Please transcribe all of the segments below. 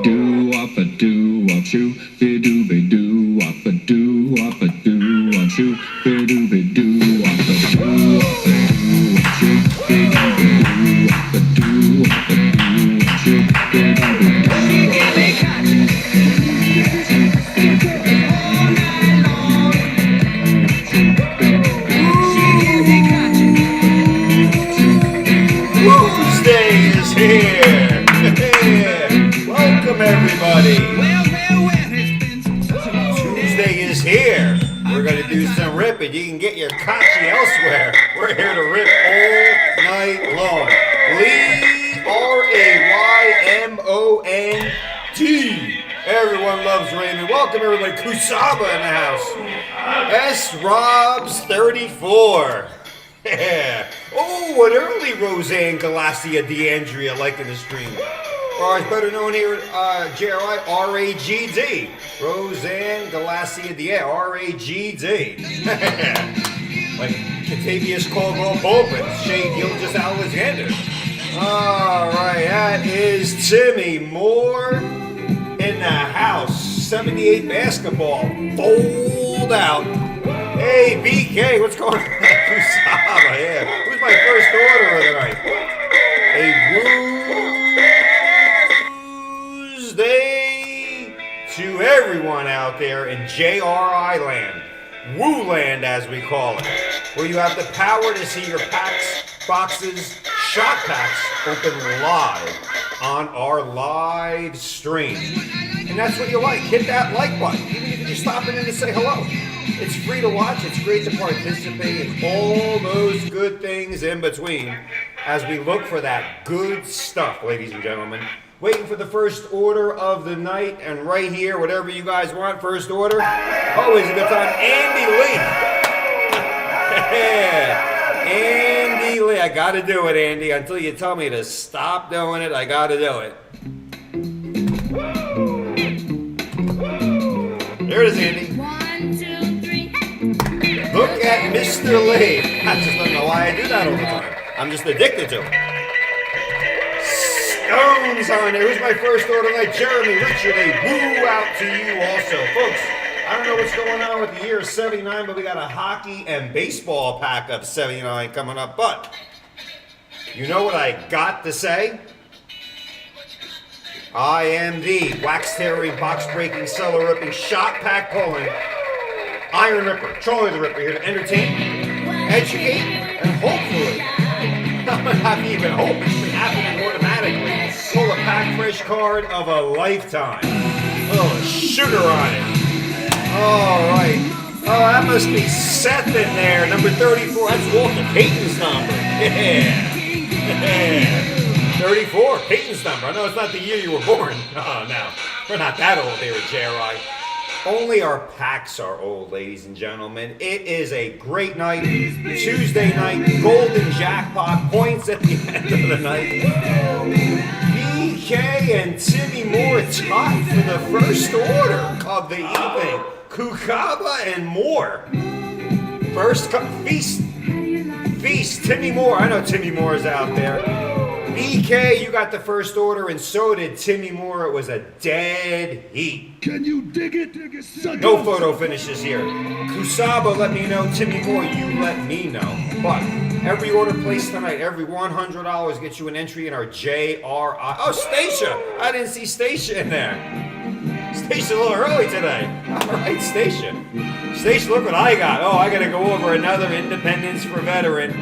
Doo-wop-a-doo-wop-shoo, be-doo-be-doo-wop-a-doo-wop-a-doo-wop-shoo, be-doo-be-doo-wop-a-doo-wop-a-doo-wop-shoo, be-doo-be-doo-wop-a-doo-wop-a-doo-wop-shoo, Tuesday is here! Welcome everybody! Tuesday is here! We're going to do some ripping. You can get your kachi elsewhere. We're here to rip all night long. Lee, R-A-Y-M-O-N-T. Everyone loves Raymond. Welcome everybody. Kusaba in the house. S. Robs 34. Yeah. Oh, an early Roseanne Galacia DeAndrea liking the stream. Or it's better known here at JRI, R-A-G-D. Roseanne Galacia DeAndrea, R-A-G-D. Like Catavius Caldwell Bulpin, Shea Gilgis Alexander. Alright, that is Timmy Moore in the house. 78 basketball. Fold out. Hey, BK, what's going on? Kusama, yeah. Who's my first order of the night? A Tuesday to everyone out there in JRI land. Woo land, as we call it. Where you have the power to see your packs, boxes, shot packs open live on our live stream. And that's what you like. Hit that like button. Even if you're just stopping in to say hello. It's free to watch. It's great to participate in all those good things in between as we look for that good stuff, ladies and gentlemen. Waiting for the first order of the night, and right here, whatever you guys want, first order. Always a good time. Andy Lee. Andy Lee. I got to do it, Andy. Until you tell me to stop doing it, I got to do it. There it is, Andy. Look at Mr. Lee. I just don't know why I do that all the time. I'm just addicted to it. Stones on there. Who's my first order tonight? Jeremy Richard, a woo out to you also. Folks, I don't know what's going on with the year 79, but we got a hockey and baseball pack of 79 coming up. But you know what I got to say? I am the wax tearing, box breaking, cellar ripping, shot pack pulling, Iron Ripper, Charlie the Ripper, here to entertain, educate, and hopefully, not even hope, it's been happening automatically, pull a pack fresh card of a lifetime. Oh, sugar on it. All right. Oh, that must be Seth in there, number 34. That's Walter Payton's number. Yeah. 34, Payton's number. I know it's not the year you were born. Oh, no. We're not that old here at JRI. Only our packs are old, ladies and gentlemen. It is a great night. Tuesday night, golden jackpot, points at the end of the night. BK and Timmy Moore tied for the first order of the evening. Kukaba and Moore. First feast. Feast, Timmy Moore. I know Timmy Moore is out there. BK, you got the first order, and so did Timmy Moore. It was a dead heat. Can you dig it? No photo finishes here. Kusaba, let me know. Timmy Moore, you let me know. But every order placed tonight, every $100 gets you an entry in our JRI. Oh, Stacia. I didn't see Stacia in there. Stacia a little early today. All right, Stacia. Stacia, look what I got. Oh, I got to go over another Independence for Veteran.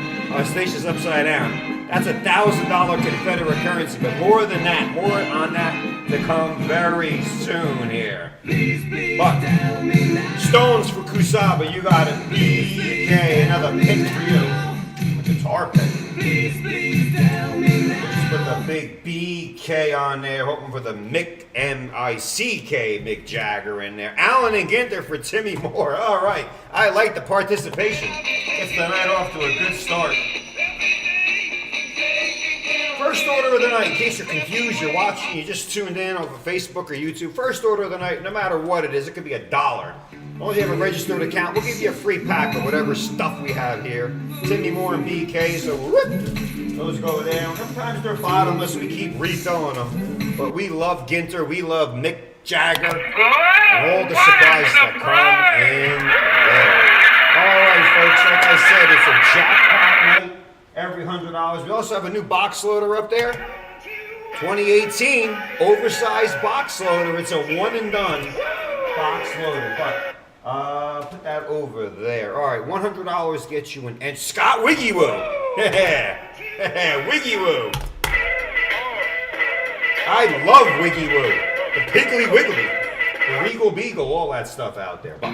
Stacia's upside down. That's $1,000 Confederate currency, but more than that, more on that to come very soon here. But stones for Kusaba, you got it. BK, another pick for you. A guitar pick. Just put the big BK on there, hoping for the Mick M-I-C-K Mick Jagger in there. Allen and Ginter for Timmy Moore. All right, I like the participation. Gets the night off to a good start. First order of the night, in case you're confused, you're watching, you just tuned in over Facebook or YouTube. First order of the night, no matter what it is, it could be $1. As long as you have a registered account, we'll give you a free pack of whatever stuff we have here. Timmy Moore and BK, so whoop, those go down. Sometimes they're bottomless, we keep refilling them. But we love Ginter, we love Mick Jagger, and all the supplies that come in there. Alright folks, like I said, it's a jackpot night. Every $100. We also have a new box loader up there. 2018 oversized box loader. It's a one and done box loader. But put that over there. All right, $100 gets you an and Scott Wiggy Woo. Wiggy Woo. I love Wiggy Woo. The Piggly Wiggly, the Regal Beagle, all that stuff out there. But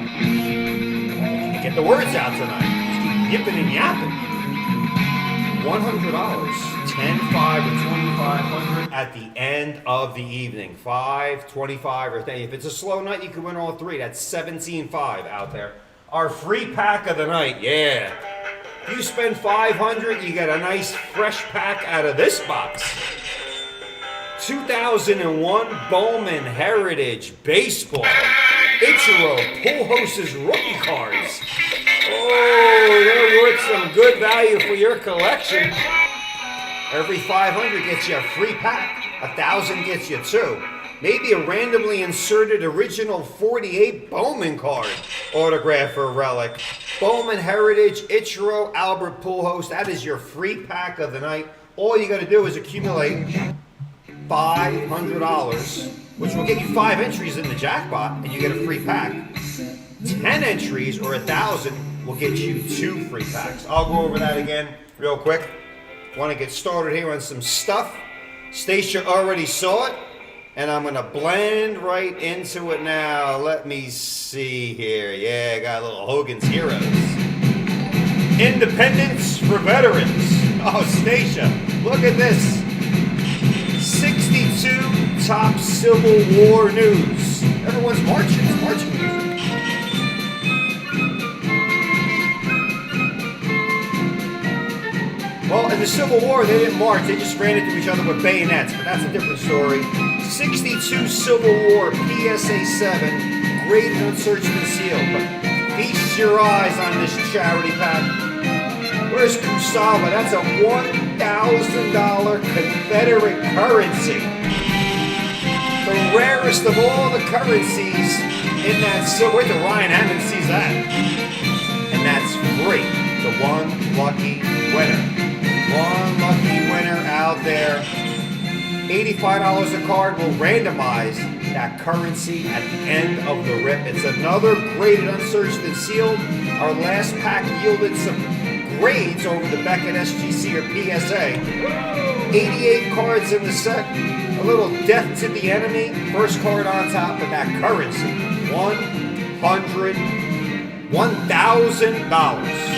get the words out tonight. Just keep yipping and yapping. $100, 10, 5, or 2,500 at the end of the evening. 5, 25, or 30. If it's a slow night, you can win all three. That's 17.5 out there. Our free pack of the night, yeah. If you spend $500, you get a nice fresh pack out of this box. 2001 Bowman Heritage Baseball. Ichiro Pujols Rookie Cards. Oh, they're worth some good value for your collection. Every 500 gets you a free pack. 1,000 gets you 2. Maybe a randomly inserted original 48 Bowman card autograph or relic. Bowman Heritage, Ichiro, Albert Pujols. That is your free pack of the night. All you got to do is accumulate $500, which will get you 5 entries in the jackpot, and you get a free pack. 10 entries or 1,000 will get you 2 free packs. I'll go over that again real quick. Want to get started here on some stuff. Stacia already saw it, and I'm going to blend right into it now. Let me see here. Yeah, I got a little Hogan's Heroes. Independence for Veterans. Oh, Stacia, look at this. 62 top Civil War news. Everyone's marching. It's marching music. Well, in the Civil War, they didn't march. They just ran into each other with bayonets, but that's a different story. 62 Civil War PSA 7, graded, unsearched, and sealed. But feast your eyes on this charity pack. Where's Kusama? That's a $1,000 Confederate currency. The rarest of all the currencies in that silver. Wait till Ryan Hammond sees that. And that's free. The one lucky winner. One lucky winner out there. $85 a card will randomize that currency at the end of the rip. It's another graded, unsearched, and sealed. Our last pack yielded some grades over the Beckett SGC or PSA. 88 cards in the set. A little death to the enemy. First card on top of that currency. $1,000.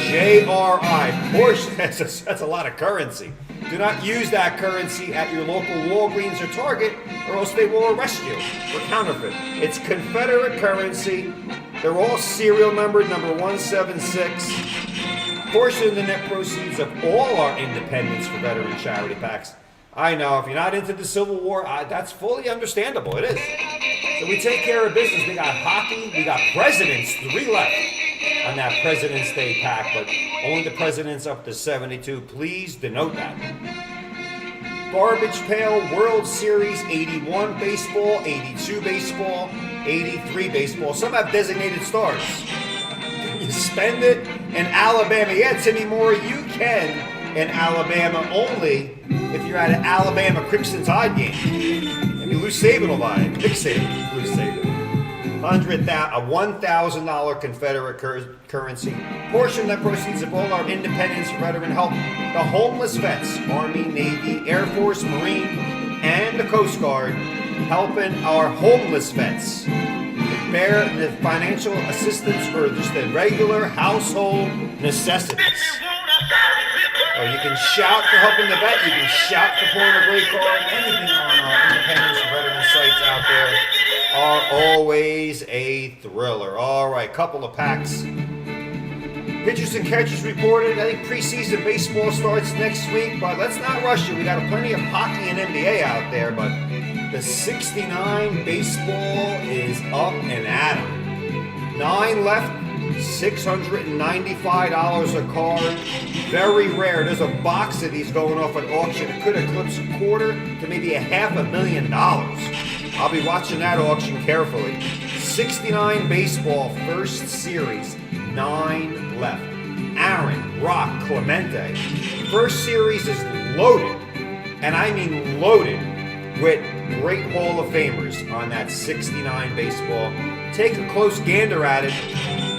JRI. Portion. That's a lot of currency. Do not use that currency at your local Walgreens or Target, or else they will arrest you for counterfeit. It's Confederate currency. They're all serial numbered, number 176. Portion of the net proceeds of all our Independence for Veteran charity packs. I know, if you're not into the Civil War, that's fully understandable. It is. So we take care of business. We got hockey, we got presidents, 3 left on that President's Day pack, but only the presidents up to 72. Please denote that. Garbage Pail World Series 81 baseball, 82 baseball, 83 baseball. Some have designated stars. You spend it in Alabama. Yeah, Timmy Moore, you can in Alabama only if you're at an Alabama Crimson Tide game. Maybe Lou Saban will buy it. Nick Saban, Lou Saban. A $1,000 Confederate currency. Portion of the proceeds of all our Independence veteran help the homeless vets, Army, Navy, Air Force, Marine, and the Coast Guard, helping our homeless vets bear the financial assistance for just the regular household necessities. Or you can shout for helping the vet, you can shout for pulling a great card. Anything on our Independence veteran sites out there are always a thriller. All right, couple of packs. Pitchers and catchers reported. I think preseason baseball starts next week, but let's not rush it. We got plenty of hockey and NBA out there, but the 69 baseball is up and at 'em. 9 left, $695 a card. Very rare. There's a box of these going off at auction. It could eclipse a quarter to maybe $500,000. I'll be watching that auction carefully. 69 baseball, first series, 9 left. Aaron, Rock, Clemente. First series is loaded, and I mean loaded, with great Hall of Famers on that 69 baseball. Take a close gander at it,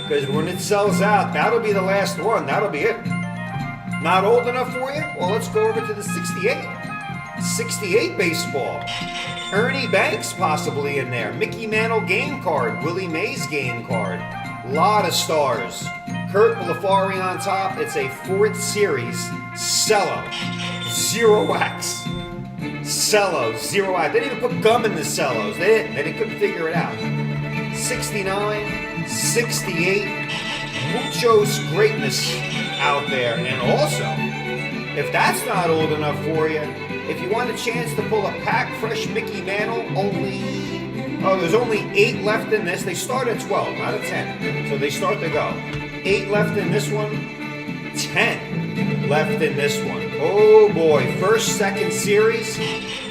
because when it sells out, that'll be the last one. That'll be it. Not old enough for you? Well, let's go over to the 68. 68 baseball. Ernie Banks possibly in there. Mickey Mantle game card. Willie Mays game card. Lot of stars. Kurt Blefari on top. It's a 4th series. Cello. 0 wax. Cello. 0 wax. They didn't even put gum in the cellos. They didn't. They couldn't figure it out. 69. 68, muchos greatness out there. And also, if that's not old enough for you, if you want a chance to pull a pack fresh Mickey Mantle, there's only 8 left in this. They start at 12, not at 10. So they start to go. 8 left in this one, 10 left in this one. Oh boy, first, second series.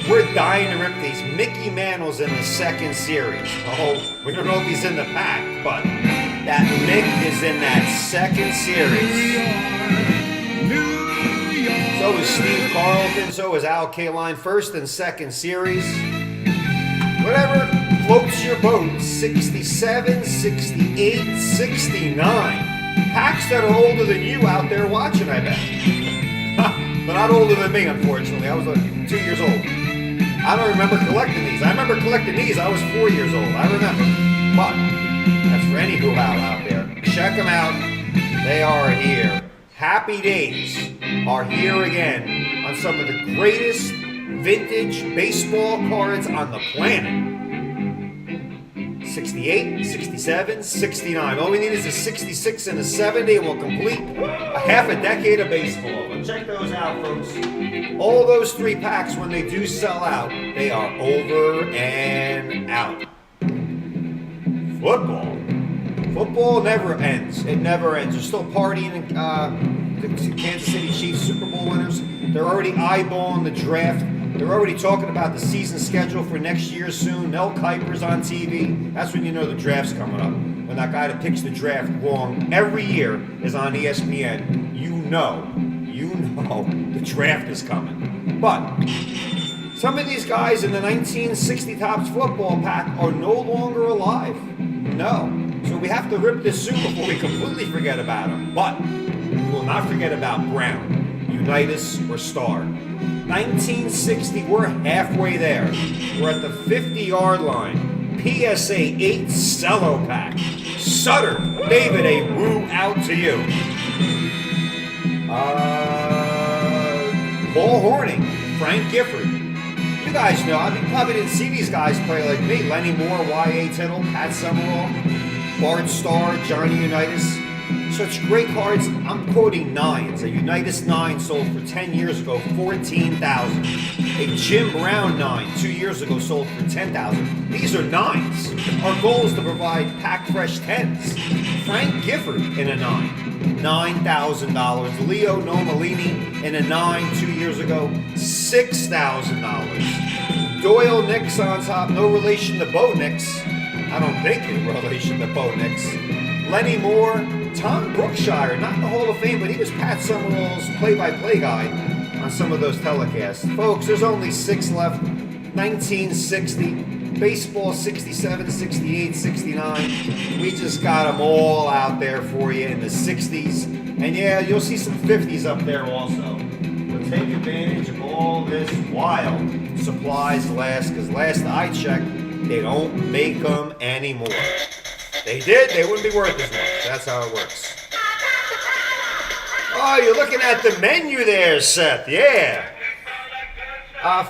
We're dying to rip these. Mickey Mantle's in the 2nd series. Oh, we don't know if he's in the pack, but that Mick is in that 2nd series. So is Steve Carlton, so is Al Kaline, 1st and 2nd series. Whatever floats your boat. 67, 68, 69. Packs that are older than you out there watching, I bet. But not older than me, unfortunately. I was 2 years old. I don't remember collecting these. I remember collecting these. I was 4 years old. I remember. But that's for any who out there. Check them out. They are here. Happy days are here again on some of the greatest vintage baseball cards on the planet. 68, 67, 69. All we need is a 66 and a 70, and we'll complete a half a decade of baseball. But check those out, folks. All those 3 packs, when they do sell out, they are over and out. Football. Football never ends. It never ends. They're still partying. The Kansas City Chiefs Super Bowl winners. They're already eyeballing the draft. They're already talking about the season schedule for next year soon. Mel Kiper's on TV. That's when you know the draft's coming up. When that guy that picks the draft wrong every year is on ESPN, you know the draft is coming. But some of these guys in the 1960 Topps football pack are no longer alive. No. So we have to rip this soon before we completely forget about them. But we will not forget about Brown, Unitas, or Star. 1960, we're halfway there. We're at the 50-yard line. PSA 8 cello pack. Sutter, David, a woo out to you. Paul Horning, Frank Gifford. You guys know, I mean, you probably didn't see these guys play like me. Lenny Moore, Y.A. Tittle, Pat Summerall, Bart Starr, Johnny Unitas. Such great cards. I'm quoting 9s. A Unitas 9 sold for 10 years ago, $14,000. A Jim Brown 9 2 years ago sold for $10,000. These are 9s. Our goal is to provide pack fresh 10s. Frank Gifford in a 9, $9,000. Leo Nomalini in a 9 2 years ago, $6,000. Doyle Nix on top, no relation to Bo Nix. I don't think in relation to Bo Nix. Lenny Moore, Tom Brookshire, not in the Hall of Fame, but he was Pat Summerall's play-by-play guy on some of those telecasts. Folks, there's only 6 left. 1960, baseball 67, 68, 69. We just got them all out there for you in the 60s. And yeah, you'll see some 50s up there also. But take advantage of all this while supplies last, because last I checked, they don't make them anymore. They did, they wouldn't be worth as much. That's how it works. Oh, you're looking at the menu there, Seth. Yeah.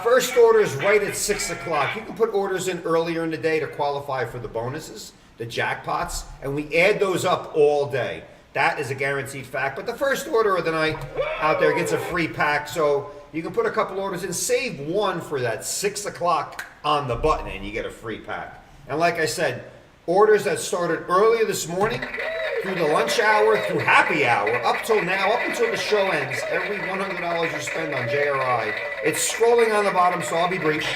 First order is right at 6 o'clock. You can put orders in earlier in the day to qualify for the bonuses, the jackpots, and we add those up all day. That is a guaranteed fact. But the first order of the night out there gets a free pack. So you can put a couple orders in, save one for that 6 o'clock on the button, and you get a free pack. And like I said, orders that started earlier this morning, through the lunch hour, through happy hour, up till now, up until the show ends, every $100 you spend on JRI, it's scrolling on the bottom, so I'll be brief.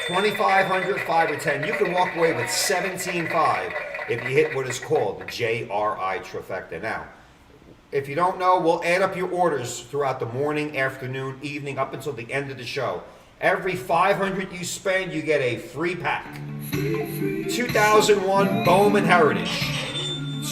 2,500, 5 or 10. You can walk away with 17.5 if you hit what is called the JRI trifecta. Now, if you don't know, we'll add up your orders throughout the morning, afternoon, evening, up until the end of the show. Every 500 you spend, you get a free pack. 2001 Bowman Heritage.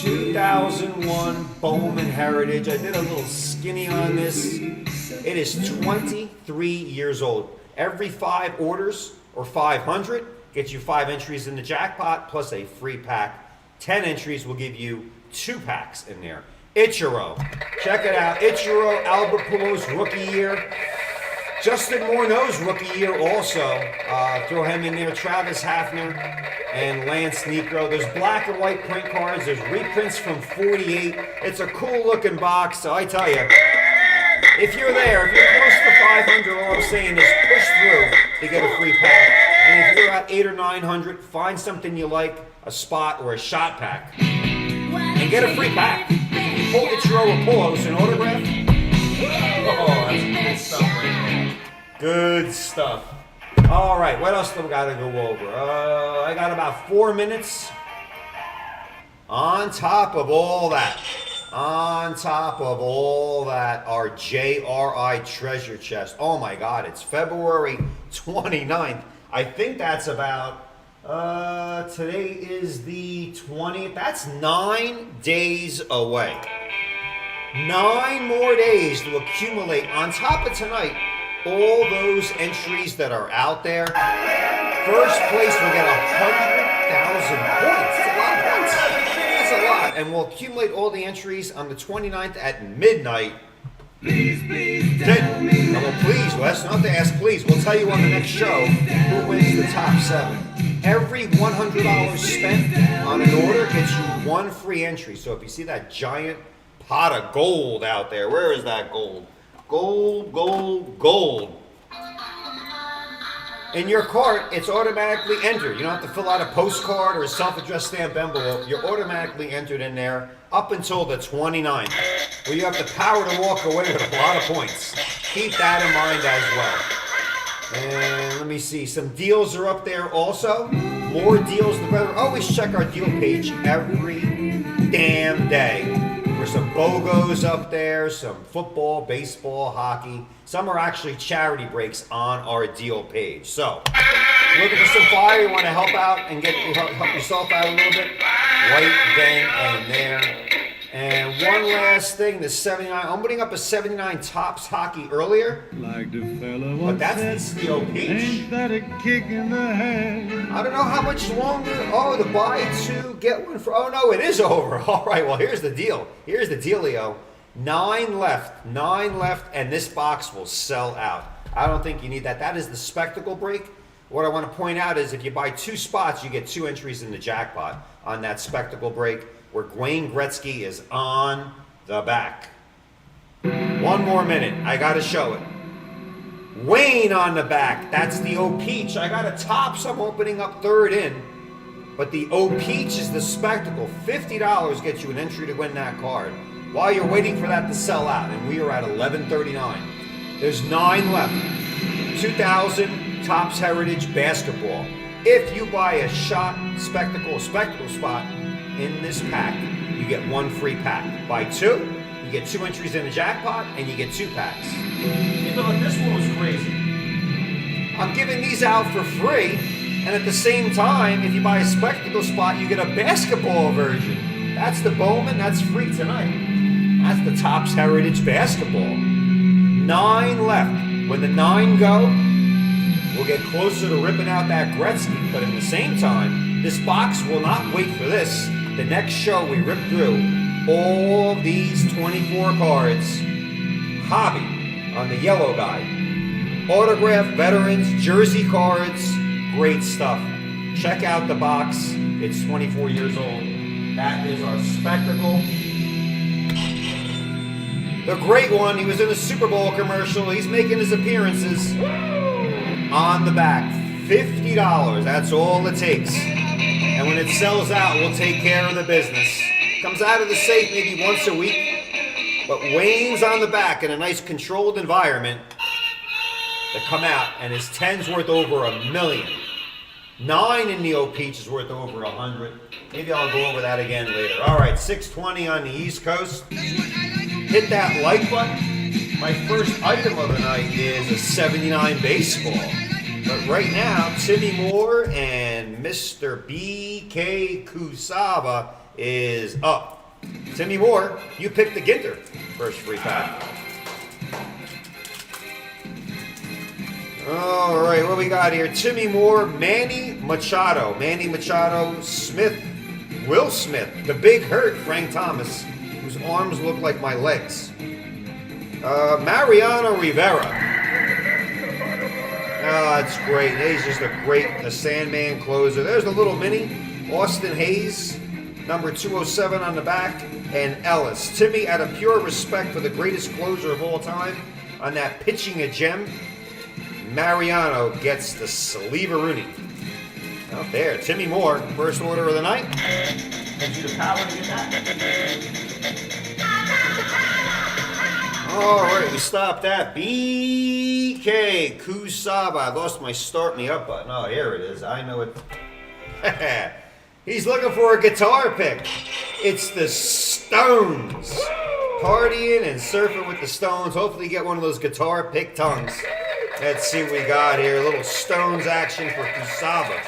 2001 Bowman Heritage. I did a little skinny on this. It is 23 years old. Every 5 orders, or 500, gets you 5 entries in the jackpot, plus a free pack. 10 entries will give you 2 packs in there. Ichiro. Check it out. Ichiro, Albert Pujols, rookie year. Justin Morneau's rookie year also. Throw him in there. Travis Hafner and Lance Niekro. There's black and white print cards. There's reprints from 48. It's a cool looking box. So I tell you, if you're there, if you're close to 500, all I'm saying is push through to get a free pack. And if you're at 800 or 900, find something you like, a spot or a shot pack, and get a free pack. Pull Ichiro or Pujols an autograph. Oh, that's good stuff right there. Good stuff. All right, what else do we got to go over? I got about 4 minutes. On top of all that, our JRI treasure chest. Oh my God, it's February 29th. I think that's about, today is the 20th. That's 9 days away. 9 more days to accumulate on top of tonight all those entries that are out there. First place will get 100,000 points. That's a lot of points. That's a lot. And we'll accumulate all the entries on the 29th at midnight. Please tell me. Well, please, Wes, not to ask, please. We'll tell you on the next show who wins the top 7. Every $100 spent on an order gets you 1 free entry. So if you see that giant pot of gold out there, where is that gold? Gold, gold, gold. In your cart, it's automatically entered. You don't have to fill out a postcard or a self-addressed stamp envelope. You're automatically entered in there up until the 29th, where you have the power to walk away with a lot of points. Keep that in mind as well. And let me see, some deals are up there also. More deals, the better. Always check our deal page every damn day. There's some BOGOs up there, some football, baseball, hockey. Some are actually charity breaks on our deal page. So, looking for some fire, you want to help out and help yourself out a little bit, right then and there. And one last thing, the 79, I'm putting up a 79 Topps hockey earlier, Like the fella but once that's the said, steel peach. ain't that a kick in the head? I don't know how much longer. Oh, the buy 2, get 1 for, oh no, it is over. All right, well, here's the deal. Here's the dealio. 9 left, and this box will sell out. I don't think you need that. That is the spectacle break. What I want to point out is if you buy 2 spots, you get 2 entries in the jackpot on that spectacle break, where Wayne Gretzky is on the back. 1 more minute. I got to show it. Wayne on the back. That's the O-Peach. I got a Topps. I'm opening up 3rd in. But the O-Peach is the spectacle. $50 gets you an entry to win that card. While you're waiting for that to sell out, and we are at 11:39. There's 9 left. 2000 Topps Heritage Basketball. If you buy a spectacle spot in this pack, you get 1 free pack. Buy 2, you get 2 entries in the jackpot, and you get 2 packs. You know, this one was crazy. I'm giving these out for free, and at the same time, if you buy a spectacle spot, you get a basketball version. That's the Bowman, that's free tonight. That's the Topps Heritage Basketball. 9 left. When the 9 go, we'll get closer to ripping out that Gretzky, but at the same time, this box will not wait for this. The next show, we rip through all these 24 cards. Hobby on the yellow guy. Autograph, veterans, jersey cards, great stuff. Check out the box. It's 24 years old. That is our spectacle The great one, he was in a Super Bowl commercial. He's making his appearances on the back. $50, that's all it takes. And when it sells out, we'll take care of the business. Comes out of the safe maybe once a week, but Wayne's on the back in a nice controlled environment to come out, and his 10's worth over $1 million. 9 in Neo Peach is worth over 100. Maybe I'll go over that again later. All right, 620 on the East Coast. Hit that like button. My first item of the night is a 79 baseball. But right now, Timmy Moore and Mr. B.K. Kusaba is up. Timmy Moore, you picked the Ginter. First free pack. All right, what we got here? Timmy Moore, Manny Machado. Manny Machado, Smith, Will Smith, the Big Hurt, Frank Thomas, whose arms look like my legs. Mariano Rivera. Oh, it's great. He's just the Sandman closer. There's the little mini. Austin Hayes, number 207 on the back, and Ellis. Timmy, out of pure respect for the greatest closer of all time, on that pitching a gem, Mariano gets the Sleeve-a-Rooney. Out there, Timmy Moore, first order of the night. Gives you the power to get that. All right, we stopped that. B.K. Kusaba. I lost my start me up button. Oh, here it is. I know it. He's looking for a guitar pick. It's the Stones. Partying and surfing with the Stones. Hopefully you get one of those guitar pick tongues. Let's see what we got here. A little Stones action for Kusaba.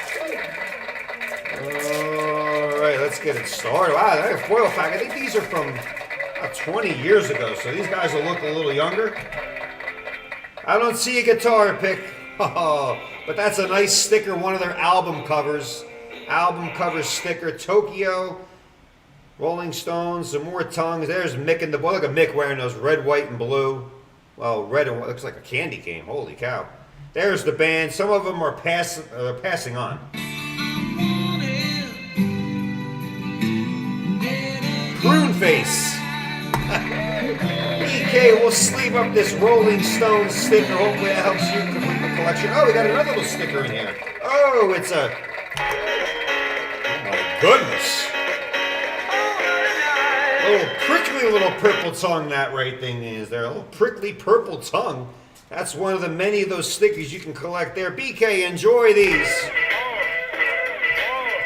All right, let's get it started. Wow, that's a foil pack. I think these are from 20 years ago, so these guys will look a little younger. I don't see a guitar pick, but that's a nice sticker, one of their album covers. Album cover sticker, Tokyo, Rolling Stones, some more tongues. There's Mick in the boy. Look at Mick wearing those red, white, and blue. Well, red and white looks like a candy cane. Holy cow. There's the band. Some of them are passing on. Prune Face. BK will sleeve up this Rolling Stones sticker. Hopefully that helps you complete the collection. Oh, we got another little sticker in here. Oh, it's a... Oh, my goodness. A little prickly little purple tongue that right thing is there. A little prickly purple tongue. That's one of the many of those stickers you can collect there. BK, enjoy these.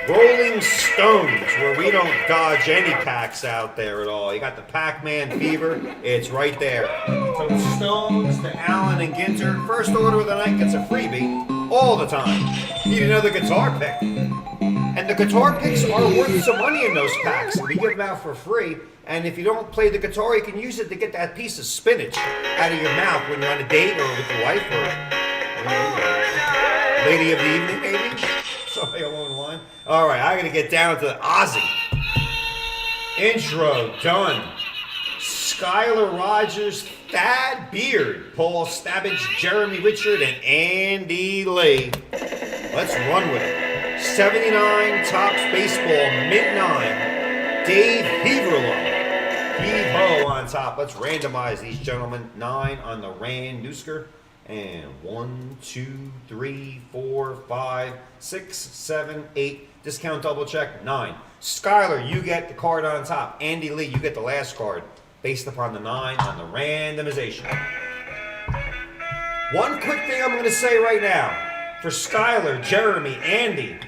Rolling Stones, where we don't dodge any packs out there at all. You got the Pac-Man fever, it's right there. From Stones to Allen and Ginter, first order of the night gets a freebie all the time. Need another guitar pick. And the guitar picks are worth some money in those packs. We give them out for free, and if you don't play the guitar, you can use it to get that piece of spinach out of your mouth when you're on a date or with your wife or lady of the evening, maybe. Somebody along the line. All right, I got to get down to the Ozzy. Intro done. Skylar Rogers, Thad Beard, Paul Stabbage, Jeremy Richard, and Andy Lee. Let's run with it. 79 Topps Baseball, Mint 9. Dave Heaverlo. Heave-ho on top. Let's randomize these gentlemen. 9 on the Rand Newsker. And 1, 2, 3, 4, 5, 6, 7, 8. Discount double check, 9. Skylar, you get the card on top. Andy Lee, you get the last card based upon the 9 on the randomization. One quick thing I'm going to say right now. For Skylar, Jeremy, Andy,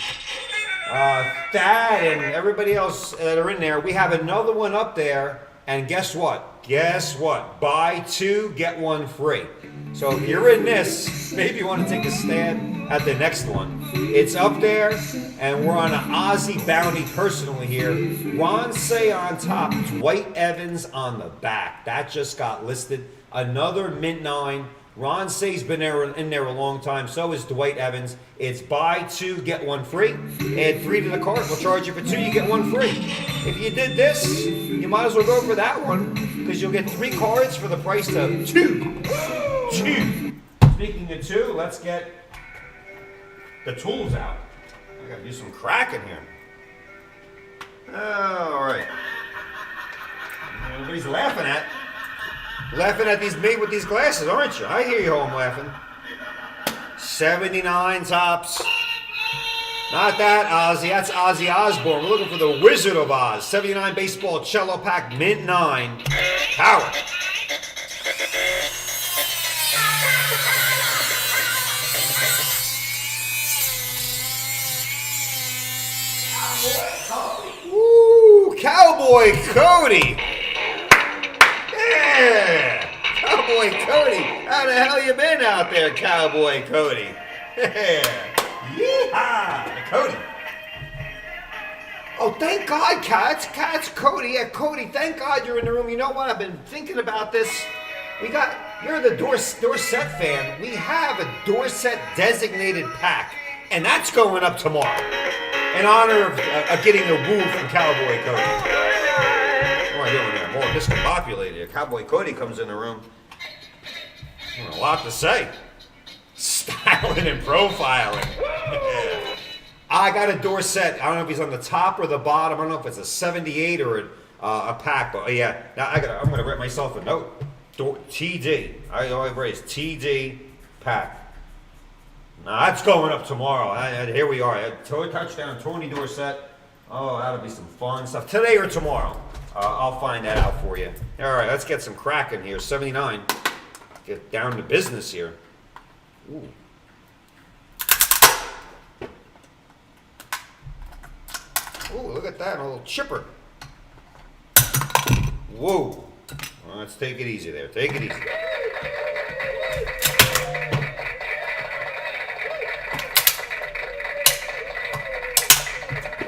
Thad, and everybody else that are in there, we have another one up there. And guess what? Guess what? Buy 2, get 1 free. So if you're in this, maybe you want to take a stab at the next one. It's up there, and we're on an Ozzy bounty personally here. Ron Say on top, Dwight Evans on the back. That just got listed. Another Mint 9. Ron Say's been in there a long time. So is Dwight Evans. It's buy 2, get 1 free. Add 3 to the cart. We'll charge you for 2, you get 1 free. If you did this, you might as well go for that one because you'll get 3 cards for the price of 2. 2. Speaking of 2, let's get the tools out. I gotta do some cracking here. All right. Everybody's laughing at. Laughing at these made with these glasses, aren't you? I hear you home laughing. 79 tops. Not that Ozzy. That's Ozzy Osbourne. We're looking for the Wizard of Oz. 79 baseball cello pack, mint 9. Power. Woo! Cowboy Cody. Yeah! Cowboy Cody! How the hell you been out there, Cowboy Cody? Yeah! Yeehaw! Cody! Oh, thank God, Cats, Cody. Yeah, Cody, thank God you're in the room. You know what? I've been thinking about this. You're the Dorset fan. We have a Dorset designated pack, and that's going up tomorrow in honor of getting a woo from Cowboy Cody. What am I doing there? More discombobulated here. Cowboy Cody comes in the room. A lot to say. Styling and profiling. I got a Dorset. I don't know if he's on the top or the bottom. I don't know if it's a 78 or a pack. But yeah, now I'm going to write myself a note. TD. I always raise TD pack. Now that's going up tomorrow. Here we are. Touchdown, Tony Dorset. Oh, that'll be some fun stuff. Today or tomorrow. I'll find that out for you. All right, let's get some cracking here. 79. Get down to business here. Ooh. Ooh, look at that. A little chipper. Whoa. Well, let's take it easy there. Take it easy.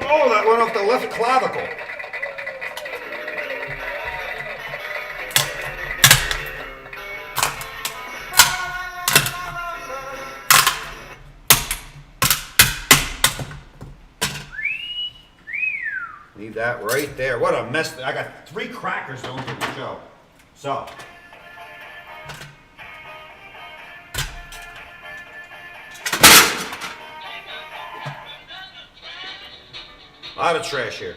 Oh, that went off the left clavicle. Leave that right there. What a mess. I got 3 crackers going to the show. So. A lot of trash here.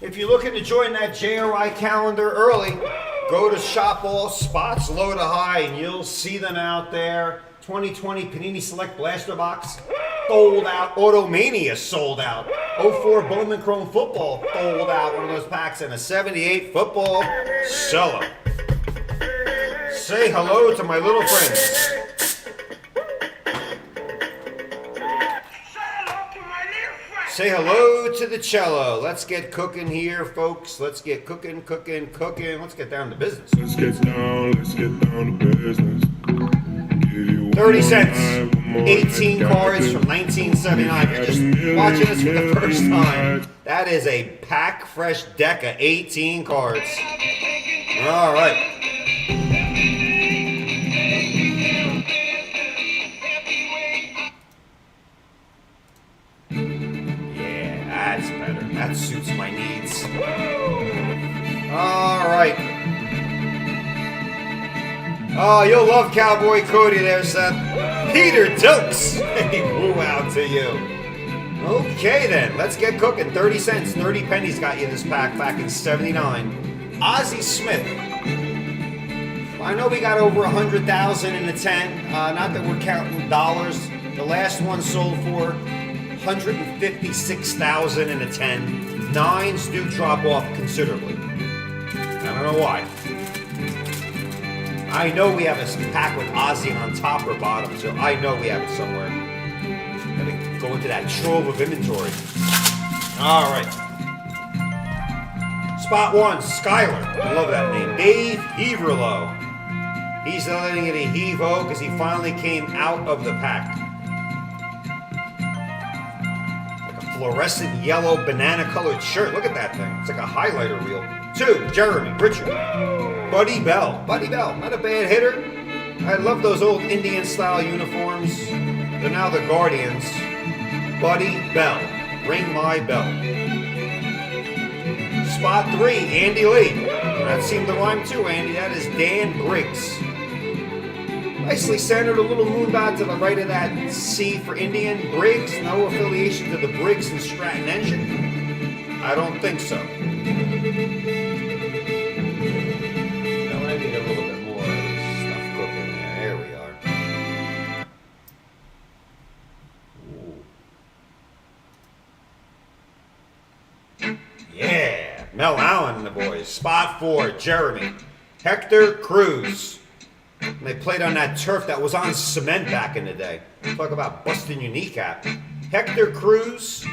If you're looking to join that JRI calendar early, go to Shop All Spots Low to High and you'll see them out there. 2020 Panini Select Blaster Box sold out. Automania sold out. 04 Bowman Chrome Football sold out. One of those packs, and a 78 football cello. Say hello to my little friends. Say hello to the cello. Let's get cooking here, folks. Let's get cooking. Let's get down to business. Let's get down to business. 30 cents. 18 cards from 1979. You're just watching this for the first time. That is a pack fresh deck of 18 cards. All right. That's better. That suits my needs. All right. Oh, you'll love Cowboy Cody there, Seth. Peter Dukes. Hey, woo out to you. Okay, then. Let's get cooking. 30 cents, 30 pennies got you this pack back in 79. Ozzie Smith. I know we got over 100,000 in the 10. Not that we're counting dollars. The last one sold for 156,000 in a 10. 9s do drop off considerably. I don't know why. I know we have a pack with Ozzy on top or bottom, so I know we have it somewhere. Gotta go into that trove of inventory. All right. Spot 1, Skyler. I love that name. Dave Heaverlow. He's letting it a heave-ho because he finally came out of the pack. Fluorescent yellow banana-colored shirt. Look at that thing. It's like a highlighter reel. 2, Jeremy Richard. Buddy Bell. Buddy Bell, not a bad hitter. I love those old Indian-style uniforms. They're now the Guardians. Buddy Bell. Ring my bell. Spot 3, Andy Lee. That seemed to rhyme too, Andy. That is Dan Briggs. Nicely centered, a little moon dot to the right of that C for Indian. Briggs, no affiliation to the Briggs and Stratton engine? I don't think so. No, I need a little bit more stuff cooking there. There we are. Ooh. Yeah, Mel Allen and the boys. Spot 4, Jeremy. Hector Cruz. And they played on that turf that was on cement back in the day. Talk about busting your kneecap. Hector Cruz,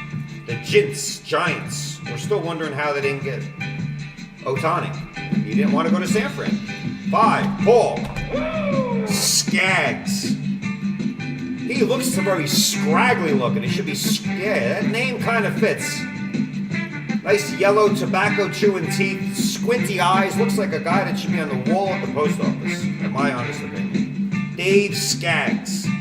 the Giants. We're still wondering how they didn't get Ohtani. He didn't want to go to San Fran. 5, Paul Skaggs. He looks very scraggly looking. He should be, yeah, that name kind of fits. Nice yellow tobacco chewing teeth, squinty eyes, looks like a guy that should be on the wall at the post office, in my honest opinion. Dave Skaggs. In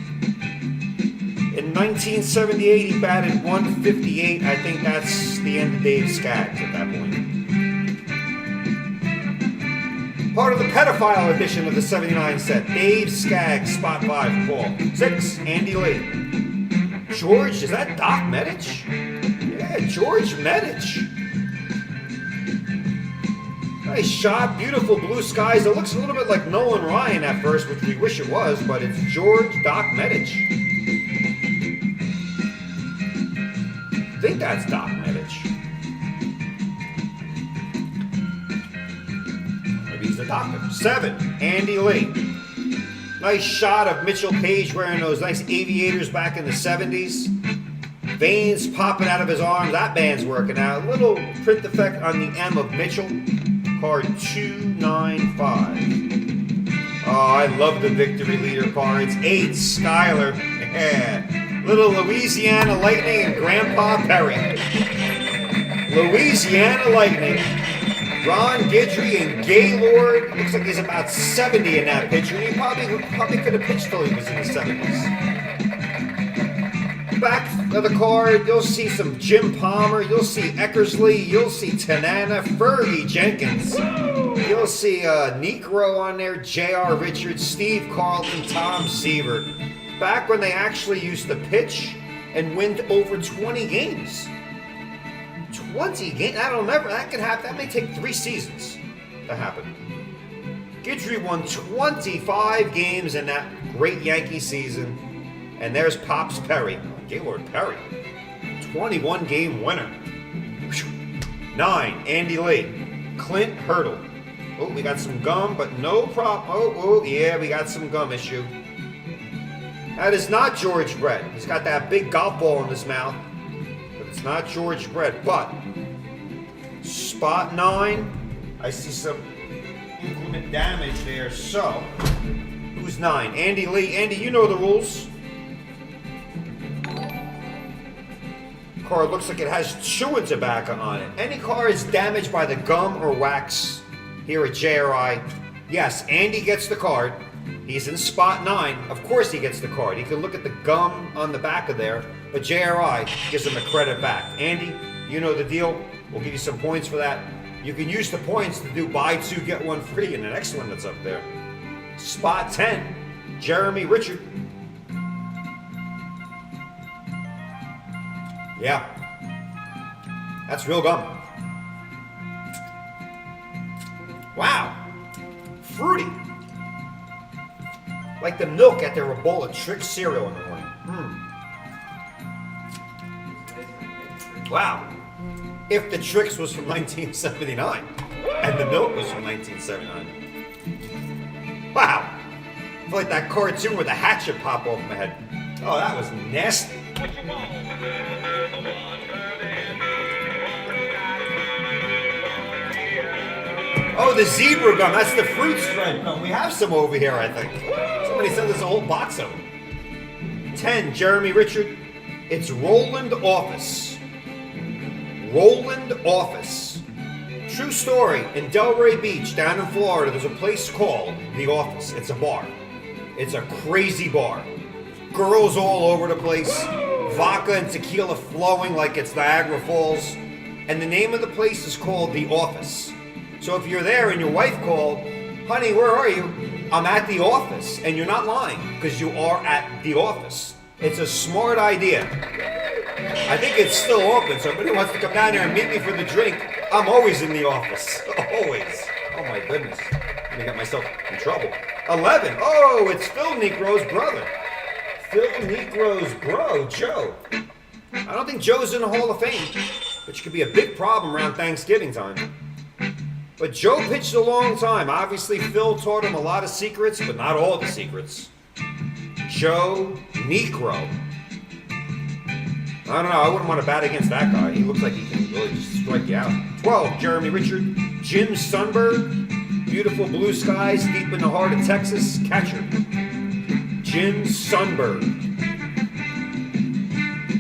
1978, he batted 158. I think that's the end of Dave Skaggs at that point. Part of the pedophile edition of the 79 set. Dave Skaggs, spot 5, Paul. 6, Andy Lee. George, is that Doc Medich? Yeah, George Medich. Nice shot, beautiful blue skies. It looks a little bit like Nolan Ryan at first, which we wish it was, but it's George Doc Medich. I think that's Doc Medich. Maybe he's the doctor. 7, Andy Lee. Nice shot of Mitchell Page wearing those nice aviators back in the 70s. Veins popping out of his arms. That band's working out. A little print effect on the M of Mitchell. Card 295. Oh, I love the victory leader cards. 8, Skyler. Yeah. Little Louisiana Lightning and Grandpa Perry. Louisiana Lightning. Ron Guidry and Gaylord. Looks like he's about 70 in that picture. He probably could have pitched till he was in the 70s. Back of the card, you'll see some Jim Palmer, you'll see Eckersley, you'll see Tanana, Fergie Jenkins, you'll see Negro on there, J.R. Richards, Steve Carlton, Tom Seaver. Back when they actually used to pitch and win over 20 games. 20 games? I don't remember. That could happen. That may take 3 seasons to happen. Guidry won 25 games in that great Yankee season. And there's Pops Perry. Gaylord Perry. 21 game winner. 9, Andy Lee. Clint Hurdle. Oh, we got some gum, but no problem. Oh, yeah, we got some gum issue. That is not George Brett. He's got that big golf ball in his mouth. But it's not George Brett. But spot 9, I see some inclement damage there. So, who's 9? Andy Lee. Andy, you know the rules. Card looks like it has chewing tobacco on it. Any car is damaged by the gum or wax here at JRI. Yes, Andy gets the card. He's in spot 9. Of course he gets the card. He can look at the gum on the back of there, but JRI gives him the credit back. Andy, you know the deal. We'll give you some points for that. You can use the points to do buy 2, get 1 free in the next one that's up there. Spot 10, Jeremy Richard. Yeah, that's real gum. Wow, fruity. Like the milk after a bowl of Trick cereal in the morning. Wow, if the Trix was from 1979 and the milk was from 1979. Wow, I feel like that cartoon where the hatchet pop off my head. Oh, that was nasty. Oh, the zebra gum. That's the fruit stripe gum. We have some over here, I think. Somebody sent us a whole box of them. 10, Jeremy Richard. It's Roland Office. Roland Office. True story. In Delray Beach, down in Florida, there's a place called The Office. It's a bar. It's a crazy bar. Girls all over the place. Vodka and tequila flowing like it's Niagara Falls. And the name of the place is called The Office. So if you're there and your wife called, honey, where are you? I'm at the office, and you're not lying, because you are at the office. It's a smart idea. I think it's still open, so if anybody wants to come down there and meet me for the drink, I'm always in the office. Always. Oh my goodness. I'm gonna get myself in trouble. 11. Oh, it's Phil Negro's brother. Phil Negro's bro, Joe. I don't think Joe's in the Hall of Fame, which could be a big problem around Thanksgiving time. But Joe pitched a long time. Obviously, Phil taught him a lot of secrets, but not all the secrets. Joe Negro. I don't know. I wouldn't want to bat against that guy. He looks like he can really just strike you out. 12, Jeremy Richard. Jim Sundberg. Beautiful blue skies deep in the heart of Texas. Catcher. Jim Sundberg.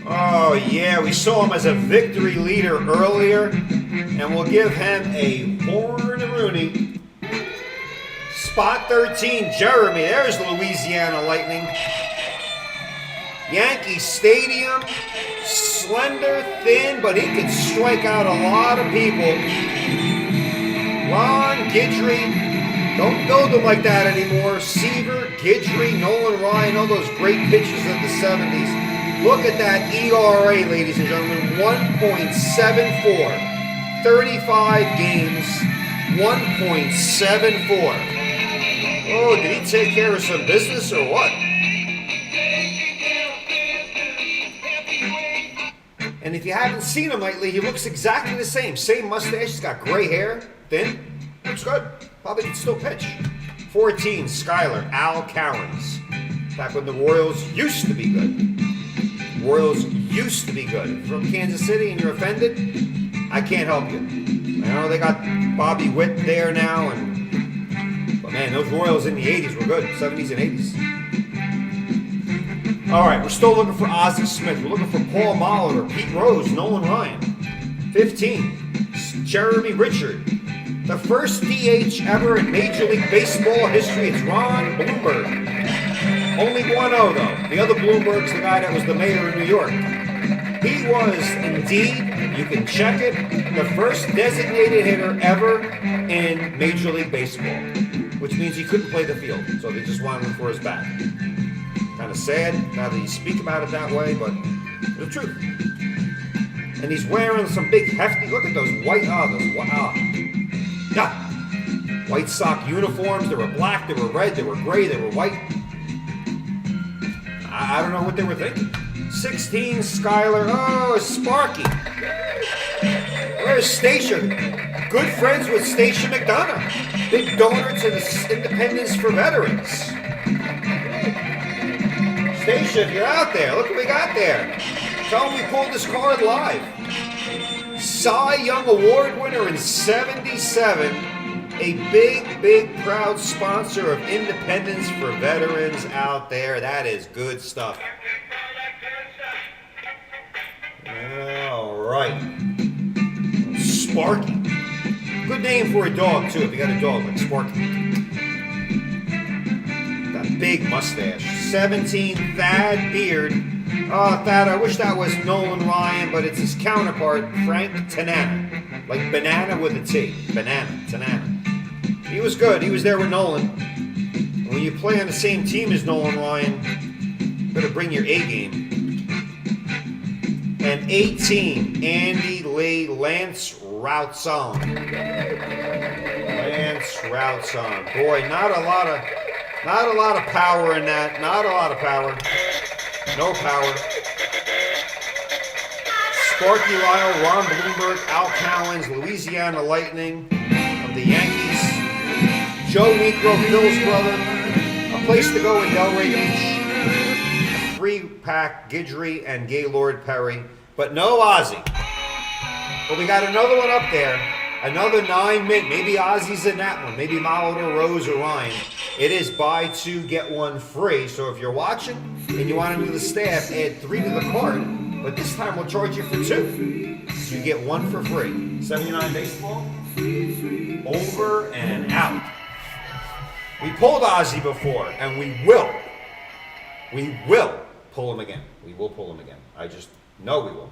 Oh, yeah. We saw him as a victory leader earlier. And we'll give him a horn-a-rooney. Spot 13, Jeremy. There's Louisiana Lightning. Yankee Stadium. Slender, thin, but he can strike out a lot of people. Ron Guidry. Don't build him like that anymore. Seaver, Guidry, Nolan Ryan, all those great pitchers of the 70s. Look at that ERA, ladies and gentlemen. 1.74. 35 games, 1.74. Oh, did he take care of some business or what? And if you haven't seen him lately, he looks exactly the same. Same mustache, he's got gray hair, thin. Looks good. Probably can still pitch. 14, Skyler, Al Cowens. Back when the Royals used to be good. Royals used to be good. If you're from Kansas City and you're offended, I can't help you. I know they got Bobby Witt there now, but man, those Royals in the 80s were good. 70s and 80s. All right, we're still looking for Ozzie Smith. We're looking for Paul Molitor, Pete Rose, Nolan Ryan. 15, Jeremy Richard. The first DH ever in Major League Baseball history. It's Ron Bloomberg. Only 1-0 though. The other Bloomberg's the guy that was the mayor of New York. He was indeed, you can check it, the first designated hitter ever in Major League Baseball, which means he couldn't play the field, so they just wanted him for his bat. Kind of sad now that you speak about it that way, but the truth. And he's wearing some big hefty, look at those white, White Sox uniforms. They were black, they were red, they were gray, they were white. I don't know what they were thinking. 16, Skyler. Oh, Sparky. Where's Stacia? Good friends with Stacia McDonough. Big donor to the Independence for Veterans. Stacia, if you're out there, look what we got there. Tell them we pulled this card live. Cy Young Award winner in 77. A big, proud sponsor of Independence for Veterans out there. That is good stuff. All right. Sparky. Good name for a dog, too, if you got a dog like Sparky. Got a big mustache. 17, Thad Beard. Oh, Thad, I wish that was Nolan Ryan, but it's his counterpart, Frank Tanana. Like banana with a T. Tanana. He was good. He was there with Nolan. When you play on the same team as Nolan Ryan, you better bring your A game. And 18, Andy Lee, Lance Routzon. Boy, not a lot of power in that. Not a lot of power. No power. Sparky Lyle, Ron Bloomberg, Al Cowens, Louisiana Lightning of the Yankees. Joe Negro, Phil's brother. A place to go in Delray Beach. A 3-pack Guidry and Gaylord Perry. But no Ozzie. But we got another one up there. Another 9 mint. Maybe Ozzie's in that one. Maybe Molitor, Rose, or Ryan. It is buy 2, get 1 free. So if you're watching and you want to do the staff, add 3 to the cart. But this time we'll charge you for 2. So you get 1 for free. 79 baseball. Over and out. We pulled Ozzie before, and we will pull him again. We will pull him again. I just know we will.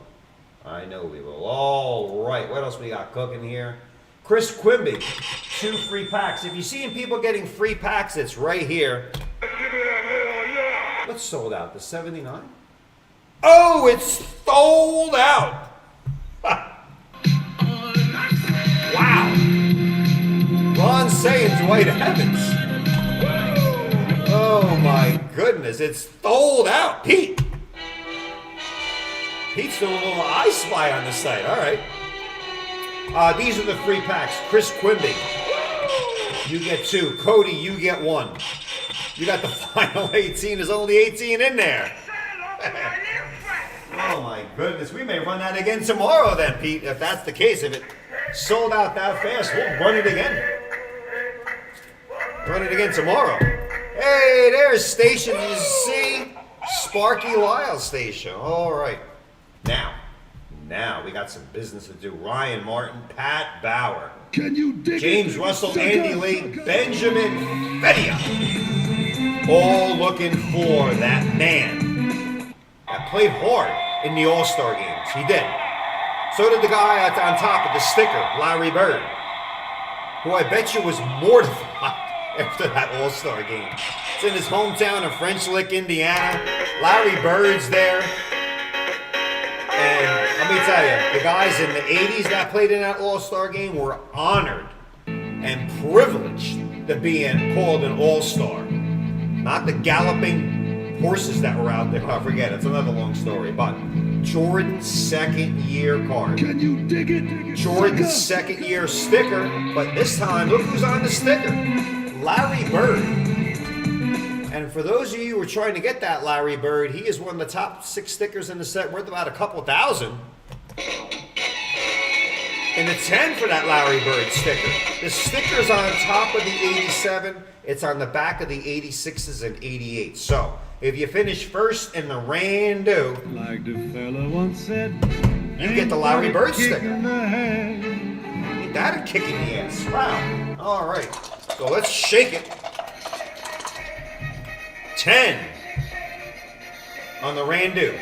I know we will. All right, what else we got cooking here? Chris Quimby, 2 free packs. If you're seeing people getting free packs, it's right here. What's sold out? The 79? Oh, it's sold out. Wow. Ron saying Dwight Evans. Oh my goodness, it's sold out. Pete. Pete's doing a little I Spy on the site. All right. These are the free packs. Chris Quimby, you get 2. Cody, you get 1. You got the final 18. There's only 18 in there. Oh my goodness. We may run that again tomorrow then, Pete. If that's the case, if it sold out that fast, we'll run it again. Run it again tomorrow. Hey, there's Station. You see? Sparky Lyle Station. All right. Now we got some business to do. Ryan Martin, Pat Bauer, Can you dig James it? Russell, Andy Lee, Benjamin Fedia. All looking for that man that played hard in the All-Star games. He did. So did the guy on top of the sticker, Larry Bird, who I bet you was mortified after that All-Star game. It's in his hometown of French Lick, Indiana. Larry Bird's there. And let me tell you, the guys in the 80s that played in that All-Star game were honored and privileged to be called an All-Star. Not the galloping horses that were out there. I forget, it's another long story. But Jordan's second-year card. Can you dig it? Jordan's second-year sticker. But this time, look who's on the sticker. Larry Bird. And for those of you who are trying to get that Larry Bird, he is one of the top 6 stickers in the set, worth about a couple thousand. And the 10 for that Larry Bird sticker. The sticker's on top of the 87. It's on the back of the 86s and 88s. So, if you finish first in the rando, Like the fella once said, you get the Larry Bird sticker. Ain't Ain't that a kick in the ass? Wow. All right. So let's shake it. 10 on the Randu.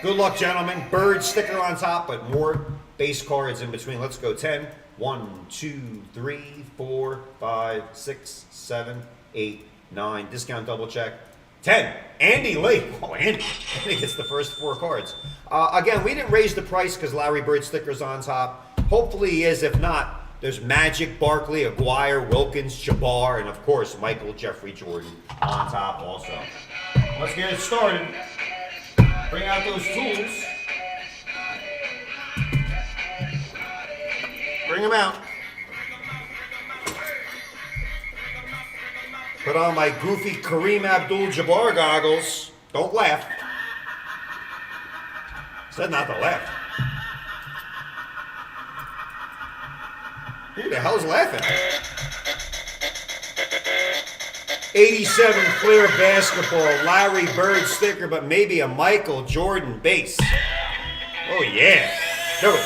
Good luck, gentlemen. Bird sticker on top, but more base cards in between. Let's go 10. 1, 2, 3, 4, 5, 6, 7, 8, 9. Discount double check. 10. Andy Lee. Oh, Andy. Andy gets the first 4 cards. Again, we didn't raise the price because Larry Bird sticker's on top. Hopefully he is. If not, there's Magic, Barkley, Aguirre, Wilkins, Jabbar, and of course, Michael Jeffrey Jordan on top also. Let's get it started. Bring out those tools. Bring them out. Put on my goofy Kareem Abdul-Jabbar goggles. Don't laugh. Said not to laugh. Who the hell's laughing? 87 Flair basketball, Larry Bird sticker, but maybe a Michael Jordan base. Oh yeah, do it.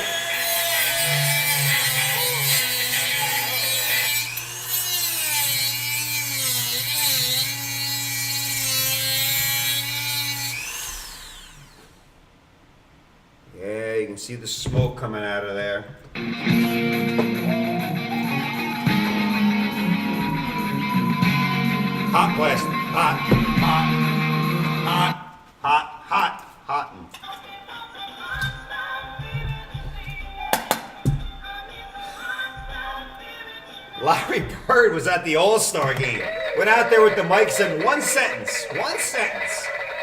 Yeah, you can see the smoke coming out of there. Hot plastic. Hot. Larry Bird was at the All-Star game. Went out there with the mics and one sentence.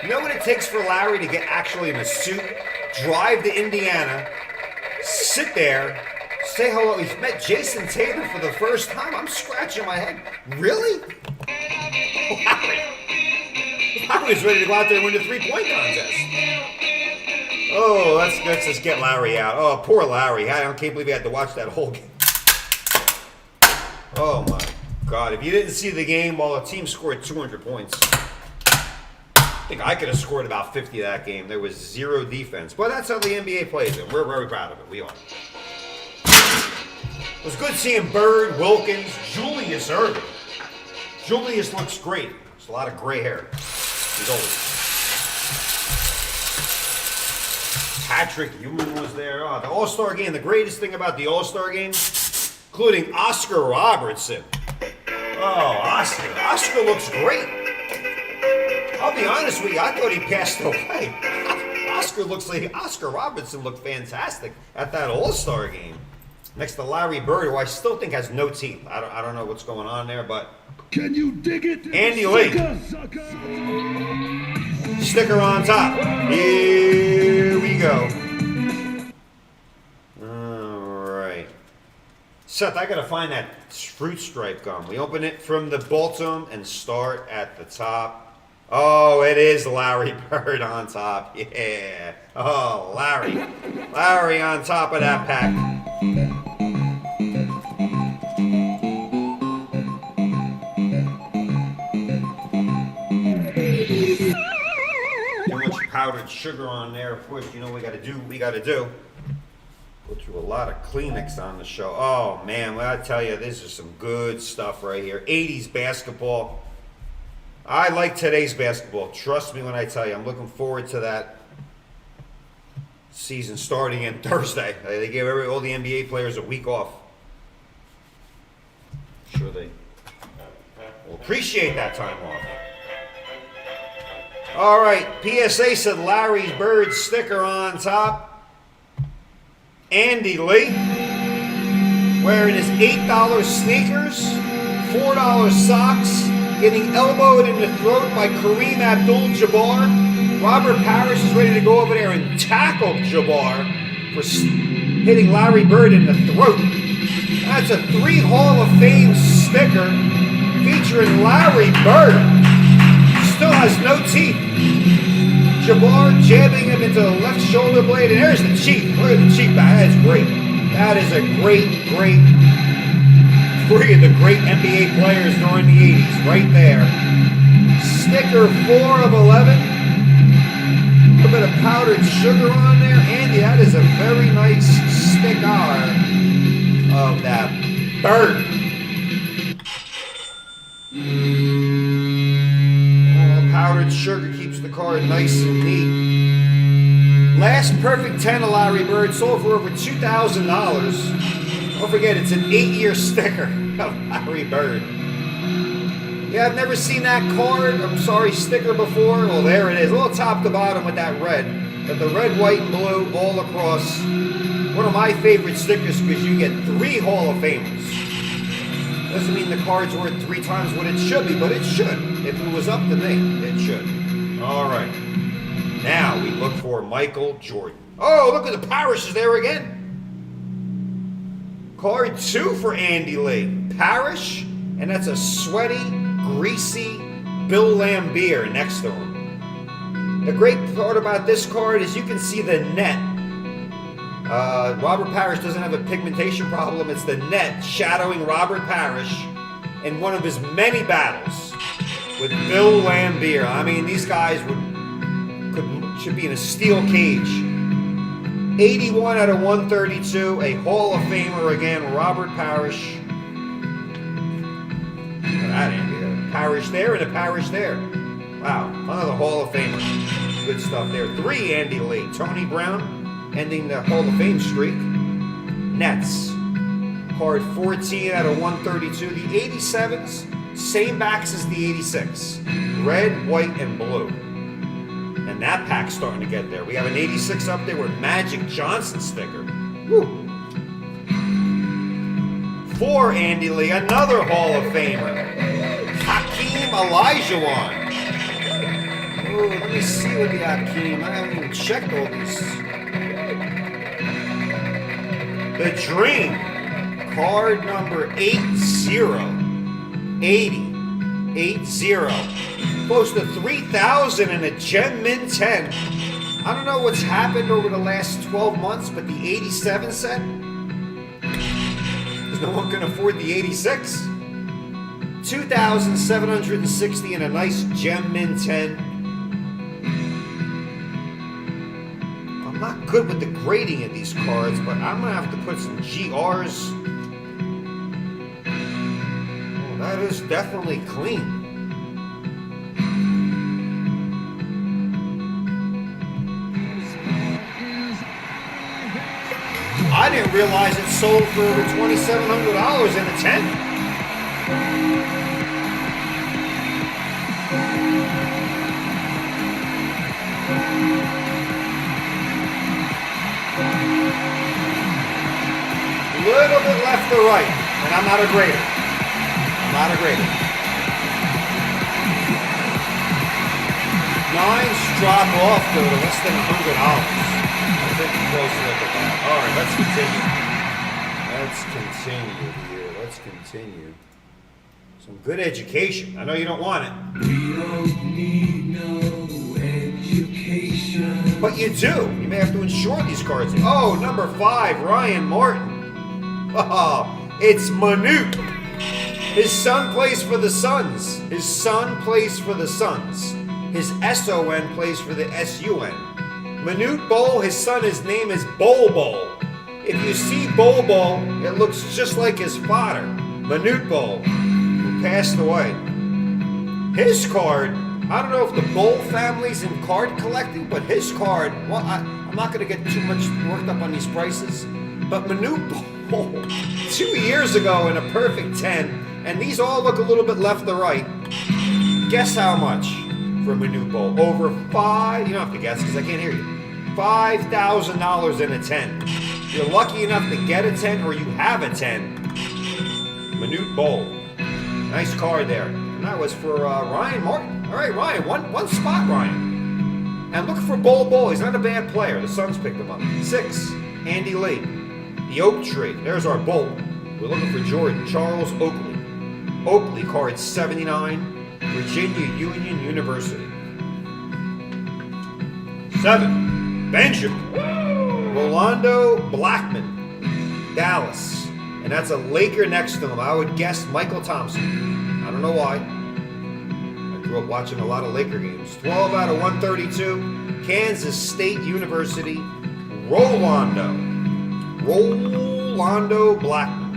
You know what it takes for Larry to get actually in a suit, drive to Indiana, sit there, say hello. He's met Jason Tatum for the first time. I'm scratching my head. Really? Larry was ready to go out there and win the 3-point contest. Oh, let's just get Larry out. Oh, poor Larry. I can't believe he had to watch that whole game. Oh my God. If you didn't see the game, while the team scored 200 points, I think I could have scored about 50 that game. There was 0 defense. But that's how the NBA plays, and we're very proud of it. We are. It was good seeing Bird, Wilkins, Julius Erving. Julius looks great. There's a lot of gray hair. He's old. Patrick Ewing was there. Oh, the All-Star game. The greatest thing about the All-Star game, including Oscar Robertson. Oh, Oscar. Oscar looks great. I'll be honest with you, I thought he passed away. Oscar Robertson looked fantastic at that All-Star game. Next to Larry Bird, who I still think has no teeth. I don't know what's going on there, but... Can you dig it? Andy Lee. Sucker. Sticker on top. Here we go. Alright. Seth, I gotta find that fruit stripe gum. We open it from the bottom and start at the top. Oh, it is Larry Bird on top. Yeah. Oh, Larry. Larry on top of that pack. Too much powdered sugar on there. Of course, you know what we gotta do. Go through a lot of Kleenex on the show. Oh, man, well, I tell you, this is some good stuff right here. 80s basketball. I like today's basketball. Trust me when I tell you, I'm looking forward to that season starting in Thursday. They gave all the NBA players a week off. I'm sure they will appreciate that time off. All right, PSA said Larry Bird sticker on top. Andy Lee wearing his $8 sneakers, $4 socks, getting elbowed in the throat by Kareem Abdul-Jabbar. Robert Parrish is ready to go over there and tackle Jabbar for hitting Larry Bird in the throat. That's a 3 Hall of Fame sticker featuring Larry Bird. Still has no teeth. Jabbar jabbing him into the left shoulder blade, and there's the cheek. Look at the cheek back. That is great. That is a great 3 of the great NBA players during the 80s, right there. Sticker 4 of 11. A little bit of powdered sugar on there. Andy, that is a very nice sticker of that Bird. Oh, powdered sugar keeps the card nice and neat. Last perfect 10 of Larry Bird sold for over $2,000. Don't forget, it's an 8-year sticker of Larry Bird. Yeah, I've never seen that sticker before. Well, there it is. A little top to bottom with that red. But the red, white, and blue all across. One of my favorite stickers because you get 3 Hall of Famers. Doesn't mean the card's worth 3 times what it should be, but it should. If it was up to me, it should. All right. Now we look for Michael Jordan. Oh, look at the Parrish is there again. Card 2 for Andy Lee. Parrish, and that's a sweaty, greasy Bill Laimbeer next to him. The great part about this card is you can see the net. Robert Parrish doesn't have a pigmentation problem. It's the net shadowing Robert Parrish in one of his many battles with Bill Laimbeer. I mean, these guys should be in a steel cage. 81 out of 132, a Hall of Famer again, Robert Parrish. Look at that, Andy. A Parrish there and a Parrish there. Wow, another Hall of Famer. Good stuff there. 3, Andy Lee. Tony Brown, ending the Hall of Fame streak. Nets. Card 14 out of 132. The 87s, same backs as the 86. Red, white, and blue. And that pack's starting to get there. We have an 86 up there with Magic Johnson sticker. Woo. 4, Andy Lee, another Hall of Famer. Hakeem Olajuwon. Oh, let me see what we got, Hakeem. I haven't even checked all these. The Dream. Card number 80. 80. Close to 3,000 in a Gem Mint 10. I don't know what's happened over the last 12 months, but the 87 set, because no one can afford the 86. 2,760 in a nice Gem Mint 10. I'm not good with the grading of these cards, but I'm going to have to put some GRs. Oh, that is definitely clean. I didn't realize it sold for over $2,700 in a 10. Little bit left or right, and I'm not a grader. I'm not a grader. Nines drop off though to less than $100. I'll take a close look at that. All right, let's continue. Let's continue here. Let's continue. Some good education. I know you don't want it. We don't need no education. But you do. You may have to insure these cards. Oh, number 5, Ryan Martin. Oh, it's Manute. His son plays for the Suns. His son plays for the Suns. His SON plays for the SUN. Manute Bol, his name is Bol Bol. If you see Bol Bol, it looks just like his father, Manute Bol, who passed away. His card, I don't know if the Bol family's in card collecting, but his card, well, I'm not going to get too much worked up on these prices, but Manute Bol, 2 years ago in a perfect 10, and these all look a little bit left to right. Guess how much for Manute Bol? Over you don't have to guess because I can't hear you. $5,000 in a 10. You're lucky enough to get a 10 or you have a 10. Manute Bol. Nice card there. And that was for Ryan Martin. All right, Ryan, one spot, Ryan. And look for Bol Bol. He's not a bad player. The Suns picked him up. 6, Andy Lee. The Oak Tree. There's our Bol. We're looking for Jordan. Charles Oakley. Oakley, card 79, Virginia Union University. 7, Benjamin. Rolando Blackman, Dallas. And that's a Laker next to him. I would guess Michael Thompson. I don't know why. I grew up watching a lot of Laker games. 12 out of 132, Kansas State University, Rolando Blackman.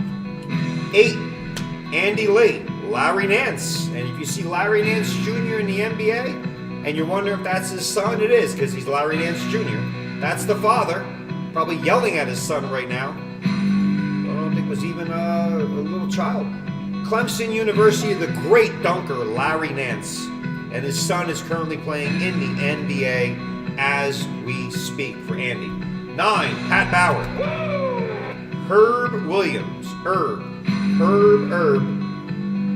8, Andy Lee, Larry Nance. And if you see Larry Nance Jr. in the NBA, and you're wondering if that's his son, it is, because he's Larry Nance Jr. That's the father, probably yelling at his son right now. I don't think it was even a little child. Clemson University, the great dunker, Larry Nance. And his son is currently playing in the NBA as we speak for Andy. 9, Pat Bauer. Herb Williams. Herb.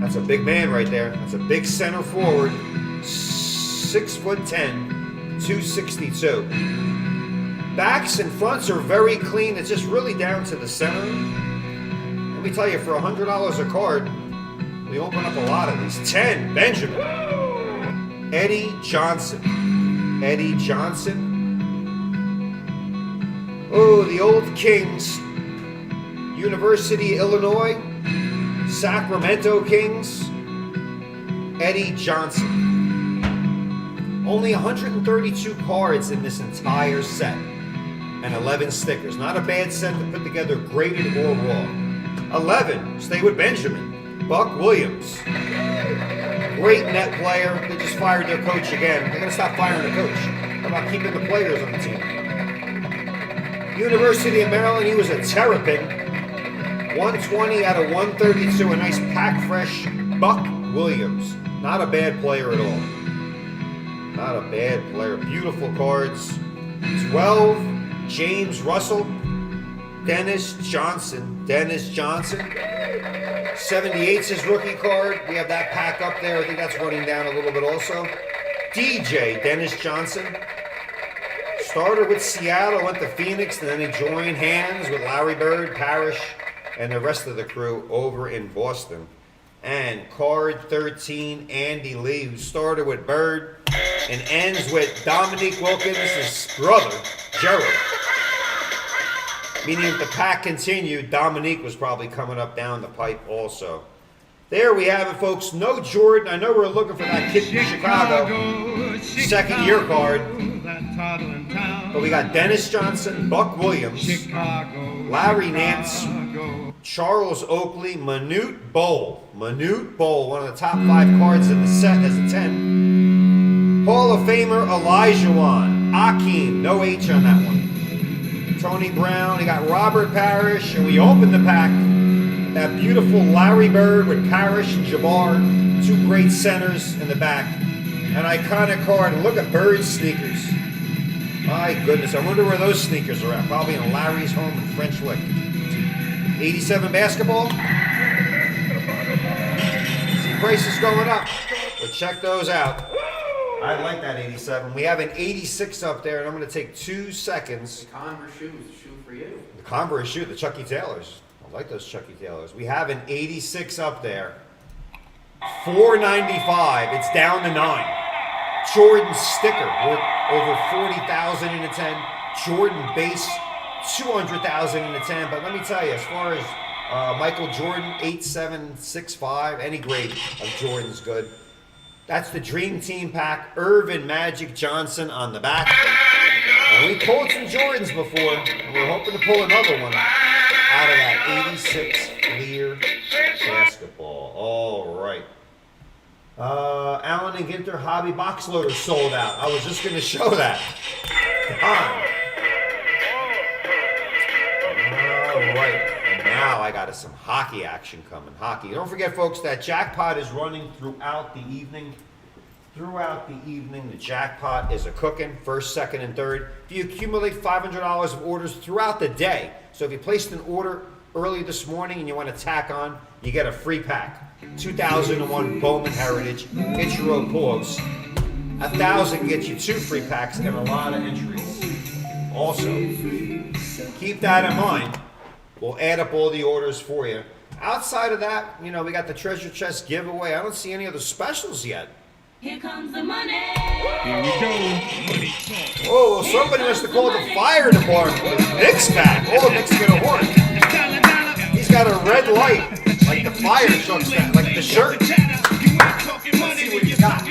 That's a big man right there. That's a big center forward. 6'10", 262. Backs and fronts are very clean. It's just really down to the center. Let me tell you, for $100 a card, we open up a lot of these. 10, Benjamin. Eddie Johnson. Oh, the old Kings. University of Illinois. Sacramento Kings. Eddie Johnson. Only 132 cards in this entire set. And 11 stickers. Not a bad set to put together, graded or raw. 11, stay with Benjamin. Buck Williams. Great net player. They just fired their coach again. They're going to stop firing the coach. How about keeping the players on the team? University of Maryland, he was a terrapin. 120 out of 132. A nice pack fresh Buck Williams. Not a bad player at all. Not a bad player. Beautiful cards. 12, James Russell. Dennis Johnson. 78's his rookie card. We have that pack up there. I think that's running down a little bit also. DJ Dennis Johnson. Started with Seattle, went to Phoenix, and then he joined hands with Larry Bird, Parrish, and the rest of the crew over in Boston. And card 13, Andy Lee, who started with Bird and ends with Dominique Wilkins' brother, Gerald. Meaning if the pack continued, Dominique was probably coming up down the pipe also. There we have it, folks. No Jordan. I know we're looking for that kid from Chicago. Second year card. But we got Dennis Johnson, Buck Williams, Larry Nance, Charles Oakley, Manute Bol, one of the top 5 cards in the set as a 10. Hall of Famer Elijah Wan, Akeem, no H on that one. Tony Brown. You got Robert Parrish, and we opened the pack. That beautiful Larry Bird with Parrish and Jabbar, two great centers in the back. An iconic card. Look at Bird's sneakers. My goodness, I wonder where those sneakers are at. Probably in Larry's home in French Lick. 87 basketball. See, prices going up, but check those out. I like that 87. We have an 86 up there, and I'm going to take 2 seconds. The Converse shoe is a shoe for you. The Converse shoe, the Chucky Taylors. I like those Chucky Taylors. We have an 86 up there. $4.95. It's down to 9. Jordan sticker worth over $40,000 in a 10. Jordan base $200,000 in a 10. But let me tell you, as far as Michael Jordan 8765, any grade of Jordan's good. That's the Dream Team pack. Irvin Magic Johnson on the back. And we pulled some Jordans before, and we're hoping to pull another one out of that 86 Lear basketball. All right. Allen and Ginter Hobby Box Loader sold out. I was just going to show that. All right. And now I got some hockey action coming. Hockey. Don't forget, folks, that Jackpot is running throughout the evening. Throughout the evening, the Jackpot is a cooking, first, second, and third. If you accumulate $500 of orders throughout the day, so if you placed an order early this morning and you want to tack on, you get a free pack. 2001 Bowman Heritage, get your own pulls. 1,000 gets you 2 free packs and a lot of entries. Also, keep that in mind. We'll add up all the orders for you. Outside of that, you know, we got the treasure chest giveaway. I don't see any other specials yet. Here comes the money. Here we go. Money talk. Oh, well, somebody must have called the fire department. Nick's back. Oh, Nick's gonna work. He's got a red light, like the fire truck's got, like the shirt. Let's see what he's got.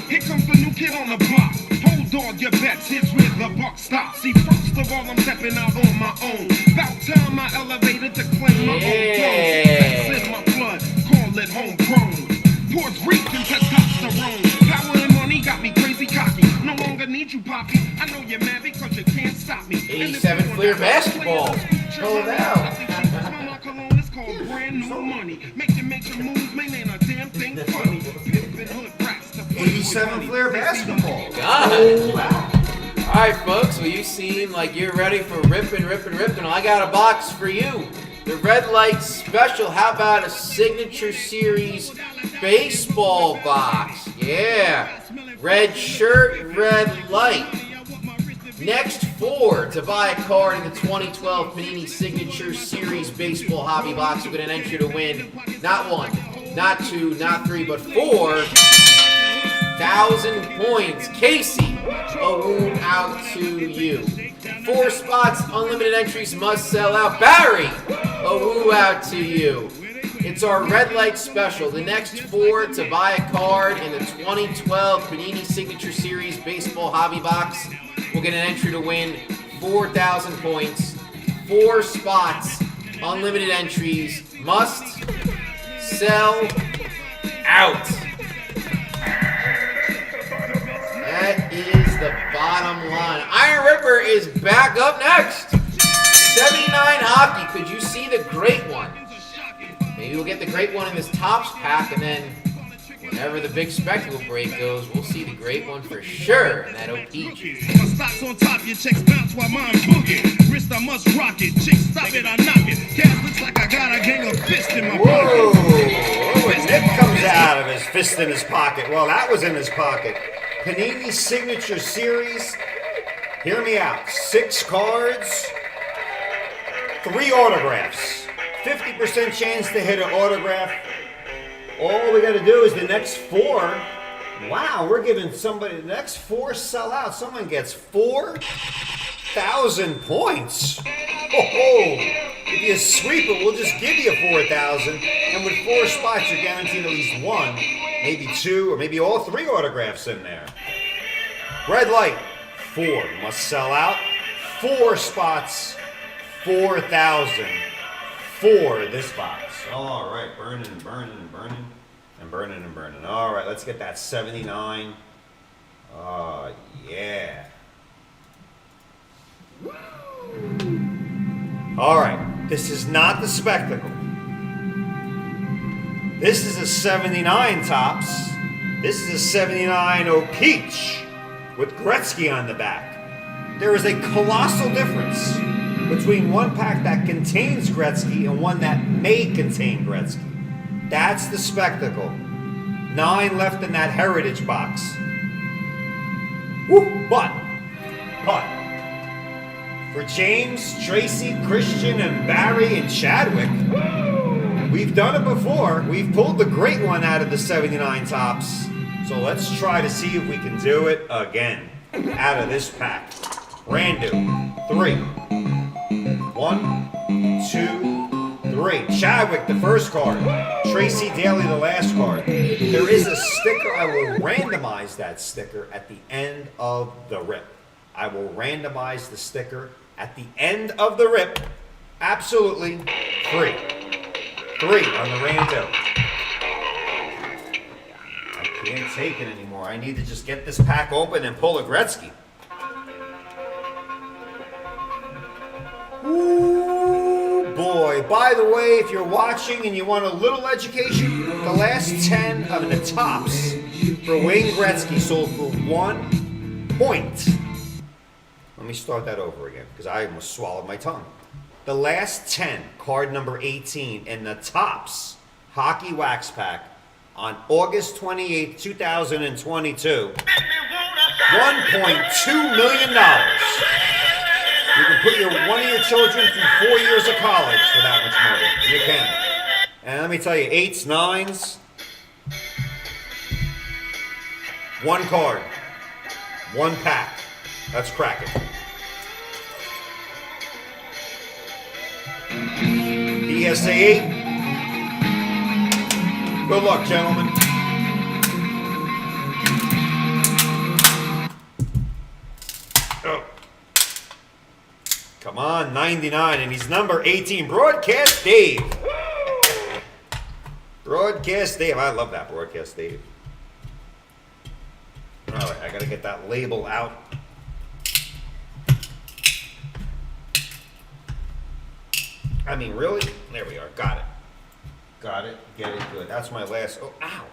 Here comes the new kid on the block. Hold on your bets, here's where the buck stops. See, first of all, I'm stepping out on my own. About time I elevated to claim my own throne. That's in my blood, call it homegrown. Puerto Rican testosterone. Power and money got me crazy cocky. No longer need you, Poppy. I know you're mad because you can't stop me. 87 Fleer basketball. Pull it out. My cologne is called brand new money. Make your moves, man, ain't a damn thing funny. Pimpin' hood rats. 87 Flair basketball. God. Oh, wow. All right, folks. Well, you seem like you're ready for ripping. Well, I got a box for you. The Red Light Special. How about a Signature Series baseball box? Yeah. Red shirt, red light. Next 4 to buy a card in the 2012 Panini Signature Series baseball hobby box. We're going to enter to win not 1, not 2, not 3, but 4,000 points. Casey, a wound out to you. 4 spots, unlimited entries must sell out. Barry, a woo out to you. It's our Red Light Special. The next 4 to buy a card in the 2012 Panini Signature Series baseball hobby box. We'll get an entry to win 4,000 points. 4 spots, unlimited entries must sell out. That is the bottom line. Iron Ripper is back up next. 79 hockey. Could you see the great one? Maybe we'll get the great one in this Topps pack, and then whenever the big spectacle break goes, we'll see the great one for sure in that OPG. My stocks on top, your checks bounce while mine boogie. Wrist, I must rock it. Chicks, stop it, I knock it. Gas looks like I got a gang of fists in my Whoa! pocket. Oh, and Nick comes out of his fist in his pocket. Well, that was in his pocket. Panini Signature Series. Hear me out. 6 cards, 3 autographs. 50% chance to hit an autograph. All we got to do is the next 4. Wow, we're giving somebody the next 4 sell out. Someone gets 4,000 points. Oh, if you sweep it, we'll just give you 4,000. And with 4 spots, you're guaranteed at least 1, maybe 2, or maybe all 3 autographs in there. Red light, 4 must sell out. 4 spots, 4,000 for this box. All right, burning. And burning and burning. All right, let's get that 79. Oh, yeah. All right, this is not the spectacle. This is a 79 tops. This is a 79 O-Peach with Gretzky on the back. There is a colossal difference between one pack that contains Gretzky and one that may contain Gretzky. That's the spectacle. 9 left in that heritage box. Woo, but, for James, Tracy, Christian, and Barry, and Chadwick, we've done it before. We've pulled the great one out of the 79 tops. So let's try to see if we can do it again out of this pack. Random. 3. 1, 2, 3. Chadwick, the first card. Tracy Daly, the last card. There is a sticker. I will randomize that sticker at the end of the rip. I will randomize the sticker at the end of the rip. Absolutely free. 3 on the random. I can't take it anymore. I need to just get this pack open and pull a Gretzky. Ooh, boy. By the way, if you're watching and you want a little education, the last 10 of the tops for Wayne Gretzky sold for 1 point. Let me start that over again because I almost swallowed my tongue. The last 10, card number 18 in the tops hockey wax pack on August 28th, 2022. $1.2 million. You can put one of your children through 4 years of college for that much money. You can. And let me tell you, 8s, 9s. 1 card. 1 pack. Let's crack it. PSA 8. Good luck, gentlemen. Oh. Come on, 99, and he's number 18. Broadcast Dave. Broadcast Dave. I love that Broadcast Dave. All right, I got to get that label out. I mean, really? There we are. Got it. Got it. Get it good. That's my last. Oh, ow.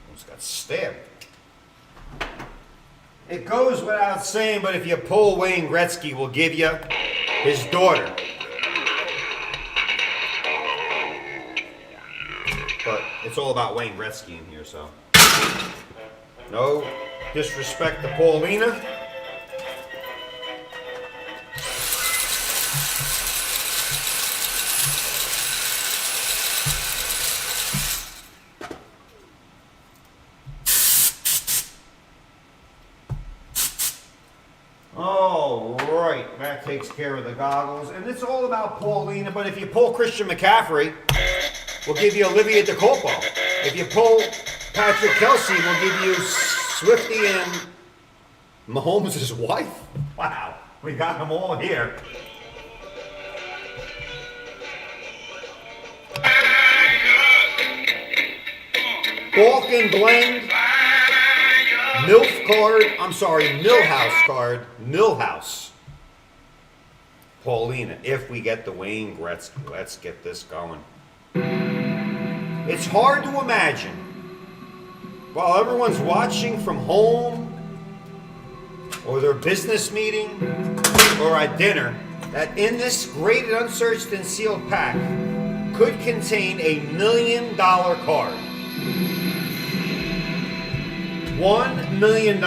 Almost got stabbed. It goes without saying, but if you pull Wayne Gretzky, we'll give you his daughter. But it's all about Wayne Gretzky in here, so. No disrespect to Paulina. All right, that takes care of the goggles. And it's all about Paulina, but if you pull Christian McCaffrey, we'll give you Olivia DeColpo. If you pull Patrick Kelsey, we'll give you Swifty and Mahomes' wife. Wow, we got them all here. Balkan Blend. MILF card, I'm sorry, Millhouse card, Millhouse. Paulina, if we get the Wayne Gretzky, let's get this going. It's hard to imagine, while everyone's watching from home, or their business meeting, or at dinner, that in this graded, unsearched, and sealed pack could contain $1 million card. $1 million.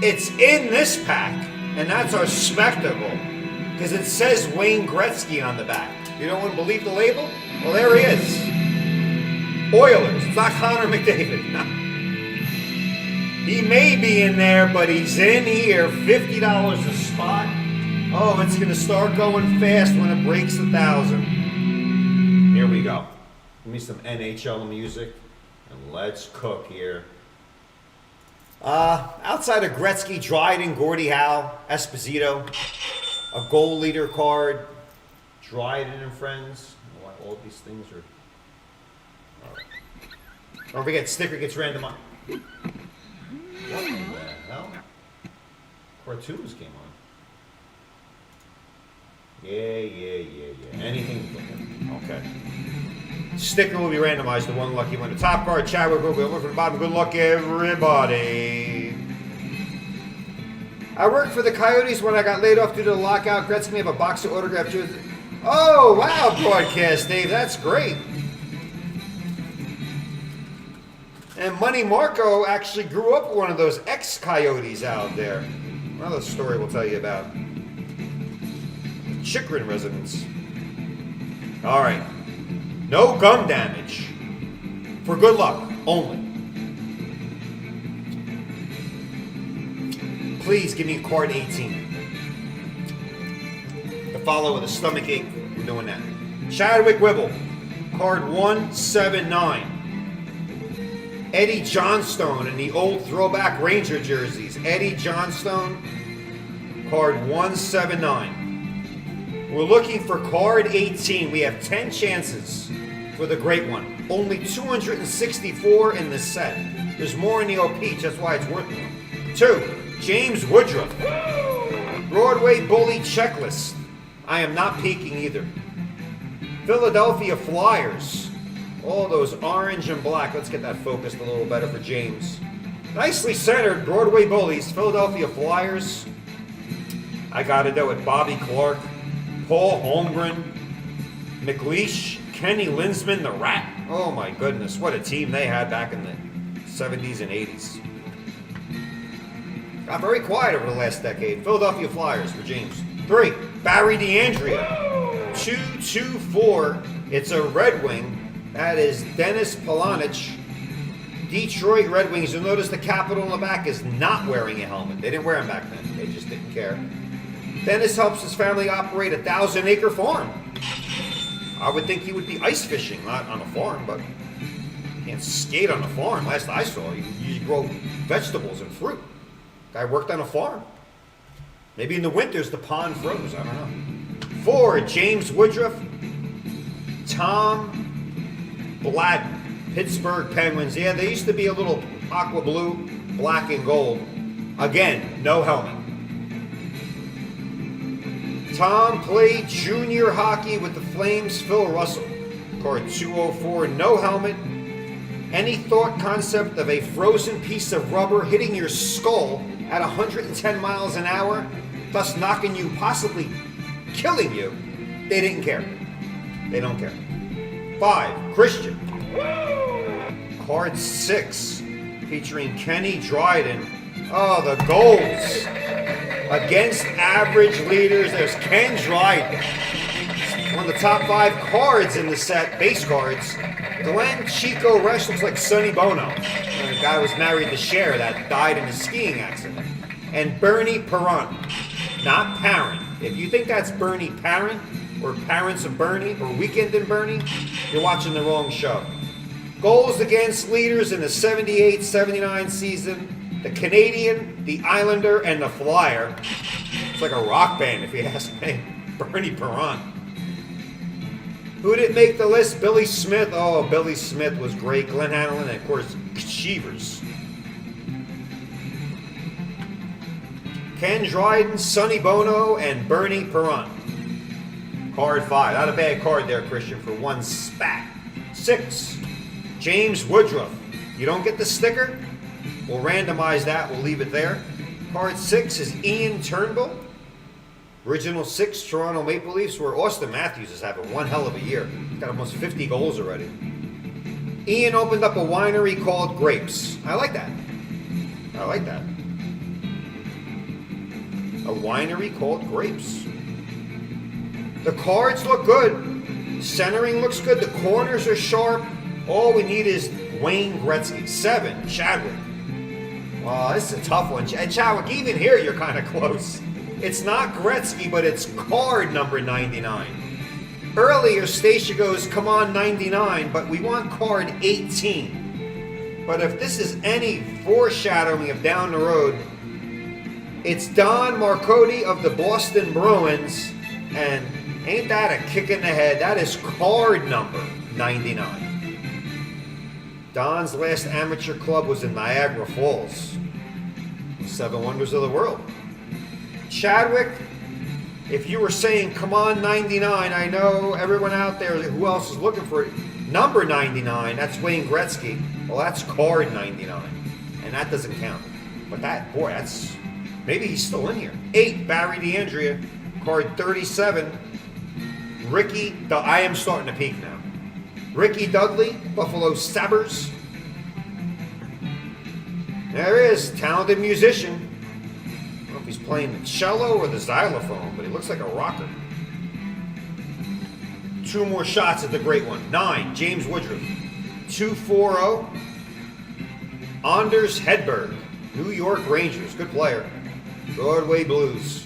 It's in this pack, and that's our spectacle, because it says Wayne Gretzky on the back. You don't want to believe the label? Well, there he is. Oilers. It's not Connor McDavid. No. He may be in there, but he's in here. $50 a spot. Oh, it's going to start going fast when it breaks 1,000. Here we go. Give me some NHL music. And let's cook here. Outside of Gretzky, Dryden, Gordie Howe, Esposito, a goal leader card, Dryden and friends. All these things are Don't forget, sticker gets randomized. What the hell? Cartoons came on. Yeah. Anything. Okay. Sticker will be randomized to one lucky winner. Top card, Chadwick will be over from the bottom. Good luck, everybody. I worked for the Coyotes when I got laid off due to the lockout. Gretzky may have a box of autographed jerseys. Oh, wow, broadcast, Dave. That's great. And Money Marco actually grew up with one of those ex-Coyotes out there. Another story we'll tell you about. Chikrin residents. All right. No gum damage. For good luck only. Please give me card 18. To follow with a stomach ache, we're doing that. Chadwick Wibble, card 179. Eddie Johnstone in the old throwback Ranger jerseys. Eddie Johnstone, card 179. We're looking for card 18. We have 10 chances for the great one. Only 264 in the set. There's more in the OP, that's why it's worth more. 2. James Woodruff. Broadway Bully Checklist. I am not peeking either. Philadelphia Flyers. All those orange and black. Let's get that focused a little better for James. Nicely centered Broadway Bullies. Philadelphia Flyers. I got to do it. Bobby Clark. Paul Holmgren. McLeish. Kenny Linsman, the Rat. Oh my goodness. What a team they had back in the 70s and 80s. Got very quiet over the last decade. Philadelphia Flyers for James. 3. Barry DeAndrea. 224. It's a Red Wing. That is Dennis Polonich. Detroit Red Wings. You'll notice the capital on the back is not wearing a helmet. They didn't wear them back then. They just didn't care. Dennis helps his family operate a 1,000-acre farm. I would think he would be ice fishing, not on a farm, but you can't skate on a farm. Last I saw, you grow vegetables and fruit. Guy worked on a farm. Maybe in the winters the pond froze. I don't know. 4. James Woodruff. Tom Bladden. Pittsburgh Penguins. Yeah, they used to be a little aqua blue, black and gold. Again, no helmet. Tom played junior hockey with the Flames. Phil Russell. Card 204. No helmet. Any thought concept of a frozen piece of rubber hitting your skull at 110 miles an hour, thus knocking you, possibly killing you, they didn't care. They don't care. 5. Christian. Card 6, featuring Kenny Dryden. Oh, the goals against average leaders. There's Ken Dryden. One of the top 5 cards in the set, base cards. Glenn Chico Resch looks like Sonny Bono. The guy was married to Cher that died in a skiing accident. And Bernie Perron, not Parent. If you think that's Bernie Parent, or Parents of Bernie, or Weekend in Bernie, you're watching the wrong show. Goals against leaders in the 78-79 season, the Canadian, the Islander, and the Flyer. It's like a rock band if you ask me. Bernie Perron. Who didn't make the list? Billy Smith. Oh, Billy Smith was great. Glenn Hanlon, and of course, Cheevers. Ken Dryden, Sonny Bono, and Bernie Perron. Card 5. Not a bad card there, Christian, for one spat. 6. James Woodruff. You don't get the sticker? We'll randomize that. We'll leave it there. Card 6 is Ian Turnbull. Original 6 Toronto Maple Leafs, where Austin Matthews is having one hell of a year. He's got almost 50 goals already. Ian opened up a winery called Grapes. I like that. I like that. A winery called Grapes. The cards look good. Centering looks good. The corners are sharp. All we need is Wayne Gretzky. 7, Chadwick. Well, this is a tough one. And Chadwick, even here you're kind of close. It's not Gretzky, but it's card number 99. Earlier, Stacia goes, come on, 99, but we want card 18. But if this is any foreshadowing of down the road, it's Don Marcotti of the Boston Bruins, and ain't that a kick in the head? That is card number 99. Don's last amateur club was in Niagara Falls. 7 Wonders of the World. Chadwick, if you were saying, come on, 99, I know everyone out there, who else is looking for it? Number 99, that's Wayne Gretzky. Well, that's card 99, and that doesn't count. But that, boy, that's, maybe he's still in here. 8, Barry DeAndrea, card 37. I am starting to peak now. Ricky Dudley, Buffalo Sabres. There he is, talented musician. I don't know if he's playing the cello or the xylophone, but he looks like a rocker. 2 more shots at the great one. 9, James Woodruff. 240, Anders Hedberg, New York Rangers. Good player. Broadway Blues.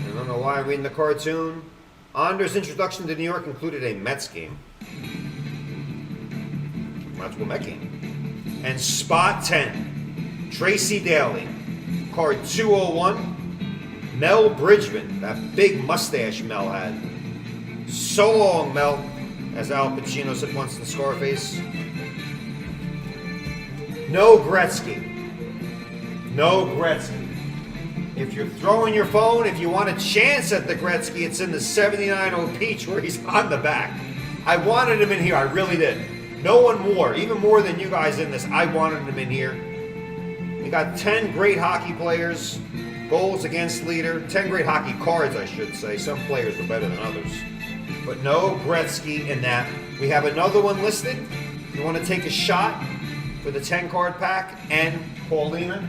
I don't know why I'm reading the cartoon. Anders' introduction to New York included a Mets game. That's what Met game. And spot 10, Tracy Daly, card 201, Mel Bridgman, that big mustache Mel had. So long, Mel, as Al Pacino said once in Scarface. No Gretzky. No Gretzky. If you're throwing your phone, if you want a chance at the Gretzky, it's in the 79 old Peach where he's on the back. I wanted him in here, I really did. No one more, even more than you guys in this. I wanted him in here. We got 10 great hockey players, goals against leader, 10 great hockey cards, I should say. Some players were better than others. But no Gretzky in that. We have another one listed. If you want to take a shot for the 10 card pack and Paulina,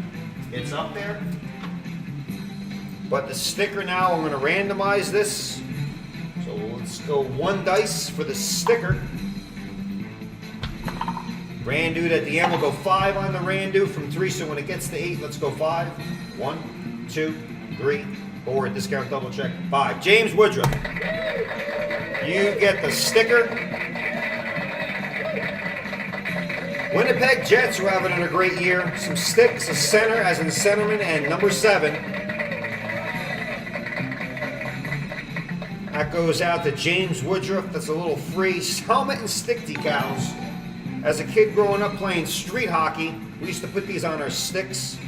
it's up there. But the sticker now, I'm going to randomize this. So let's go 1 dice for the sticker. Randude at the end, we'll go 5 on the Randu from 3, so when it gets to 8, let's go 5. 1, 2, 3, 4, discount double check, 5. James Woodruff, you get the sticker. Winnipeg Jets are having a great year. Some sticks, a center as in centerman, and number 7. That goes out to James Woodruff. That's a little free helmet and stick decals. As a kid growing up playing street hockey, we used to put these on our sticks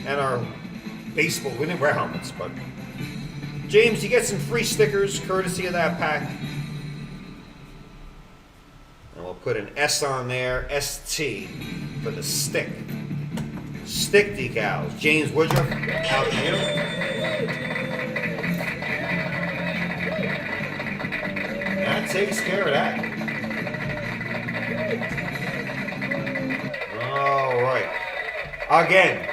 and our baseball. We didn't wear helmets, but James, you get some free stickers courtesy of that pack. And we'll put an S on there, ST, for the stick. Stick decals. James Woodruff, out to you. That takes care of that. All right. Again,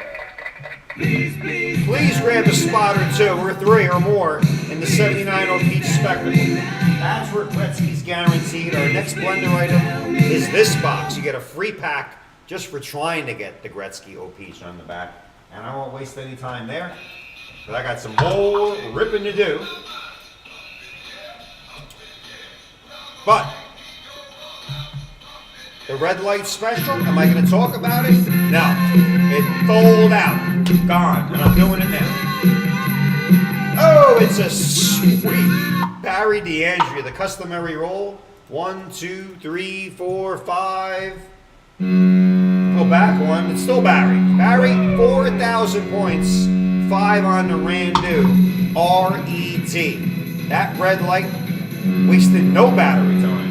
please grab a spot or 2 or 3 or more in the 79 old Peach Spectacle. That's where Gretzky's guaranteed. Our next blender item is this box. You get a free pack just for trying to get the Gretzky O Peach on the back. And I won't waste any time there, but I got some more ripping to do. But the red light special, am I going to talk about it? No. It sold out. Gone. And I'm doing it now. Oh, it's a sweet Barry DeAndrea, the customary roll. 1, 2, 3, 4, 5. Go back 1. It's still Barry. Barry, 4,000 points. 5 on the Randu. R-E-T. That red light wasted no battery time.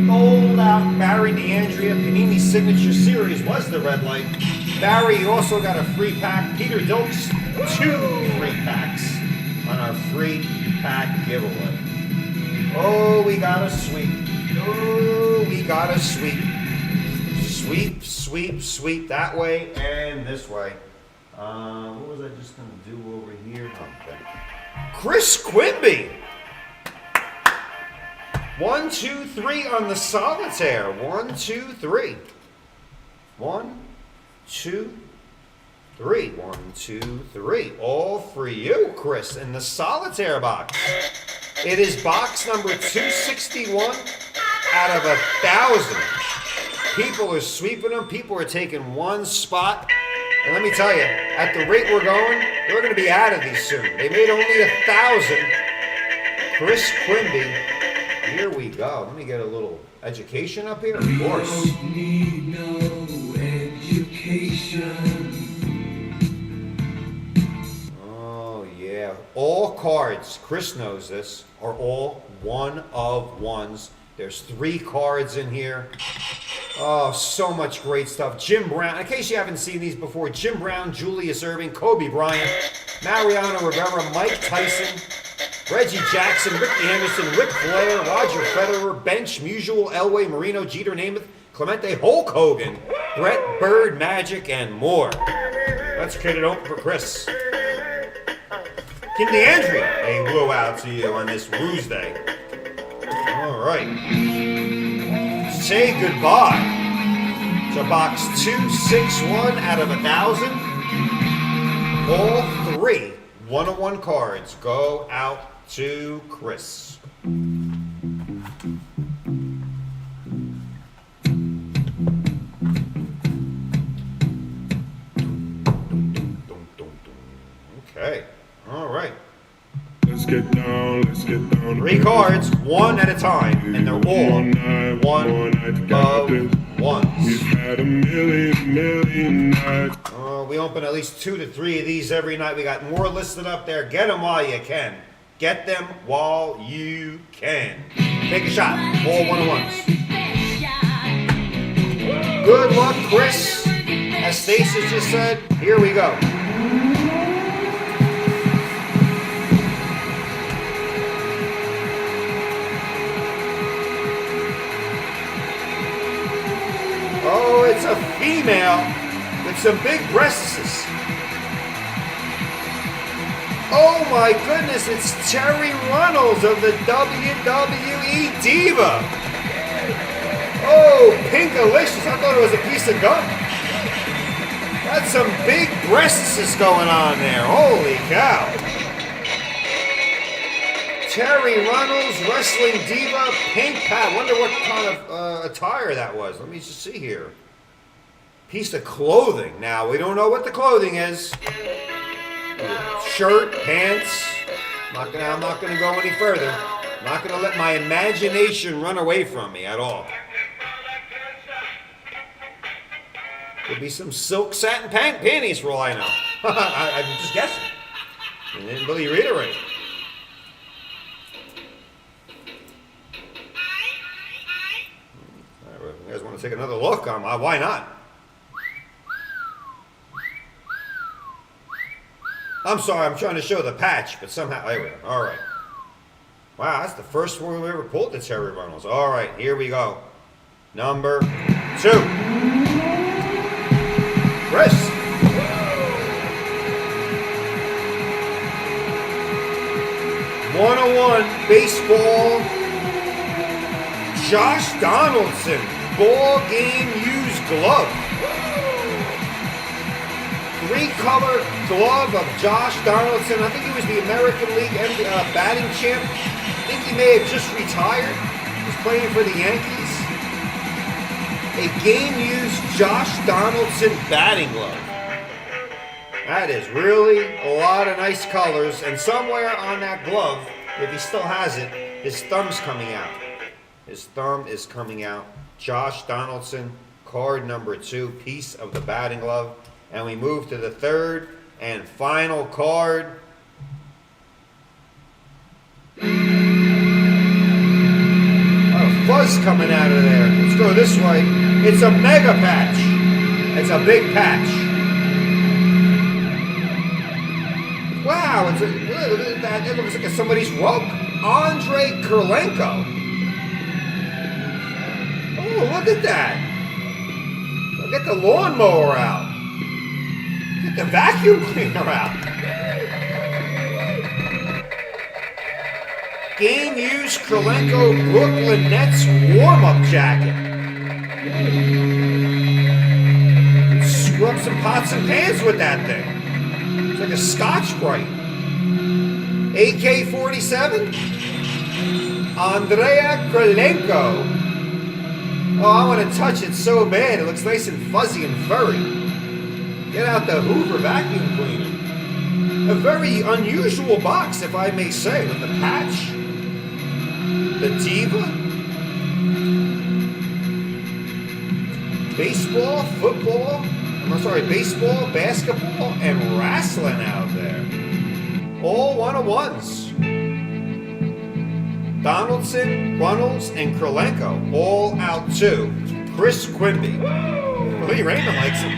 Sold out Barry DeAndrea. Panini's Signature Series was the red light. Barry also got a free pack. Peter Dilks, 2 free packs on our free pack giveaway. Oh, we got a sweep. Oh, we got a sweep. Sweep, sweep, sweep that way and this way. What was I just going to do over here? Okay. Chris Quimby. 1, 2, 3 on the solitaire. 1, 2, 3. 1, 2, 3. 1, 2, 3. All for you, Chris, in the solitaire box. It is box number 261 out of 1,000. People are sweeping them. People are taking 1 spot. And let me tell you, at the rate we're going, they're going to be out of these soon. They made only 1,000. Chris Quimby Here we go. Let me get a little education up here. Of course. Need no education. Oh, yeah. All cards, Chris knows this, are all one of ones. There's 3 cards in here. Oh, so much great stuff. Jim Brown. In case you haven't seen these before, Jim Brown, Julius Erving, Kobe Bryant, Mariano Rivera, Mike Tyson, Reggie Jackson, Ricky Henderson, Ric Flair, Roger Federer, Bench, Musial, Elway, Marino, Jeter, Namath, Clemente, Hulk Hogan, Brett, Bird, Magic, and more. Let's get it open for Chris. Kim DeAndrea, a woo out to you on this Tuesday. All right. Say goodbye to box 261 out of 1,000. All 3 101 cards go out to Chris. Okay. All right. Let's get down, let's get down. 3 cards, 1 at a time, and they're all one of ones. We've had a million nights. We open at least 2 to 3 of these every night. We got more listed up there. Get them while you can. Get them while you can. Take a shot. All 101s. Good luck, Chris. As Stacy just said, here we go. Oh, it's a female with some big breasts. Oh my goodness, it's Terry Runnels of the WWE Diva. Oh, Pinkalicious. I thought it was a piece of gum. That's some big breasts going on there. Holy cow. Terry Runnels, Wrestling Diva, pink pat. Wonder what kind of attire that was. Let me just see here. Piece of clothing. Now, we don't know what the clothing is. Shirt, pants. I'm not gonna go any further. I'm not gonna let my imagination run away from me at all. Could be some silk satin panties for all I know. I'm just guessing. I didn't really read it right. You guys want to take another look? Why not? I'm sorry, I'm trying to show the patch, but somehow, there we go. All right. Wow, that's the first one we ever pulled the Terry Runnels. All right, here we go. Number 2. Chris. #101 baseball. Josh Donaldson, ball game used glove. 3-color glove of Josh Donaldson. I think he was the American League batting champ. I think he may have just retired. He was playing for the Yankees. A game-used Josh Donaldson batting glove. That is really a lot of nice colors. And somewhere on that glove, if he still has it, his thumb's coming out. His thumb is coming out. Josh Donaldson, card number 2, piece of the batting glove. And we move to the 3rd and final card. Fuzz coming out of there. Let's go this way. It's a mega patch. It's a big patch. Wow, look at that. It looks like somebody's rug. Andre Kirilenko. Oh, look at that. I'll get the lawnmower out. Get the vacuum cleaner out. Game used Kirilenko Brooklyn Nets warm-up jacket. Scrub some pots and pans with that thing. It's like a Scotch-Brite. AK-47. Andrea Kirilenko. Oh, I want to touch it so bad. It looks nice and fuzzy and furry. Get out the Hoover vacuum cleaner. A very unusual box, if I may say, with the patch. The Diva. Baseball, football. I'm sorry, baseball, basketball, and wrestling out there. All 101s. Donaldson, Runnels, and Krolenko all out too. Chris Quimby. Lee Raymond likes him.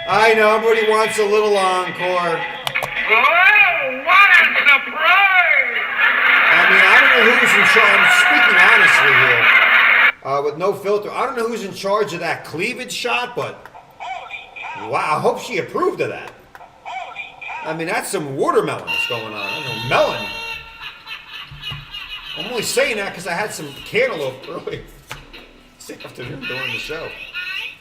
I know, but he wants a little encore. Oh, what a surprise! I mean, I don't know who's in charge. I'm speaking honestly here, with no filter. I don't know who's in charge of that cleavage shot, but wow, I hope she approved of that. I mean, that's some watermelon that's going on. I don't know, melon. I'm only saying that because I had some cantaloupe early this afternoon during the show.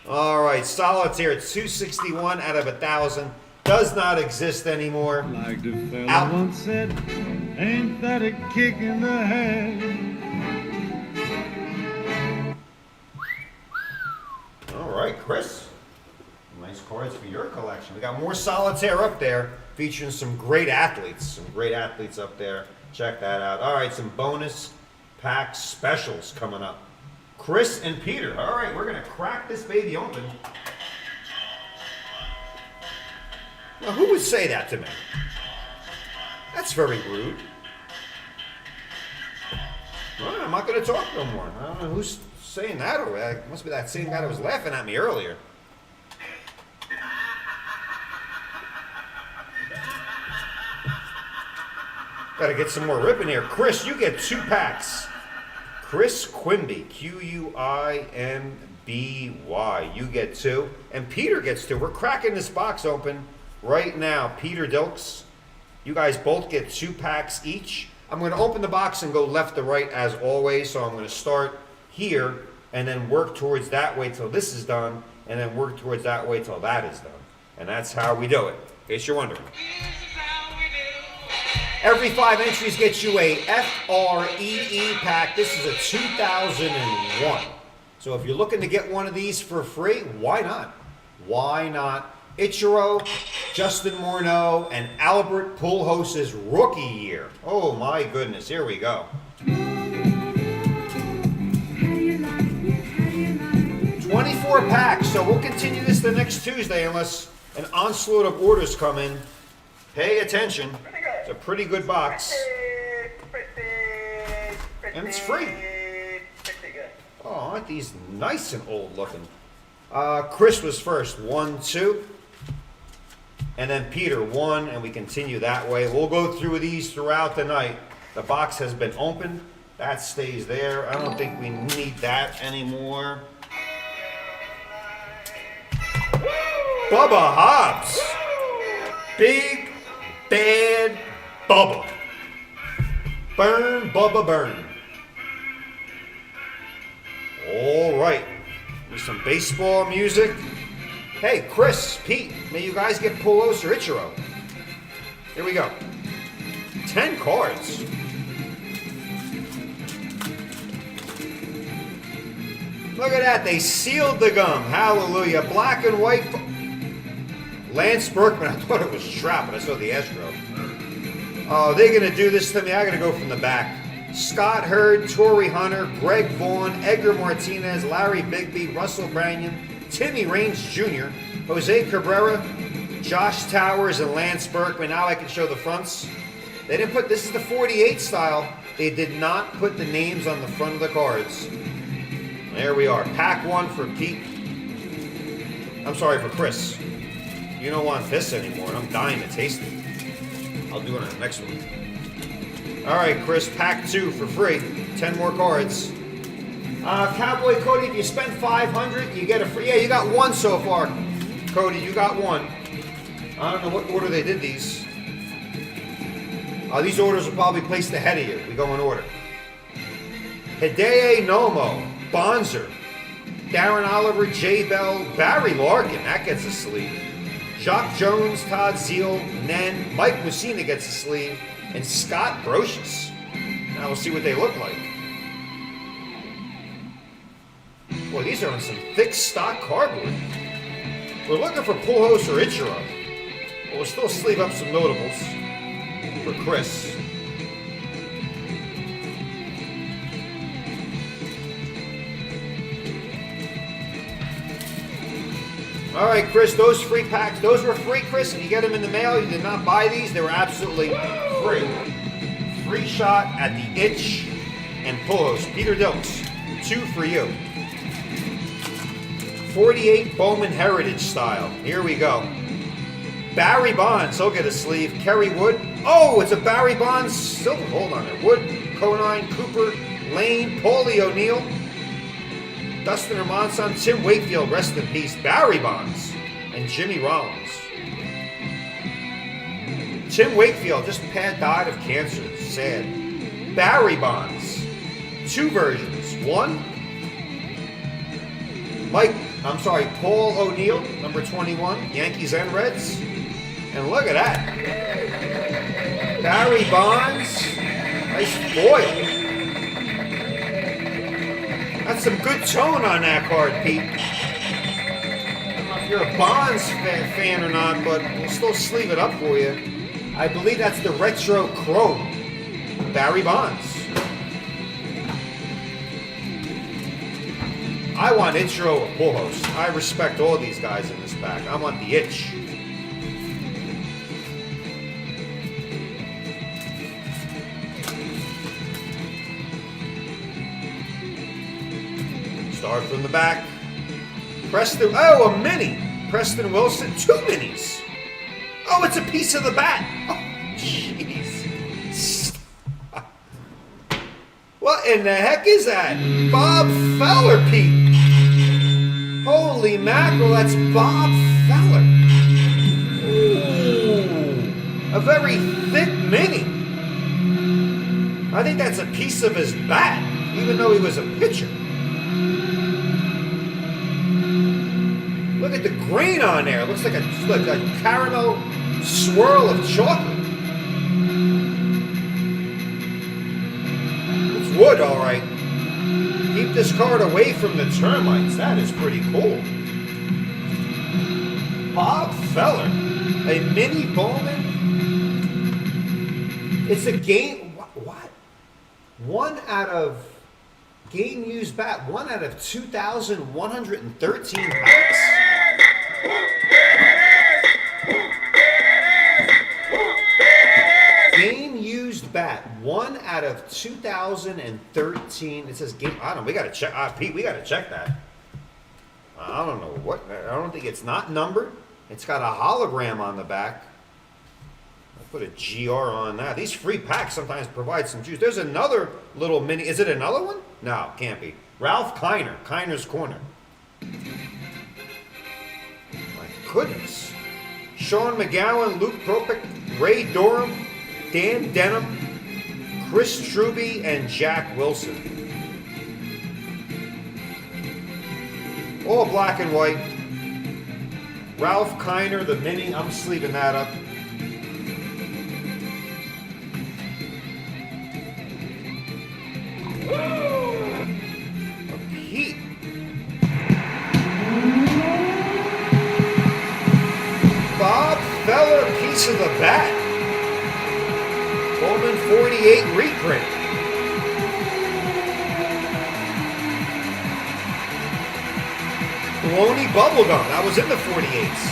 All right, solitaire at 261 out of 1,000. Does not exist anymore. Like the fella Out. once said, ain't that a kick in the head? All right, Chris. Nice cards for your collection. We got more solitaire up there featuring some great athletes. Some great athletes up there. Check that out. All right, some bonus pack specials coming up. Chris and Peter. All right, we're going to crack this baby open. Now, who would say that to me? That's very rude. Well, I'm not going to talk no more. I don't know who's saying that over there. It must be that same guy that was laughing at me earlier. Got to get some more ripping here. Chris, you get 2 packs. Chris Quimby, Q-U-I-M-B-Y. You get 2. And Peter gets 2. We're cracking this box open right now. Peter Dilks, you guys both get 2 packs each. I'm going to open the box and go left to right as always. So I'm going to start here and then work towards that way till this is done. And then work towards that way till that is done. And that's how we do it, in case you're wondering. Every 5 entries gets you a FREE pack. This is a 2001. So if you're looking to get one of these for free, why not? Why not? Ichiro, Justin Morneau, and Albert Pujols' rookie year. Oh my goodness, here we go. 24 packs, so we'll continue this the next Tuesday unless an onslaught of orders come in. Pay attention. It's a pretty good box. And it's free. Oh, aren't these nice and old looking? Chris was first. 1, 2. And then Peter, 1. And we continue that way. We'll go through these throughout the night. The box has been opened. That stays there. I don't think we need that anymore. Bubba Hobbs. Big Bad Bubba. Burn, Bubba, burn. All right. There's some baseball music. Hey, Chris, Pete, may you guys get Pujols or Ichiro. Here we go. 10 cards. Look at that. They sealed the gum. Hallelujah. Black and white. Lance Berkman. I thought it was Trout, but I saw the Astro. Oh, they're going to do this to me. I got to go from the back. Scott Hurd, Torrey Hunter, Greg Vaughn, Edgar Martinez, Larry Bigby, Russell Branyan, Timmy Raines Jr., Jose Cabrera, Josh Towers, and Lance Berkman. Now I can show the fronts. They didn't put, this is the 48 style. They did not put the names on the front of the cards. There we are. Pack 1 for Pete. I'm sorry, for Chris. You don't want this anymore, and I'm dying to taste it. I'll do it on the next one. All right, Chris, pack 2 for free. 10 more cards. Cowboy Cody, if you spend $500, you get a free. Yeah, you got 1 so far. Cody, you got 1. I don't know what order they did these. These orders are probably placed ahead of you. We go in order. Hideo Nomo, Bonzer, Darren Oliver, Jay Bell, Barry Larkin, that gets a sleeve. Jacques Jones, Todd Zeal, Nen, Mike Mussina gets a sleeve, and Scott Brocious. Now we'll see what they look like. Boy, these are on some thick stock cardboard. We're looking for Pujols or Ichiro. But we'll still sleeve up some notables for Chris. All right, Chris, those free packs, those were free, Chris. If you get them in the mail, you did not buy these. They were absolutely free. Free shot at the Itch and Pullos. Peter Dilks, 2 for you. 48 Bowman Heritage style. Here we go. Barry Bonds, he'll get a sleeve. Kerry Wood. Oh, it's a Barry Bonds silver. Hold on there. Wood, Conine, Cooper, Lane, Paulie O'Neill, Dustin Hermanson, Tim Wakefield, rest in peace. Barry Bonds and Jimmy Rollins. Tim Wakefield just died of cancer. Sad. Barry Bonds. 2 versions. One, Paul O'Neill, number 21, Yankees and Reds. And look at that. Barry Bonds. Nice foil. That's some good tone on that card, Pete. I don't know if you're a Bonds fan or not, but we'll still sleeve it up for you. I believe that's the Retro Chrome. Barry Bonds. I want Ichiro or Pujols. I respect all these guys in this pack. I want the Itch. Start from the back. Preston, oh, a mini. Preston Wilson, 2 minis. Oh, it's a piece of the bat. Oh, jeez. What in the heck is that? Bob Feller, Pete. Holy mackerel, that's Bob Feller. Ooh, a very thick mini. I think that's a piece of his bat, even though he was a pitcher. Look at the green on there. It looks like a caramel swirl of chocolate. It's wood, all right. Keep this card away from the termites. That is pretty cool. Bob Feller, a mini Bowman. It's a game. What? 1 out of game used bat. 1 out of 2,113 packs. Game used bat, 1 out of 2013. It says game. I don't know. We gotta check. Pete, we gotta check that. I don't know what. I don't think it's not numbered. It's got a hologram on the back. I'll put a GR on that. These free packs sometimes provide some juice. There's another little mini. Is it another one? No, can't be. Ralph Kiner, Kiner's Corner. My goodness. Sean McGowan, Luke Propik, Ray Durham, Dan Denham, Chris Truby, and Jack Wilson. All black and white. Ralph Kiner, the mini. I'm sleeving that up. A Pete. Bob Feller, piece of the bat. Bowman 48 reprint. Baloney Bubblegum. That was in the 48s.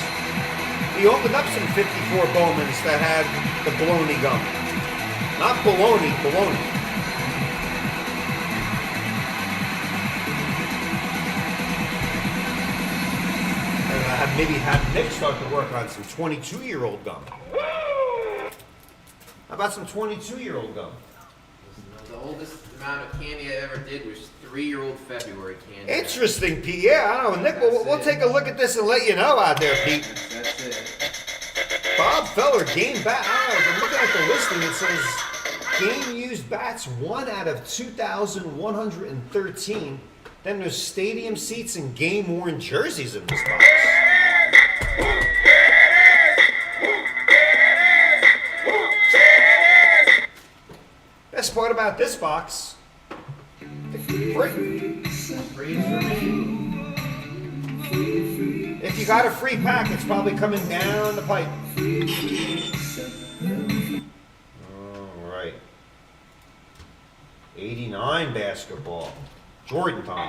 He opened up some 54 Bowmans that had the baloney gum. Not baloney, baloney. And maybe have Nick start to work on some 22-year-old gum. How about some 22-year-old gum? The oldest amount of candy I ever did was 3-year-old February candy. Interesting, Pete. Yeah, I don't know. Nick, we'll take a look at this and let you know out there, Pete. That's it. Bob Feller, game bat. I don't know. I'm looking at the listing. It says game used bats, 1 out of 2,113. Then there's stadium seats and game worn jerseys in this box. Best part about this box, the free. If you got a free pack, it's probably coming down the pipe. All right. 89 basketball. Jordan time.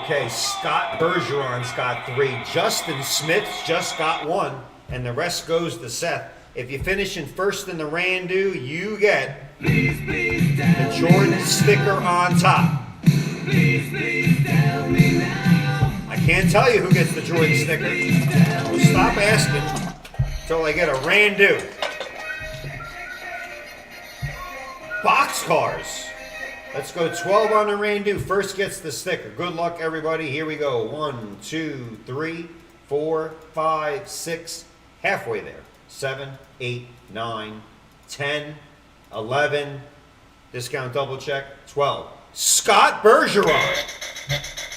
Okay, Scott Bergeron's got 3. Justin Smith's just got 1. And the rest goes to Seth. If you finish in first in the Randu, you get the Jordan sticker on top. I can't tell you who gets the Jordan sticker. We'll stop asking until I get a Randu. Boxcars. Let's go 12 on the Randu. First gets the sticker. Good luck, everybody. Here we go. 1, 2, 3, 4, 5, 6. Halfway there. 7, 8, 9, 10, 11. Discount double check. 12. Scott Bergeron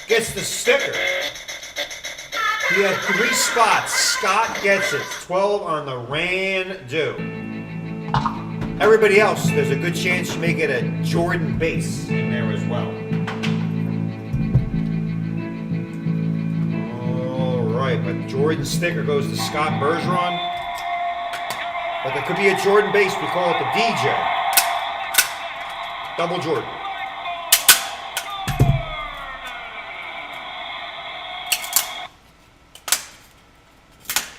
gets the sticker. He had 3 spots. Scott gets it. 12 on the Randu. Everybody else, there's a good chance you may get a Jordan base in there as well. All right, but Jordan sticker goes to Scott Bergeron. But there could be a Jordan base. We call it the DJ. Double Jordan.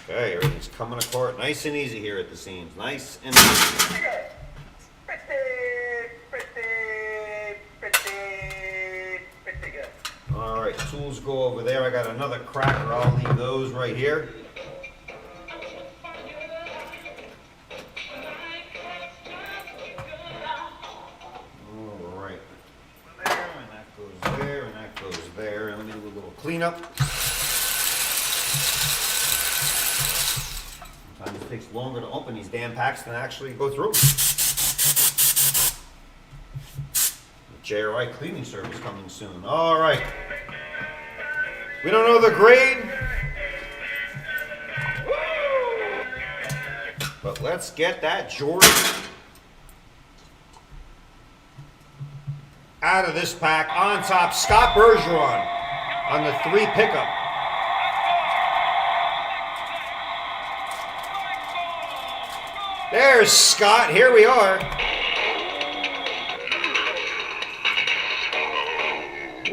Okay, everything's coming apart nice and easy here at the seams. Nice and easy. All right, tools go over there. I got another cracker. I'll leave those right here. All right. There, and that goes there, and that goes there. And let me do a little cleanup. Sometimes it takes longer to open these damn packs than actually go through. JRI cleaning service coming soon. All right. We don't know the grade, but let's get that Jordan out of this pack. On top, Scott Bergeron on the 3 pickup. There's Scott. Here we are.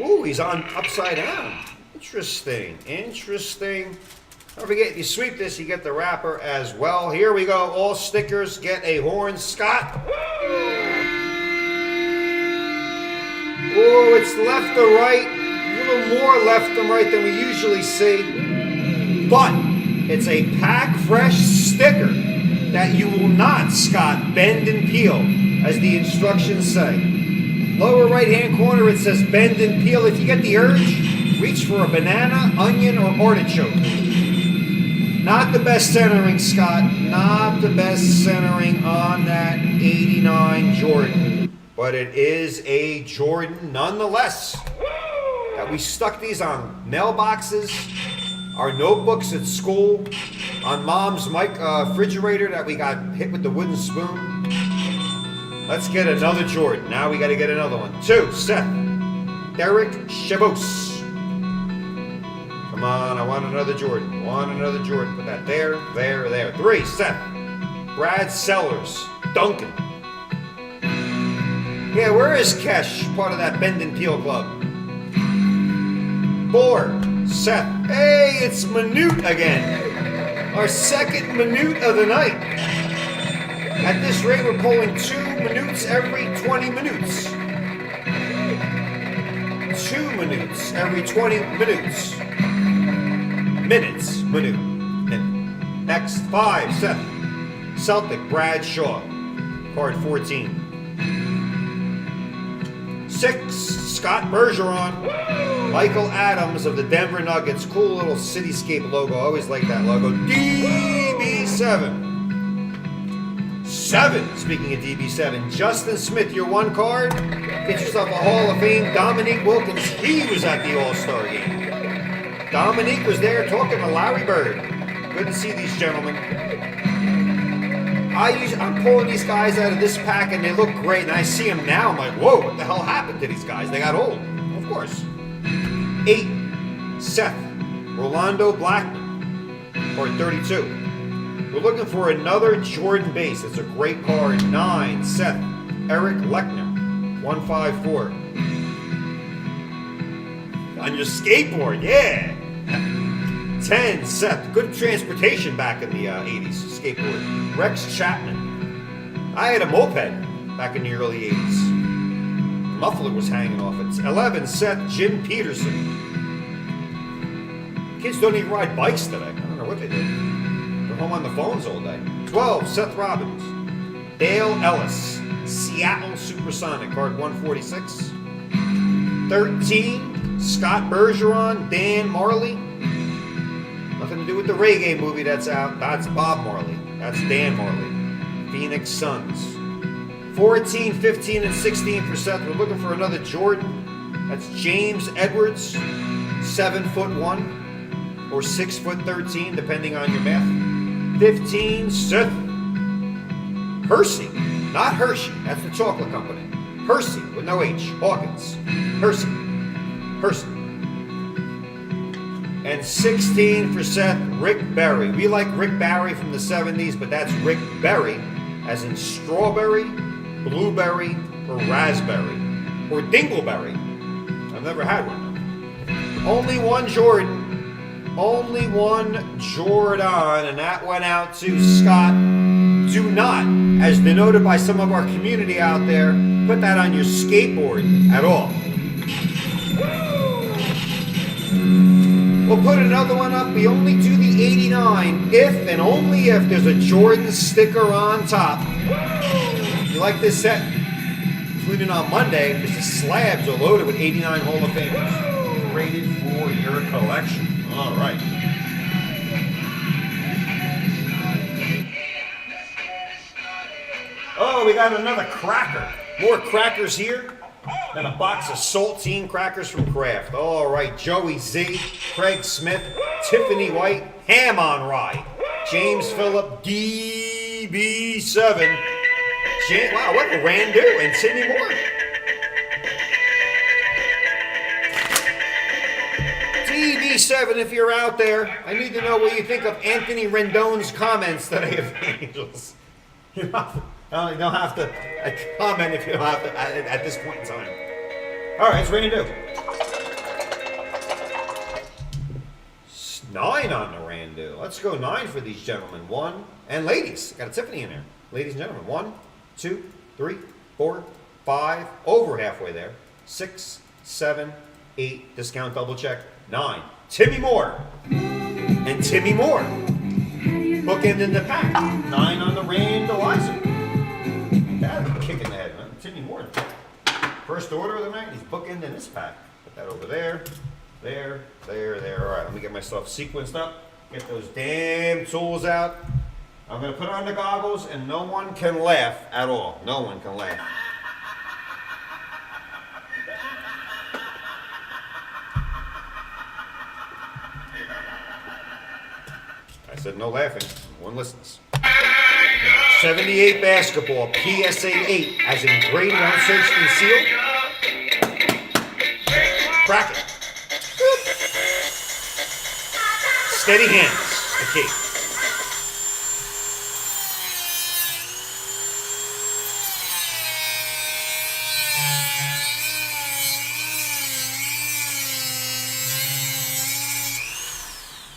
Ooh, he's on upside down. Interesting. Interesting. Don't forget, if you sweep this, you get the wrapper as well. Here we go. All stickers get a horn. Scott. Oh, it's left to right. A little more left to right than we usually see. But it's a pack fresh sticker that you will not, Scott, bend and peel, as the instructions say. Lower right-hand corner, it says bend and peel. If you get the urge, reach for a banana, onion, or artichoke. Not the best centering, Scott. Not the best centering on that 89 Jordan. But it is a Jordan nonetheless. That we stuck these on mailboxes, our notebooks at school, on Mom's refrigerator that we got hit with the wooden spoon. Let's get another Jordan. Now we got to get another one. 2, Seth. Derek Chavos. Come on, I want another Jordan. Want another Jordan. Put that there, there, there. 3, Seth. Brad Sellers. Duncan. Yeah, where is Kesh? Part of that Bend and Peel Club. 4, Seth. Hey, it's Minute again. Our second Minute of the night. At this rate, we're pulling 2 minutes every 20 minutes. 2 minutes every 20 minutes. Minutes. Minute. Next, 5, Seth. Celtic, Brad Shaw. Card 14. 6, Scott Bergeron. Michael Adams of the Denver Nuggets. Cool little cityscape logo. I always like that logo. DB7. 7, speaking of DB7, Justin Smith, your 1 card. Get yourself a Hall of Fame. Dominique Wilkins, he was at the All-Star game. Dominique was there talking to Larry Bird. Good to see these gentlemen. I'm pulling these guys out of this pack and they look great. And I see them now, I'm like, whoa, what the hell happened to these guys? They got old, of course. 8, Seth. Rolando Blackman, card 32. We're looking for another Jordan base. It's a great card. 9, Seth. Eric Lechner, 154. On your skateboard, yeah. 10, Seth. Good transportation back in the 80s. Skateboard. Rex Chapman. I had a moped back in the early 80s. Muffler was hanging off it. 11, Seth. Jim Peterson. Kids don't even ride bikes today. I don't know what they do. They're home on the phones all day. 12, Seth Robbins. Dale Ellis. Seattle Supersonic, card 146. 13, Scott Bergeron, Dan Marley. Nothing to do with the reggae movie that's out. That's Bob Marley. That's Dan Marley. Phoenix Suns. 14, 15, and 16 for Seth. We're looking for another Jordan. That's James Edwards, 7'1" or 6'13", depending on your math. 15, Seth Hershey. Not Hershey, that's the chocolate company. Hershey, with no H, Hawkins. Hershey. And 16 for Seth, Rick Berry. We like Rick Barry from the 70s, but that's Rick Berry, as in strawberry, blueberry, or raspberry, or dingleberry. I've never had one. Only one Jordan. Only one Jordan, and that went out to Scott. Do not, as denoted by some of our community out there, put that on your skateboard at all. We'll put another one up. We only do the 89 if and only if there's a Jordan sticker on top. You like this set? Including on Monday, because the slabs are loaded with 89 Hall of Famers. Rated for your collection. All right. Oh, we got another cracker. More crackers here. And a box of saltine crackers from Kraft. All right, Joey Z, Craig Smith, Tiffany White, Ham on Rye, James Phillip, DB7. Wow, what a Randu and Sidney Moore. DB7, if you're out there, I need to know what you think of Anthony Rendon's comments today of Angels. You don't have to comment if you don't have to at this point in time. All right, it's Randu. 9 on the Randu. Let's go 9 for these gentlemen. 1, and ladies. Got a Tiffany in there. Ladies and gentlemen. 1, 2, 3, 4, 5. Over halfway there. 6, 7, 8. Discount double check. 9. Timmy Moore. And Timmy Moore. Bookend in the pack. 9 on the Randalizer. That'd be kicking the head, man. Timmy Moore. First order of the night, he's bookend in this pack. Put that over there, there. All right, let me get myself sequenced up. Get those damn tools out. I'm going to put on the goggles, and no one can laugh at all. No one can laugh. I said no laughing. One listens. 78 basketball, PSA 8, as in graded, unsearched, and sealed. Crack it. Steady hands. Okay.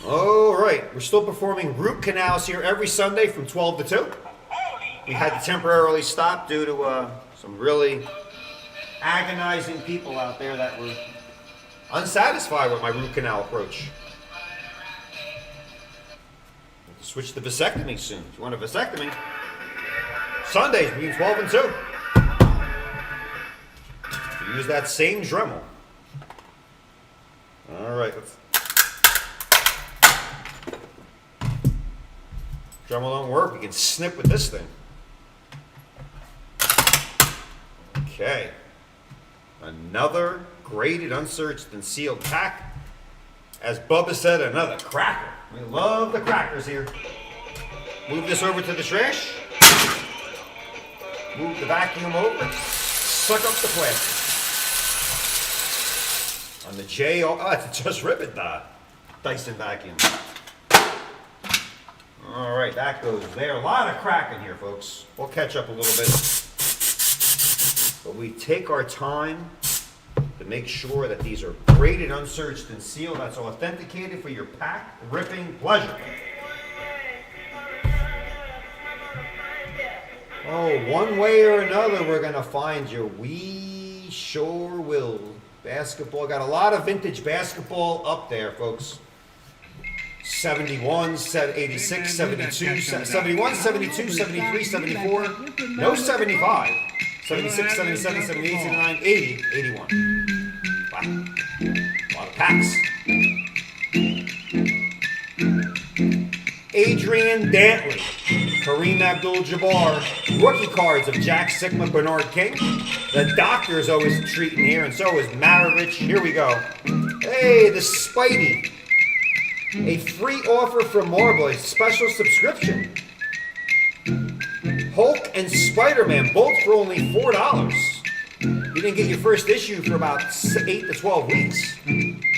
All right, we're still performing root canals here every Sunday from 12 to 2. We had to temporarily stop due to some really agonizing people out there that were unsatisfied with my root canal approach. We'll switch to vasectomy soon. If you want a vasectomy, Sundays between 12 and 2. Use that same Dremel. All right, let's. Dremel don't work. We can snip with this thing. Okay. Another graded, unsearched, and sealed pack. As Bubba said, another cracker. We love the crackers here. Move this over to the trash. Move the vacuum over. Suck up the plastic. On the it's just ribbon Dyson vacuum. All right, that goes there. A lot of cracking here, folks. We'll catch up a little bit. But we take our time to make sure that these are graded, unsearched, and sealed. That's authenticated for your pack ripping pleasure. Oh, one way or another, we're going to find you. We sure will. Basketball. Got a lot of vintage basketball up there, folks. 71, 86, 72, 71, 72, 73, 74. No 75. 76, 77, 78, 79, 80, 81. Wow. A lot of packs. Adrian Dantley, Kareem Abdul-Jabbar, rookie cards of Jack Sikma, Bernard King. The doctor's always treating here, and so is Maravich. Here we go. Hey, the Spidey. A free offer from Marble, a special subscription. Hulk and Spider-Man, both for only $4. You didn't get your first issue for about 8 to 12 weeks.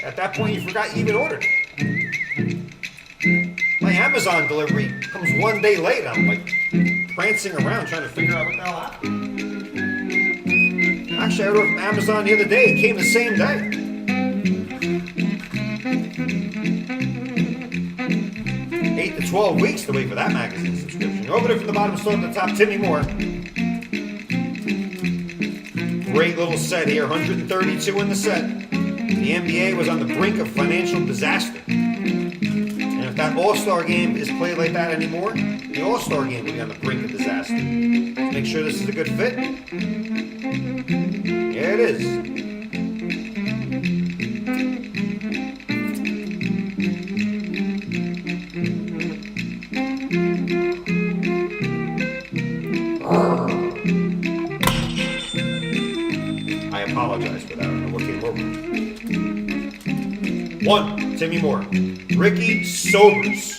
At that point, you forgot you even ordered it. My Amazon delivery comes one day late. I'm like prancing around trying to figure out what the hell happened. Actually, I ordered from Amazon the other day. It came the same day. Eight to 12 weeks to wait for that magazine subscription. Over there from the bottom, start at the top, Timmy Moore. Great little set here, 132 in the set. The NBA was on the brink of financial disaster. And if that All-Star game is played like that anymore, the All-Star game will be on the brink of disaster. Let's make sure this is a good fit. Yeah, it is. I apologize for that. I don't know what came over. 1, Timmy Moore. Ricky Sobers.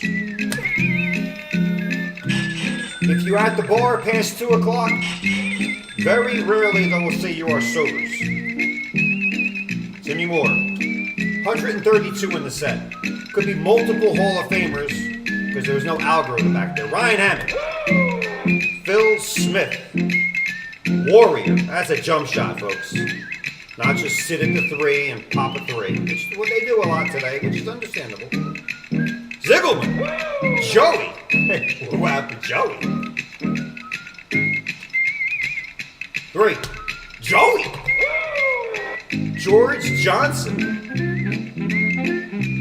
If you're at the bar past 2 o'clock, very rarely they will say you are Sobers. Timmy Moore. 132 in the set. Could be multiple Hall of Famers because there's no algorithm back there. Ryan Hammond. Phil Smith. Warrior. That's a jump shot, folks. Not just sit at the 3 and pop a 3, which is what they do a lot today, which is understandable. Ziegelman. Joey. What happened to Joey? 3. Joey. George Johnson.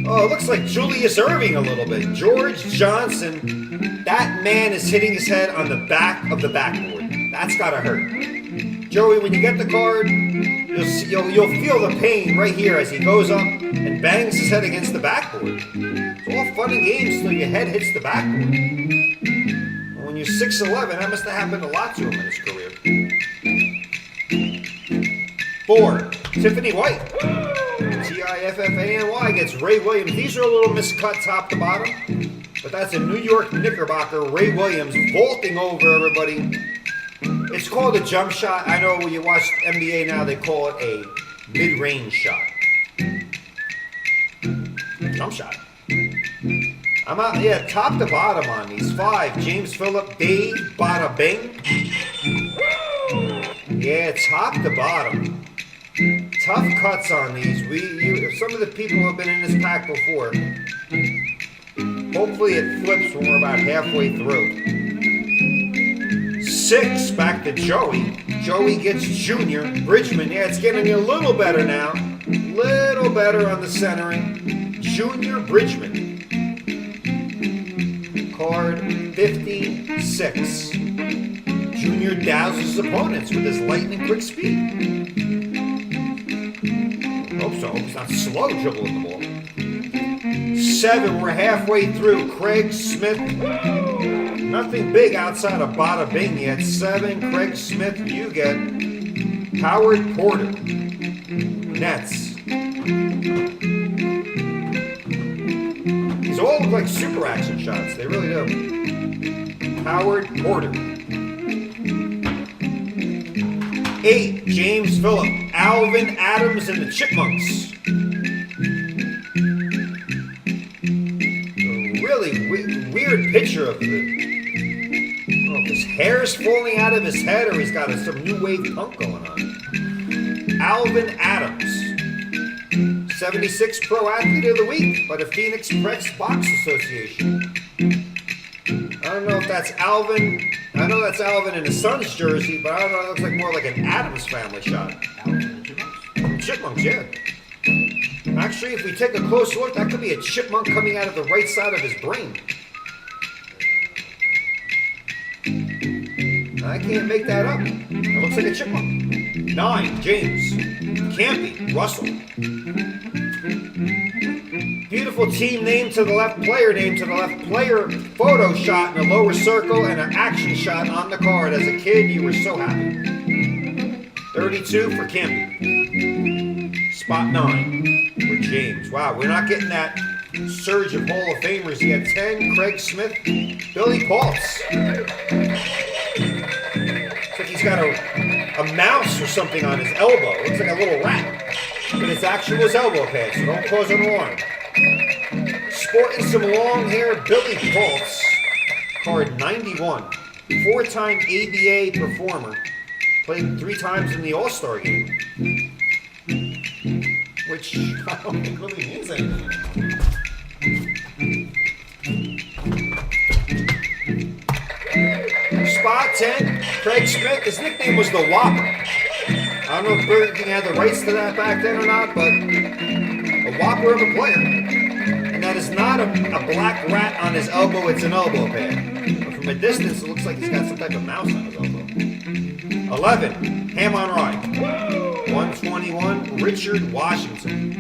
Oh, it looks like Julius Erving a little bit. George Johnson. That man is hitting his head on the back of the backboard. That's gotta hurt. Joey, when you get the card, you'll feel the pain right here as he goes up and bangs his head against the backboard. It's all fun and games until your head hits the backboard. Well, when you're 6'11", that must have happened a lot to him in his career. 4, Tiffany White. Tiffany gets Ray Williams. These are a little miscut top to bottom, but that's a New York Knickerbocker. Ray Williams vaulting over everybody. It's called a jump shot. I know when you watch NBA now, they call it a mid-range shot. Jump shot. I'm out, yeah, top to bottom on these. 5, James Phillip, Dave, Bada Bing. Yeah, top to bottom. Tough cuts on these. Some of the people have been in this pack before. Hopefully it flips when we're about halfway through. 6, back to Joey. Joey gets Junior. Bridgman, yeah, it's getting a little better now. Little better on the centering. Junior Bridgman. Card 56. Junior douses his opponents with his lightning quick speed. Hope so. He's not slow dribbling the ball. 7, we're halfway through. Craig Smith. Nothing big outside of Bada Bing yet. 7, Craig Smith, you get Howard Porter. Nets. These all look like super action shots. They really do. Howard Porter. 8, James Phillip. Alvin Adams and the Chipmunks. A really weird picture of his hair's falling out of his head, or he's got some new wave punk going on. Alvin Adams. 76 Pro Athlete of the Week by the Phoenix Press Box Association. I don't know if that's Alvin. I know that's Alvin in the Suns jersey, but I don't know. It looks like more like an Adams family shot. Chipmunks, yeah. Actually, if we take a close look, that could be a chipmunk coming out of the right side of his brain. I can't make that up. That looks like a chipmunk. 9, James. Campy, Russell. Beautiful team name to the left, player name to the left, player photo shot in the lower circle, and an action shot on the card. As a kid, you were so happy. 32 for Campy. Spot 9 for James. Wow, we're not getting that surge of Hall of Famers. He had 10, Craig Smith, Billy Paultz. Looks like he's got a mouse or something on his elbow. Looks like a little rat. But it's actually his elbow pad, so don't cause an alarm. Sporting some long hair, Billy Paultz. Card 91. 4-time ABA performer. Played 3 times in the All-Star game. Which I don't think really means anything. Spot 10, Craig Smith. His nickname was the Whopper. I don't know if Burger King had the rights to that back then or not, but a Whopper of a player. And that is not a black rat on his elbow, it's an elbow pad. But from a distance, it looks like he's got some type of mouse on his elbow. 11, Ham on Rye. 121, Richard Washington.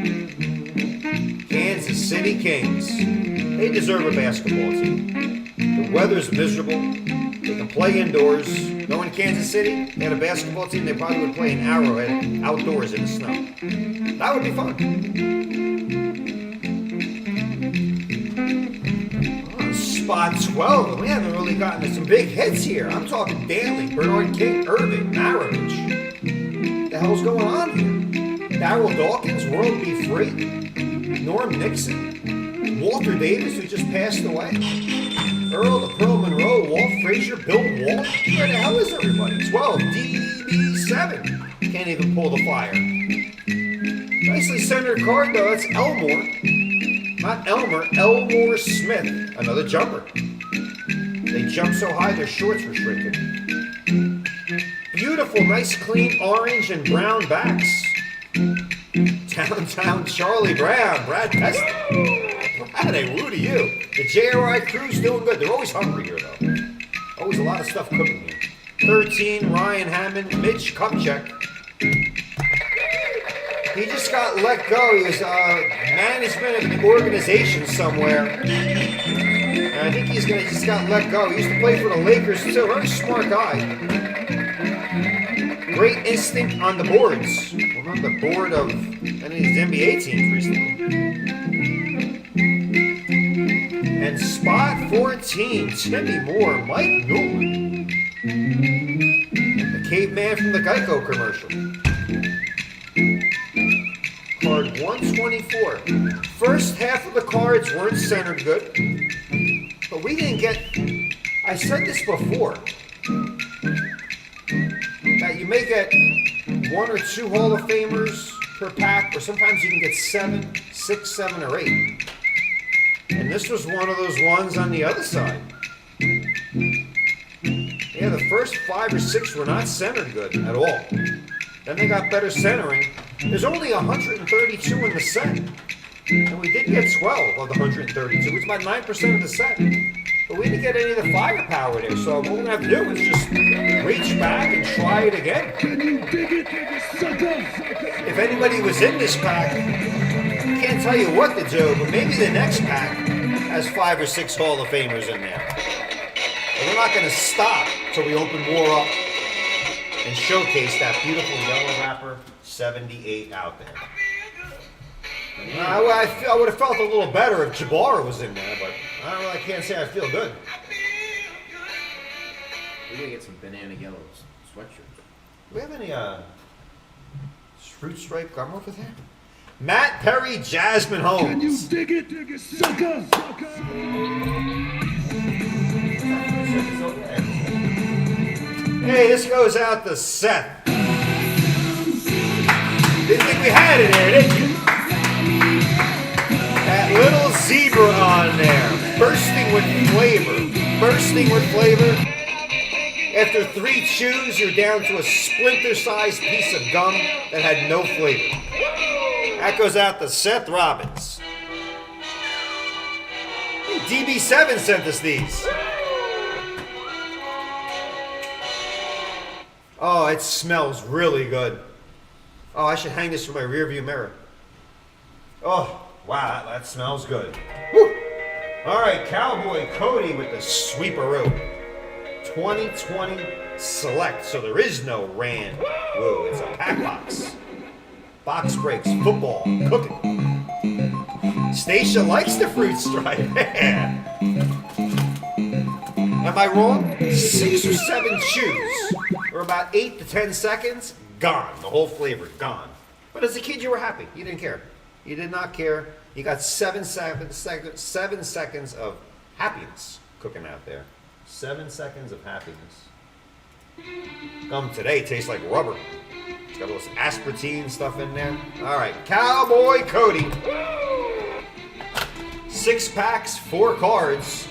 Kansas City Kings. They deserve a basketball team. The weather's miserable. They can play indoors. Knowing Kansas City, they had a basketball team, they probably would play in Arrowhead outdoors in the snow. That would be fun. Spot 12. We haven't really gotten to some big hits here. I'm talking Daly, Bernard King, Irving, Maravich. What the hell's going on here? Darryl Dawkins, World Be Free. Norm Nixon. Walter Davis, who just passed away. Earl the Pearl Monroe, Walt Frazier, Bill Wall. Where the hell is everybody? 12, DB7. Can't even pull the fire. Nicely centered card, though. That's Elmore. Not Elmer, Elmore Smith. Another jumper. They jump so high, their shorts were shrinking. Beautiful, nice, clean orange and brown backs. Downtown Charlie Brown, Brad Peston. Brad, I woo to you. The JRI crew's doing good. They're always hungry here, though. Always a lot of stuff cooking here. 13, Ryan Hammond, Mitch Kupchak. He just got let go. He was management of an organization somewhere. And I think he just got let go. He used to play for the Lakers too. Very smart guy. Great instinct on the boards. Well, not the board of any of these NBA teams recently. And spot 14, Timmy Moore, Mike Newman. The caveman from the Geico commercial. Card 124. First half of the cards weren't centered good. But we didn't get... I said this before. That you may get 1 or 2 Hall of Famers per pack, or sometimes you can get 7, 6, 7, or 8. And this was one of those ones on the other side. Yeah, the first 5 or 6 were not centered good at all. Then they got better centering. There's only 132 in the set. And we did get 12 of the 132, which is about 9% of the set. But we didn't get any of the firepower there. So what we're going to have to do is just reach back and try it again. If anybody was in this pack, I can't tell you what to do, but maybe the next pack has 5 or 6 Hall of Famers in there. But we're not going to stop until we open more up and showcase that beautiful yellow wrapper 78 out there. I would have felt a little better if Jabbar was in there, but I don't know, I can't say I feel good. We're going to get some banana yellow sweatshirts. Do we have any fruit stripe gum over there? Matt Perry, Jasmine Holmes. Can you dig it, sucker? Hey, this goes out to Seth. Didn't think we had it there, did you? That little zebra on there. Bursting with flavor. Bursting with flavor. After 3 chews, you're down to a splinter-sized piece of gum that had no flavor. That goes out to Seth Robbins. Hey, DB7 sent us these. Oh, it smells really good. Oh, I should hang this from my rearview mirror. Oh, wow, that smells good. Woo. All right, Cowboy Cody with the sweeperoo. 2020 Select, so there is no Rand. Woo, it's a pack box. Box breaks, football, cooking. Stacia likes the fruit stripe. Am I wrong? 6 or 7 chews, or about 8 to 10 seconds, gone. The whole flavor, gone. But as a kid, you were happy. You didn't care. You did not care. You got 7 seconds of happiness cooking out there. 7 seconds of happiness. Gum today tastes like rubber. It's got all this aspartame stuff in there. All right, Cowboy Cody. 6 packs, 4 cards.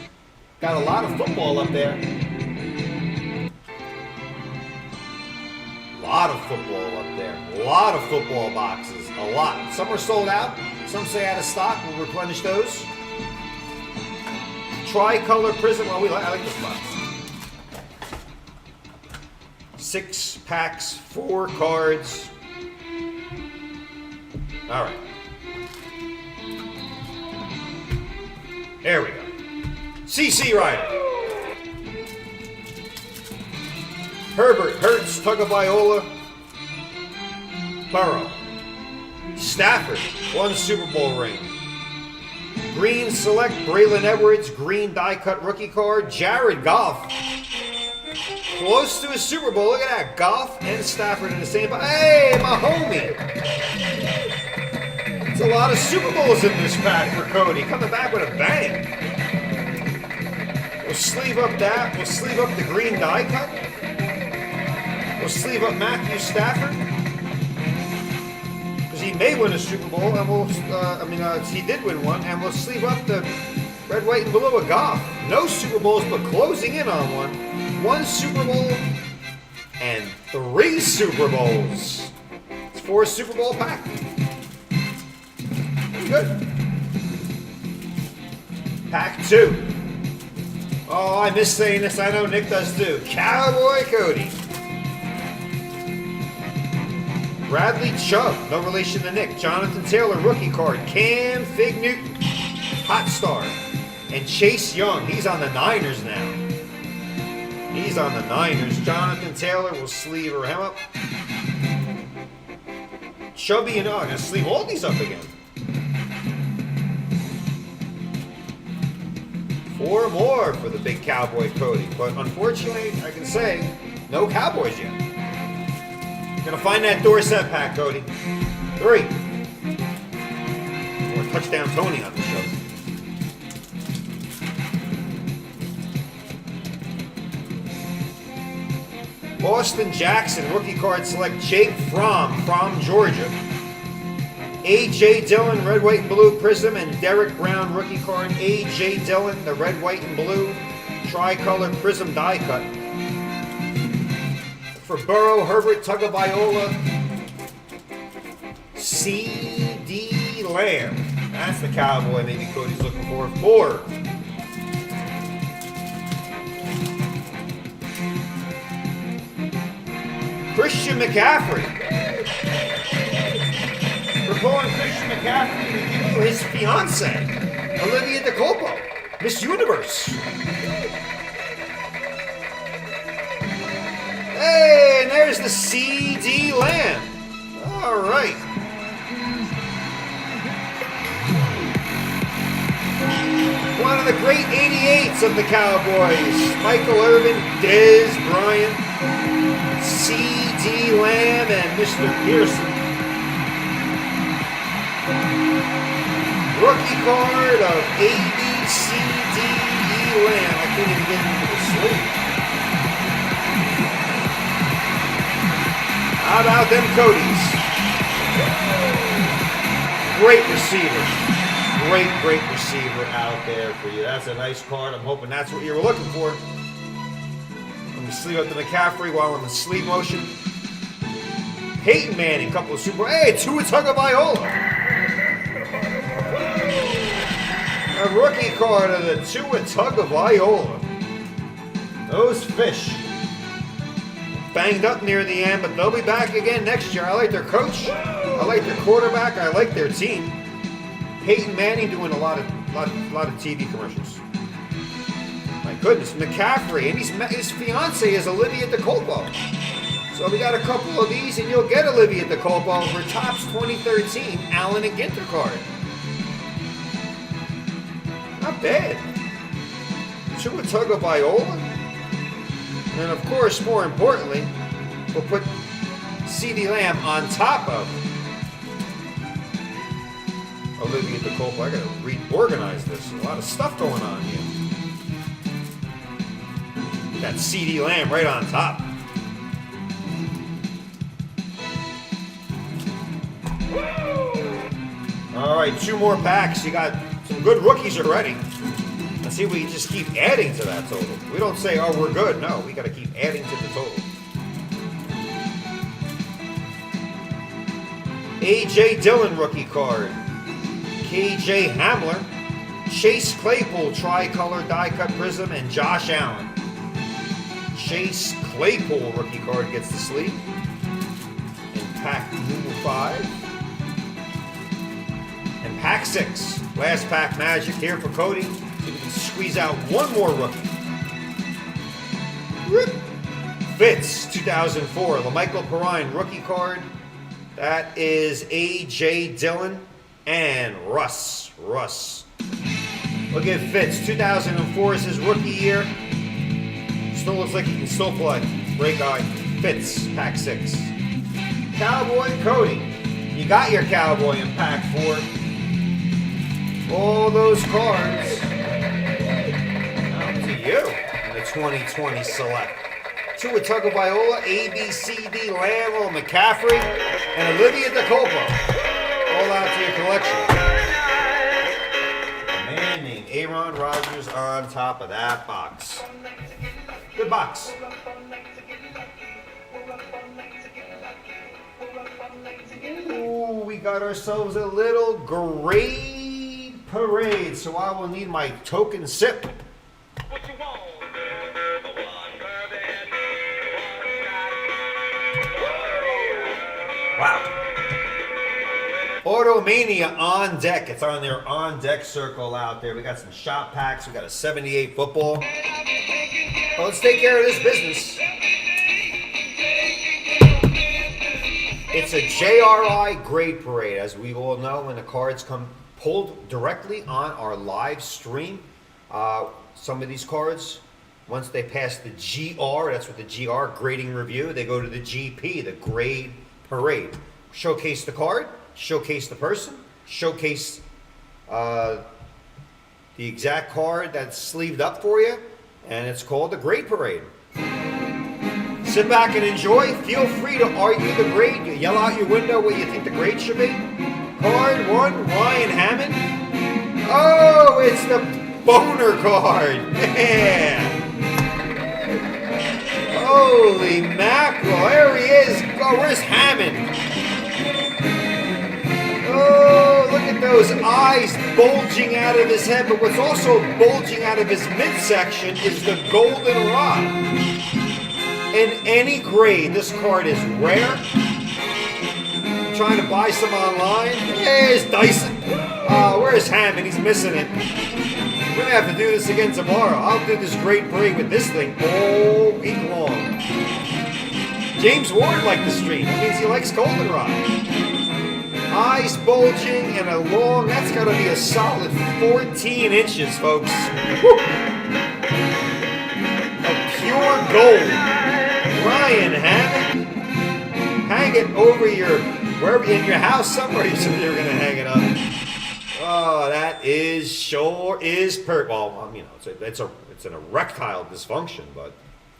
Got a lot of football up there. A lot of football up there. A lot of football boxes. A lot. Some are sold out. Some say out of stock. We'll replenish those. Tricolor Prism. Oh, I like this box. 6 packs, 4 cards. All right. There we go. CC Rider. Herbert, Hurts, Tagovailoa, Burrow. Stafford, 1 Super Bowl ring. Green Select, Braylon Edwards, green die-cut rookie card. Jared Goff, close to a Super Bowl. Look at that, Goff and Stafford in the same. Hey, my homie. It's a lot of Super Bowls in this pack for Cody. Coming back with a bang. We'll sleeve up that. We'll sleeve up the green die cut. We'll sleeve up Matthew Stafford, because he may win a Super Bowl, and we'll. He did win one, and we'll sleeve up the red, white, and blue of Goff. No Super Bowls, but closing in on one. 1 Super Bowl and 3 Super Bowls. It's 4 Super Bowl pack. Pretty good. Pack 2. Oh, I miss saying this. I know Nick does too. Cowboy Cody. Bradley Chubb, no relation to Nick. Jonathan Taylor, rookie card. Cam Fig Newton, hot star. And Chase Young, he's on the Niners now. He's on the Niners. Jonathan Taylor will sleeve him up. Chubby and I'm going to sleeve all these up again. 4 more for the big Cowboy Cody. But unfortunately, I can say, no Cowboys yet. Gonna find that Dorsett pack, Cody. 3. Or touchdown Tony on the show. Austin Jackson, rookie card select. Jake Fromm from Georgia. A.J. Dillon, red, white, and blue prism. And Derek Brown, rookie card. A.J. Dillon, the red, white, and blue tricolor prism die cut. For Burrow, Herbert, Tagovailoa, C.D. Lamb. That's the Cowboy maybe Cody's looking for. 4. Christian McCaffrey. We're pulling Christian McCaffrey to give you his fiancée, Olivia DeColpo, Miss Universe. Hey, and there's the C.D. Lamb. All right. One of the great 88s of the Cowboys. Michael Irvin, Dez Bryant, C.D. Lamb, and Mr. Pearson. Rookie card of A.B.C.D.E. Lamb. I can't even get into the sleeve. How about them Codys? great receiver. Great receiver out there for you. That's a nice card. I'm hoping that's what you were looking for. Let me sleeve up to McCaffrey while I'm in sleep motion. Peyton Manning, couple of Super. Hey, Tua Tagovailoa. A rookie card of the Tua Tagovailoa. Those fish. Banged up near the end, but they'll be back again next year. I like their coach. I like their quarterback. I like their team. Peyton Manning doing a lot of TV commercials. My goodness, McCaffrey, and his fiance is Olivia DeColpo. So we got a couple of these, and you'll get Olivia DeColpo for Topps 2013 Allen and Ginter card. Not bad. Tua Tagovailoa. And of course, more importantly, we'll put CeeDee Lamb on top of Olivia DeColpo. I gotta reorganize this. A lot of stuff going on here. Got CeeDee Lamb right on top. All right, 2 more packs. You got some good rookies already. Let's see if we can just keep adding to that total. We don't say, oh, we're good. No, we got to keep adding to the total. A.J. Dillon rookie card. K.J. Hamler. Chase Claypool tricolor die cut prism, and Josh Allen. Chase Claypool rookie card gets the sleeve. In pack number 5. And pack 6. Last pack magic here for Cody. So we can squeeze out one more rookie. Fitz, 2004. LaMichael Perrine rookie card. That is A.J. Dillon and Russ. Look at Fitz. 2004 is his rookie year. Still looks like he can still play. Great guy. Fitz, pack 6. Cowboy Cody. You got your Cowboy in pack 4. All those cards. Out to you in the 2020 select. Tua Tagovailoa, A.B.C.D. Lamb, McCaffrey, and Olivia DeColpo. All out to your collection. A man named Aaron Rodgers on top of that box. Good box. Ooh, we got ourselves a little grade parade, so I will need my token sip. Wow. Automania on deck. It's on their on deck circle out there. We got some shop packs. We got a 78 football. Well, let's take care of this business. It's a JRI grade parade, as we all know, when the cards come pulled directly on our live stream. Some of these cards, once they pass the GR, that's what the GR, grading review, they go to the GP, the grade parade. Showcase the card, showcase the person, showcase the exact card that's sleeved up for you, and it's called the grade parade. Sit back and enjoy. Feel free to argue the grade. You yell out your window what you think the grade should be. Card 1, Ryan Hammond. Oh, it's the boner card. Yeah. Holy mackerel. There he is. Oh, where's Hammond? Oh, look at those eyes bulging out of his head. But what's also bulging out of his midsection is the golden rod. In any grade, this card is rare. I'm trying to buy some online. There's Dyson. Where's Hammond? He's missing it. We're going to have to do this again tomorrow. I'll do this great break with this thing all week long. James Ward liked the stream. That means he likes goldenrod. Eyes bulging and a long, that's got to be a solid 14 inches, folks. Woo. Of pure gold. Ryan Hammond. Hang it over your, wherever in your house somewhere you said you're going to hang it up. Oh, that is sure is well, you know, it's an erectile dysfunction, but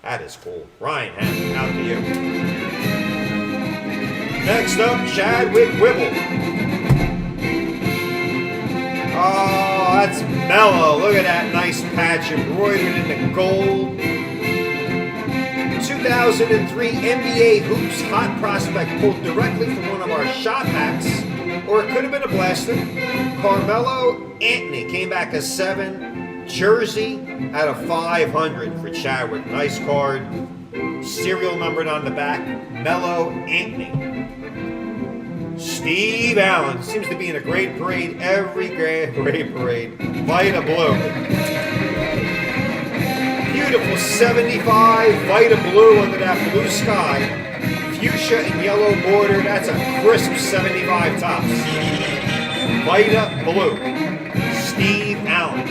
that is cool. Ryan Hammond, out to you. Next up, Chadwick Whipple. Oh, that's mellow. Look at that nice patch embroidered in the gold. 2003 NBA Hoops Hot Prospect pulled directly from one of our shot packs, or it could have been a blaster. Carmelo Anthony came back a 7 jersey out of 500 for Chadwick. Nice card. Serial numbered on the back. Melo Anthony. Steve Allen seems to be in a great parade every great parade. Vita Blue. Beautiful 75 Vita Blue under that blue sky. Fuchsia and yellow border. That's a crisp 75 tops. Vita Blue. Steve Allen.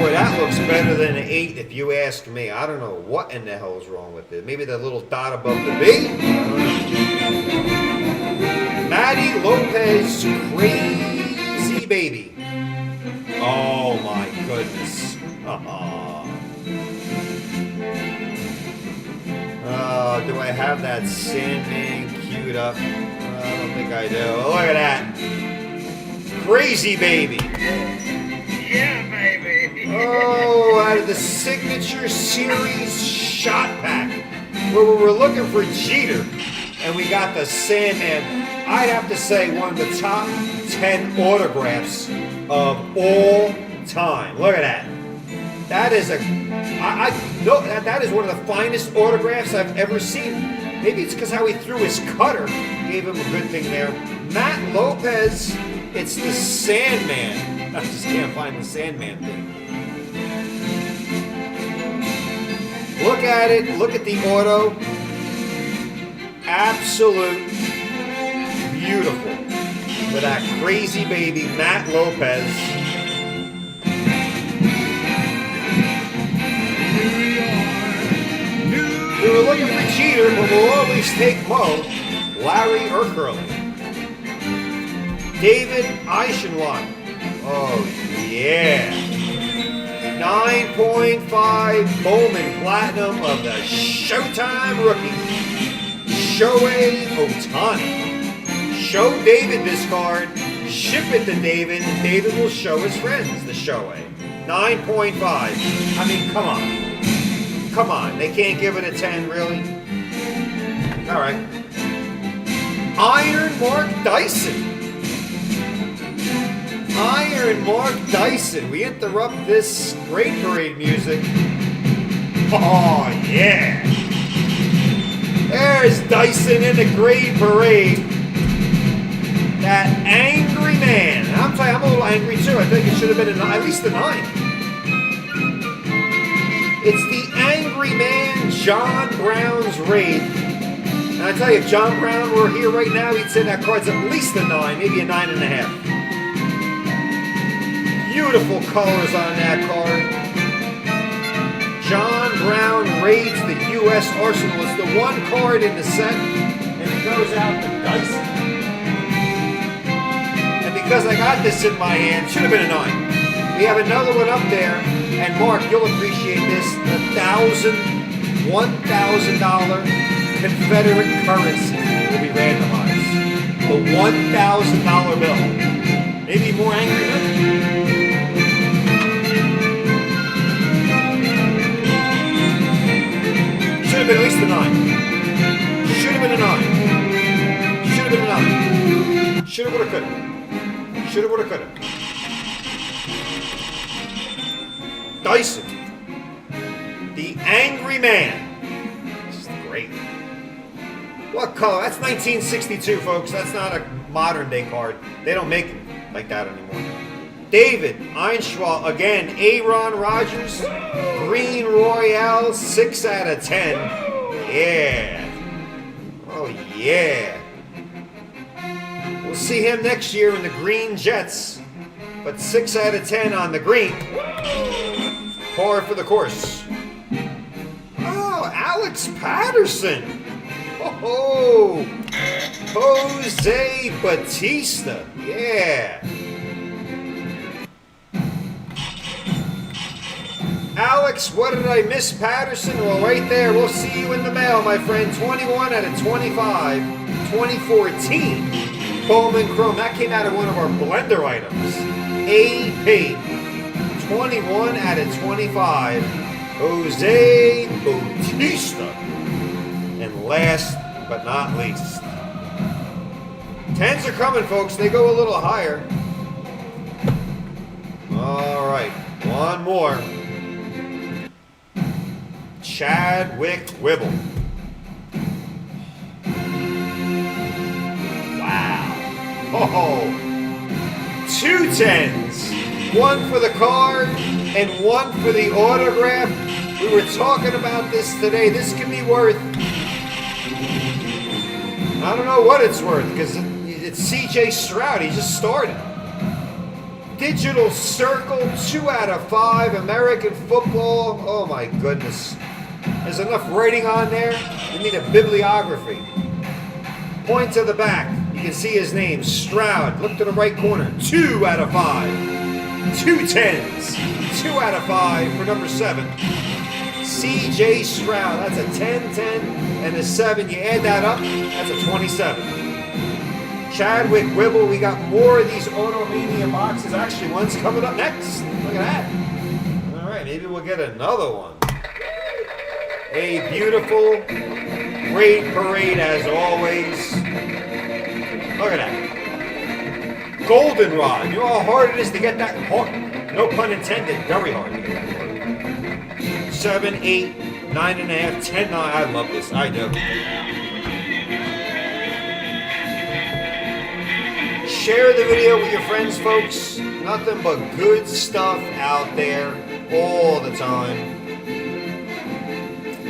Boy, that looks better than an 8 if you ask me. I don't know what in the hell is wrong with it. Maybe the little dot above the B? Maddie Lopez, Crazy Baby. Oh my goodness. Do I have that Sandman queued up? I don't think I do. Look at that. Crazy Baby. Yeah, baby. Oh, out of the Signature Series shot pack, where we were looking for Jeter, and we got the Sandman. I'd have to say one of the top 10 autographs of all time. Look at that. That is that is one of the finest autographs I've ever seen. Maybe it's because how he threw his cutter gave him a good thing there. Matt Lopez, it's the Sandman. I just can't find the Sandman thing. Look at it. Look at the auto. Absolute beautiful. With that Crazy Baby, Matt Lopez. We were looking for Jeter, but we'll always take Mo. Larry Urkerley. David Eichenwald. Oh, yeah. 9.5 Bowman Platinum of the Showtime rookie. Shohei Ohtani. Show David this card. Ship it to David, and David will show his friends the Shohei. 9.5. I mean, come on. Come on. They can't give it a 10, really? All right. Iron Mark Dyson. Iron Mark Dyson. We interrupt this great parade music. Oh, yeah. There's Dyson in the great parade. That angry man. And I'm telling you, I'm a little angry too. I think it should have been at least a 9. It's the angry man, John Brown's raid. And I tell you, if John Brown were here right now, he'd say that card's at least a 9, maybe a 9.5. Beautiful colors on that card. John Brown raids the U.S. Arsenal. It's the one card in the set, and it goes out to Dyson. And because I got this in my hand, should have been a 9. We have another one up there, and Mark, you'll appreciate this, the $1,000 Confederate currency will be randomized. The $1,000 bill. Maybe more angry than should have been at least a 9. Should have been a 9. Should have been a 9. Should have, would have, could have. Should have, would have, could have. Dyson. The Angry Man. This is great. What color? That's 1962, folks. That's not a modern day card. They don't make them like that anymore. David Einschwald. Again, Aaron Rodgers. Green Royale. 6 out of 10. Yeah. Oh, yeah. We'll see him next year in the Green Jets. But 6 out of 10 on the green. Par for the course. Oh, Alex Patterson. Oh, Jose Batista. Yeah. Alex, what did I miss, Patterson? Well, right there. We'll see you in the mail, my friend. 21 out of 25. 2014. Bowman Chrome. That came out of one of our blender items. AP. 21 out of 25. Jose Bautista. And last but not least. 10s are coming, folks. They go a little higher. All right. One more. Chadwick Whibble. Wow. Oh, 2 10s. One for the card and one for the autograph. We were talking about this today. This could be worth, I don't know what it's worth, because it's CJ Stroud. He just started. Digital Circle, 2 out of 5. American football. Oh my goodness. There's enough writing on there. You need a bibliography. Point to the back. You can see his name, Stroud. Look to the right corner. 2 out of 5. 2 10s. 2 out of 5 for number 7. CJ Stroud. That's a 10, 10, and a 7. You add that up, that's a 27. Chadwick Whibble. We got more of these Automania boxes. Actually, one's coming up next. Look at that. All right, maybe we'll get another one. A beautiful, great parade as always. Look at that. Goldenrod. You know how hard it is to get that hard? No pun intended. Very hard to get that hard. 7, 8, 9.5, 10, 9. I love this. I do. Share the video with your friends, folks. Nothing but good stuff out there all the time.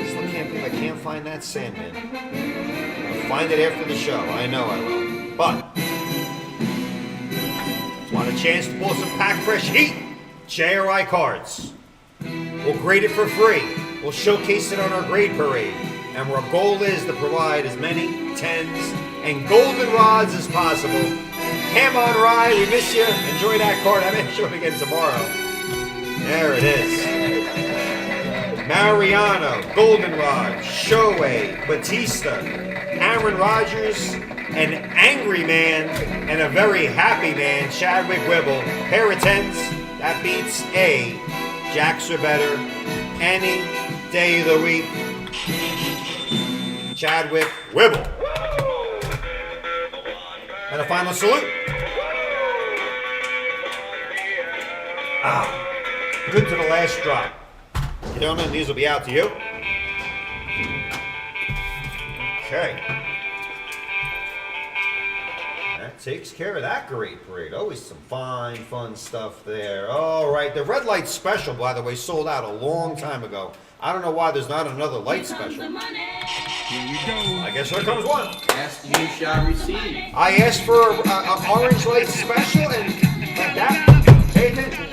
Still can't believe I can't find that Sandman. I'll find it after the show. I know I will. But if you want a chance to pull some pack fresh heat, JRI Cards. We'll grade it for free. We'll showcase it on our grade parade. And our goal is to provide as many 10s and goldenrods as possible. Ham on Rye, we miss you. Enjoy that card. I may show it again tomorrow. There it is. Mariano, Goldenrod, Shohei, Batista, Aaron Rodgers, an angry man, and a very happy man, Chadwick Whibble. Pair of 10s, that beats a Jacks are better any day of the week. Chadwick Whibble. And a final salute. Good to the last drop. Gentlemen, these will be out to you. Okay. That takes care of that great parade. Always some fine, fun stuff there. All right, the red light special, by the way, sold out a long time ago. I don't know why there's not another light special. Here we go. I guess here comes one. Ask you shall receive. I asked for an orange light special and like that. Pay attention.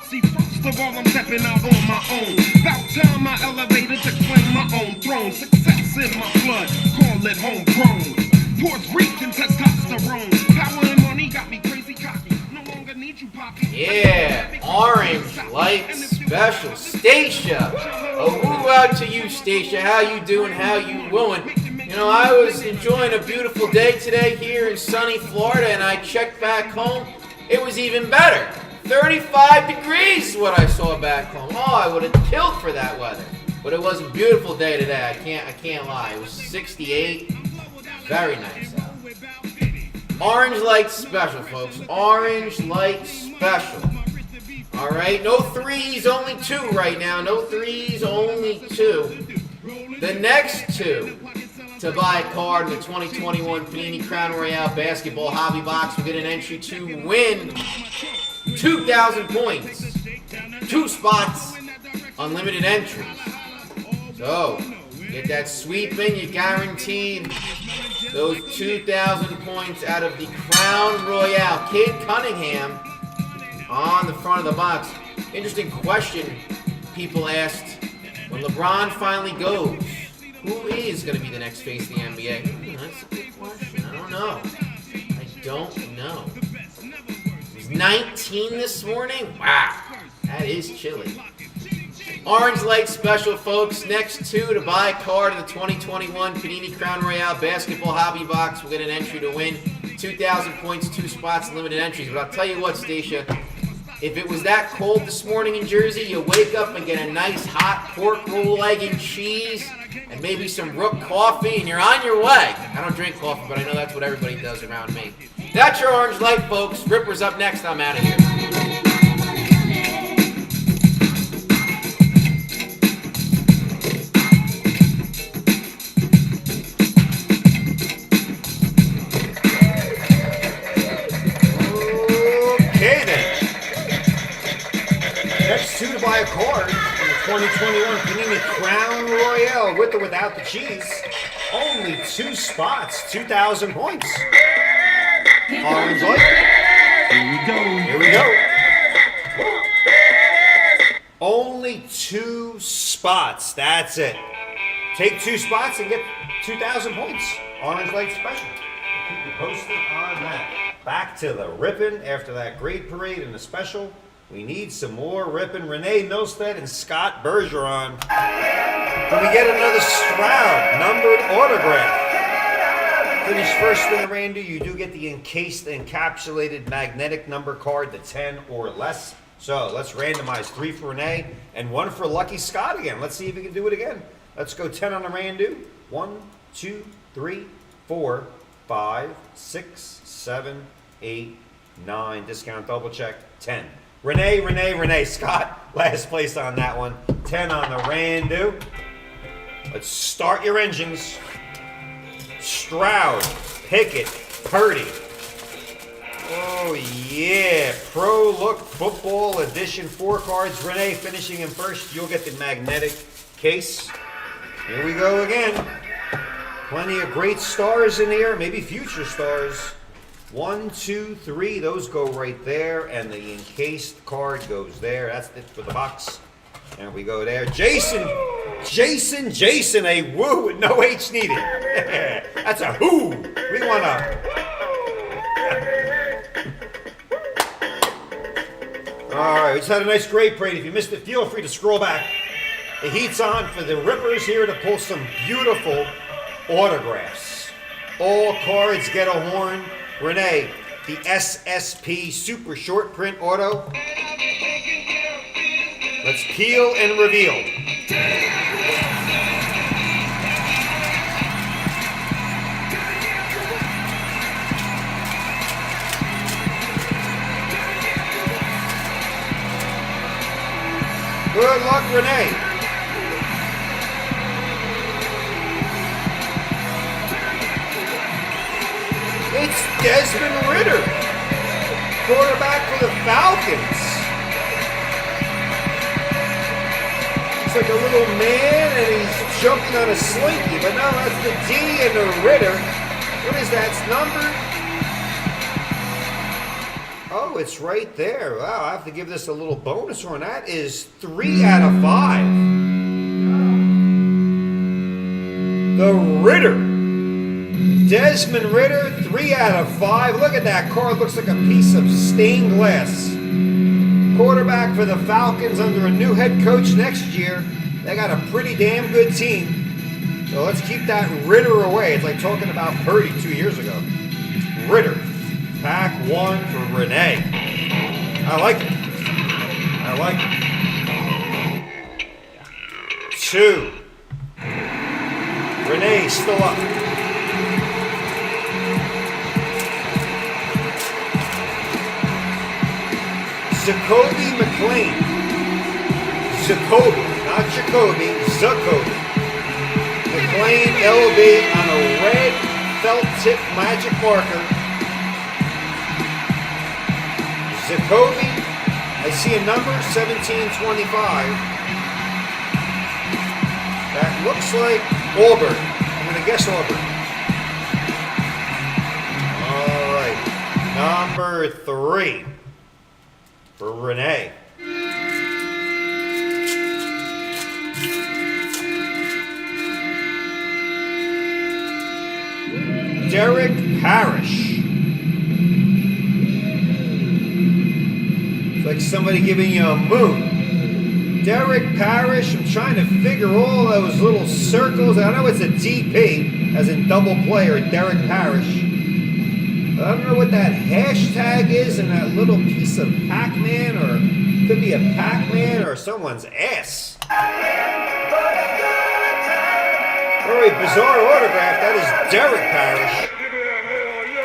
See, first of all, I'm stepping out on my own. About time I elevated to claim my own throne. Success in my blood, call it homegrown. Puerto Rican testosterone. Power and money got me crazy cocky. No longer need you, poppy. Yeah, orange light special. Stacia. A woo out to you, Stacia. How you doing? How you wooing? You know, I was enjoying a beautiful day today here in sunny Florida, and I checked back home. It was even better. 35 degrees is what I saw back home. Oh, I would have killed for that weather. But it was a beautiful day today. I can't lie. It was 68. Very nice out. Orange light special, folks. Orange light special. All right. No threes, only 2 right now. No threes, only 2. The next 2 to buy a card in the 2021 Panini Crown Royale Basketball Hobby Box will get an entry to win 2,000 points, 2 spots, unlimited entries. So, get that sweep in, you guaranteed those 2,000 points out of the Crown Royale. Kid Cunningham on the front of the box. Interesting question people asked, when LeBron finally goes, who is going to be the next face of the NBA? That's a good question. I don't know. don't know. It was 19 this morning? Wow, that is chilly. Orange Light special, folks. Next two to buy a card in the 2021 Panini Crown Royale Basketball Hobby Box. We'll get an entry to win 2,000 points, 2 spots, limited entries. But I'll tell you what, Stacia, if it was that cold this morning in Jersey, you wake up and get a nice hot pork roll, egg, and cheese, and maybe some Rook coffee, and you're on your way. I don't drink coffee, but I know that's what everybody does around me. That's your Orange Light, folks. Ripper's up next. I'm out of here. Two to buy a card in the 2021 Panini Crown Royale with or without the cheese. Only 2 spots, 2,000 points. Orange Light. Here we go. Here we go. Only 2 spots. That's it. Take 2 spots and get 2,000 points. Orange Light special. We'll keep you posted on that. Back to the ripping after that great parade and the special. We need some more ripping. Renee Milstead and Scott Bergeron. Can we get another Stroud numbered autograph? Finish first in the random. You do get the encapsulated magnetic number card, the 10 or less. So let's randomize 3 for Renee and 1 for Lucky Scott again. Let's see if we can do it again. Let's go 10 on the random. 1, 2, 3, 4, 5, 6, 7, 8, 9. Discount double check. 10. Renee, Scott, last place on that one. 10 on the random. Let's start your engines. Stroud, Pickett, Purdy. Oh, yeah. Pro Look Football Edition 4 cards. Renee finishing in first. You'll get the magnetic case. Here we go again. Plenty of great stars in here, maybe future stars. 1, 2, 3, those go right there, and the encased card goes there. That's it for the box. And we go there. Jason, a woo with no H needed. That's a who. We want a. All right, we just had a nice great parade. If you missed it, feel free to scroll back. The heat's on for the Rippers here to pull some beautiful autographs. All cards get a horn. Renee, the SSP Super Short Print Auto. Let's peel and reveal. Good luck, Renee. It's Desmond Ridder, quarterback for the Falcons. He's like a little man and he's jumping on a slinky, but no, that's the D and the Ridder. What is that? It's numbered. Oh, it's right there. Wow, I have to give this a little bonus on that. Is 3 out of 5. The Ridder. Desmond Ridder, 3 out of 5. Look at that card. Looks like a piece of stained glass. Quarterback for the Falcons under a new head coach next year. They got a pretty damn good team. So let's keep that Ridder away. It's like talking about Purdy 2 years ago. Ridder. Pack 1 for Renee. I like it. 2. Renee still up. Jacoby McLean. Jacoby, not Jacoby, Jacoby. McLean LB on a red felt tip magic marker. Jacoby, I see a number, 1725. That looks like Auburn. I'm going to guess Auburn. All right, number 3. For Renee. Derek Parrish. like somebody giving you a moon. Derek Parrish, I'm trying to figure all those little circles. I know it's a DP, as in double player, Derek Parrish. I don't know what that hashtag is and that little piece of Pac-Man, or could be a Pac-Man or someone's ass. Very bizarre autograph. That is Derek Parrish.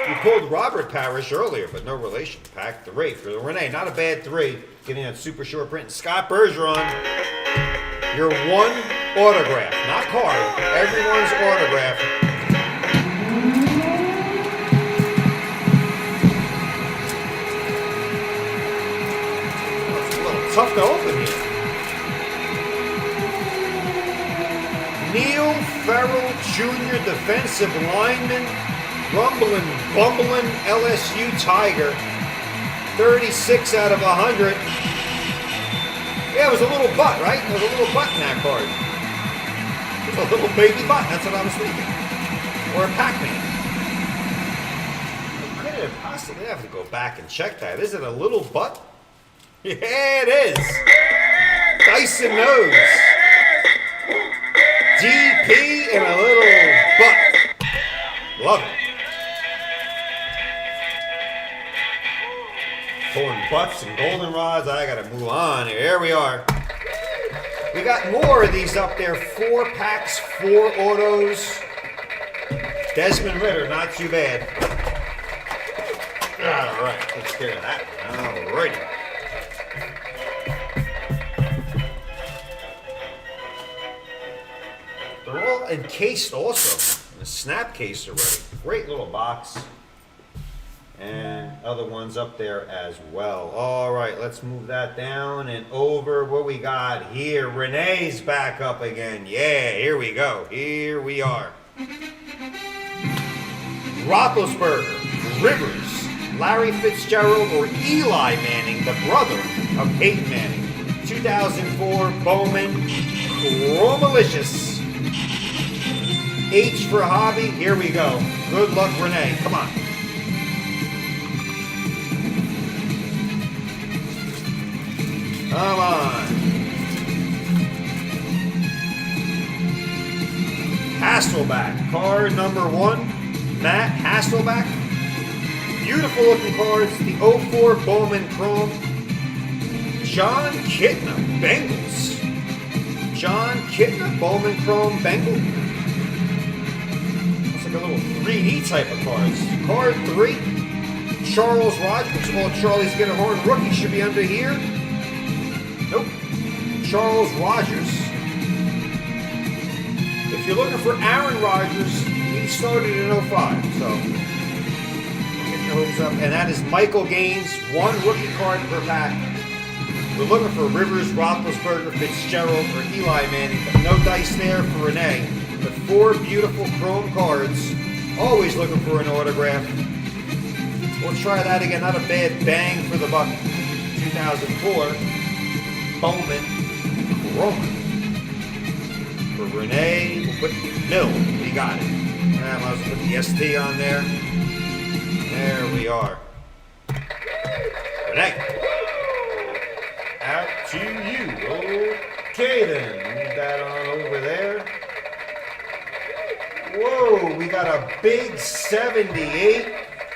We pulled Robert Parrish earlier, but no relation. Pack 3 for Renee. Not a bad 3. Getting that super short print. Scott Bergeron. Your one autograph, not card. Everyone's autograph. It's a little tough to open here. Neil Farrell Jr., defensive lineman, rumbling, bumbling LSU Tiger, 36 out of 100. Yeah, it was a little butt, right? There was a little butt in that card. It was a little baby butt, that's what I was thinking. Or a Pac-Man. Could it possibly have to go back and check that? Is it a little butt? Yeah, it is. Dyson nose. DP and a little butt. Love it. Pulling butts and goldenrods. I gotta move on here. Here we are. We got more of these up there. 4 packs, 4 autos. Desmond Ritter, not too bad. All right, takes care of that. All right. They're all encased also. In a snap case already. Great little box. And other ones up there as well. All right, let's move that down and over. What we got here? Renee's back up again. Yeah, here we go. Here we are. Roethlisberger, Rivers, Larry Fitzgerald, or Eli Manning, the brother of Peyton Manning. 2004 Bowman, Chromalicious. H for hobby. Here we go. Good luck, Renee. Come on. Come on. Hasselback, card number 1. Matt Hasselback. Beautiful looking cards. The 04 Bowman Chrome. John Kitna, Bengals. John Kitna, Bowman Chrome, Bengal. Looks like a little 3D type of cards. Card 3. Charles Rogers. Well, Charlie's Get a Horn rookie should be under here. Nope. Charles Rogers. If you're looking for Aaron Rodgers, he started in 05, so get your hopes up. And that is Michael Gaines, 1 rookie card per pack. We're looking for Rivers, Roethlisberger, Fitzgerald, or Eli Manning, but no dice there for Renee. But 4 beautiful chrome cards. Always looking for an autograph. We'll try that again. Not a bad bang for the buck. 2004. Bowman, Roman. For Renee, we'll put Mill. We got it. I might as well put the ST on there. There we are. Renee. Out to you. Okay then. Move that on over there. Whoa, we got a big 78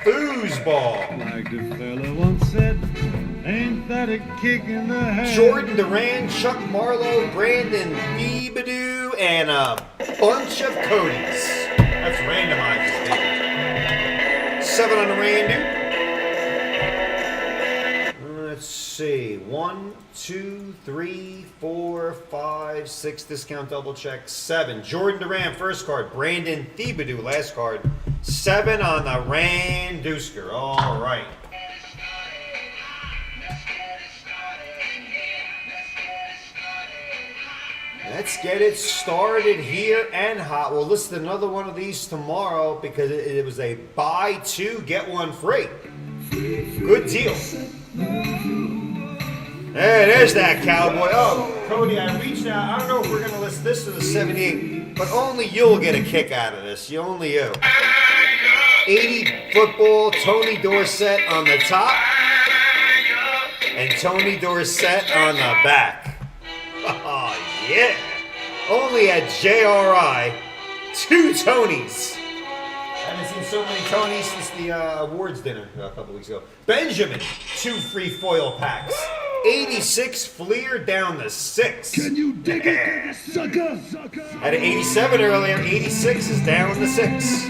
foosball. Like the fella once said, ain't that a kick in the head? Jordan Duran, Chuck Marlowe, Brandon Thibodeau, and a bunch of Codys. That's randomized. 7 on the random. Let's see. 1, 2, 3, 4, 5, 6. Discount double check. 7. Jordan Duran, first card. Brandon Thibodeau, last card. 7 on the Randusker. All right. Let's get it started here and hot. We'll list another one of these tomorrow because it was a buy 2, get 1 free. Good deal. Hey, there's that cowboy. Oh, Cody, I reached out. I don't know if we're going to list this to the 78, but only you'll get a kick out of this. Only you. 80 football, Tony Dorsett on the top. and Tony Dorsett on the back. Oh, yeah. Only at JRI, 2 Tonys. I haven't seen so many Tonys since the awards dinner a couple weeks ago. Benjamin, 2 free foil packs. 86 Fleer down to 6. Can you dig it, sucker? Had an 87 earlier. 86 is down to 6.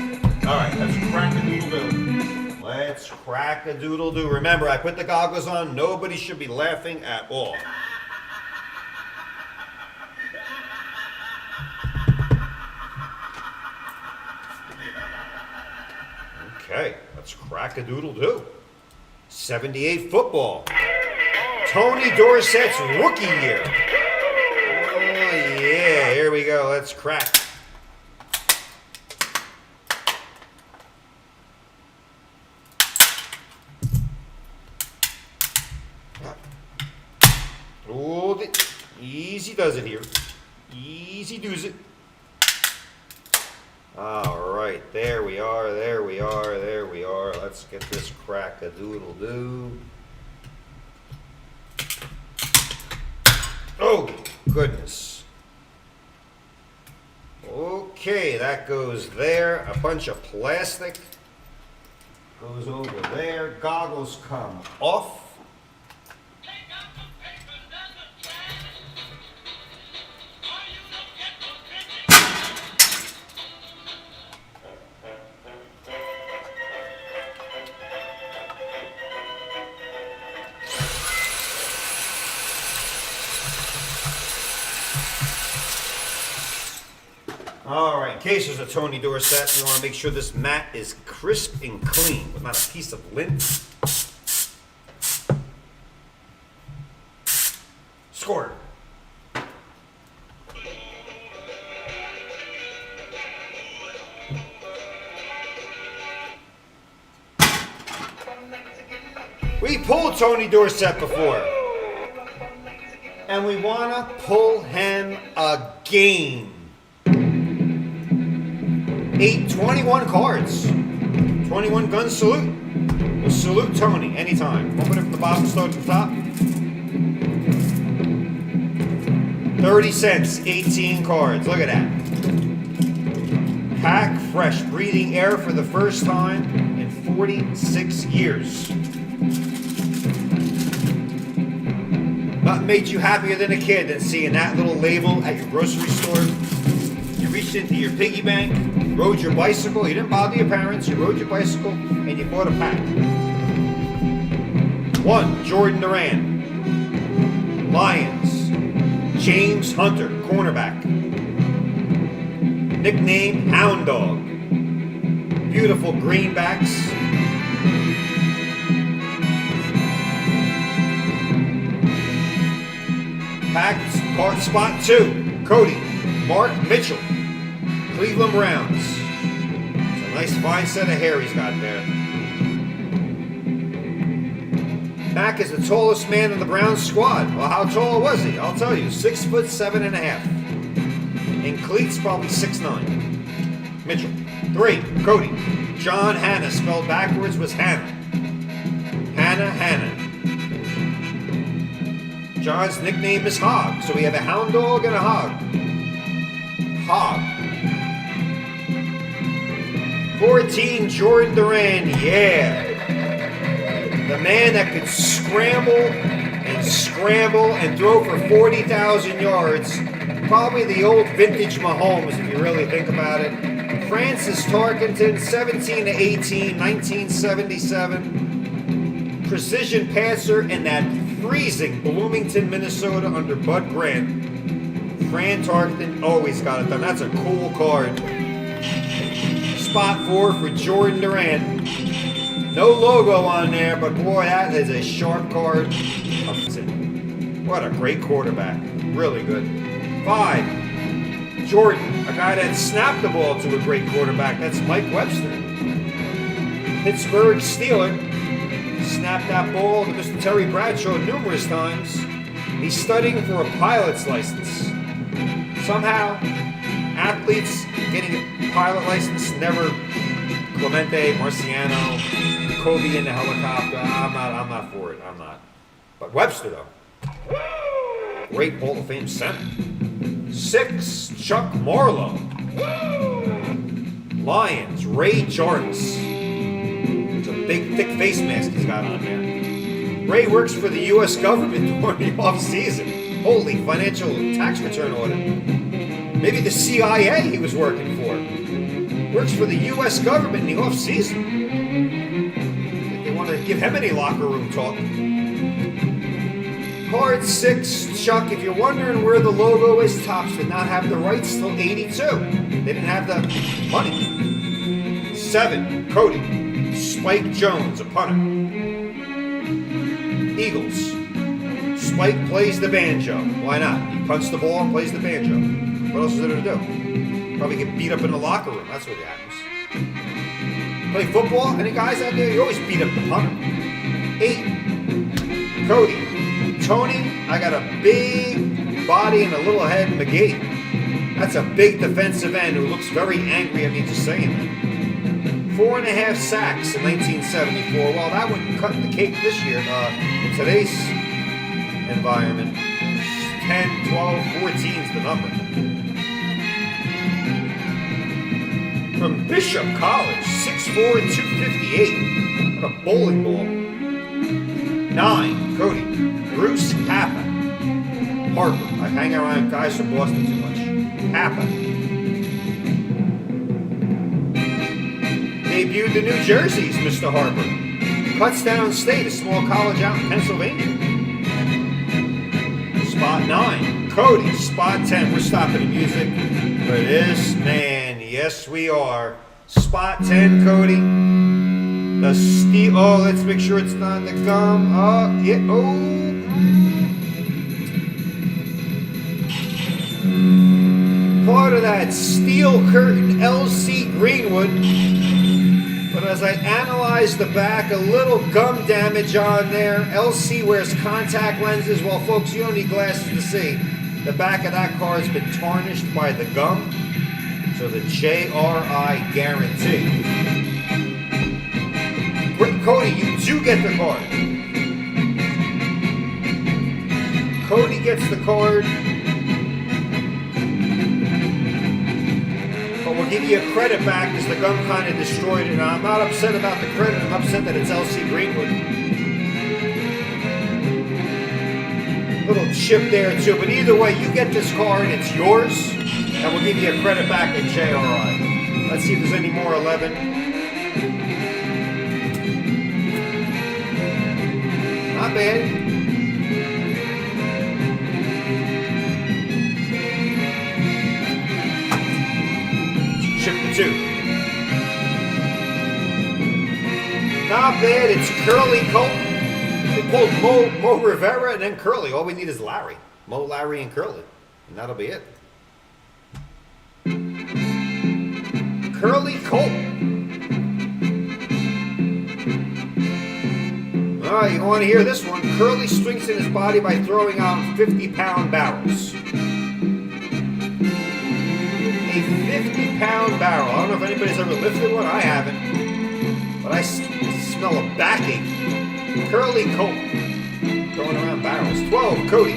All right, let's crack a doodle do. Let's crack a doodle do. Remember, I put the goggles on. Nobody should be laughing at all. Okay, let's crack a doodle do. 78 football. Tony Dorsett's rookie year. Oh yeah, here we go. Let's crack. Hold it. Easy does it here. Easy does it. All right, there we are, there we are, there we are. Let's get this crack-a-doodle-doo. Oh, goodness. Okay, that goes there. A bunch of plastic goes over there. Goggles come off. All right, in case there's a Tony Dorsett, you want to make sure this mat is crisp and clean, but not a piece of lint. Score. We pulled Tony Dorsett before, and we want to pull him again. 21 cards. 21 gun salute. We'll salute Tony anytime. Open it from the bottom, start at the top. 30 cents, 18 cards. Look at that. Pack fresh, breathing air for the first time in 46 years. Nothing made you happier than a kid than seeing that little label at your grocery store. You reached into your piggy bank, rode your bicycle, you didn't bother your parents, you rode your bicycle, and you bought a pack. 1, Jordan Durant. Lions, James Hunter, cornerback. Nickname Hound Dog. Beautiful greenbacks. Pack spot 2, Cody, Mark Mitchell. Cleveland Browns. It's a nice fine set of hair he's got there. Mack is the tallest man in the Browns squad. Well, how tall was he? I'll tell you, 6'7.5". In cleats, probably 6'9". Mitchell. 3, Cody. John Hanna, spelled backwards, was Hannah. Hannah. John's nickname is Hog, so we have a hound dog and a hog. Hog. 14, Jordan Durant, yeah. The man that could scramble and throw for 40,000 yards. Probably the old vintage Mahomes, if you really think about it. Francis Tarkenton, 17-18, 1977. Precision passer in that freezing Bloomington, Minnesota under Bud Grant. Fran Tarkenton always got it done. That's a cool card. Spot 4 for Jordan Durant. No logo on there, but boy, that is a sharp card. What a great quarterback. Really good. 5, Jordan, a guy that snapped the ball to a great quarterback. That's Mike Webster. Pittsburgh Steeler. Snapped that ball to Mr. Terry Bradshaw numerous times. He's studying for a pilot's license. Somehow, athletes getting a pilot license never. Clemente, Marciano, Kobe in the helicopter. I'm not for it. I'm not. But Webster, though. Great Hall of Fame center. 6, Chuck Marlowe. Lions, Ray Jarvis. It's a big, thick face mask he's got on there. Ray works for the U.S. government during the off-season. Holy financial tax return audit. Maybe the CIA he was working for. Works for the U.S. government in the off-season. They want to give him any locker room talk. Card 6, Chuck, if you're wondering where the logo is, Topps did not have the rights till 82. They didn't have the money. 7, Cody. Spike Jones, a punter. Eagles. Spike plays the banjo. Why not? He punts the ball and plays the banjo. What else is there to do? Probably get beat up in the locker room. That's what happens. Play football? Any guys out there? You always beat up the punter. 8, Cody. Tony, I got a big body and a little head, McGee. That's a big defensive end who looks very angry at me just saying that. 4.5 sacks in 1974. Well, that wouldn't cut the cake this year in today's environment. 10, 12, 14 is the number. From Bishop College, 6'4", 258. What a bowling ball. 9, Cody. Bruce Kappa. Harper. I hang around guys from Boston too much. Kappa. Debuted the New Jerseys, Mr. Harper. Kutztown State, a small college out in Pennsylvania. Spot 9, Cody. Spot 10. We're stopping the music for this man. Yes, we are. Spot 10, Cody. The steel. Oh, let's make sure it's not the gum. Oh, yeah. Oh. Part of that steel curtain LC Greenwood. But as I analyze the back, a little gum damage on there. LC wears contact lenses. Well, folks, you don't need glasses to see. The back of that card's been tarnished by the gum. So the JRI guarantee. Cody, you do get the card. Cody gets the card. But we'll give you a credit back because the gum kind of destroyed it. And I'm not upset about the credit. I'm upset that it's LC Greenwood. Little chip there too. But either way, you get this card. It's yours. And we'll give you a credit back at JRI. Let's see if there's any more 11. Not bad. Chip the 2. Not bad. It's Curly Colt. They pulled Mo Rivera and then Curly. All we need is Larry. Mo, Larry, and Curly. And that'll be it. Curly Colt. All right, you want to hear this one. Curly strengthens his body by throwing out 50-pound barrels. A 50-pound barrel. I don't know if anybody's ever lifted one. I haven't. But I smell a backache. Curly Colt. Throwing around barrels. 12, Cody.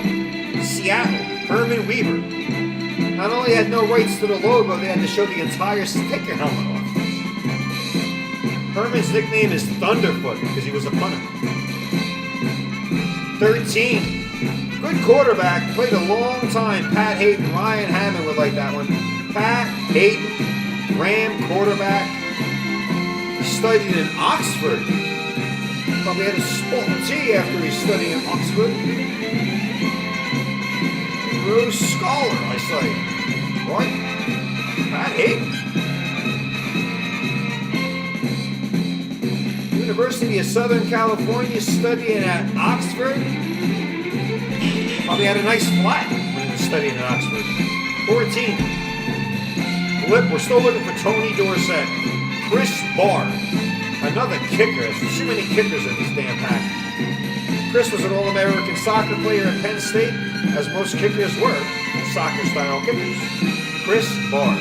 Seattle. Herman Weaver. Not only had no rights to the logo, they had to show the entire sticker helmet off. Herman's nickname is Thunderfoot because he was a punter. 13. Good quarterback. Played a long time. Pat Hayden. Ryan Hammond would like that one. Pat Hayden. Ram quarterback. Studied in Oxford. Probably had a sport tea after he studied in Oxford. Rose Scholar, I say. Right? Pat Hayden. University of Southern California, studying at Oxford. Probably had a nice flat when he was studying at Oxford. 14. Flip, we're still looking for Tony Dorsett. Chris Barr. Another kicker. There's too many kickers in this damn pack. Chris was an All-American soccer player at Penn State, as most kickers were, soccer-style kickers. Chris Barr.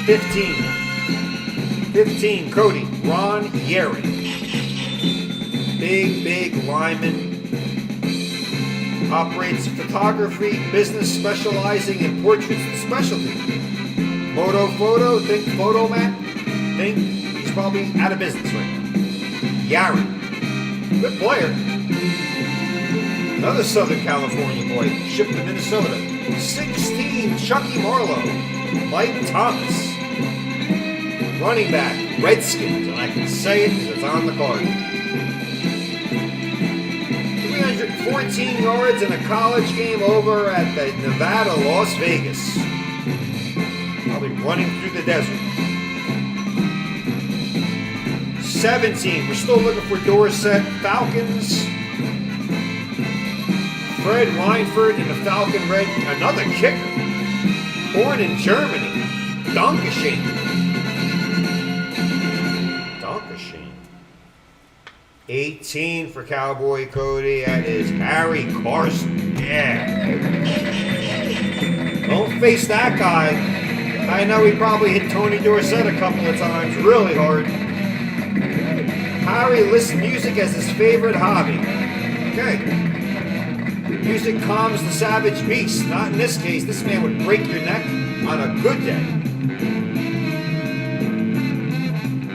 15. 15, Cody. Ron Yeri. Big lineman. Operates photography business specializing in portraits to specialty. Moto Photo, think Photo Man. Think he's probably out of business right now. Yari, good player. Another Southern California boy, shipped to Minnesota. 16, Chucky Marlowe. Mike Thomas. Running back, Redskins, and I can say it because it's on the card. 314 yards in a college game over at the Nevada, Las Vegas. Probably running through the desert. 17, we're still looking for Dorset Falcons. Fred Reinford in the Falcon Red, another kicker. Born in Germany, Dankeschön. Dankeschön. 18 for Cowboy Cody, that is Harry Carson. Yeah. Don't face that guy. I know he probably hit Tony Dorsett a couple of times, really hard. Harry lists music as his favorite hobby. Okay. Music calms the savage beast. Not in this case. This man would break your neck on a good day.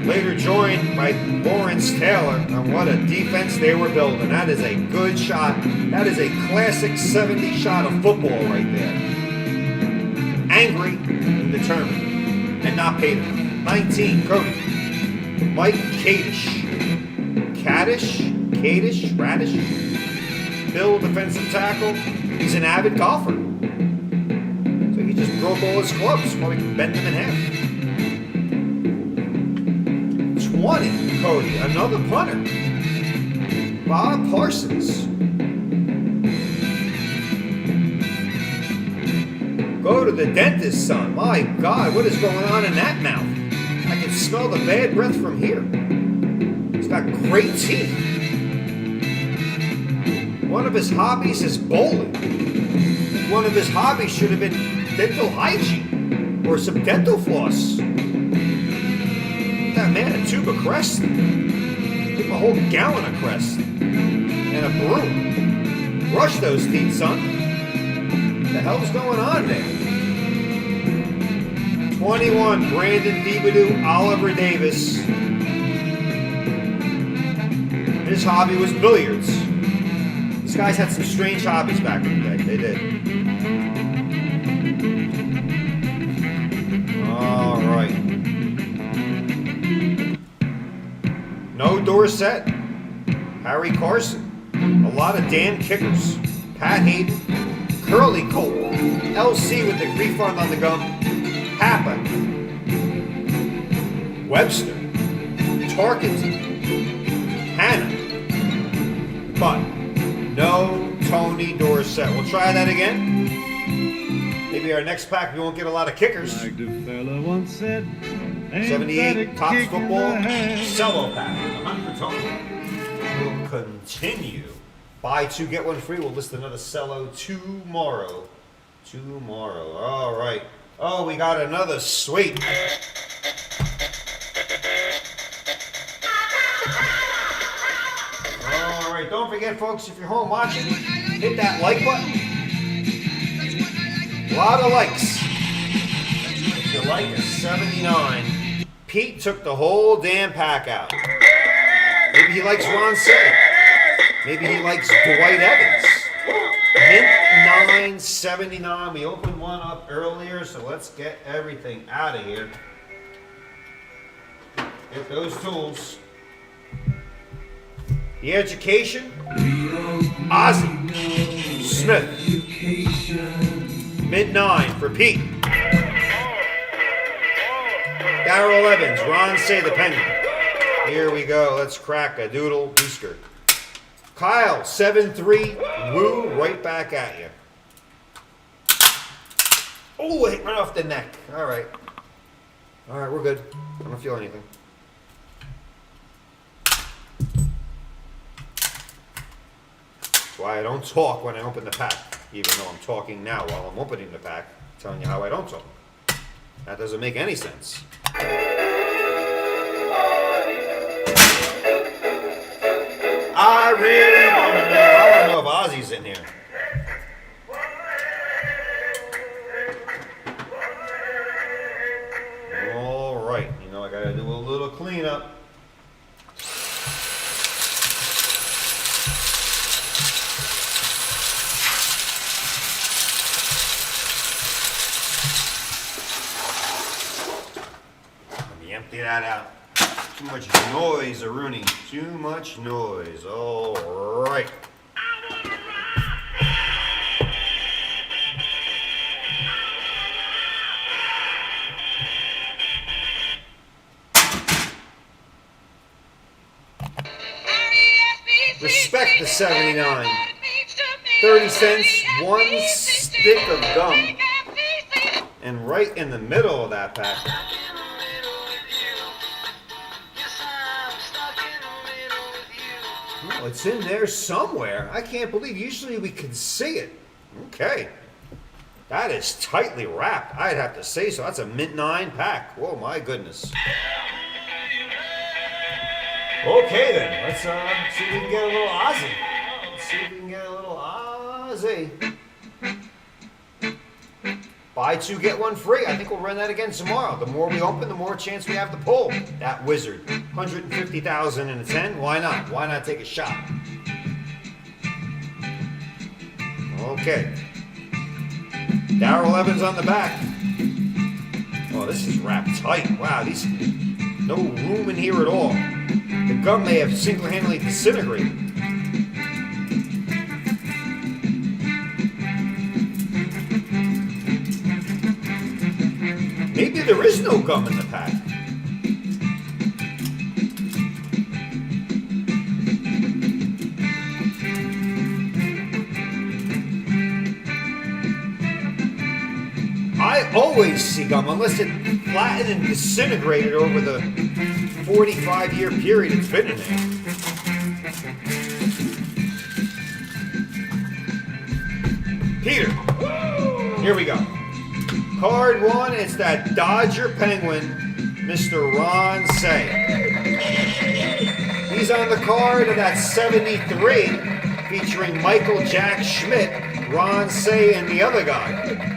Later joined by Lawrence Taylor, and what a defense they were building. That is a good shot. That is a classic 70s shot of football right there. Angry and determined, and not paid enough. 19, Cody. Mike Kadish. Radish. Bill, defensive tackle. He's an avid golfer. So he just broke all his clubs. Probably bent them in half. 20, Cody. Another punter. Bob Parsons. Go to the dentist, son. My God, what is going on in that mouth? I can smell the bad breath from here. He's got great teeth. One of his hobbies is bowling. One of his hobbies should have been dental hygiene or some dental floss. Give that man a tube of Crest. Give him a whole gallon of Crest. And a broom. Brush those teeth, son. What the hell's going on there? 21, Brandon Thibodeau, Oliver Davis. His hobby was billiards. These guys had some strange hobbies back in the day. They did. All right. No Dorsett. Harry Carson. A lot of damn kickers. Pat Hayden. Curly Colt. LC with the refund on the gum. Papa. Webster. Tarkenton. Hannah. But no Tony Dorsett. We'll try that again. Maybe our next pack we won't get a lot of kickers. Like the fella once said, 78 Topps Football Cello pack. I'm not for Tony. We'll continue. Buy two, get one free. We'll list another cello tomorrow. All right. Oh, we got another sweet. All right. Don't forget, folks, if you're home watching, hit that like button. A lot of likes. If you like a 79. Pete took the whole damn pack out. Maybe he likes Ron Say. Maybe he likes Dwight Evans. Mint 979. We opened one up earlier, so let's get everything out of here. Get those tools. The Education. Ozzie. Smith. Mint 9 for Pete. Darrell Evans. Ron Say the Penguin. Here we go. Let's crack a doodle booster. Kyle, 7-3, woo, right back at you. Oh, it right off the neck. All right, we're good. I don't feel anything. That's why I don't talk when I open the pack, even though I'm talking now while I'm opening the pack, telling you how I don't talk. That doesn't make any sense. I really want to know. I want to know if Ozzie's in here. little cleanup. Let me empty that out. Too much noise, Rooney. Too much noise. All right. Respect the 79. 30 cents, one stick of gum. And right in the middle of that pack. Oh, it's in there somewhere. I can't believe. Usually we can see it. Okay. That is tightly wrapped. I'd have to say so. That's a mint 9 pack. Oh my goodness. Okay then, let's see if we can get a little Aussie. Let's see if we can get a little Aussie. Buy 2, get 1 free. I think we'll run that again tomorrow. The more we open, the more chance we have to pull. That wizard. 150,000 in a 10. Why not? Why not take a shot? Okay. Darrell Evans on the back. Oh, this is wrapped tight. Wow, these no room in here at all. The gum may have single-handedly disintegrated. Maybe there is no gum in the pack. I always see gum unless it flattened and disintegrated over the 45-year period it's been in there. Peter, here we go. Card 1, it's that Dodger Penguin, Mr. Ron Say. He's on the card of that 73, featuring Michael Jack Schmidt, Ron Say, and the other guy.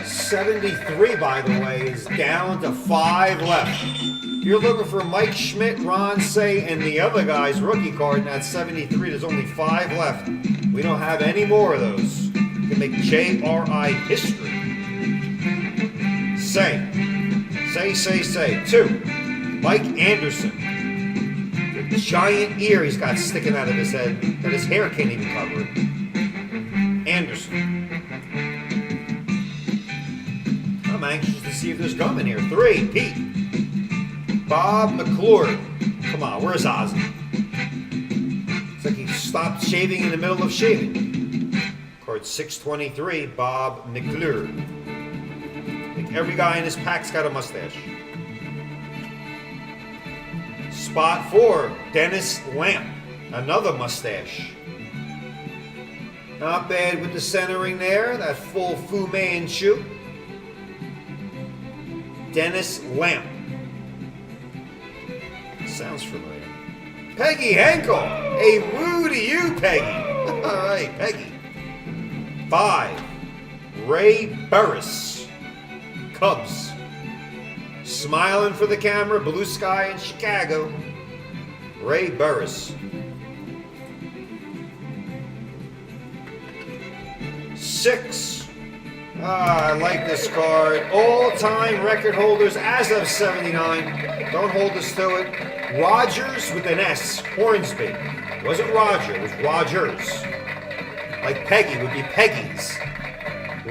73, by the way, is down to 5 left. If you're looking for Mike Schmidt, Ron Say, and the other guy's rookie card in that 73, there's only 5 left. We don't have any more of those. You can make JRI history. Say. 2. Mike Anderson. The giant ear he's got sticking out of his head that his hair can't even cover it. Anderson. I'm anxious to see if there's gum in here. 3, Pete. Bob McClure. Come on, where's Ozzy? It's like he stopped shaving in the middle of shaving. Card 623, Bob McClure. I think every guy in this pack's got a mustache. Spot 4, Dennis Lamp. Another mustache. Not bad with the centering there. That full Fu Manchu. Dennis Lamp. Sounds familiar. Peggy Henkel. A woo to you, Peggy. All right, Peggy. 5. Ray Burris. Cubs. Smiling for the camera. Blue sky in Chicago. Ray Burris. 6. I like this card. All-time record holders as of 79. Don't hold us to it. Rogers with an S. Hornsby. It wasn't Roger, it was Rogers. Like Peggy would be Peggy's.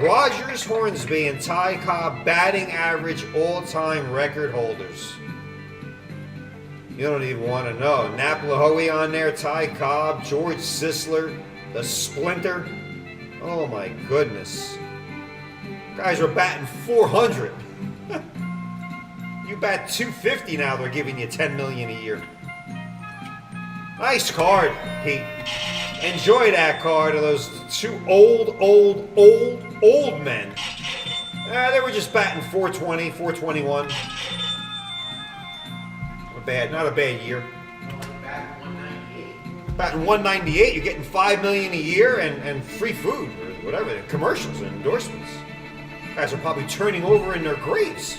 Rogers, Hornsby, and Ty Cobb batting average all-time record holders. You don't even want to know. Nap Lahoe on there, Ty Cobb, George Sisler, the Splinter. Oh my goodness. Guys are batting 400. You bat 250 now, they're giving you $10 million a year. Nice card, Pete. Enjoy that card of those 2 old men. They were just batting 420, 421. Not a bad year. Batting 198, you're getting $5 million a year and free food or whatever, commercials and endorsements. Guys are probably turning over in their graves.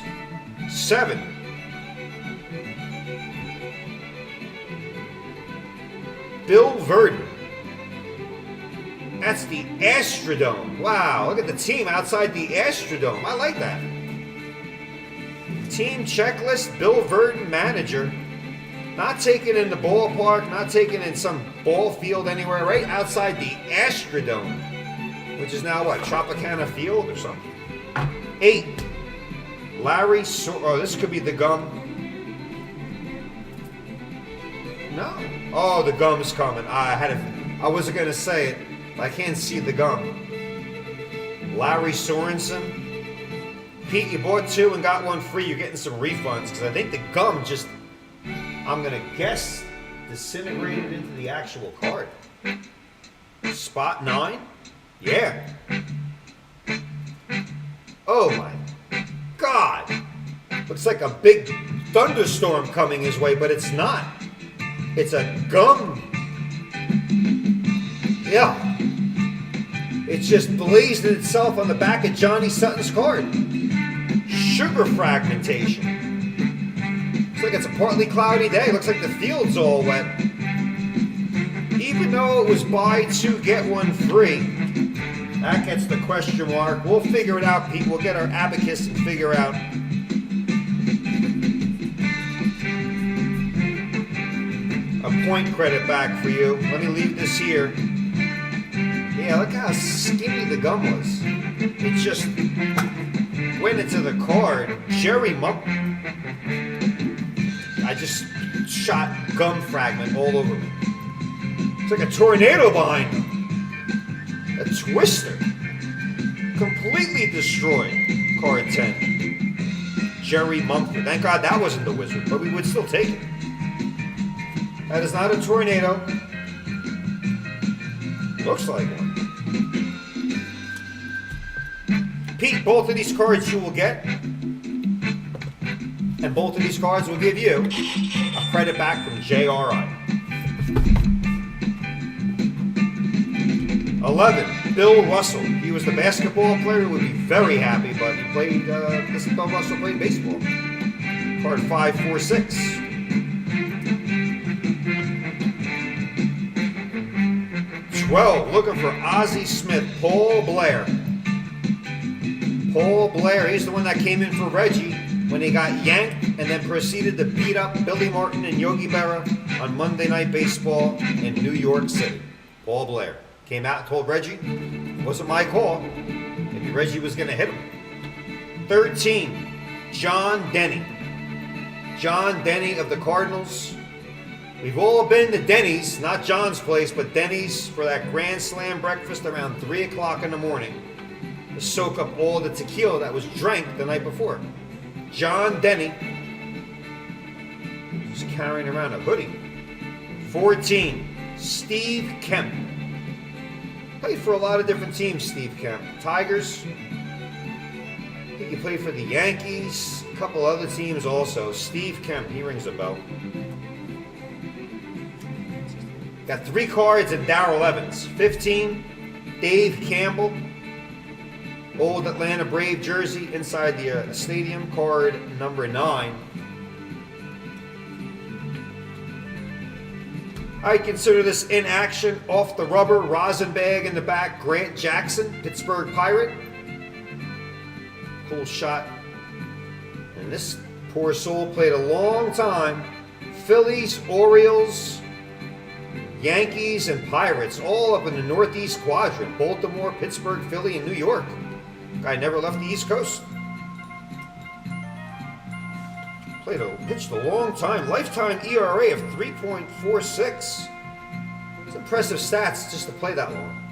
7. Bill Verdon. That's the Astrodome. Wow, look at the team outside the Astrodome. I like that. Team checklist, Bill Verdon, manager. Not taken in the ballpark, not taken in some ball field anywhere, right outside the Astrodome, which is now what, Tropicana Field or something. 8. Larry oh, this could be the gum. No. Oh, the gum's coming. I wasn't going to say it. I can't see the gum. Larry Sorensen. Pete, you bought 2 and got 1 free. You're getting some refunds because I think the gum just, I'm going to guess, disintegrated into the actual card. Spot 9? Yeah. Oh my God. Looks like a big thunderstorm coming his way, but it's not. It's a gum. Yeah. It's just blazed itself on the back of Johnny Sutton's card. Sugar fragmentation. Looks like it's a partly cloudy day. Looks like the field's all wet. Even though it was buy 2, get 1 free, that gets the question mark. We'll figure it out, Pete. We'll get our abacus and figure out. A point credit back for you. Let me leave this here. Yeah, look how skinny the gum was. It just went into the card. Jerry Mump. I just shot gum fragment all over me. It's like a tornado behind him. A twister. Completely destroyed. Card 10. Jerry Mumford. Thank God that wasn't the Wizard, but we would still take it. That is not a tornado. Looks like one. Pete, both of these cards you will get, and both of these cards will give you a credit back from JRI. 11, Bill Russell. He was the basketball player who would be very happy, but he played, Bill Russell played baseball. Card 546. 12, looking for Ozzie Smith, Paul Blair. Paul Blair, he's the one that came in for Reggie when he got yanked and then proceeded to beat up Billy Martin and Yogi Berra on Monday Night Baseball in New York City. Paul Blair came out and told Reggie, it wasn't my call. Maybe Reggie was going to hit him. 13, John Denny. John Denny of the Cardinals. We've all been to Denny's, not John's place, but Denny's for that Grand Slam breakfast around 3 o'clock in the morning to soak up all the tequila that was drank the night before. John Denny was carrying around a hoodie. 14, Steve Kemp. Played for a lot of different teams, Steve Kemp. Tigers. I think he played for the Yankees, a couple other teams also. Steve Kemp, he rings a bell. Got 3 cards and Darrell Evans. 15, Dave Campbell. Old Atlanta Brave jersey inside the stadium. Card number 9. I consider this in action. Off the rubber. Rosenbag in the back. Grant Jackson. Pittsburgh Pirate. Cool shot. And this poor soul played a long time. Phillies, Orioles, Yankees, and Pirates, all up in the Northeast quadrant. Baltimore, Pittsburgh, Philly, and New York. Guy never left the East Coast. Pitched a long time. Lifetime ERA of 3.46. It's impressive stats just to play that long.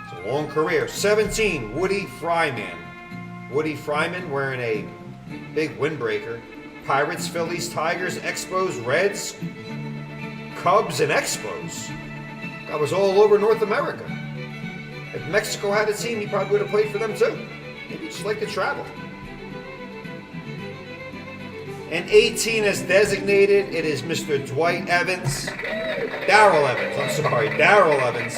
It's a long career. 17, Woody Fryman. Woody Fryman wearing a big windbreaker. Pirates, Phillies, Tigers, Expos, Reds, Cubs, and Expos. That was all over North America. If Mexico had a team, he probably would have played for them too. Maybe just like to travel. And 18 as designated, it is Mr. Dwight Evans. Darrell Evans, I'm sorry, Darrell Evans.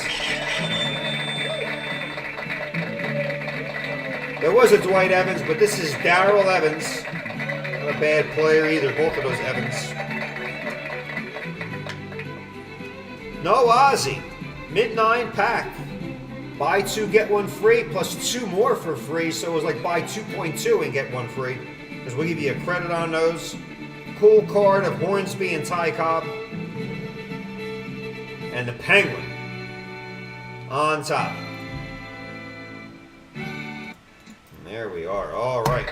There was a Dwight Evans, but this is Darrell Evans. Not a bad player either, both of those Evans. No Ozzy. Mid-9 pack. Buy 2, get 1 free, plus 2 more for free. So it was like buy 2.2 and get 1 free. Because we'll give you a credit on those. Cool card of Hornsby and Ty Cobb. And the Penguin on top. And there we are. All right.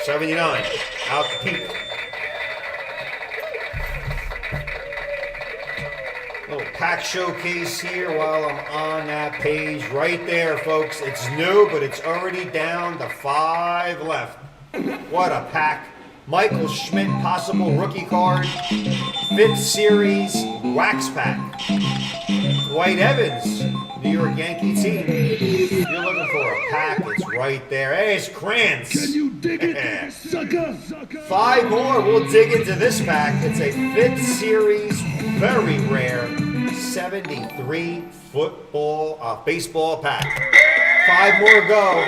79. Out the peak. Little pack showcase here while I'm on that page. Right there, folks. It's new, but it's already down to 5 left. What a pack. Michael Schmidt, possible rookie card. 5th series, wax pack. Dwight Evans, New York Yankee team. If you're looking for a pack, it's right there. Hey, it's Krantz. Can you dig it, sucker? 5 more. We'll dig into this pack. It's a 5th series, very rare, 73 baseball pack. 5 more go.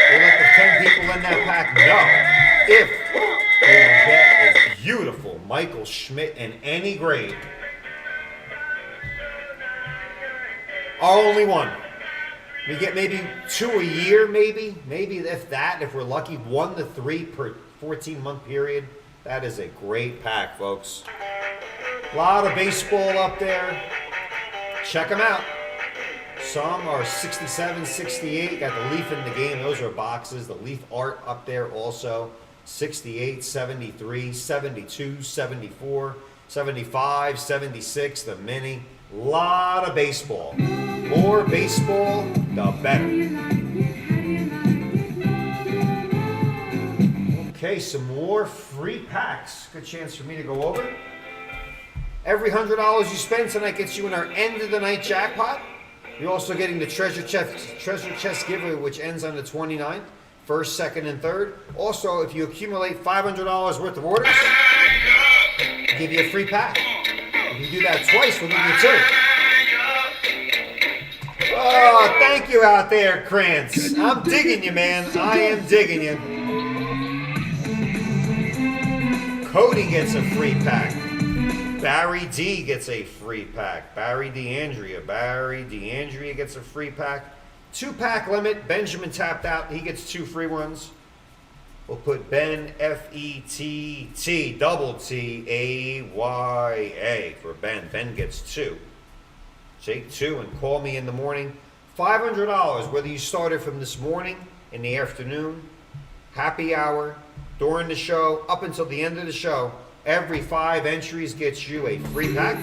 We'll let the 10 people in that pack know if they will get a beautiful Michael Schmidt in any grade. Our only one. We get maybe 2 a year, maybe if that, if we're lucky, 1 to 3 per 14-month period. That is a great pack, folks. A lot of baseball up there. Check them out. Some are 67, 68. Got the Leaf in the game. Those are boxes. The Leaf art up there also. 68, 73, 72, 74, 75, 76, the mini. Lot of baseball. More baseball, the better. Okay, some more free packs. Good chance for me to go over. Every $100 you spend tonight gets you in our end of the night jackpot. You're also getting the treasure chest giveaway, which ends on the 29th. First, second, and third. Also, if you accumulate $500 worth of orders, we'll give you a free pack. If you do that twice, we'll give you 2. Oh, thank you out there, Krantz. I'm digging you, man. I am digging you. Cody gets a free pack. Barry D gets a free pack. Barry DeAndrea gets a free pack. 2-pack limit. Benjamin tapped out. He gets 2 free ones. We'll put Ben FETT double TAYA for Ben. Ben gets 2. Take 2 and call me in the morning. $500, whether you started from this morning, in the afternoon, happy hour, during the show, up until the end of the show. Every 5 entries gets you a free pack.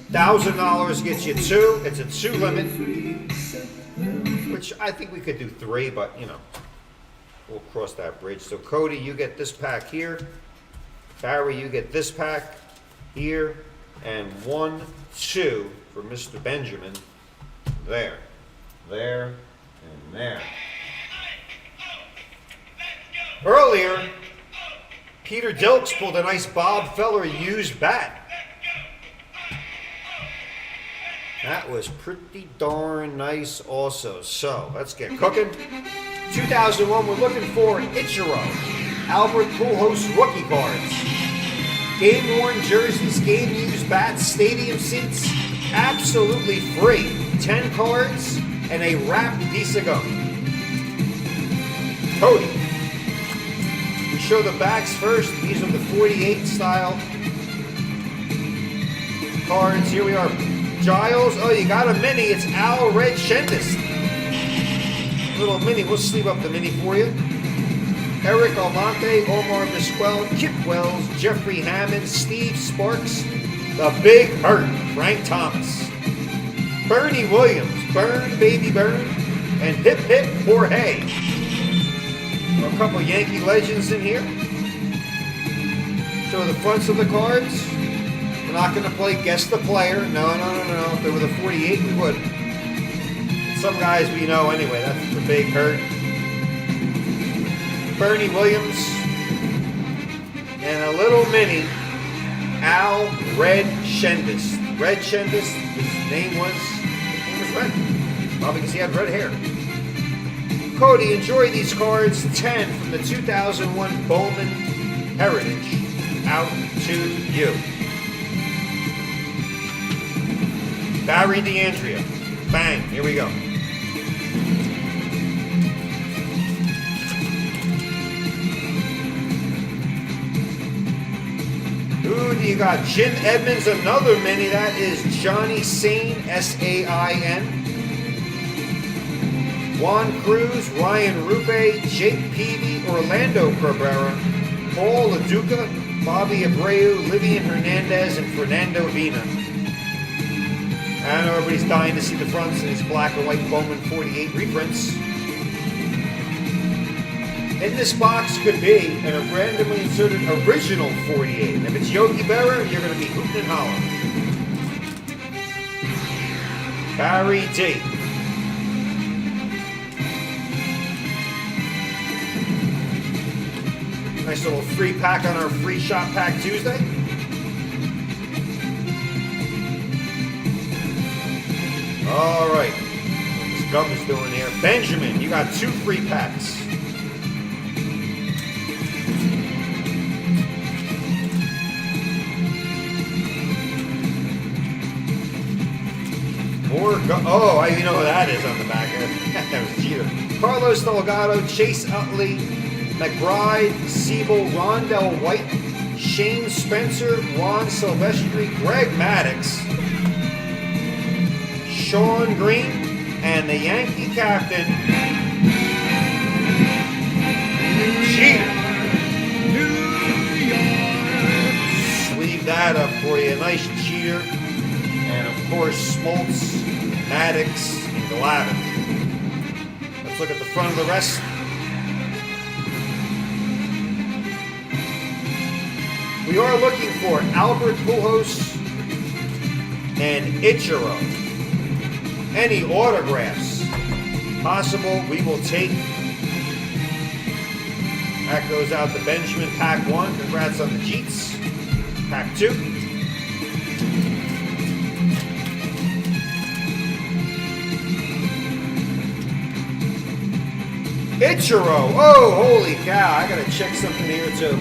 $1,000 gets you 2. It's a 2 limit, which I think we could do 3, but you know, we'll cross that bridge. So Cody, you get this pack here. Barry, you get this pack here, and 1, 2 for Mr. Benjamin. There, and there. Earlier, Peter Dilks pulled a nice Bob Feller used bat. That was pretty darn nice also. So, let's get cooking. 2001, we're looking for Ichiro. Albert Pujols rookie cards. Game-worn jerseys, game-used bats, stadium seats, absolutely free. 10 cards and a wrapped piece of gum. Cody. We show the backs first. These are the 48 style cards. Here we are. Giles. Oh, you got a mini. It's Al Red Shendis. Little mini. We'll sleeve up the mini for you. Eric Almonte, Omar Vizquel, Kip Wells, Jeffrey Hammond, Steve Sparks, the Big Hurt, Frank Thomas, Bernie Williams, Burn Baby Burn, and Hip Hip Jorge. A couple Yankee legends in here. Show the fronts of the cards. We're not going to play guess the player. No. If they were the 48, we would. Some guys we know anyway. That's the Big Hurt. Bernie Williams. And a little mini Al Red Shendis. Red Shendis, his name was red. Probably because he had red hair. Cody, enjoy these cards. 10 from the 2001 Bowman Heritage. Out to you. Barry DeAndrea. Bang. Here we go. Who do you got? Jim Edmonds, another mini. That is Johnny Sain, S-A-I-N. Juan Cruz, Ryan Rupe, Jake Peavy, Orlando Cabrera, Paul LaDuca, Bobby Abreu, Livian Hernandez, and Fernando Vina. I know everybody's dying to see the fronts in his black and white Bowman 48 reprints. In this box could be a randomly inserted original 48. If it's Yogi Berra, you're going to be hooting and hollering. Barry D. Nice little free pack on our free shop pack Tuesday. All right. What this gum is doing here. Benjamin, you got 2 free packs. Oh, you know what that is on the back end. That was Jeter. Carlos Delgado, Chase Utley, McBride, Siebel, Rondell White, Shane Spencer, Ron Silvestri, Greg Maddux, Sean Green, and the Yankee captain, Jeter. Sleeve that up for you. Nice Jeter. And of course, Smoltz, Maddox, and Glavine. Let's look at the front of the rest. We are looking for Albert Pujols and Ichiro. Any autographs possible, we will take. That goes out to Benjamin, pack 1. Congrats on the Jeets. Pack 2. Ichiro. Oh, holy cow. I gotta check something here too.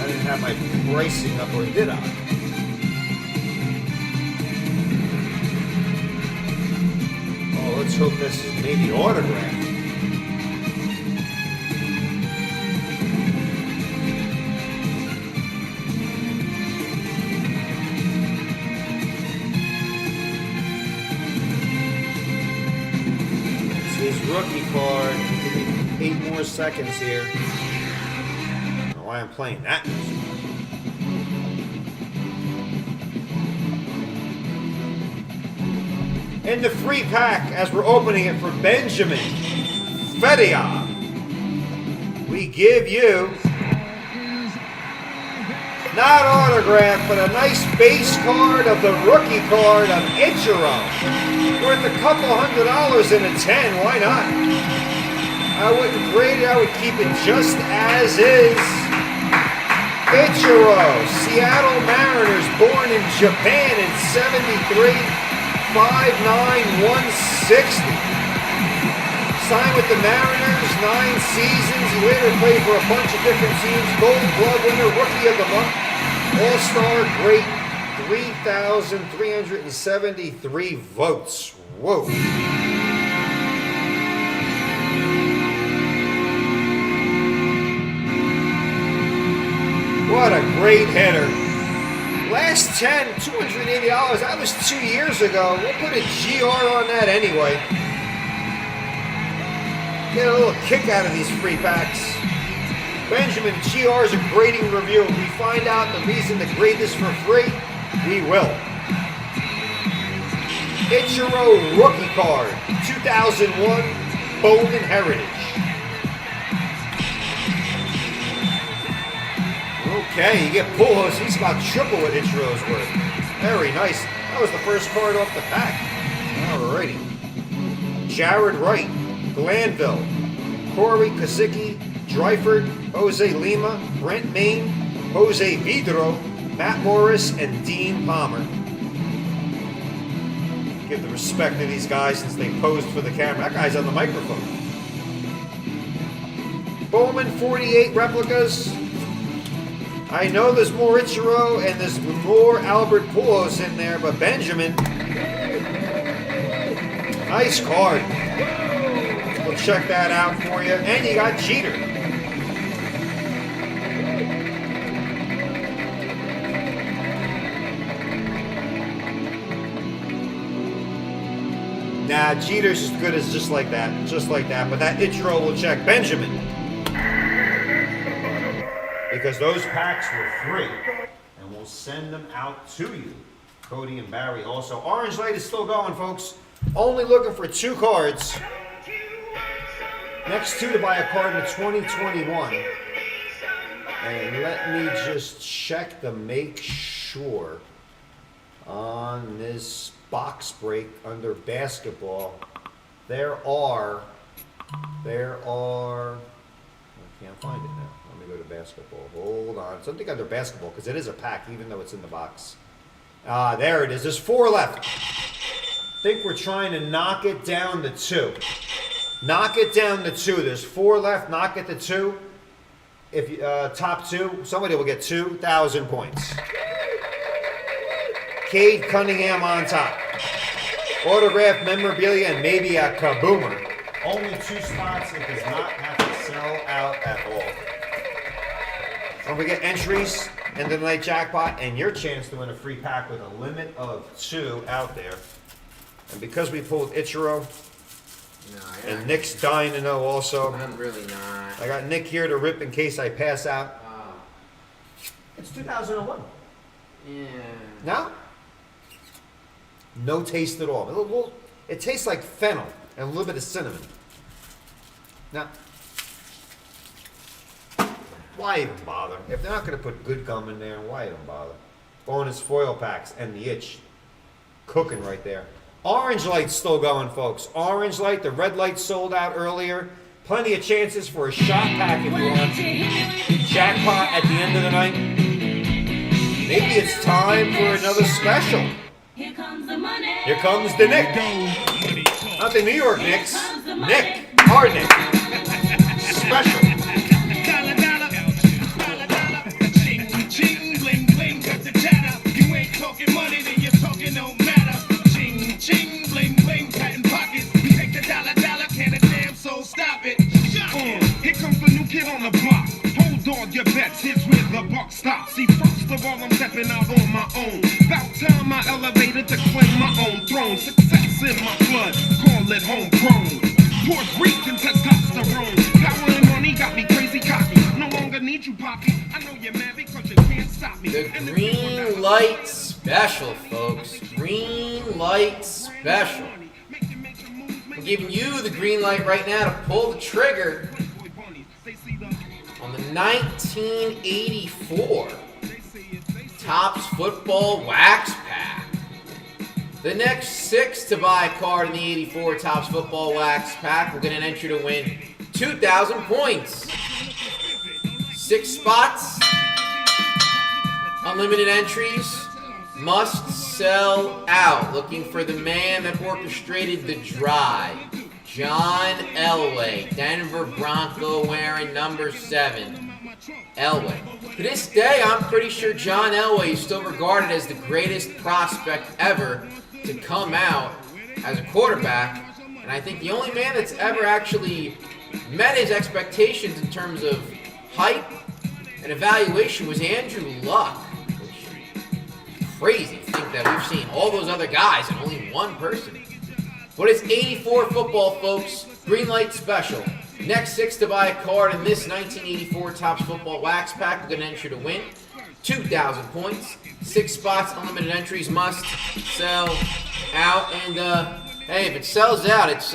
I didn't have my pricing up, or did I? Oh, let's hope this is maybe autographed. Rookie card. Give me 8 more seconds here. I don't know why I'm playing that music. In the free pack, as we're opening it for Benjamin Fedia, we give you not autographed, but a nice base card of the rookie card of Ichiro. Worth a couple $100 in a 10, why not? I wouldn't grade it, I would keep it just as is. Ichiro, Seattle Mariners, born in Japan in 73, 5'9", 160. Signed with the Mariners, 9 seasons. He later played for a bunch of different teams. Gold Glove winner, Rookie of the Month, All-Star great, 3,373 votes. Whoa. What a great hitter. Last 10, $280. That was 2 years ago. We'll put a GR on that anyway. Get a little kick out of these free packs. Benjamin, GR is a grading review. If we find out the reason to grade this for free, we will. Ichiro rookie card, 2001 Bowman Heritage. Okay, you get Pujols. He's about triple what Ichiro's worth. Very nice. That was the first card off the pack. Alrighty. Jared Wright, Glanville, Corey Kosicki, Dreifert, Jose Lima, Brent Main, Jose Vidro, Matt Morris, and Dean Palmer. Give the respect to these guys since they posed for the camera. That guy's on the microphone. Bowman 48 replicas. I know there's more Ichiro and there's more Albert Pujols in there, but Benjamin. Nice card. We'll check that out for you. And you got Jeter. Nah, Jeter's as good as just like that. But that Ichiro will check Benjamin. Because those packs were free. And we'll send them out to you. Cody and Barry also. Orange Light is still going, folks. Only looking for 2 cards. Next 2 to buy a card in 2021. And let me just check to make sure on this box break under basketball. There are, I can't find it now. Let me go to basketball. Hold on. Something under basketball because it is a pack even though it's in the box. There it is. There's 4 left. I think we're trying to knock it down to 2. Knock it down to 2. There's 4 left. Knock it to 2. If you, top 2, somebody will get 2,000 points. Cade Cunningham on top. Autographed memorabilia and maybe a kaboomer. Only 2 spots. It does not have to sell out at all. Don't forget entries and the night jackpot and your chance to win a free pack with a limit of 2 out there. And because we pulled Ichiro, and Nick's dying to know also. I'm really not. I got Nick here to rip in case I pass out. It's 2001. Yeah. No? No taste at all. It tastes like fennel and a little bit of cinnamon. Now, why even bother? If they're not going to put good gum in there, why even bother? Bonus foil packs and the itch. Cooking right there. Orange Light's still going, folks. Orange Light, the red light sold out earlier. Plenty of chances for a shot pack if you want. Jackpot at the end of the night. Maybe it's time for another special. Here comes the money. Here comes the Nick. Not the New York Knicks. Nick. Our Nick. Special. Ching, bling, bling, got the chatter. You ain't talking money, then you're talking no matter. Ching, ching, bling, bling, patent pockets. We take the dollar, can a damn soul stop it. Here comes the new kid on the block. Hold on your bets, here's where the buck stops. See, first of all, I'm stepping out on my own. About time I elevated to claim my own throne. Success in my blood, call it homegrown. Puerto Rican testosterone. Power and money got me crazy cocky. No longer need you, Poppy. I know you're mad because you can't stop me. The green light special, folks. Green light special. I'm giving you the green light right now to pull the trigger on the 1984 Topps Football Wax Pack. The next 6 to buy a card in the 84 Topps Football Wax Pack will get an entry to win 2,000 points. 6 spots, unlimited entries, must sell out. Looking for the man that orchestrated the drive. John Elway, Denver Bronco wearing number 7. Elway. To this day, I'm pretty sure John Elway is still regarded as the greatest prospect ever to come out as a quarterback. And I think the only man that's ever actually met his expectations in terms of hype and evaluation was Andrew Luck. Which is crazy to think that we've seen all those other guys and only one person. But it's 84 football, folks. Green light special. Next 6 to buy a card in this 1984 Topps Football Wax Pack. We're going to enter to win 2,000 points. 6 spots, unlimited entries, must sell out. And, hey, if it sells out, it's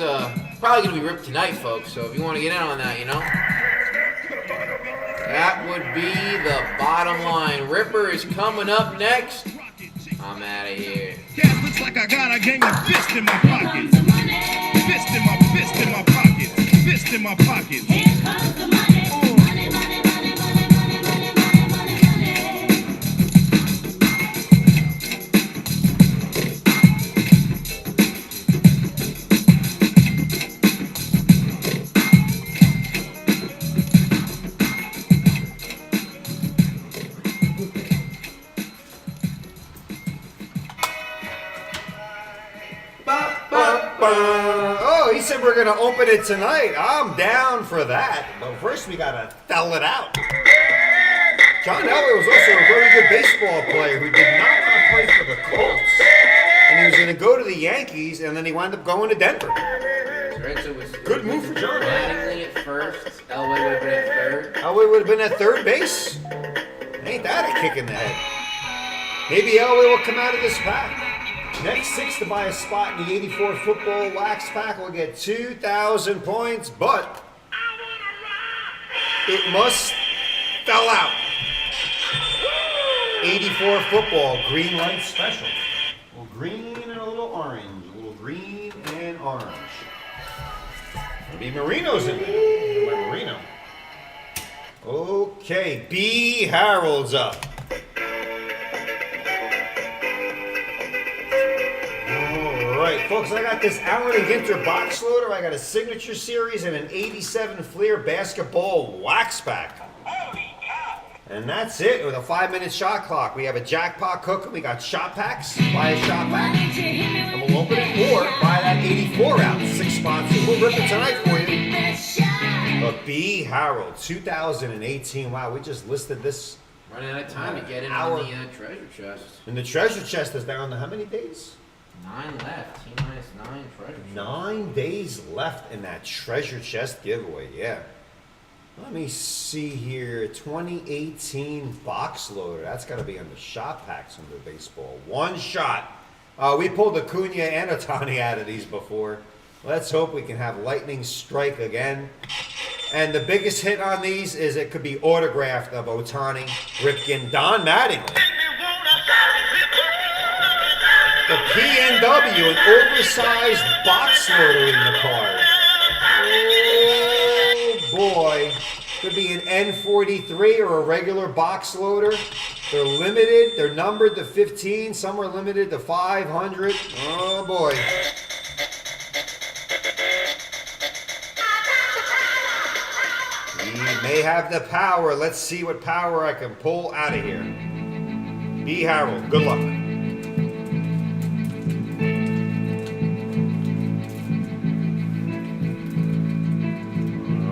probably going to be ripped tonight, folks. So if you want to get in on that, you know. That would be the bottom line. Ripper is coming up next. I'm out of here. Yeah, looks like I got a gang of fists in my pockets. Fist in my pocket. Fist in my pocket. Here comes the money. Money, money, money, money, money, money, money, money, money. Oh, he said we're going to open it tonight. I'm down for that. But first we got to spell it out. John Elway was also a very good baseball player who did not want to play for the Colts. And he was going to go to the Yankees, and then he wound up going to Denver. Right, so Good move for John. Mattingly at first. Elway would have been at third. Elway would have been at third base. Ain't that a kick in the head? Maybe Elway will come out of this pack. Next 6 to buy a spot in the 84 football wax pack will get 2,000 points, but it must spell out. 84 football, green light special. A little green and a little orange. A little green and orange. Maybe Marino's in there. My Marino. Okay, B. Harold's up. Alright, folks, I got this Allen and Ginter box loader. I got a signature series and an 87 Fleer basketball wax pack. And that's it with a 5-minute shot clock. We have a jackpot cooking. We got shot packs. Buy a shot pack. And we'll open it or buy that 84 out. 6 spots. So we'll rip it tonight for you. But B. Harold, 2018. Wow, we just listed this. Running out of time to get in on the treasure chest. And the treasure chest is down to how many days? 9 left. T-minus 9 treasure chest. 9 days left in that treasure chest giveaway. Yeah. Let me see here. 2018 box loader. That's got to be on the shot packs under baseball. 1 shot. We pulled Acuna and Ohtani out of these before. Let's hope we can have lightning strike again. And the biggest hit on these is it could be autographed of Ohtani, Ripken, Don Mattingly. The PNW, an oversized box loader in the card. Oh boy. Could be an N43 or a regular box loader. They're limited. They're numbered to 15. Some are limited to 500. Oh boy. He may have the power. Let's see what power I can pull out of here. B. Harold, good luck.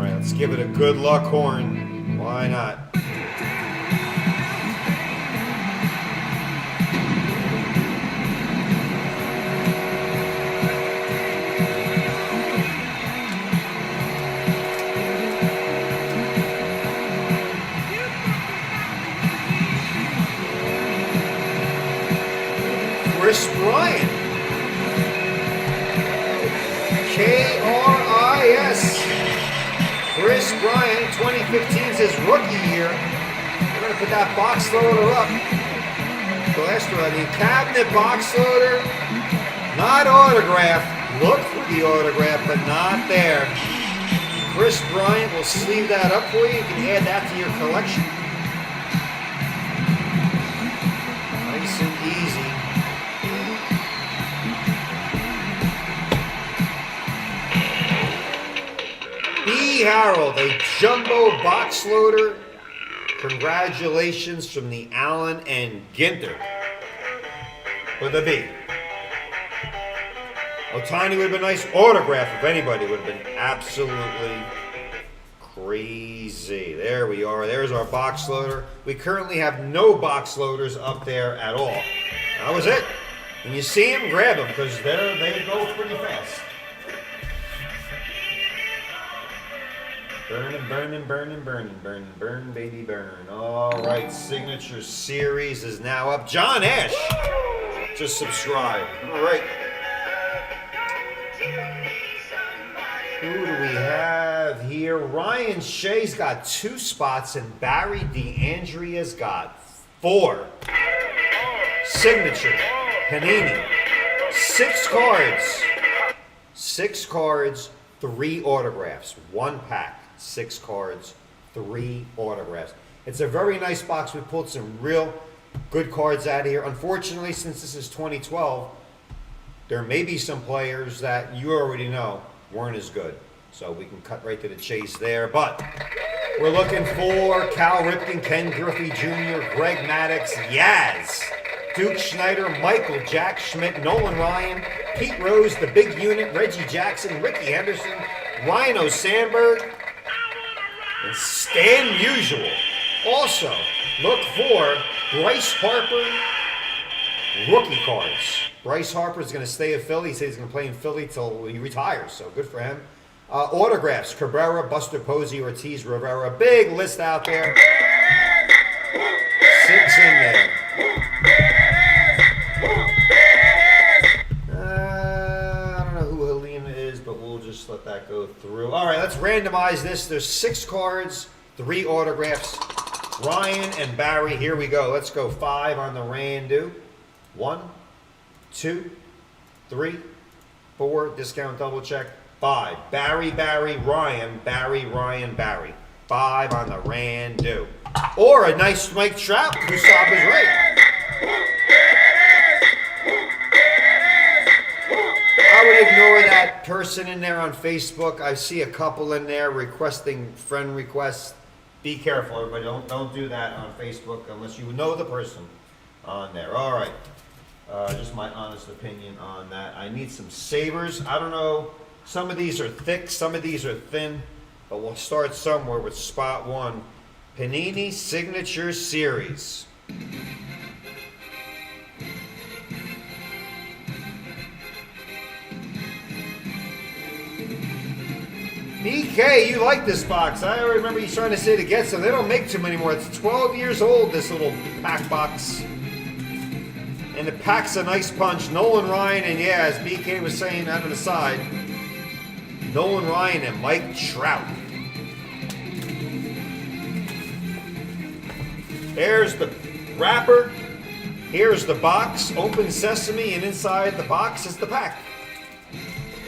Let's give it a good luck horn. Why not? Chris Bryant. KRIS. Chris Bryant, 2015 is his rookie year. We're going to put that box loader up. Cabinet box loader, not autographed. Look for the autograph, but not there. Chris Bryant will sleeve that up for you. You can add that to your collection. Nice and easy. B. Harold, a jumbo box loader. Congratulations from the Allen and Ginter. With a B. Ohtani would have been a nice autograph if anybody would have been absolutely crazy. There we are. There's our box loader. We currently have no box loaders up there at all. That was it. When you see them, grab them because they go pretty fast. Burnin', burnin', burnin', burnin', burnin', burn, baby, burn. All right, signature series is now up. John Ash, just subscribe. All right. Who do we have here? Ryan Shea's got 2 spots, and Barry DeAndrea's got 4. Signature, Panini. 6 cards. 6 cards, 3 autographs. 1 pack. 6 cards, 3 autographs. It's a very nice box. We pulled some real good cards out of here. Unfortunately, since this is 2012, there may be some players that you already know weren't as good. So we can cut right to the chase there. But we're looking for Cal Ripken, Ken Griffey Jr., Greg Maddux, Yaz. Duke Schneider, Michael Jack Schmidt, Nolan Ryan, Pete Rose, The Big Unit, Reggie Jackson, Ricky Henderson, Rhino Sandberg, and Stan Musial. Also, look for Bryce Harper rookie cards. Bryce Harper is going to stay at Philly. He says he's going to play in Philly till he retires, so good for him. Autographs, Cabrera, Buster Posey, Ortiz, Rivera. Big list out there. 6 in there. I don't know who Helena is, but we'll just let that go through. All right, let's randomize this. There's 6 cards, 3 autographs. Ryan and Barry, here we go. Let's go 5 on the rando. 1, 2, 3, 4, discount double check. 5. Barry, Ryan, Barry. 5 on the rando. Or a nice Mike Trout, who stop is right. I would ignore that person in there on Facebook. I see a couple in there requesting friend requests. Be careful, everybody. Don't do that on Facebook unless you know the person on there. All right. Just my honest opinion on that. I need some savers. I don't know. Some of these are thick, some of these are thin, but we'll start somewhere with spot 1. Panini Signature Series. BK, you like this box. I remember you trying to say to get some. They don't make too many more. It's 12 years old, this little pack box. And it packs a nice punch. Nolan Ryan, and yeah, as BK was saying out of the side, Nolan Ryan and Mike Trout. There's the wrapper. Here's the box. Open sesame, and inside the box is the pack.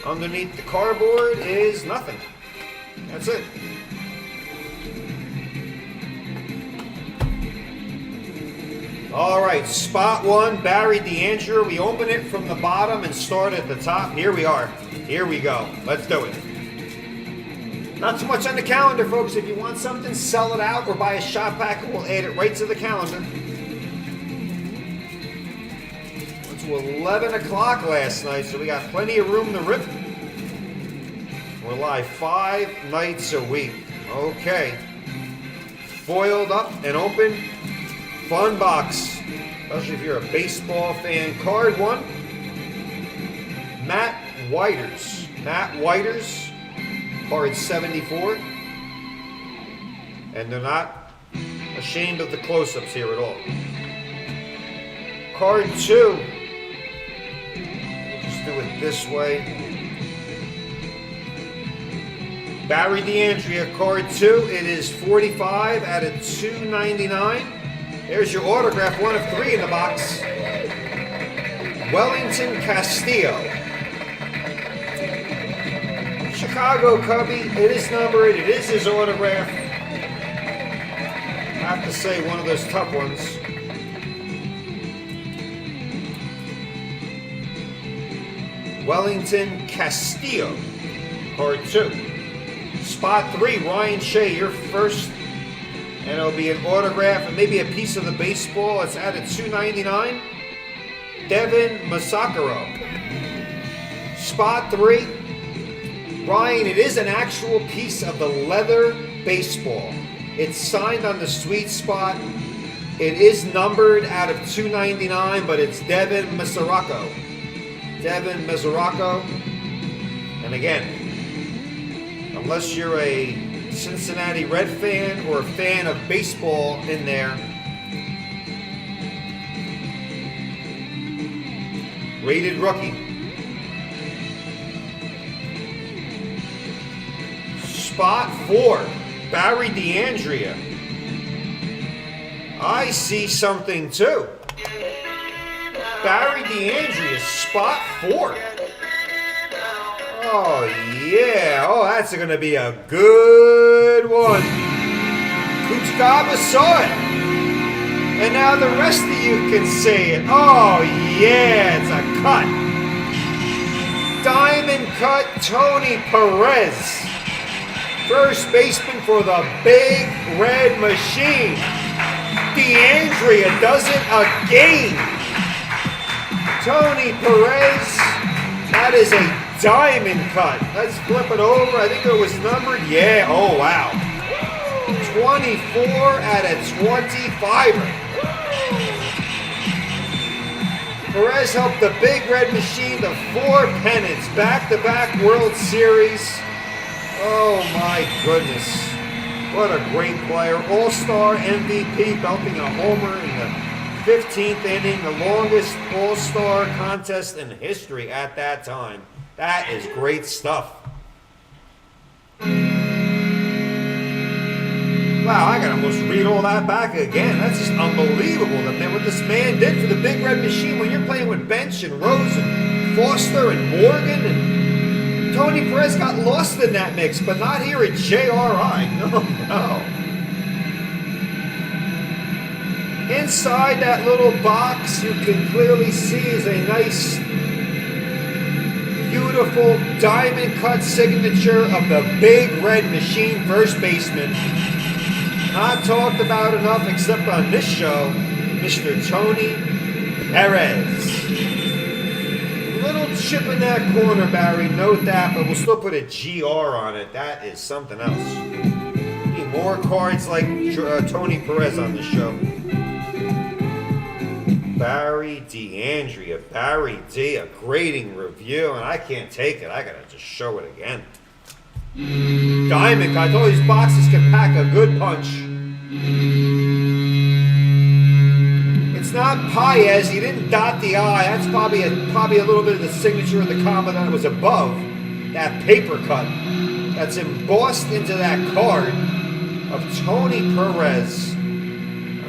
Underneath the cardboard is nothing. That's it. All right, spot 1, Barry DeAndrea. We open it from the bottom and start at the top. Here we are. Here we go. Let's do it. Not too much on the calendar, folks. If you want something, sell it out or buy a shot pack. We'll add it right to the calendar. Went to 11 o'clock last night, so we got plenty of room to rip. We're live 5 nights a week. Okay. Foiled up and open. Fun box, especially if you're a baseball fan. Card 1, Matt Whiters. Card 74. And they're not ashamed of the close-ups here at all. Card 2, we'll just do it this way. Barry DeAndrea, card 2. It is 45 out of 299. There's your autograph, 1 of 3 in the box. Wellington Castillo. Chicago Cubby. It is numbered. It is his autograph. I have to say, one of those tough ones. Wellington Castillo. Card 2. Spot 3, Ryan Shea, your first. And it'll be an autograph and maybe a piece of the baseball. It's out of $2.99. Devin Masakaro. Spot 3. Ryan, it is an actual piece of the leather baseball. It's signed on the sweet spot. It is numbered out of $2.99, but it's Devin Masakaro. Devin Masakaro. And again, unless you're a Cincinnati Red fan or a fan of baseball in there, rated rookie. Spot 4, Barry DeAndrea. I see something too. Barry DeAndrea, spot 4. Oh, yeah. Oh, that's going to be a good one. Kuchkaba saw it. And now the rest of you can say it. Oh, yeah. It's a cut. Diamond cut Tony Perez. First baseman for the Big Red Machine. DeAndrea does it again. Tony Perez. That is a diamond cut. Let's flip it over. I think it was numbered. Yeah. Oh, wow. 24 out of 25. Perez helped the Big Red Machine to 4 pennants. Back-to-back World Series. Oh, my goodness. What a great player. All-Star MVP, belting a homer in the 15th inning, the longest All-Star contest in history at that time. That is great stuff. Wow, I gotta almost read all that back again. That's just unbelievable. What this man did for the Big Red Machine when you're playing with Bench and Rose and Foster and Morgan and Tony Perez got lost in that mix, but not here at JRI. No. Inside that little box, you can clearly see is a nice, beautiful diamond cut signature of the Big Red Machine first baseman. Not talked about enough except on this show, Mr. Tony Perez. Little chip in that corner, Barry, note that, but we'll still put a GR on it. That is something else. Need more cards like Tony Perez on the show. Barry DeAndrea, Barry D, a grading review, and I can't take it. I gotta just show it again. Diamond, I told you these boxes can pack a good punch. It's not Paez. He didn't dot the I. That's probably a little bit of the signature of the comma that was above that paper cut that's embossed into that card of Tony Perez. I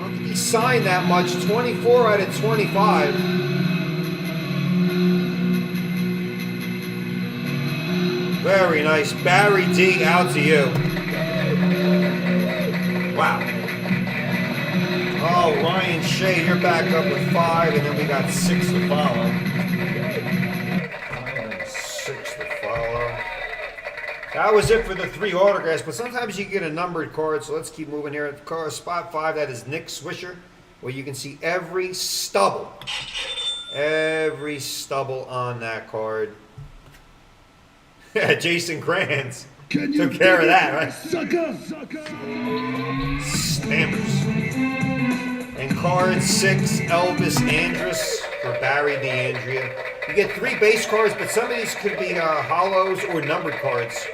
don't think he signed that much. 24 out of 25. Very nice. Barry D, out to you. Wow. Oh, Ryan Shea, you're back up with 5, and then we got 6 to follow. 6 to follow. That was it for the 3 autographs, but sometimes you get a numbered card, so let's keep moving here. Spot 5, that is Nick Swisher, where you can see every stubble on that card. Jason Kranz took care of that, right? Sucker! Stampers. And card 6, Elvis Andrus for Barry DeAndrea. You get 3 base cards, but some of these could be hollows or numbered cards.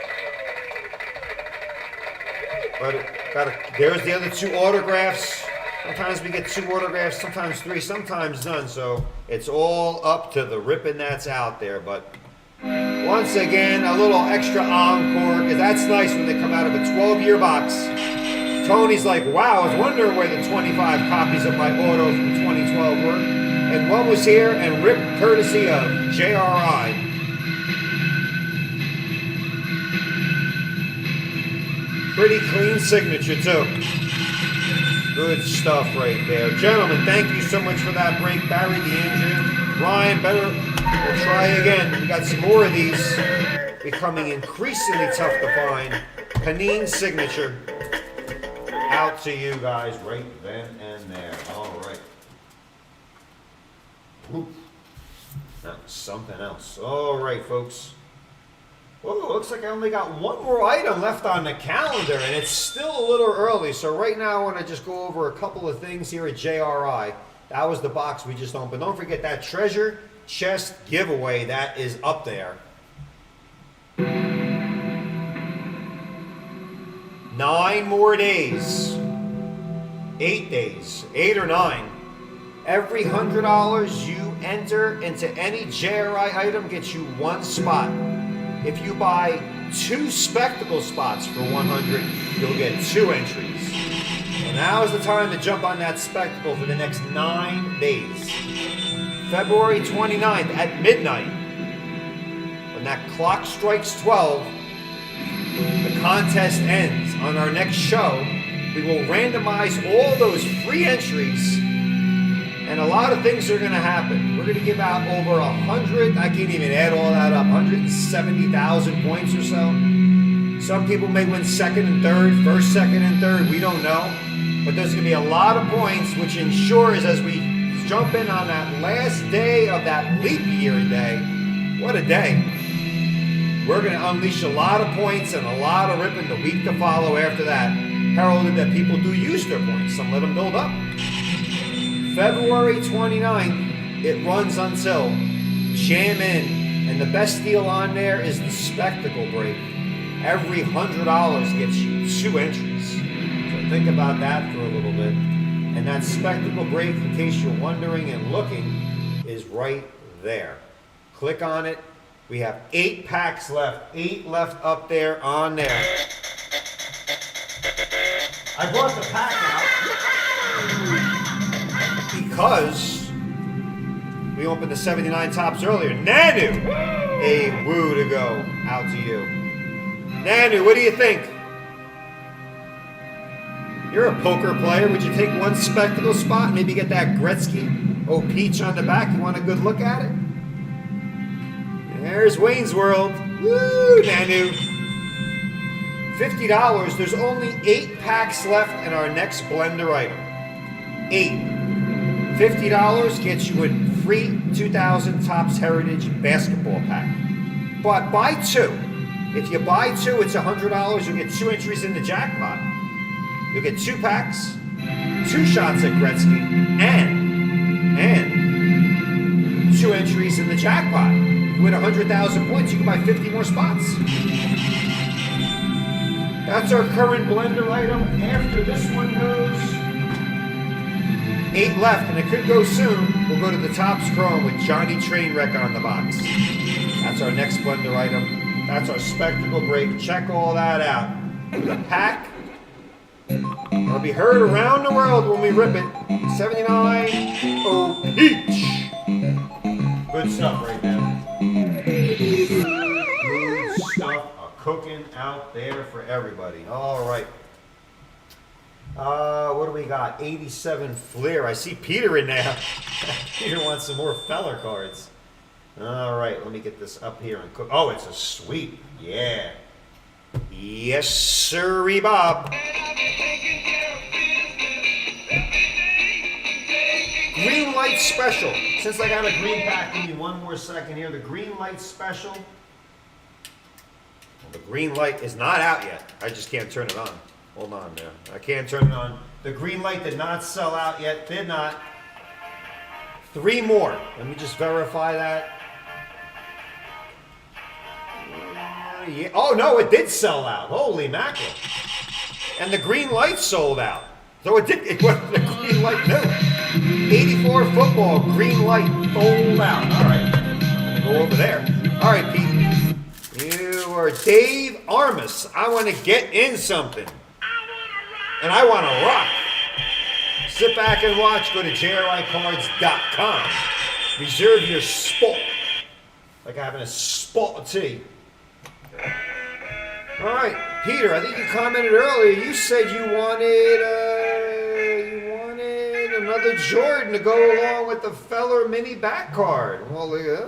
But there's the other 2 autographs. Sometimes we get 2 autographs, sometimes 3, sometimes none. So it's all up to the ripping that's out there. But once again, a little extra encore, because that's nice when they come out of a 12-year box. Tony's like, wow, I was wondering where the 25 copies of my auto from 2012 were. And one was here and ripped courtesy of JRI. Pretty clean signature, too. Good stuff right there. Gentlemen, thank you so much for that break. Barry DeAndrea. Ryan, we'll try again. We got some more of these. Becoming increasingly tough to find. Panini signature. Out to you guys right then and there. All right. Whoop. That was something else. All right, folks. Whoa, looks like I only got one more item left on the calendar, and it's still a little early. So right now I want to just go over a couple of things here at JRI. That was the box we just opened. Don't forget that treasure chest giveaway that is up there. 9 more days. 8 days. 8 or 9. Every $100 you enter into any JRI item gets you 1 spot. If you buy 2 spectacle spots for 100, you'll get 2 entries. And now is the time to jump on that spectacle for the next 9 days. February 29th at midnight, when that clock strikes 12, the contest ends. On our next show, we will randomize all those free entries, and a lot of things are going to happen. We're going to give out over 100, I can't even add all that up, 170,000 points or so. Some people may win second and third, first, second, and third, we don't know. But there's going to be a lot of points, which ensures as we jump in on that last day of that leap year day. What a day. We're going to unleash a lot of points and a lot of ripping the week to follow after that. Heralded that people do use their points. Some let them build up. February 29th, it runs until jam in. And the best deal on there is the spectacle break. Every $100 gets you 2 entries. So think about that for a little bit. And that spectacle break, in case you're wondering and looking, is right there. Click on it. We have 8 packs left. 8 left up there on there. I brought the pack out because we opened the 79 tops earlier. Nanu, a woo to go out to you. Nanu, what do you think? You're a poker player. Would you take one spectacle spot and maybe get that Gretzky peach on the back? You want a good look at it? There's Wayne's World. Woo, Nanu. $50. There's only 8 packs left in our next blender item. 8. $50 gets you a free 2000 Topps Heritage basketball pack. But buy 2. If you buy 2, it's $100. You'll get 2 entries in the jackpot. You'll get 2 packs, 2 shots at Gretzky, and 2 entries in the jackpot. You win 100,000 points, you can buy 50 more spots. That's our current blender item. After this one goes, 8 left, and it could go soon. We'll go to the Topps Chrome with Johnny Trainwreck on the box. That's our next blender item. That's our spectacle break. Check all that out. The pack. It'll be heard around the world when we rip it. 79 each. Good stuff right there. Good stuff cooking out there for everybody. All right. What do we got? 87 Flair. I see Peter in there. Peter wants some more Feller cards. All right, let me get this up here and cook. Oh, it's a sweep. Yeah. Yes, sirree, Bob. Green light special. Since I got a green pack, give me one more second here. The green light special. Well, the green light is not out yet. I just can't turn it on. Hold on there. I can't turn it on. The green light did not sell out yet. Did not. 3 more. Let me just verify that. Yeah. Oh, no, it did sell out. Holy mackerel. And the green light sold out. So it did. It wasn't the green light. No. 84 football. Green light sold out. All right. I'm going to go over there. All right, Pete. You are Dave Armas. I want to get in something. And I want to rock. Sit back and watch. Go to JRICards.com. Reserve your spot. Like having a spot tea. All right, Peter, I think you commented earlier. You said you wanted another Jordan to go along with the Feller mini back card. Well, okay.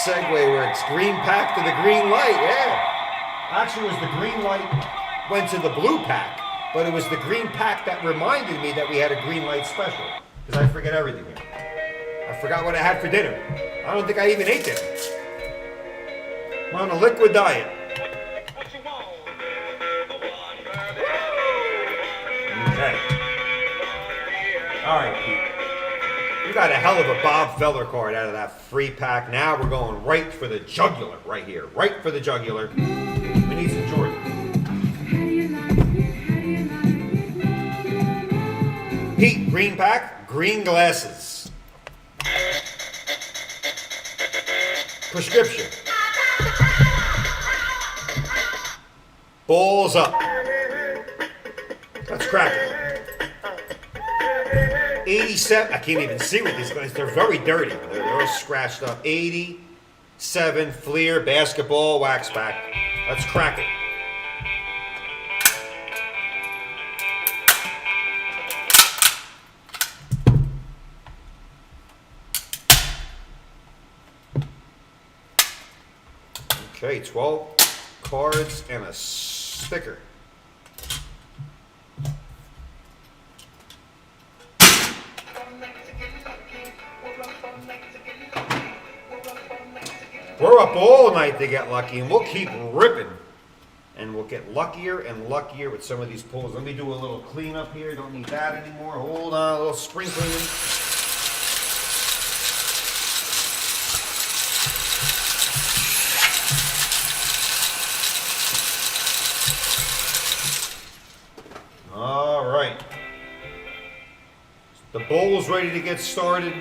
Segue works. Green pack to the green light. Yeah. Actually, it was the green light went to the blue pack, but it was the green pack that reminded me that we had a green light special. Because I forget everything here. I forgot what I had for dinner. I don't think I even ate dinner. I'm on a liquid diet. Okay. All right, Pete. You got a hell of a Bob Feller card out of that free pack. Now we're going right for the jugular right here. Right for the jugular. We need some Jordan. Pete, green pack, green glasses. Prescription. Balls up. Let's crack it. 87. I can't even see with these guys. They're very dirty. They're all scratched up. 87 Fleer basketball wax pack. Let's crack it. Okay, 12 cards and a sticker. We're up all night to get lucky, and we'll keep ripping. And we'll get luckier and luckier with some of these pulls. Let me do a little cleanup here. Don't need that anymore. Hold on, a little spring cleaning. All right. The bowl's ready to get started.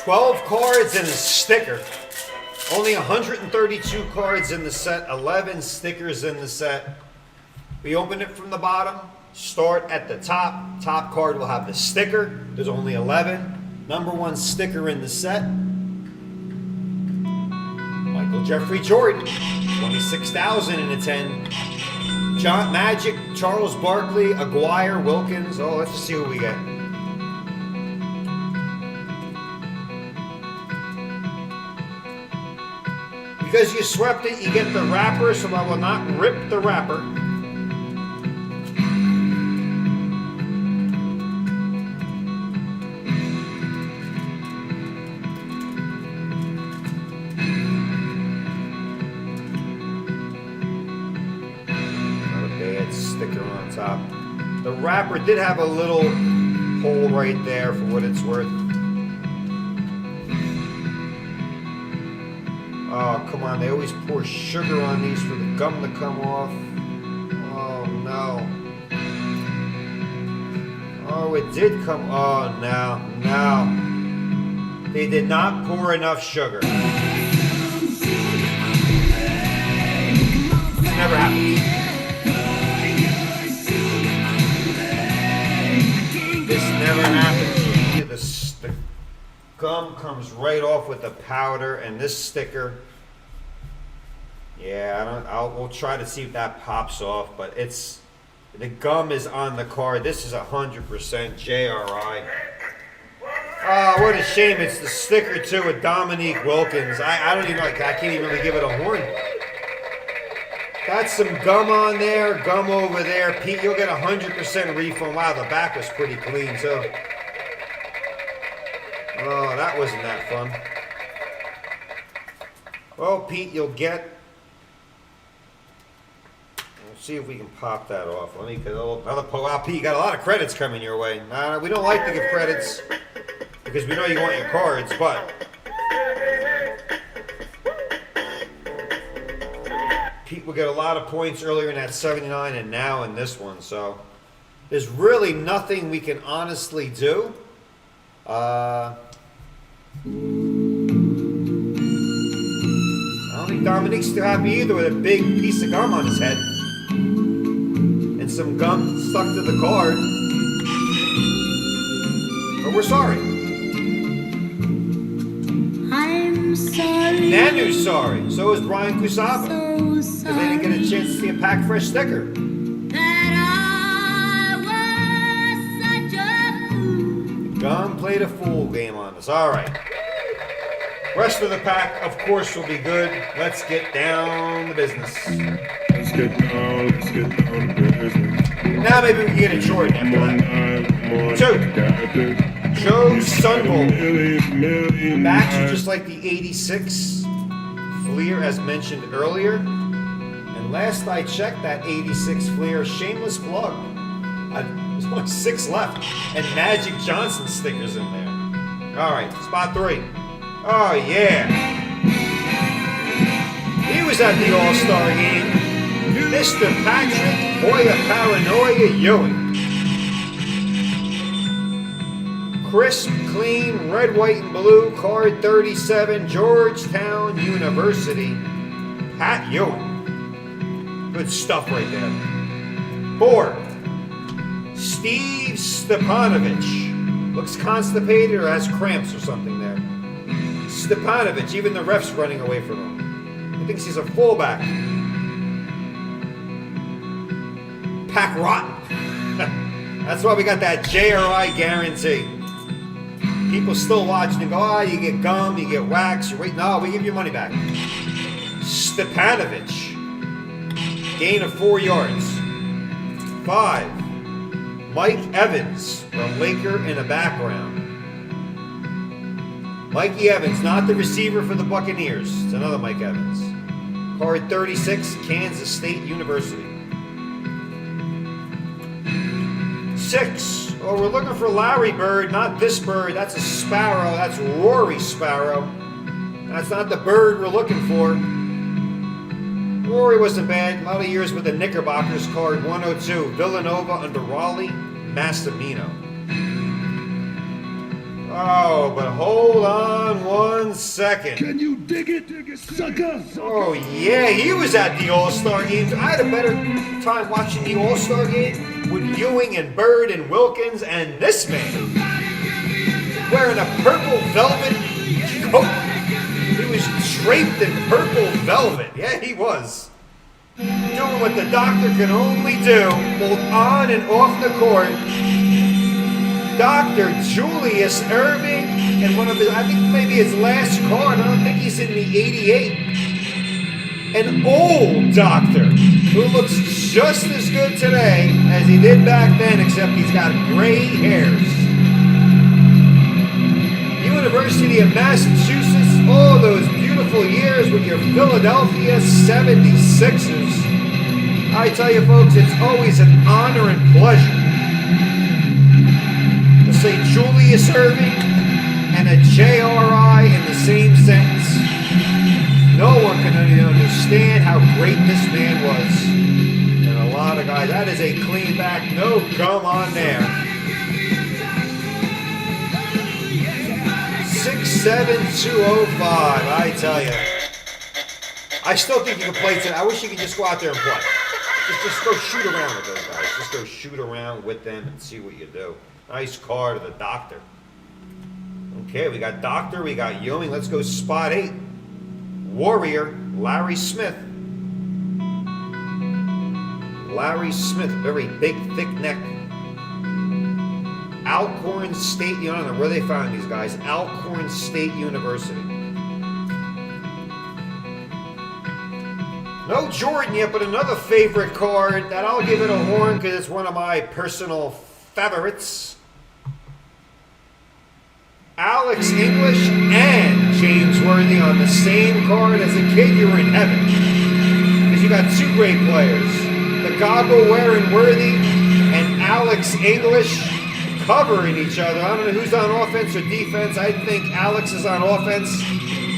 $12 cards and a sticker. Only 132 cards in the set, 11 stickers in the set. We open it from the bottom, start at the top. Top card will have the sticker. There's only 11. Number 1 sticker in the set. Michael Jeffrey Jordan, 26,000 in a 10. John Magic, Charles Barkley, Aguirre, Wilkins. Oh, let's see what we get. Because you swept it, you get the wrapper, so I will not rip the wrapper. Not a bad sticker on top. The wrapper did have a little hole right there for what it's worth. Oh, come on. They always pour sugar on these for the gum to come off. Oh, no. Oh, it did come. Oh, no. No. They did not pour enough sugar. Never happens. This never happens. The gum comes right off with the powder, and this sticker, yeah, we'll try to see if that pops off, but the gum is on the card. This is 100% JRI. Oh, what a shame. It's the sticker too with Dominique Wilkins. I don't even like. I can't even really give it a horn. Got some gum on there, gum over there. Pete, you'll get 100% refund. Wow, the back was pretty clean too. Oh, that wasn't that fun. Well, Pete, you'll get. We'll see if we can pop that off. Let me get another pull. Wow, Pete, you got a lot of credits coming your way. We don't like to give credits because we know you want your cards, but Pete will get a lot of points earlier in that 79 and now in this one. So there's really nothing we can honestly do. I don't think Dominique's too happy either with a big piece of gum on his head. And some gum stuck to the card. But we're sorry. I'm sorry. Nanu's sorry. So is Brian Kusaba. So Because they didn't get a chance to see a pack fresh sticker. that I was such a fool. Gum played a fool game on us. All right. Rest of the pack, of course, will be good. Let's get down to business. Let's get down to business. Now maybe we can get a Jordan after that. Joe Sunbull. Backs are just like the 86 Fleer as mentioned earlier. And last I checked, that 86 Fleer, shameless plug. There's only 6 left. And Magic Johnson stickers in there. All right, spot 3. Oh, yeah. He was at the All-Star game. Mr. Patrick Hoya Paranoia Ewing. Crisp, clean, red, white, and blue, card 37, Georgetown University. Pat Ewing. Good stuff right there. 4. Steve Stepanovich. Looks constipated or has cramps or something there. Stepanovich, even the ref's running away from him. He thinks he's a fullback. Pack rotten. That's why we got that JRI guarantee. People still watching and go, oh, you get gum, you get wax, you wait. No, we give you money back. Stepanovich. Gain of 4 yards. 5. Mike Evans, the Laker in the background. Mikey Evans, not the receiver for the Buccaneers. It's another Mike Evans. Card 36, Kansas State University. 6. Oh, we're looking for Larry Bird, not this bird. That's a sparrow. That's Rory Sparrow. That's not the bird we're looking for. Rory wasn't bad. A lot of years with the Knickerbockers. Card 102, Villanova under Raleigh Massimino. Oh, but hold on 1 second. Can you dig it, sucker? Oh, yeah, he was at the All-Star games. I had a better time watching the All-Star game with Ewing and Bird and Wilkins and this man wearing a purple velvet coat. He was draped in purple velvet. Yeah, he was. Doing what the doctor can only do, both on and off the court. Dr. Julius Irving, and one of his, I think maybe his last card, I don't think he's in the 88. An old doctor who looks just as good today as he did back then, except he's got gray hairs. University of Massachusetts, all those beautiful years with your Philadelphia 76ers. I tell you folks, it's always an honor and pleasure to say Julius Irving and a JRI in the same sentence. No one can understand how great this man was. And a lot of guys, that is a clean back, no gum on there. 67205, I tell you. I still think you can play today. I wish you could just go out there and play. Just go shoot around with those guys. Just go shoot around with them and see what you do. Nice card of the doctor. Okay, we got doctor, we got Ewing. Let's go spot 8. Warrior, Larry Smith. Larry Smith, very big, thick neck. Alcorn State, I don't know where they found these guys. Alcorn State University. No Jordan yet, but another favorite card that I'll give it a horn because it's one of my personal favorites. Alex English and James Worthy on the same card. As a kid, you were in heaven because you got two great players. The goggle-wearing Worthy and Alex English covering each other. I don't know who's on offense or defense. I think Alex is on offense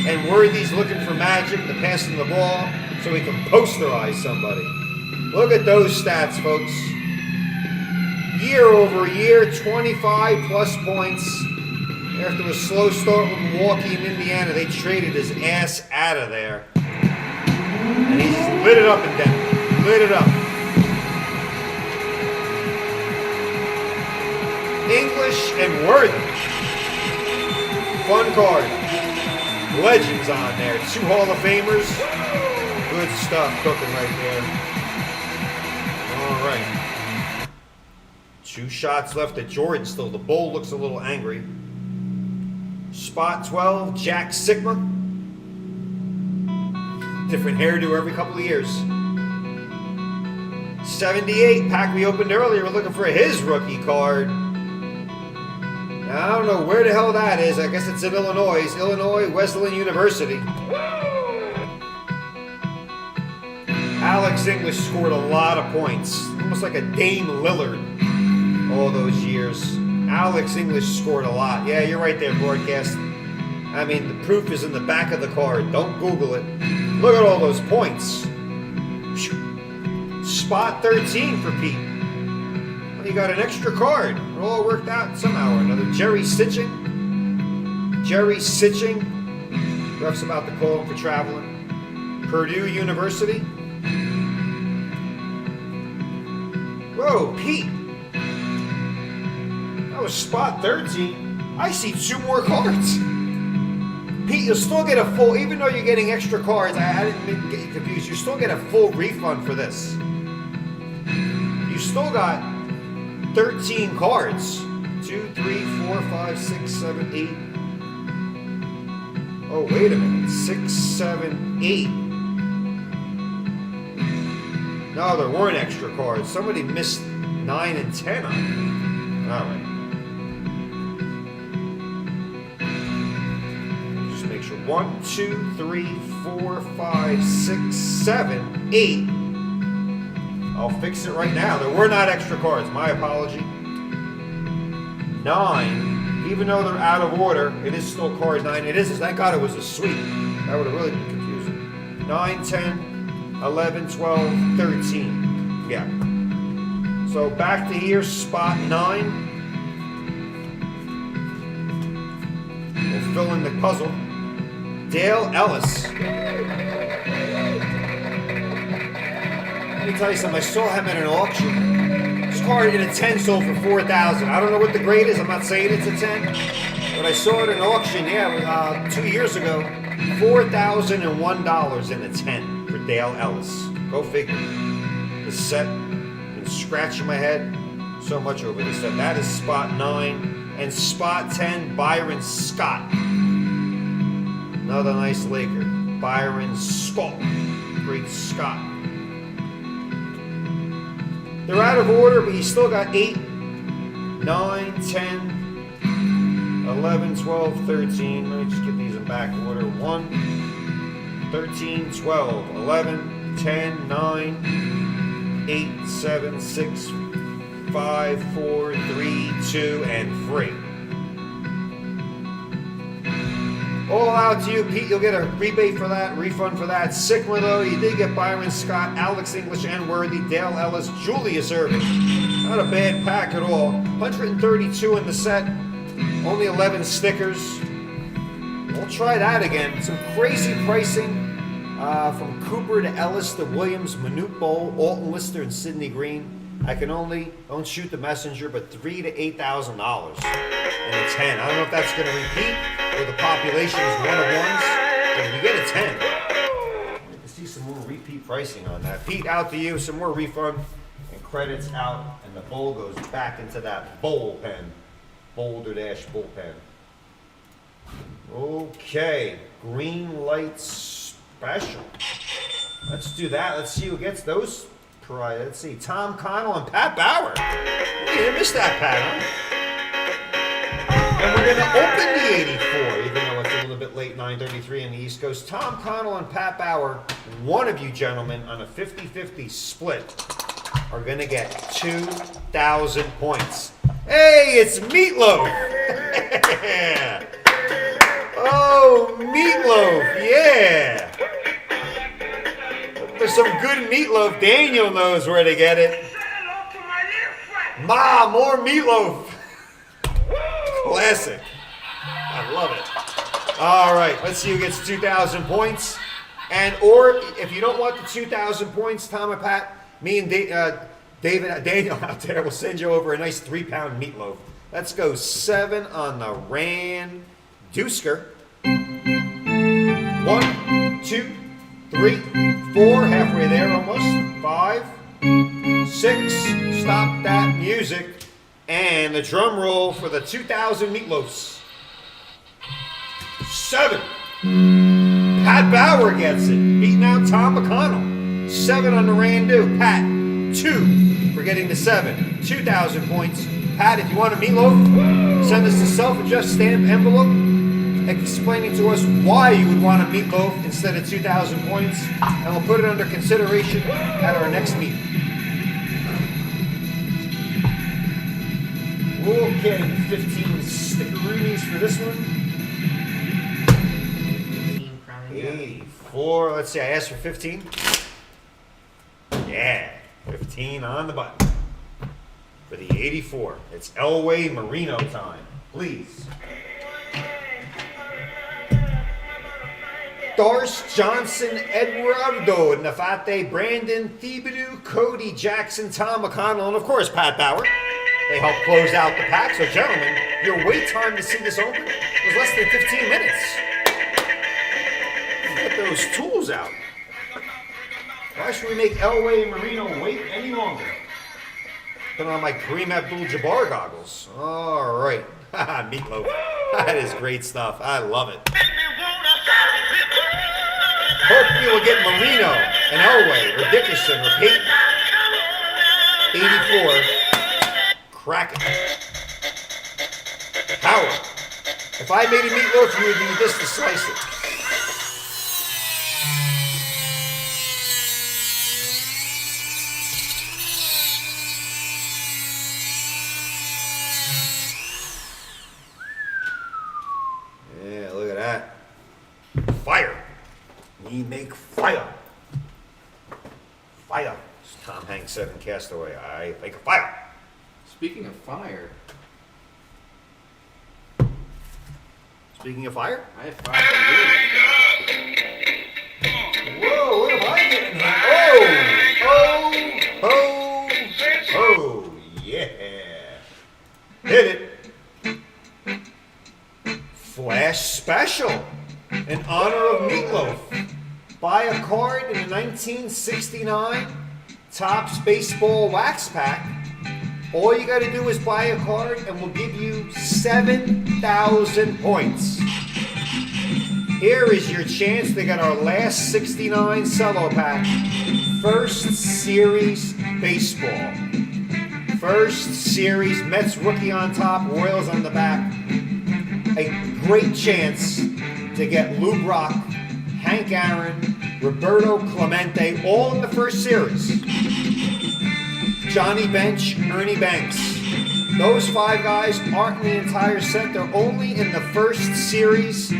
and Worthy's looking for magic to pass him the ball so he can posterize somebody. Look at those stats, folks. Year over year, 25 plus points. After a slow start with Milwaukee and Indiana, they traded his ass out of there. And he just lit it up in Denver. Lit it up. English and Worthy. Fun card. Legends on there. 2 Hall of Famers. Good stuff cooking right there. All right. 2 shots left at Jordan still. The bull looks a little angry. Spot 12, Jack Sigma. Different hairdo every couple of years. 78, pack we opened earlier. We're looking for his rookie card. Now, I don't know where the hell that is. I guess it's in Illinois. Illinois Wesleyan University. Alex English scored a lot of points. Almost like a Dame Lillard all those years. Alex English scored a lot. Yeah, you're right there, broadcast. I mean, the proof is in the back of the card. Don't Google it. Look at all those points. Spot 13 for Pete. Well, you got an extra card. It all worked out somehow or another. Jerry Sitching. Ref's about to call him for traveling. Purdue University. Whoa, Pete. That was spot 13. I see 2 more cards. Pete, you'll still get a full, even though you're getting extra cards, I didn't get you confused. You still get a full refund for this. You still got 13 cards. 2, 3, 4, 5, 6, 7, 8. Oh, wait a minute. 6, 7, 8. No, there weren't extra cards. Somebody 9 and 10 on it. All right. Just make sure. 1, 2, 3, 4, 5, 6, 7, 8. I'll fix it right now. There were not extra cards. My apology. 9. Even though they're out of order, it is still card 9. It is. Thank God it was a sweep. That would have really been confusing. 9, 10, 11, 12, 13. Yeah. So back to here, spot 9. We'll fill in the puzzle. Dale Ellis. Let me tell you something. I saw him at an auction. This card in a 10 sold for $4,000. I don't know what the grade is. I'm not saying it's a 10, but I saw it at an auction. Yeah, 2 years ago, $4,001 in a 10 for Dale Ellis. Go figure. The set. Been scratching my head so much over this set. That is spot 9 and spot 10. Byron Scott. Another nice Laker. Byron Scott. Great Scott. They're out of order, but you still got 8, 9, 10, 11, 12, 13. Let me just get these in back order. 1, 13, 12, 11, 10, 9, 8, 7, 6, 5, 4, 3, 2, and 3. All out to you, Pete. You'll get a rebate for that, refund for that. Sigma, though, you did get Byron Scott, Alex English, and Worthy, Dale Ellis, Julius Erving. Not a bad pack at all. 132 in the set. Only 11 stickers. We'll try that again. Some crazy pricing from Cooper to Ellis to Williams, Manute Bowl, Alton Lister, and Sidney Green. I can only, don't shoot the messenger, but $3,000 to $8,000 in a 10. I don't know if that's going to repeat or the population is one of ones. But if you get a 10, I can see some more repeat pricing on that. Pete, out to you. Some more refund and credits out, and the bowl goes back into that bowl pen. Boulder Dash bullpen. Okay, green light special. Let's do that. Let's see who gets those. Let's see, Tom Connell and Pat Bauer. You didn't miss that, Pat, huh? And we're going to open the 84, even though it's a little bit late, 9:33 in the East Coast. Tom Connell and Pat Bauer, one of you gentlemen on a 50-50 split, are going to get 2,000 points. Hey, it's Meatloaf. Oh, Meatloaf, yeah. There's some good meatloaf. Daniel knows where to get it. Ma, more meatloaf. Classic. I love it. All right, let's see who gets 2,000 points. And or if you don't want the 2,000 points, Tom and Pat, me and Daniel out there will send you over a nice 3-pound meatloaf. Let's go 7 on the Rand Dusker. 1, 2, 3, 4, halfway there almost. 5, 6, stop that music. And the drum roll for the 2,000 meatloafs. 7. Pat Bauer gets it, beating out Tom McConnell. 7 on the Randu. Pat, 2 for getting the 7. 2,000 points. Pat, if you want a meatloaf, send us a self-addressed stamp envelope explaining to us why you would want a meatloaf instead of 2,000 points, and we'll put it under consideration at our next meeting. Okay, 15 stickeroonies for this one. 84, let's see, I asked for 15. Yeah, 15 on the button. For the 84, it's Elway Marino time, please. Darce Johnson, Eduardo Nafate, Brandon Thibodeau, Cody Jackson, Tom McConnell, and of course Pat Bauer. They helped close out the pack. So gentlemen, your wait time to see this open was less than 15 minutes. Get those tools out. Why should we make Elway Marino wait any longer? Put on my Kareem Abdul-Jabbar goggles. All right. Meatloaf. That is great stuff. I love it. Hopefully we'll get Marino and Elway or Dickerson or Peyton. 84. Kraken. Howard. If I made a meatloaf, you would do this to slice it. Yeah, look at that. Fire. We make fire. Fire. As Tom Hanks said in Castaway, I make a fire. Speaking of fire, Speaking of fire? I have fire for you. Whoa, what am I getting here? Oh, yeah. Hit it. Flash special in honor of Meatloaf. Buy a card in the 1969 Topps Baseball Wax Pack. All you got to do is buy a card and we'll give you 7,000 points. Here is your chance to get our last 69 cello pack. First Series Baseball. First Series Mets rookie on top, Royals on the back. A great chance to get Lou Brock, Hank Aaron, Roberto Clemente, all in the first series. Johnny Bench, Ernie Banks. Those 5 guys aren't in the entire set. They're only in the first series,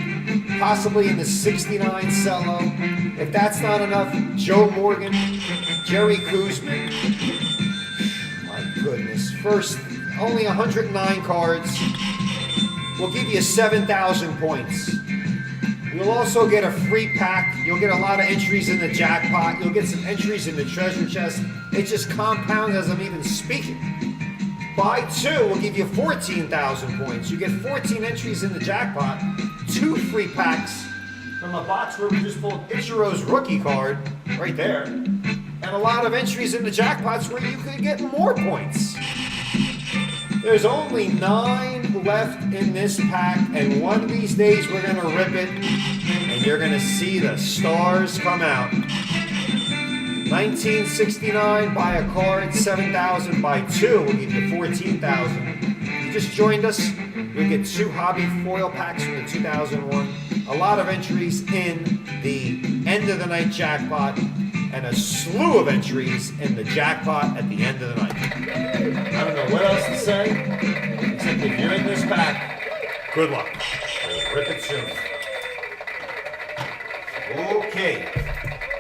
possibly in the 69 cello. If that's not enough, Joe Morgan, Jerry Kuzman. My goodness. First, only 109 cards. We'll give you 7,000 points. You'll also get a free pack. You'll get a lot of entries in the jackpot. You'll get some entries in the treasure chest. It just compounds as I'm even speaking. Buy 2, we'll give you 14,000 points. You get 14 entries in the jackpot, 2 free packs from a box where we just pulled Ichiro's rookie card right there, and a lot of entries in the jackpots where you could get more points. There's only 9 left in this pack, and one of these days we're gonna rip it, and you're gonna see the stars come out. 1969, buy a card, 7,000, buy 2, we'll give you 14,000. You just joined us, you'll get 2 hobby foil packs from the 2001, a lot of entries in the end of the night jackpot, and a slew of entries in the jackpot at the end of the night. I don't know what else to say, except if you're in this pack, good luck. We'll rip it soon. Okay,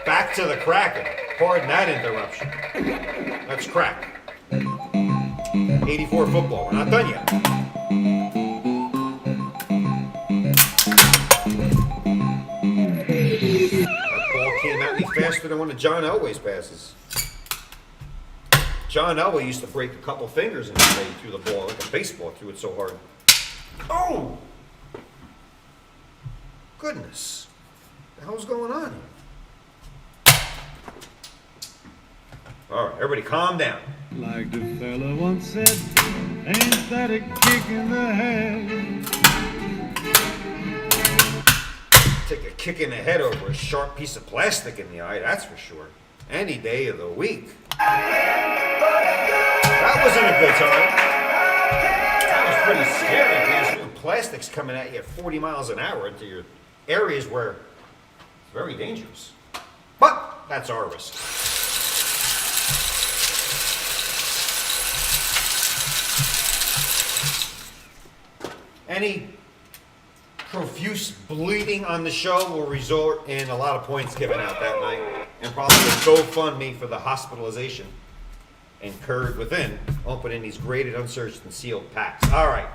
back to the Kraken. Pardon that interruption. Let's crack. 84 football, we're not done yet. Came at me faster than one of John Elway's passes. John Elway used to break a couple fingers in the way he threw the ball like a baseball, threw it so hard. Oh! Goodness. What the hell's going on here? All right, everybody calm down. Like the fella once said, ain't that a kick in the head? Take a kick in the head over a sharp piece of plastic in the eye, that's for sure. Any day of the week. That wasn't a good time. That was pretty scary. There's plastics coming at you at 40 miles an hour into your areas where it's very dangerous. But that's our risk. Any profuse bleeding on the show will result in a lot of points given out that night, and probably a GoFundMe for the hospitalization incurred within opening these graded, unsearched, and sealed packs. All right,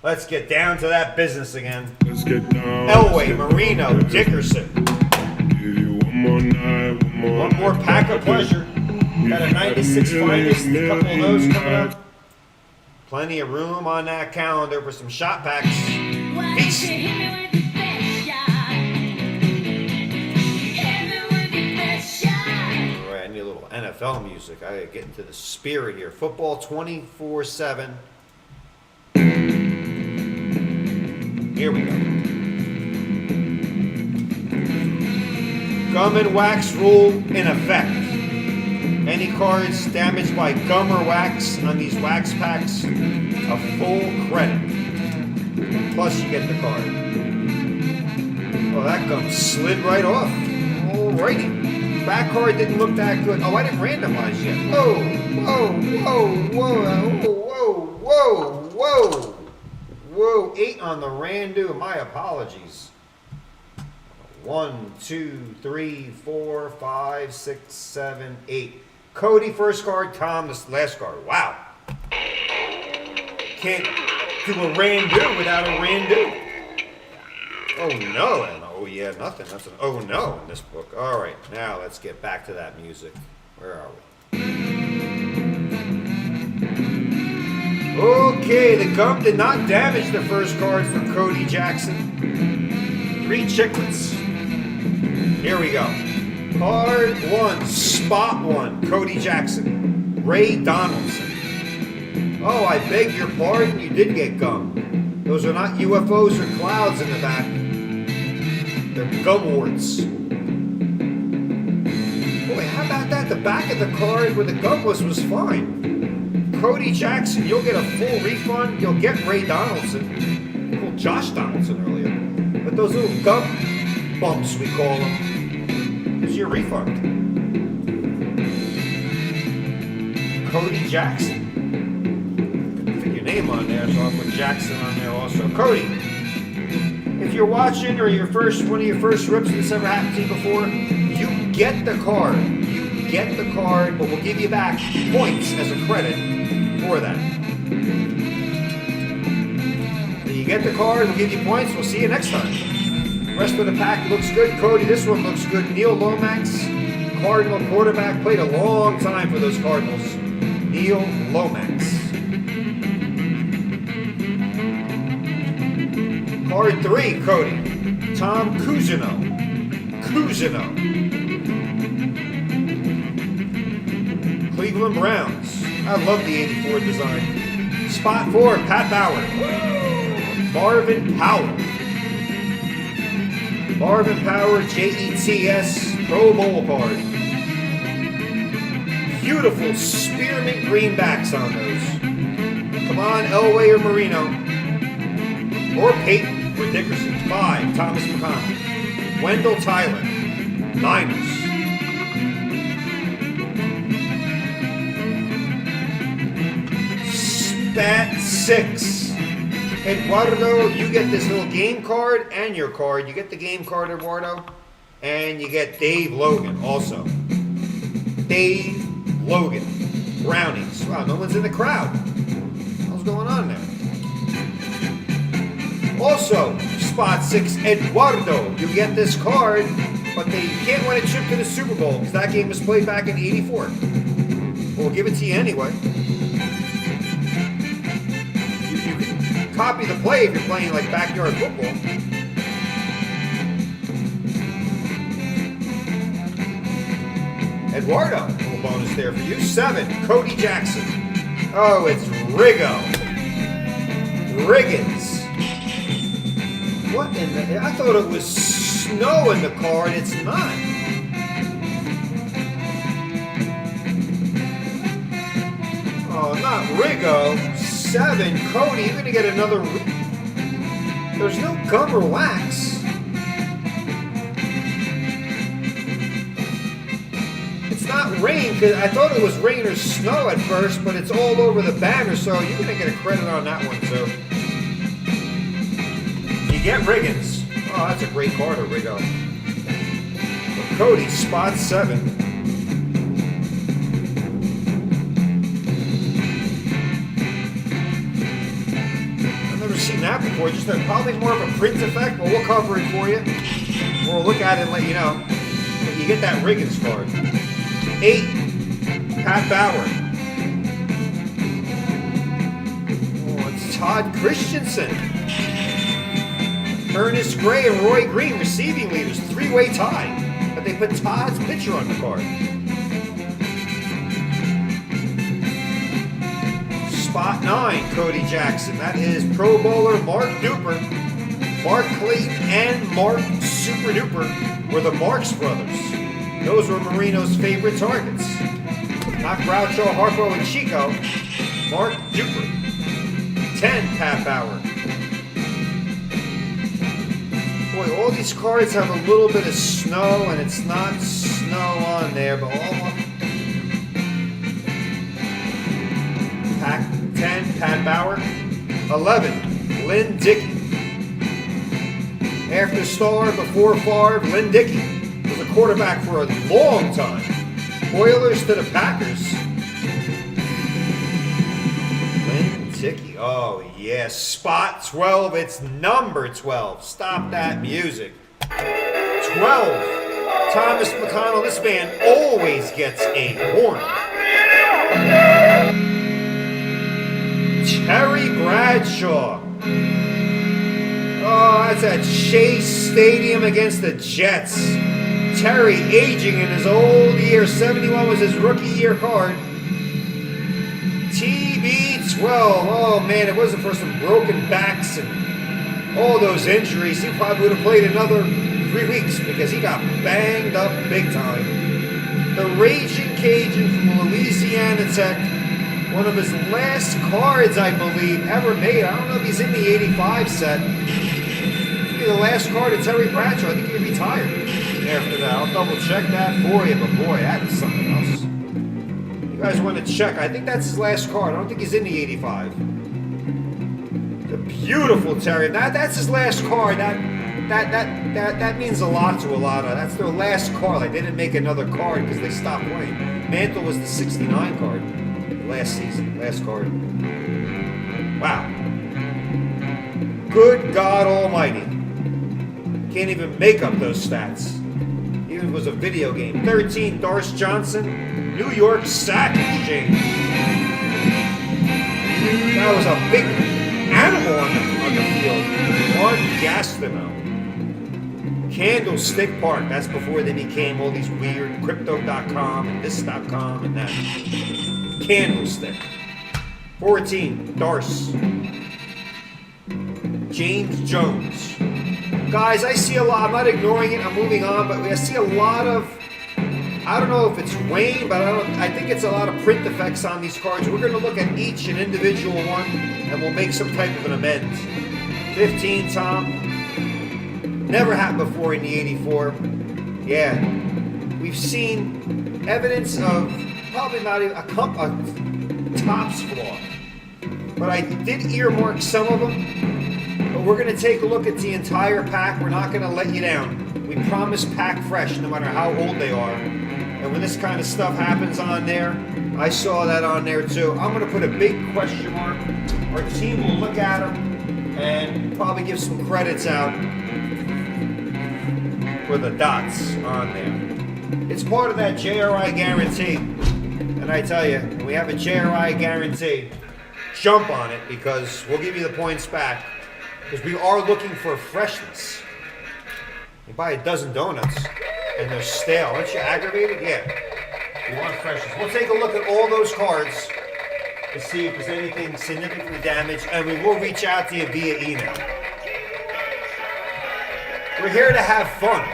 let's get down to that business again. Let's get down. Elway, Marino, Dickerson. Give you one more night, One more pack of pleasure. Got a 96 finest, a couple of those coming up. Plenty of room on that calendar for some shot packs. Peace. All right, I need a little NFL music. I gotta get into the spirit here. Football 24/7. Here we go. Gum and wax rule in effect. Any cards damaged by gum or wax on these wax packs, a full credit. Plus you get the card. Oh, that gum slid right off. Alrighty. Back card didn't look that good. Oh, I didn't randomize yet. Whoa, whoa, whoa, whoa, whoa, whoa, whoa. 8 on the Randu. My apologies. 1, 2, 3, 4, 5, 6, 7, 8. Cody, first card. Tom, this last card. Wow. Can't do a Randu without a Randu. Oh, no. And oh, yeah, nothing. That's an oh, no in this book. All right. Now let's get back to that music. Where are we? Okay. The gum did not damage the first card for Cody Jackson. 3 chiclets. Here we go. Card 1, spot 1, Cody Jackson. Ray Donaldson. Oh, I beg your pardon, you did get gum. Those are not UFOs or clouds in the back. They're gum warts. Boy, how about that? The back of the card where the gum was fine. Cody Jackson, you'll get a full refund. You'll get Ray Donaldson. We called Josh Donaldson earlier. But those little gum bumps, we call them. Here's your refund. Cody Jackson. Put your name on there, so I'll put Jackson on there also. Cody, if you're watching or one of your first rips and this ever happened to you before, you get the card. You get the card, but we'll give you back points as a credit for that. So you get the card, we'll give you points. We'll see you next time. Rest of the pack looks good. Cody, this one looks good. Neil Lomax, Cardinal quarterback, played a long time for those Cardinals. Neil Lomax. Card 3, Cody. Tom Cousineau. Cleveland Browns. I love the 84 design. Spot 4, Pat Bauer. Marvin Powell. Marvin Power, JETS, Pro Bowl card. Beautiful spearmint greenbacks on those. Come on, Elway or Marino. Or Peyton or Dickerson. 5, Thomas McConnell. Wendell Tyler, Niners. Spat 6. Eduardo, you get this little game card and your card. You get the game card, Eduardo. And you get Dave Logan also. Dave Logan. Brownings. Wow, no one's in the crowd. What's going on there? Also, spot 6, Eduardo. You get this card, but they can't win a trip to the Super Bowl because that game was played back in '84. We'll give it to you anyway. Copy the play if you're playing like backyard football. Eduardo, little bonus there for you. 7, Cody Jackson. Oh, it's Riggins. What in the? I thought it was snow in the card. It's not. Oh, not Riggo. 7, Cody, you're going to get another. There's no gum or wax. It's not rain, because I thought it was rain or snow at first, but it's all over the banner, so you're going to get a credit on that one, too. You get Riggins. Oh, that's a great card, Riggo. But Cody, spot 7. Seen that before, just probably more of a print effect, but we'll cover it for you. We'll look at it and let you know. But you get that Riggins card. 8, Pat Bauer. Oh, it's Todd Christensen. Ernest Gray and Roy Green, receiving leaders, 3-way tie. But they put Todd's picture on the card. Spot 9, Cody Jackson. That is Pro Bowler Mark Duper. Mark Clayton and Mark Super Duper were the Marx brothers. Those were Marino's favorite targets. Not Groucho, Harpo, and Chico. Mark Duper. 10, Pat Bauer. Boy, all these cards have a little bit of snow, and it's not snow on there, but all... Pack 10, Pat Bauer. 11, Lynn Dickey. After Star, before Favre, Lynn Dickey was a quarterback for a long time. Oilers to the Packers. Lynn Dickey. Oh, yes. Spot 12. It's number 12. Stop that music. 12. Thomas McConnell. This man always gets a horn. Terry Bradshaw. Oh, that's at Chase Stadium against the Jets. Terry aging in his old year. 71 was his rookie year card. TB12. Oh, man, it wasn't for some broken backs and all those injuries. He probably would have played another 3 weeks because he got banged up big time. The Raging Cajun from Louisiana Tech. One of his last cards, I believe, ever made. I don't know if he's in the 85 set. The last card of Terry Bradshaw. I think he retired after that. I'll double check that for you, but boy, that is something else. You guys want to check? I think that's his last card. I don't think he's in the 85. The beautiful Terry. That's his last card. That means a lot to a lot of. That's their last card. Like they didn't make another card because they stopped playing. Mantle was the 69 card last season. Last card. Wow. Good God Almighty. Can't even make up those stats. Even if it was a video game. 13, Doris Johnson, New York Sack Exchange. That was a big animal on the field. Mark Gastineau. Candlestick Park. That's before they became all these weird crypto.com and this.com and that. Candlestick. 14, Darce. James Jones. Guys, I see a lot. I'm not ignoring it. I'm moving on, but I see a lot of. I don't know if it's Wayne, but I think it's a lot of print defects on these cards. We're going to look at each an individual one, and we'll make some type of an amend. 15, Tom. Never happened before in the 84. Yeah, we've seen evidence of probably not even a tops flaw, but I did earmark some of them. But we're going to take a look at the entire pack. We're not going to let you down. We promise pack fresh no matter how old they are. And when this kind of stuff happens on there, I saw that on there too. I'm going to put a big question mark. Our team will look at them and probably give some credits out for the dots on there. It's part of that JRI guarantee. And I tell you, when we have a JRI guarantee, jump on it because we'll give you the points back. Because we are looking for freshness. You buy a dozen donuts and they're stale. Aren't you aggravated? Yeah. We want freshness. We'll take a look at all those cards to see if there's anything significantly damaged, and we will reach out to you via email. We're here to have fun.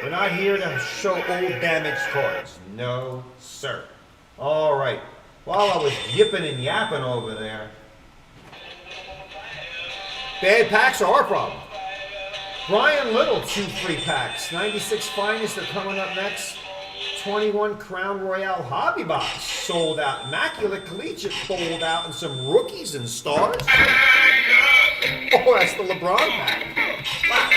We're not here to show old damaged cards. No, sir. All right. While I was yipping and yapping over there, bad packs are our problem. Brian Little, 2 free packs. 96 Finest are coming up next. 21 Crown Royale Hobby Box sold out. Immaculate Collegiate sold out, and some rookies and stars. Oh, that's the LeBron pack. Wow.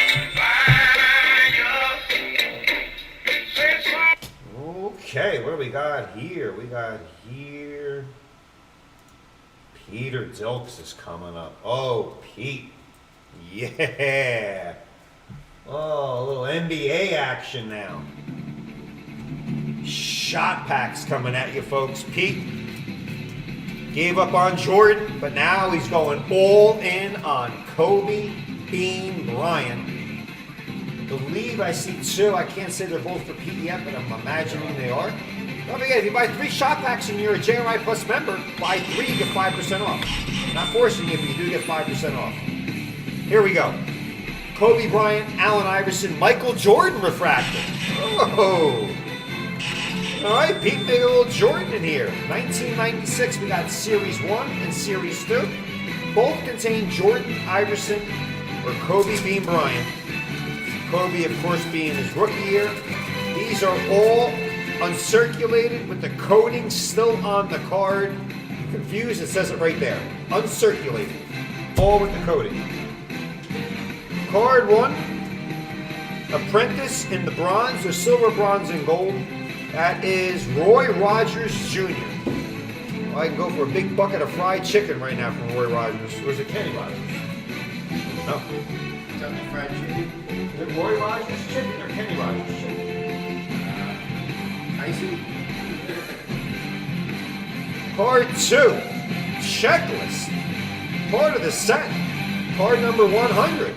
Okay, what do we got here? We got here. Peter Dilks is coming up. Oh, Pete. Yeah. Oh, a little NBA action now. Shot packs coming at you, folks. Pete gave up on Jordan, but now he's going all in on Kobe Bean Bryant. Believe I see 2. I can't say they're both for Pete yet, but I'm imagining they are. Don't forget, if you buy 3 shot packs and you're a JRI Plus member, buy 3, you get 5% off. Not forcing you, but you do get 5% off. Here we go. Kobe Bryant, Allen Iverson, Michael Jordan refractor. Oh. All right, Pete, make a little Jordan in here. 1996, we got Series 1 and Series 2. Both contain Jordan, Iverson, or Kobe Bean Bryant. Kobe, of course, being his rookie year. These are all uncirculated with the coating still on the card. Confused, it says it right there. Uncirculated. All with the coating. Card 1, Apprentice in the bronze or silver, bronze, and gold. That is Roy Rogers Jr. Well, I can go for a big bucket of fried chicken right now from Roy Rogers. Or is it Kenny Rogers? No. Kentucky Fried Chicken. Is it Roy Rogers chicken or Kenny Rogers chicken? I see. Card 2, Checklist. Part of the set. Card number 100.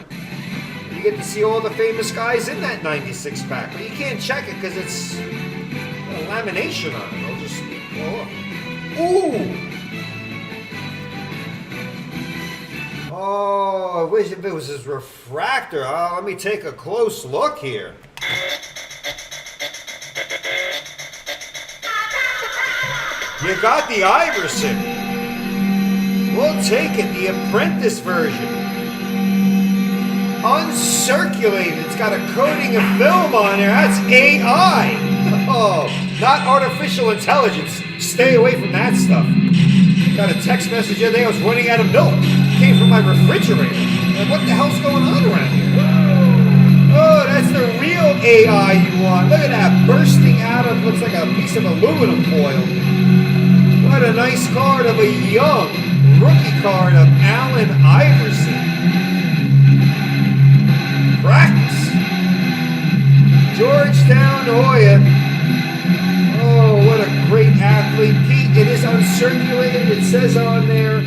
You get to see all the famous guys in that 96 pack. But you can't check it because it's got a lamination on it. I'll just fall off. Ooh! Oh, I wish if it was his refractor. Oh, let me take a close look here. You got the Iverson. We'll take it, the Apprentice version. Uncirculated. It's got a coating of film on there. That's AI. Oh, not artificial intelligence. Stay away from that stuff. Got a text message the other day. I was running out of milk. Came from my refrigerator. And what the hell's going on around here? Oh, that's the real AI you want. Look at that. Bursting out of, looks like a piece of aluminum foil. What a nice card of a young rookie card of Allen Iverson. Practice. Georgetown Hoya. Oh, what a great athlete. Pete, it is uncirculated. It says on there,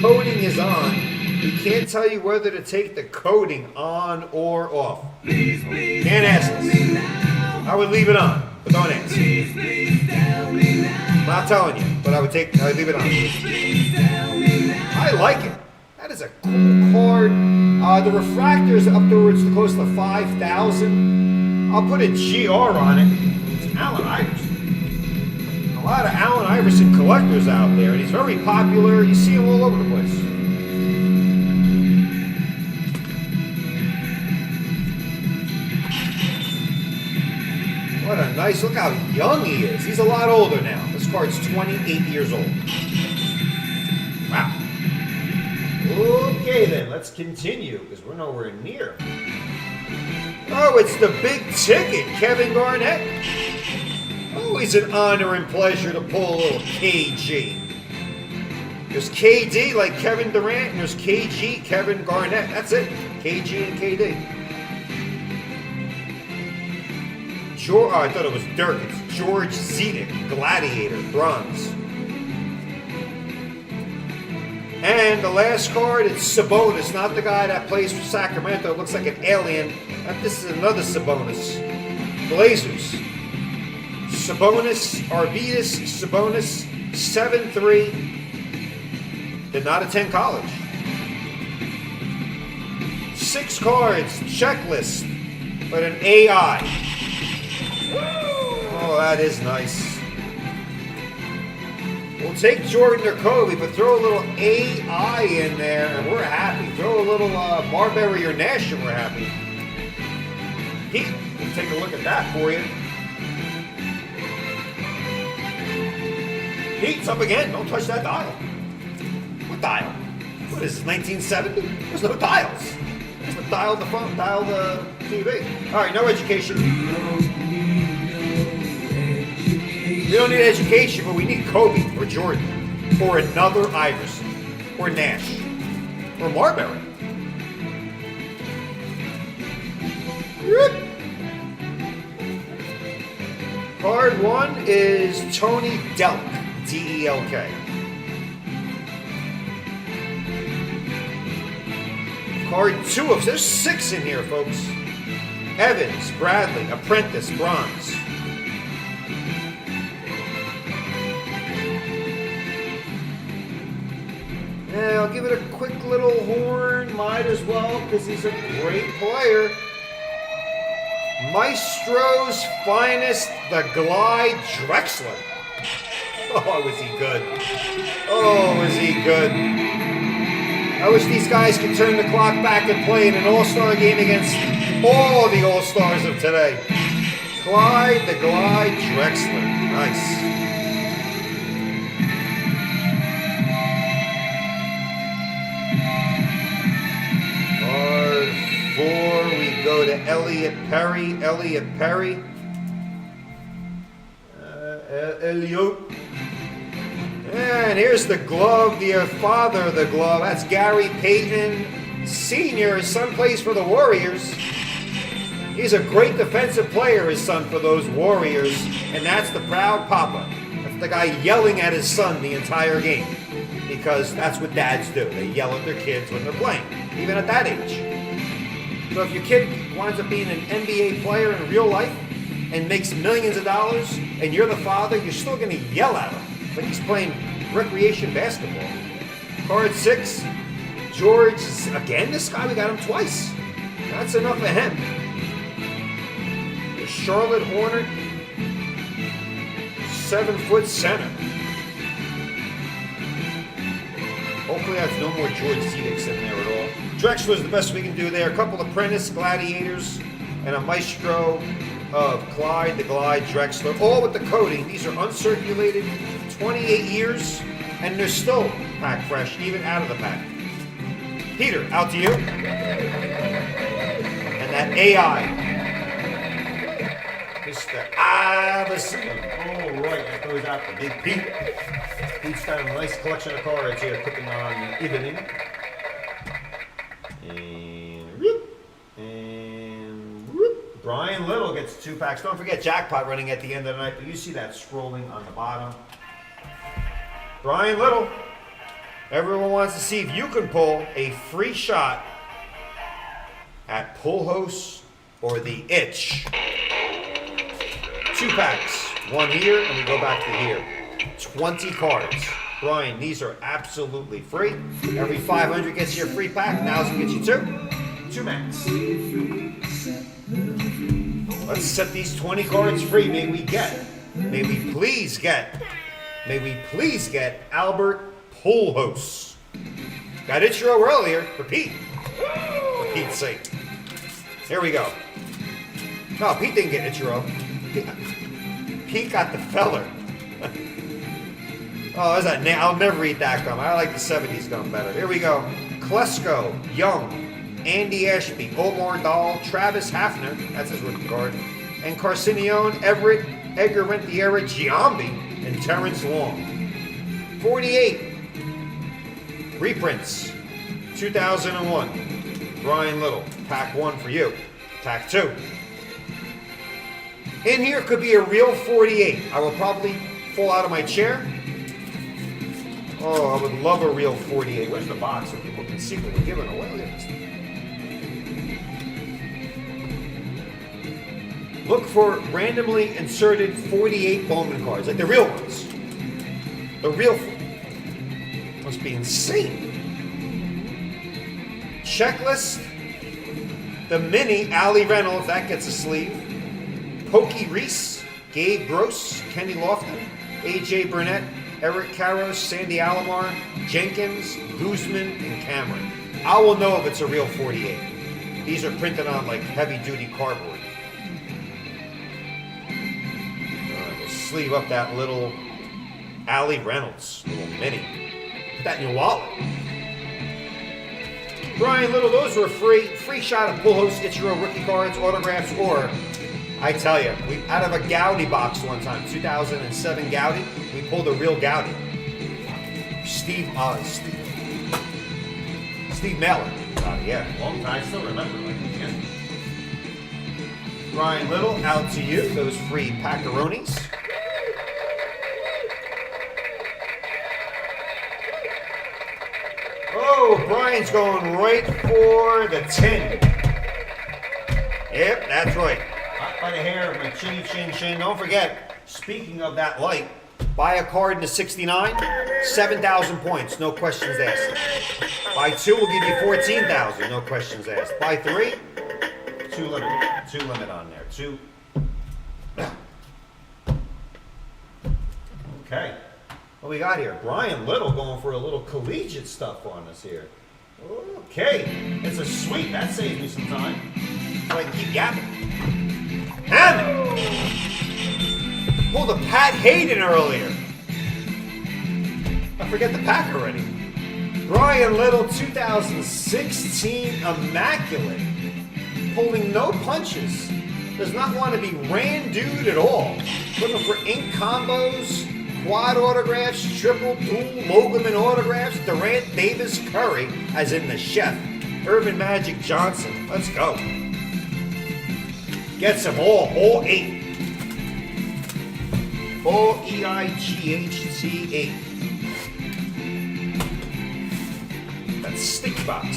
coating is on. We can't tell you whether to take the coating on or off. Can't ask us. I would leave it on, but don't ask. I'm not telling you, but I would leave it on. I like it. That is a cool card. The refractor is up towards close to 5,000. I'll put a GR on it. It's Allen Iverson. A lot of Allen Iverson collectors out there, and he's very popular. You see him all over the place. What a nice, look how young he is. He's a lot older now. This card's 28 years old. Wow. Okay then, let's continue because we're nowhere near. Oh, it's the big ticket, Kevin Garnett. Always an honor and pleasure to pull a little KG. There's KD like Kevin Durant, and there's KG, Kevin Garnett. That's it, KG and KD. I thought it was Dirk. It's George Zedek, Gladiator, bronze. And the last card, it's Sabonis, not the guy that plays for Sacramento. It looks like an alien. This is another Sabonis. Blazers. Sabonis, Arvidas, Sabonis, 7'3". Did not attend college. 6 cards, checklist, but an AI. Oh, that is nice. We'll take Jordan or Kobe, but throw a little AI in there, and we're happy. Throw a little Marbury or Nash, and we're happy. Pete, we'll take a look at that for you. Pete, it's up again. Don't touch that dial. What dial? What is this, 1970? There's no dials. Just dial the phone, dial the TV. All right, no education. We don't need education, but we need Kobe or Jordan or another Iverson or Nash or Marbury. Card 1 is Tony Delk, D-E-L-K. Card 2 of, there's 6 in here, folks. Evans, Bradley, Apprentice, bronze. Yeah, I'll give it a quick little horn, might as well, because he's a great player. Maestro's finest, the Glide Drexler. Oh, was he good. Oh, was he good. I wish these guys could turn the clock back and play in an all-star game against all the all-stars of today. Clyde the Glide Drexler. Nice. Card 4, we go to Elliot Perry. Elliot. And here's the glove, the father of the glove. That's Gary Payton Sr. His son plays for the Warriors. He's a great defensive player, his son, for those Warriors. And that's the proud papa. That's the guy yelling at his son the entire game. Because that's what dads do. They yell at their kids when they're playing, even at that age. So if your kid winds up being an NBA player in real life and makes millions of dollars, and you're the father, you're still going to yell at him like he's playing recreation basketball. Card 6, George, again, this guy, we got him twice. That's enough of him. The Charlotte Hornet, 7-foot center. Hopefully that's no more George Zedek's in there at all. Drexler's the best we can do there. A couple of Apprentice Gladiators and a Maestro of Clyde the Glide Drexler, all with the coating. These are uncirculated, 28 years, and they're still pack fresh, even out of the pack. Peter, out to you. And that AI, Mr. Iverson. All right, that goes out to Big Pete. Pete's got a nice collection of cards here, cooking on the evening. And whoop, and whoop. Brian Little gets 2 packs. Don't forget Jackpot running at the end of the night, but you see that scrolling on the bottom. Brian Little. Everyone wants to see if you can pull a free shot at Pull Host or the Itch. 2 packs. 1 here, and we go back to here. 20 cards. Brian, these are absolutely free. Every 500 gets you a free pack. 1,000 gets you 2. 2 max. Let's set these 20 cards free. May we please get Albert Pujols. Got Ichiro earlier for Pete. For Pete's sake. Here we go. No, Pete didn't get Ichiro. Pete got the feller. Oh, is that? I'll never eat that gum. I like the 70s gum better. Here we go. Klesko, Young, Andy Ashby, Omar Dahl, Travis Hafner, that's his rookie card, and Carcinione, Everett, Edgar Rentiera, Giambi, and Terrence Long. 48. Reprints. 2001. Brian Little. Pack 1 for you. Pack 2. In here could be a real 48. I will probably fall out of my chair. Oh, I would love a real 48. Where's the box so people can see what we're giving away? Look for randomly inserted 48 Bowman cards, like the real ones. The real must be insane. Checklist. The mini Allie Reynolds, that gets a sleeve. Pokey Reese, Gabe Gross, Kenny Lofton, AJ Burnett, Eric Karros, Sandy Alomar, Jenkins, Guzman, and Cameron. I will know if it's a real 48. These are printed on like heavy-duty cardboard. We'll sleeve up that little Allie Reynolds, little mini. Put that in your wallet. Brian Little, those were free. Free shot at Pull Host, Ichiro rookie cards, autographs, or I tell you, we out of a Gowdy box one time, 2007 Gowdy, we pulled a real Gowdy. Steve Mailer. Yeah, long time. I still remember. Brian Little, out to you. Those free packaronis. Oh, Brian's going right for the 10. Yep, that's right. Hot by the hair of my chinny chin chin. Don't forget, speaking of that light, buy a card in the 69, 7,000 points, no questions asked. Buy 2, we'll give you 14,000, no questions asked. Buy 3, Two limit on there. Two. Okay. What we got here? Brian Little going for a little collegiate stuff on us here. Okay. It's a sweep. That saves me some time. So I can keep yapping. Hammond! Pulled a Pat Hayden earlier. I forget the pack already. Brian Little, 2016 Immaculate. Holding no punches. Does not want to be ran dude at all. Looking for ink combos, quad autographs, triple, dual, Logoman autographs, Durant, Davis, Curry, as in the chef. Urban Magic Johnson. Let's go. Gets them all 8. All EIGHT 8. That stick box.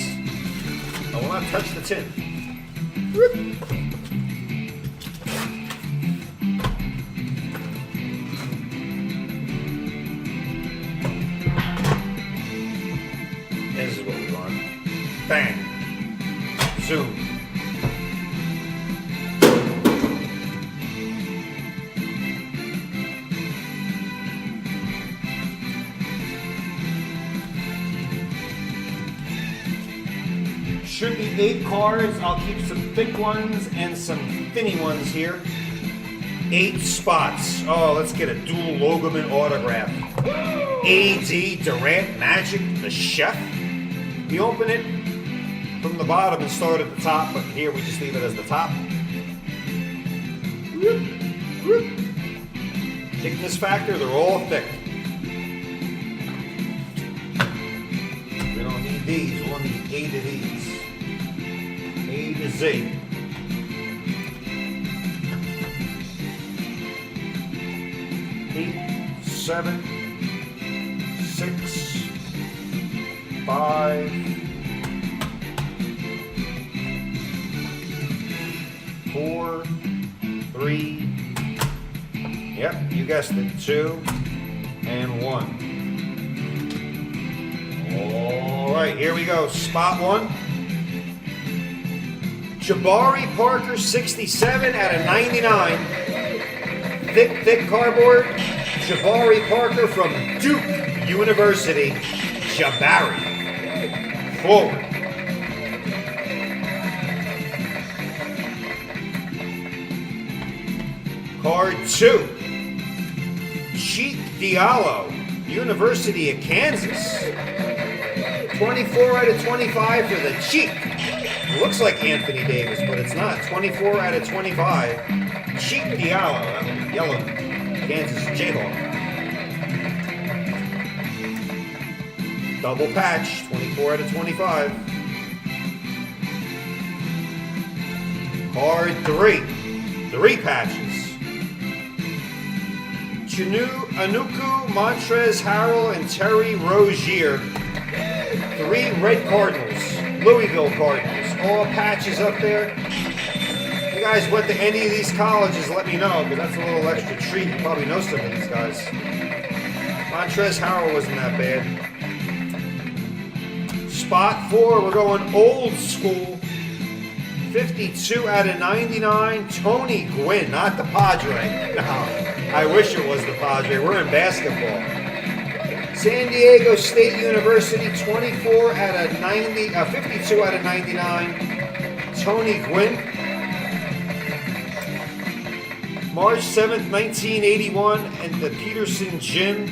I will not touch the tin. Whoop. This is what we want. Bang. Zoom. Should be 8 cards. I'll keep some thick ones and some thinny ones here. 8 spots. Oh, let's get a dual Logoman autograph. AD Durant Magic, the chef. We open it from the bottom and start at the top, but here we just leave it as the top. Thickness factor, they're all thick. We don't need these, we only need 8 of these. A to Z. 8, 7, 6, 5, 4, 3. Yep, you guessed it. 2 and 1. All right, here we go. Spot 1. Jabari Parker, 67 out of 99. Thick cardboard. Jabari Parker from Duke University. Jabari. Forward. Card 2. Cheek Diallo, University of Kansas. 24 out of 25 for the Cheek. It looks like Anthony Davis, but it's not. 24 out of 25. Cheek Diallo, that would be yellow. Kansas Jayhawk. Double patch, 24 out of 25. Card 3. 3 patches. Anuku, Montrez Harrell, and Terry Rozier. 3 red Cardinals. Louisville Cardinals. All patches up there. If you guys went to any of these colleges, let me know, because that's a little extra treat. You probably know some of these guys. Montrez Harrell wasn't that bad. Spot 4, we're going old school. 52 out of 99. Tony Gwynn, not the Padre. No, I wish it was the Padre. We're in basketball. San Diego State University, 54 out of 90, 52 out of 99. Tony Gwynn. March 7th, 1981, at the Peterson Gym.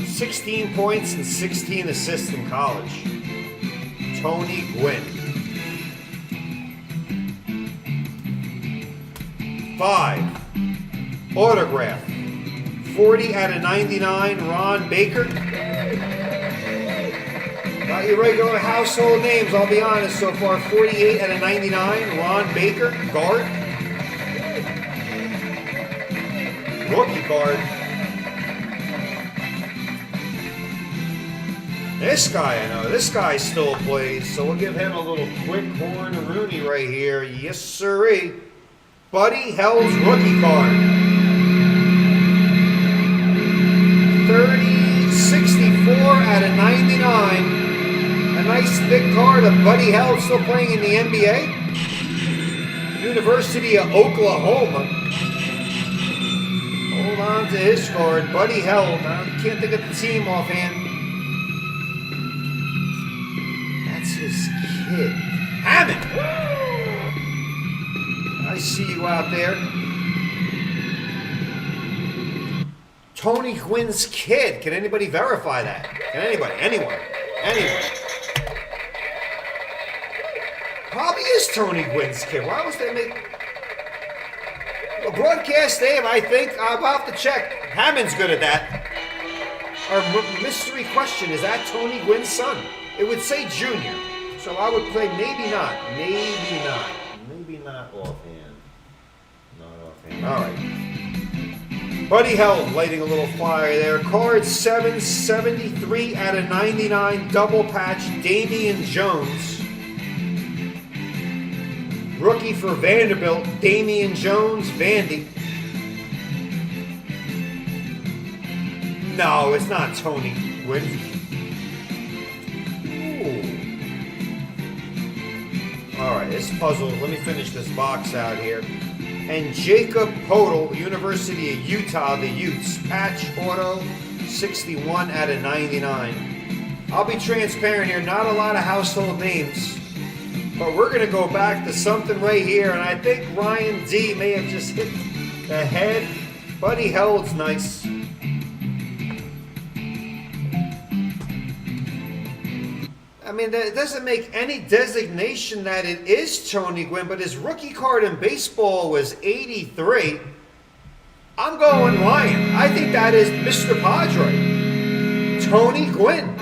16 points and 16 assists in college. Tony Gwynn. 5. Autograph. 40 out of 99, Ron Baker. Not your regular household names, I'll be honest so far. 48 out of 99, Ron Baker, guard. Rookie card. This guy, I know, this guy still plays, so we'll give him a little quick horn Rooney right here. Yes, sirree. Buddy Hell's rookie card. 64 out of 99. A nice thick card of Buddy Held still playing in the NBA. University of Oklahoma. Hold on to his card. Buddy Held. I can't think of the team offhand. That's his kid. Hammond! I see you out there. Tony Gwynn's kid. Can anybody verify that? Can anybody? Anyone? Probably is Tony Gwynn's kid. Why was they make a broadcast name? I think I'll have to check. Hammond's good at that. Our mystery question, is that Tony Gwynn's son? It would say junior, so I would play maybe not offhand. Not offhand. All right. Buddy Held lighting a little fire there. Card 773 out of 99, double patch, Damian Jones. Rookie for Vanderbilt, Damian Jones, Vandy. No, it's not Tony Gwynn. All right, this puzzle, let me finish this box out here. And Jacob Podol, University of Utah, the Utes. Patch auto, 61 out of 99. I'll be transparent here, not a lot of household names. But we're going to go back to something right here, and I think Ryan D may have just hit the head. Buddy Held's nice. I mean, it doesn't make any designation that it is Tony Gwynn, but his rookie card in baseball was 83. I'm going Ryan. I think that is Mr. Padre. Tony Gwynn.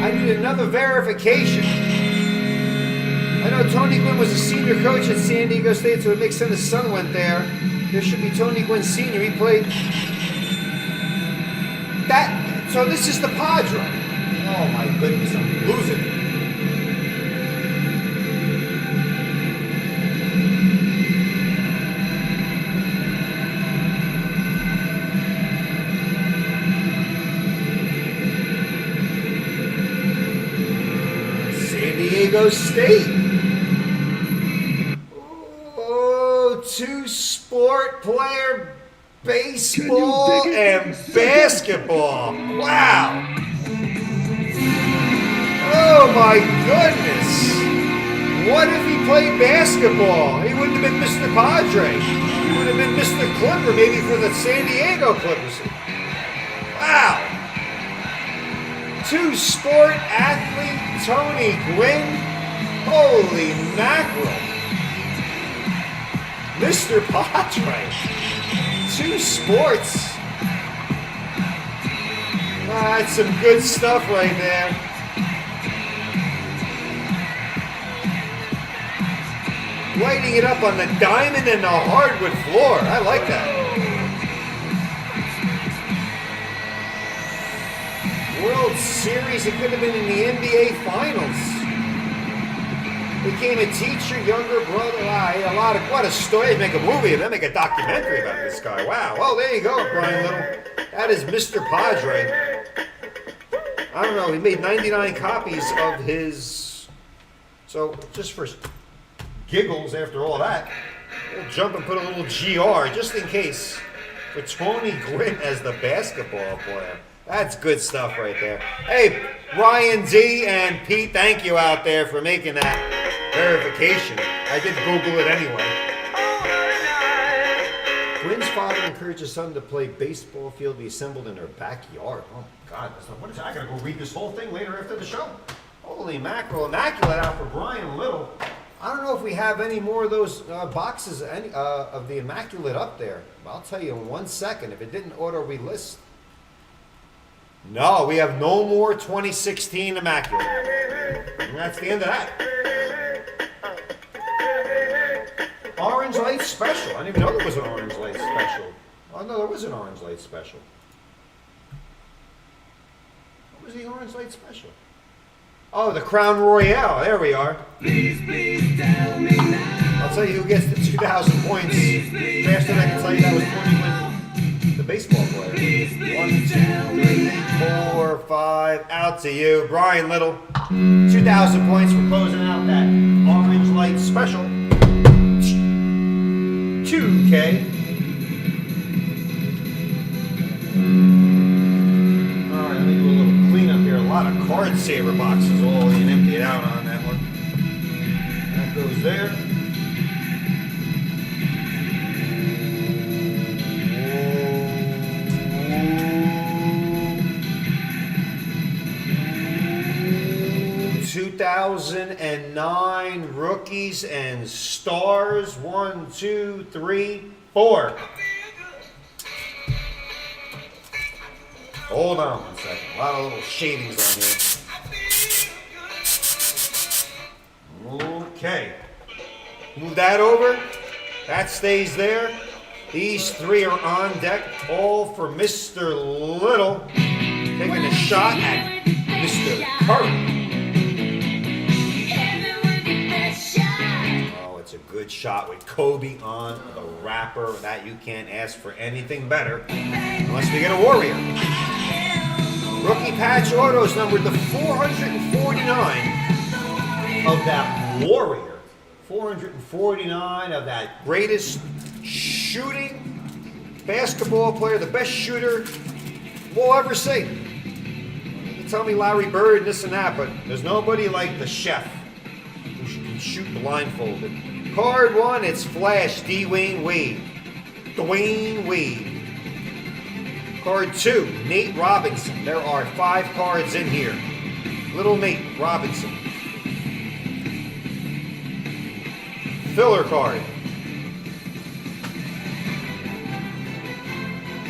I need another verification. I know Tony Gwynn was a senior coach at San Diego State, so it makes sense his son went there. There should be Tony Gwynn Sr. He played that. So this is the Padre. Oh my goodness, I'm losing it. San Diego State. Oh, two sport player. Baseball and basketball. Wow. Oh my goodness. What if he played basketball? He wouldn't have been Mr. Padre. He would have been Mr. Clipper, maybe for the San Diego Clippers. Wow. Two sport athlete, Tony Gwynn. Holy mackerel. Mr. Padre. Two sports. That's some good stuff right there. Lighting it up on the diamond and the hardwood floor. I like that. World Series, it could have been in the NBA Finals. Became a teacher, younger brother. What a story. They make a movie, they make a documentary about this guy. Wow. Well, there you go, Brian Little. That is Mr. Padre. I don't know, he made 99 copies of his. So, just for giggles after all that, we'll jump and put a little GR, just in case, for Tony Gwynn as the basketball player. That's good stuff right there. Hey, Ryan D and Pete, thank you out there for making that verification. I did Google it anyway. Gwynn's father encouraged his son to play baseball field be assembled in their backyard. Oh, God. What is that? I got to go read this whole thing later after the show. Holy mackerel. Immaculate out for Brian Little. I don't know if we have any more of those boxes of the Immaculate up there. I'll tell you in 1 second if it didn't auto-relist. No, we have no more 2016 Immaculate. And that's the end of that. Orange Light Special. I didn't even know there was an Orange Light Special. Oh, no, there was an Orange Light Special. What was the Orange Light Special? Oh, the Crown Royale. There we are. Please tell me now. I'll tell you who gets the 2,000 points. Faster than I can tell you that was 20 wins. The baseball player. 1, 2, 3, 4, 5. Out to you, Brian Little. 2,000 points for closing out that Orange Light Special. 2K. Alright, let me do a little cleanup here. A lot of card saver boxes all in emptied out on that one. That goes there. 2009 rookies and stars. 1, 2, 3, 4. Hold on one second. A lot of little shadings on here. Okay. Move that over. That stays there. These 3 are on deck. All for Mr. Little. Taking a shot at Mr. Curry. Oh, it's a good shot with Kobe on the wrapper. That you can't ask for anything better unless we get a Warrior. Rookie patch autos numbered to 449 of that Warrior. 449 of that greatest shooting basketball player, the best shooter we'll ever see. You tell me Larry Bird and this and that, but there's nobody like the chef who can shoot blindfolded. Card 1, it's Flash, Dwayne Wade. Dwayne Wade. Card 2, Nate Robinson. There are 5 cards in here. Little Nate Robinson. Filler card.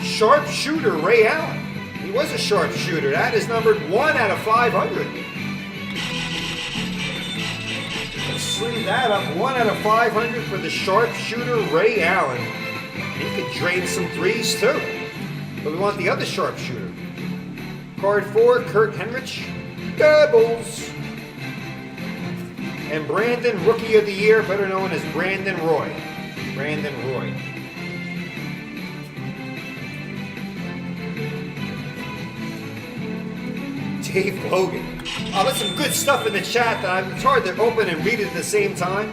Sharpshooter Ray Allen. He was a sharpshooter. That is numbered 1 out of 500. Let's sleeve that up. 1 out of 500 for the sharpshooter Ray Allen. He could drain some threes too. But we want the other sharpshooter. Card 4, Kurt Henrich. Doubles. And Brandon, Rookie of the Year, better known as Brandon Roy. Brandon Roy. Dave Logan. Oh, there's some good stuff in the chat that it's hard to open and read it at the same time.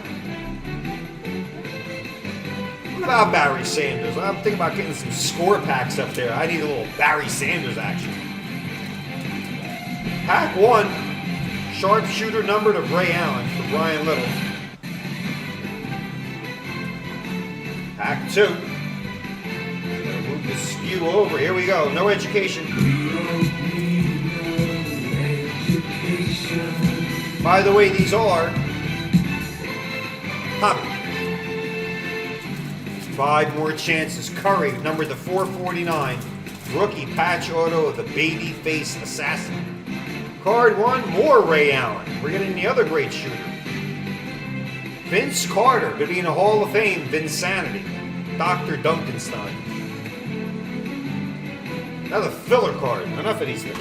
What about Barry Sanders? I'm thinking about getting some score packs up there. I need a little Barry Sanders action. Pack 1, sharpshooter numbered of Ray Allen for Brian Little. Pack 2. Gonna move the skew over. Here we go. No education. By the way, these are Hobby. 5 more chances. Curry, numbered to 449. Rookie patch auto of the babyface assassin. Card 1, more Ray Allen. We're getting the other great shooter. Vince Carter, going to be in the Hall of Fame. Vinsanity. Dr. Duncanstein. Another filler card. Enough of these things.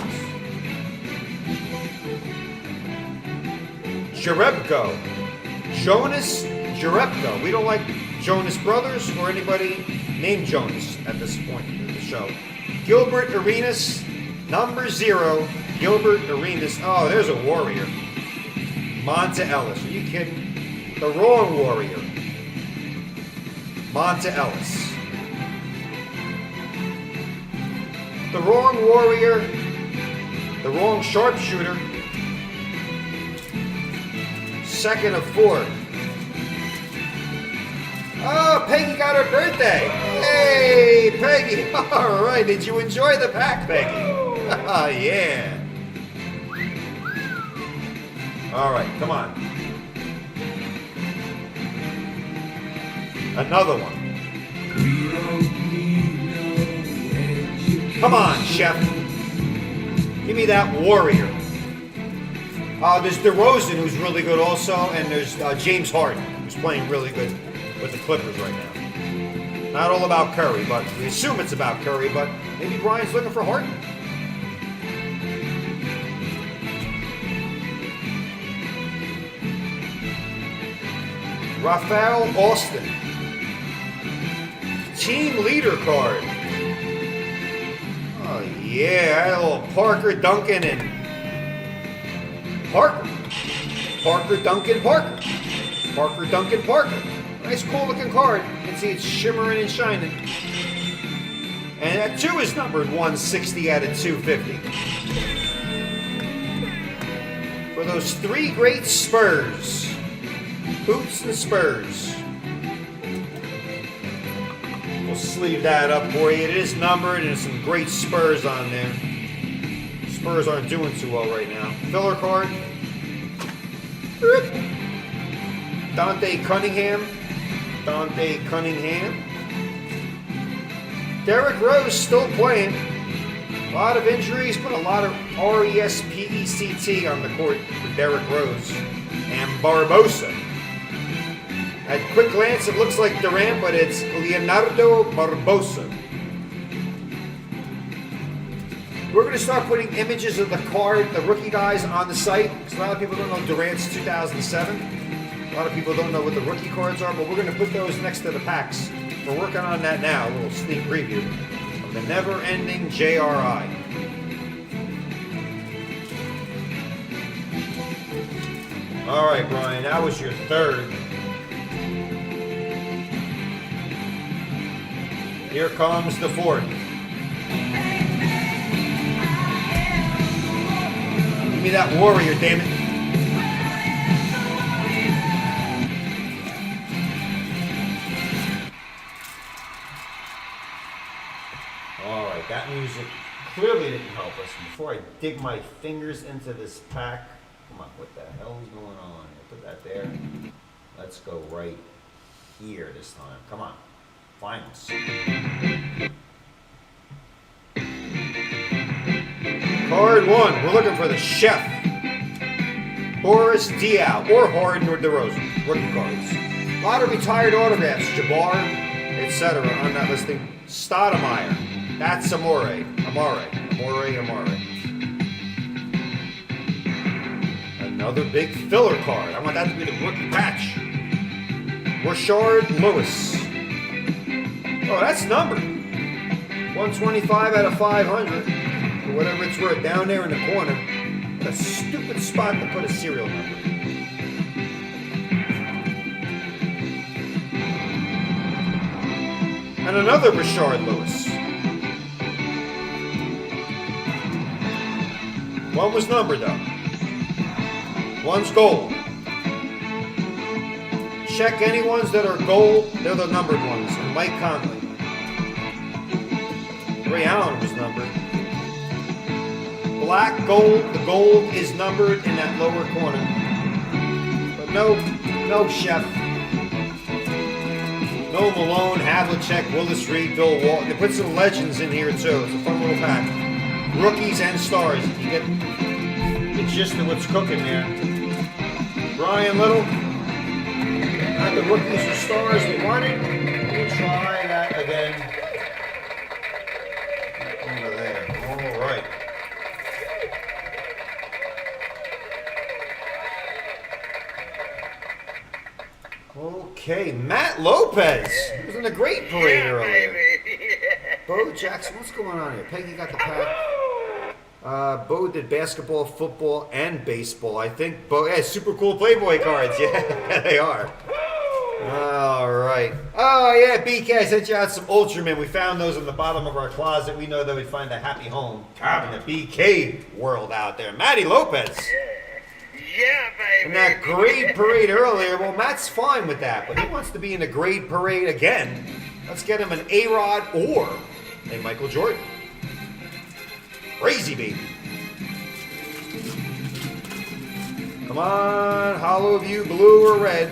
Jerebko. Jonas Jerebko. We don't like Jonas Brothers or anybody named Jonas at this point in the show. Gilbert Arenas, number 0. Gilbert Arenas. Oh, there's a Warrior. Monta Ellis. Are you kidding? The wrong Warrior. Monta Ellis. The wrong Warrior. The wrong sharpshooter. 2nd of 4. Oh, Peggy got her birthday. Hey, Peggy. All right. Did you enjoy the pack, Peggy? Oh, yeah. All right. Come on. Another one. Come on, Chef. Give me that Warrior. There's DeRozan, who's really good also, and there's James Harden, who's playing really good with the Clippers right now. Not all about Curry, but we assume it's about Curry, but maybe Brian's looking for Harden. Rafael Austin. Team leader card. Oh, Yeah, a little Parker, Duncan, and Parker. Parker, Duncan, Parker. Parker, Duncan, Parker. Nice, cool looking card. You can see it's shimmering and shining. And that 2 is numbered 160 out of 250. For those 3 great Spurs. Boots and Spurs. We'll sleeve that up for you. It is numbered and there's some great Spurs on there. Spurs aren't doing too well right now. Filler card. Dante Cunningham. Dante Cunningham. Derrick Rose still playing. A lot of injuries, but a lot of RESPECT on the court for Derrick Rose. And Barbosa. At quick glance, it looks like Durant, but it's Leonardo Barbosa. We're going to start putting images of the card, the rookie guys, on the site. Because a lot of people don't know Durant's 2007. A lot of people don't know what the rookie cards are, but we're going to put those next to the packs. We're working on that now, a little sneak preview of the never-ending JRI. All right, Brian, that was your 3rd. Here comes the 4th. Give me that warrior, damn it. All right, that music clearly didn't help us. Before I dig my fingers into this pack, come on, what the hell is going on? I put that there. Let's go right here this time. Come on. Finals. Card 1. We're looking for the chef. Boris Diaw or Harden or DeRozan. Rookie cards. A lot of retired autographs. Jabbar, etc. on that listing. Stoudemire. That's Amore. Another big filler card. I want that to be the rookie patch. Rashard Lewis. Oh, that's numbered. 125 out of 500. Or whatever it's worth. Down there in the corner. What a stupid spot to put a serial number. And another Rashard Lewis. One was numbered though. One's gold. Check any ones that are gold, they're the numbered ones. And Mike Conley. Ray Allen was numbered. Black gold, the gold is numbered in that lower corner. But no chef. No Malone, Havlicek, Willis Reed, Bill Walton. They put some legends in here too. It's a fun little pack. Rookies and stars. You get the gist of what's cooking there. Brian Little. Not the rookies or stars we wanted. We'll try that again. Over there. All right. Okay, Matt Lopez. He was in the great parade earlier. Bo Jackson, what's going on here? Peggy got the pack. Bo did basketball, football, and baseball. I think Bo, yeah, super cool Playboy cards. Yeah, they are. All right. Oh, yeah, BK, I sent you out some Ultramen. We found those in the bottom of our closet. We know that we'd find a happy home in the BK world out there. Matty Lopez. Yeah, baby. And that grade parade earlier, well, Matt's fine with that, but he wants to be in a grade parade again. Let's get him an A-Rod or a Michael Jordan. Crazy, baby. Come on, Hollow View, blue or red.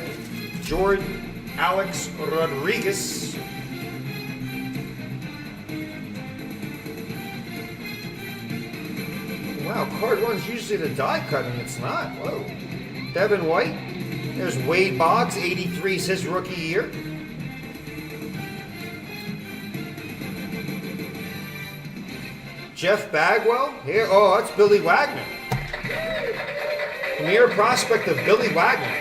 Jordan, Alex Rodriguez. Wow, card one's usually the die cut, and it's not. Whoa. Devin White. There's Wade Boggs, 83 is his rookie year. Jeff Bagwell. Here, oh, that's Billy Wagner. Premier prospect of Billy Wagner.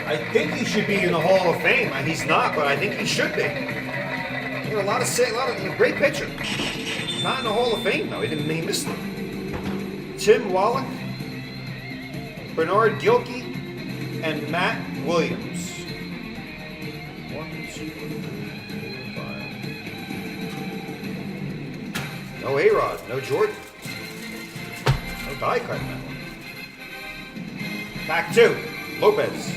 I think he should be in the Hall of Fame. He's not, but I think he should be. a lot of great pitcher. Not in the Hall of Fame though. He missed them. Tim Wallach, Bernard Gilkey, and Matt Williams. 1, 2, 3, 4, 5. No A-Rod, no Jordan. No die cut in that one. Pack 2, Lopez.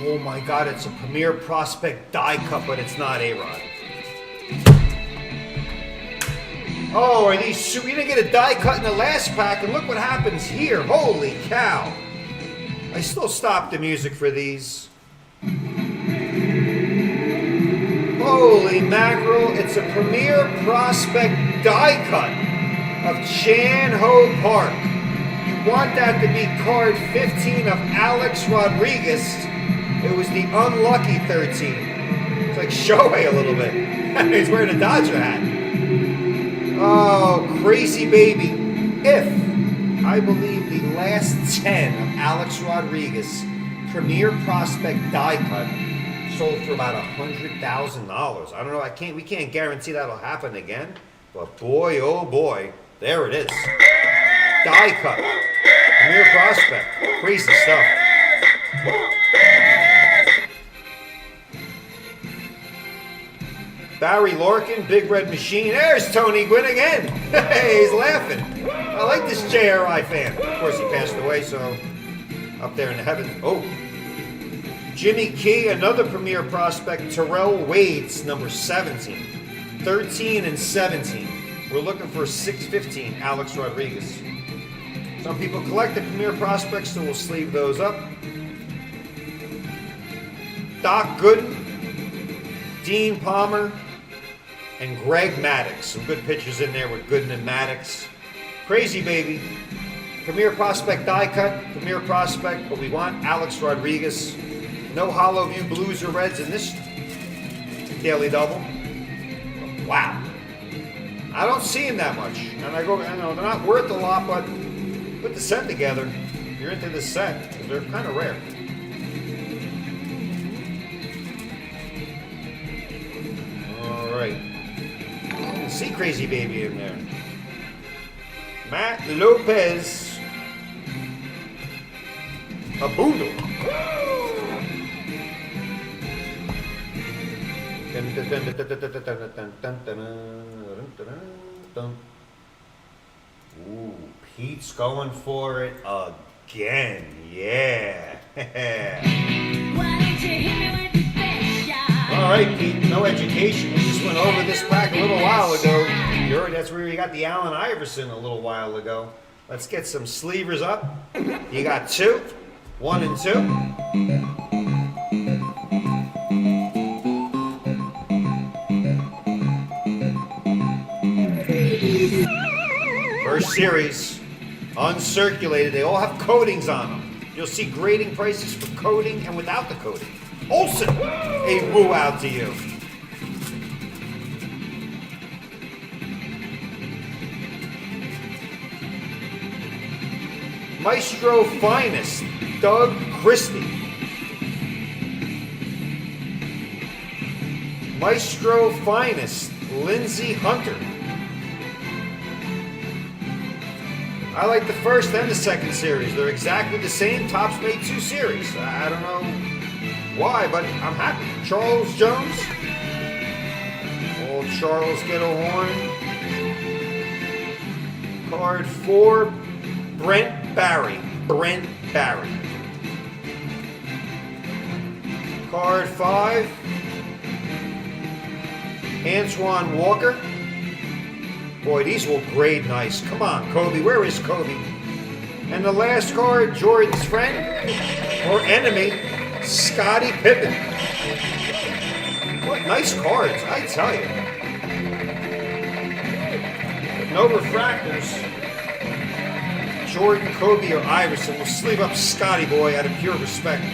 Oh my God, it's a Premier Prospect die cut, but it's not A-Rod. Oh, are these, we didn't get a die cut in the last pack, and look what happens here. Holy cow. I still stopped the music for these. Holy mackerel, it's a Premier Prospect die cut of Chan Ho Park. You want that to be card 15 of Alex Rodriguez. It was the unlucky 13. It's like Shohei a little bit. He's wearing a Dodger hat. Oh, crazy baby. If I believe the last 10 of Alex Rodriguez Premier Prospect die cut sold for about $100,000. I don't know. We can't guarantee that'll happen again. But boy, oh boy, there it is. Die cut. Premier Prospect. Crazy stuff. Barry Larkin, Big Red Machine. There's Tony Gwynn again. Hey, he's laughing. I like this JRI fan. Of course, he passed away, so up there in the heavens. Oh. Jimmy Key, another Premier Prospect. Terrell Wade's number 17. 13 and 17. We're looking for 615, Alex Rodriguez. Some people collect the Premier Prospects, so we'll sleeve those up. Doc Gooden, Dean Palmer, and Greg Maddux. Some good pitchers in there with Gooden and Maddux. Crazy baby. Premier Prospect die cut, Premier Prospect, but we want Alex Rodriguez. No hollow view blues or reds in this daily double. Wow. I don't see him that much. And I know they're not worth a lot, but put the set together. If you're into this set, because they're kind of rare. All right. See Crazy Baby in there. Matt Lopez. A boodle. Ooh, Pete's going for it again. Yeah. All right, Pete. No education. We just went over this pack a little while ago. That's where we got the Allen Iverson a little while ago. Let's get some sleevers up. You got 2, 1 and 2. First series, uncirculated. They all have coatings on them. You'll see grading prices for coating and without the coating. Olsen, a woo out to you. Maestro Finest, Doug Christie. Maestro Finest, Lindsey Hunter. I like the first and the second series. They're exactly the same. Topps made 2 series. I don't know why, but I'm happy. Charles Jones. Old Charles get a horn. Card 4, Brent Barry. Brent Barry. Card 5, Antoine Walker. Boy, these will grade nice. Come on, Kobe. Where is Kobe? And the last card, Jordan's friend or enemy, Scottie Pippen. What nice cards, I tell you. But no refractors. Jordan, Kobe, or Iverson will sleeve up Scotty boy out of pure respect.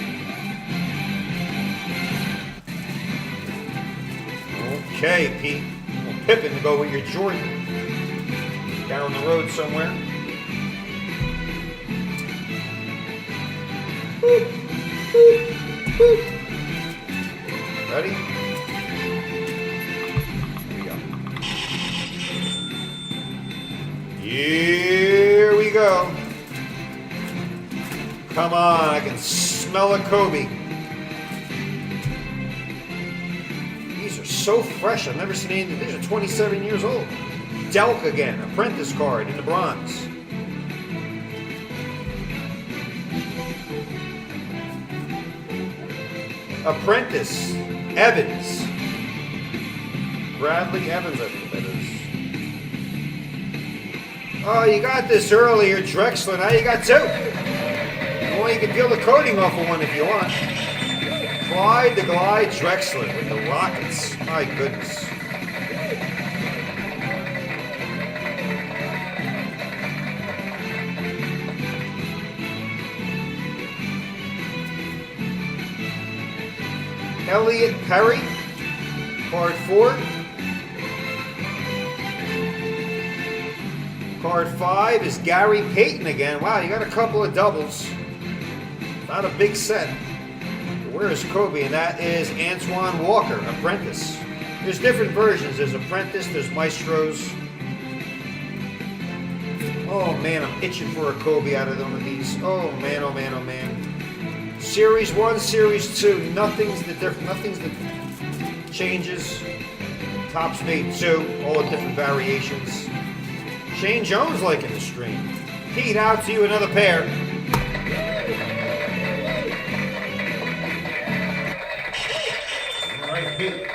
Okay, Pete. Well, Pippen to go with your Jordan. Down the road somewhere. Ready? Here we go. Come on, I can smell a Kobe. These are so fresh. I've never seen anything. These are 27 years old. Delk again, apprentice card in the bronze. Apprentice, Evans. Bradley Evans, I think that is. Oh, you got this earlier, Drexler. Now you got two. Well, you can peel the coating off of one if you want. Clyde the Glide Drexler with the Rockets. My goodness. Elliot Perry, card 4. Card 5 is Gary Payton again. Wow, you got a couple of doubles. Not a big set. Where is Kobe? And that is Antoine Walker, apprentice. There's different versions. There's apprentice, there's maestros. Oh man, I'm itching for a Kobe out of one of these. Oh man, oh man, oh man. Series 1, Series 2, nothing's the different, nothing's the changes. Topps made 2, all different variations. Shane Jones liking the stream. Pete, out to you, another pair. All right, Pete.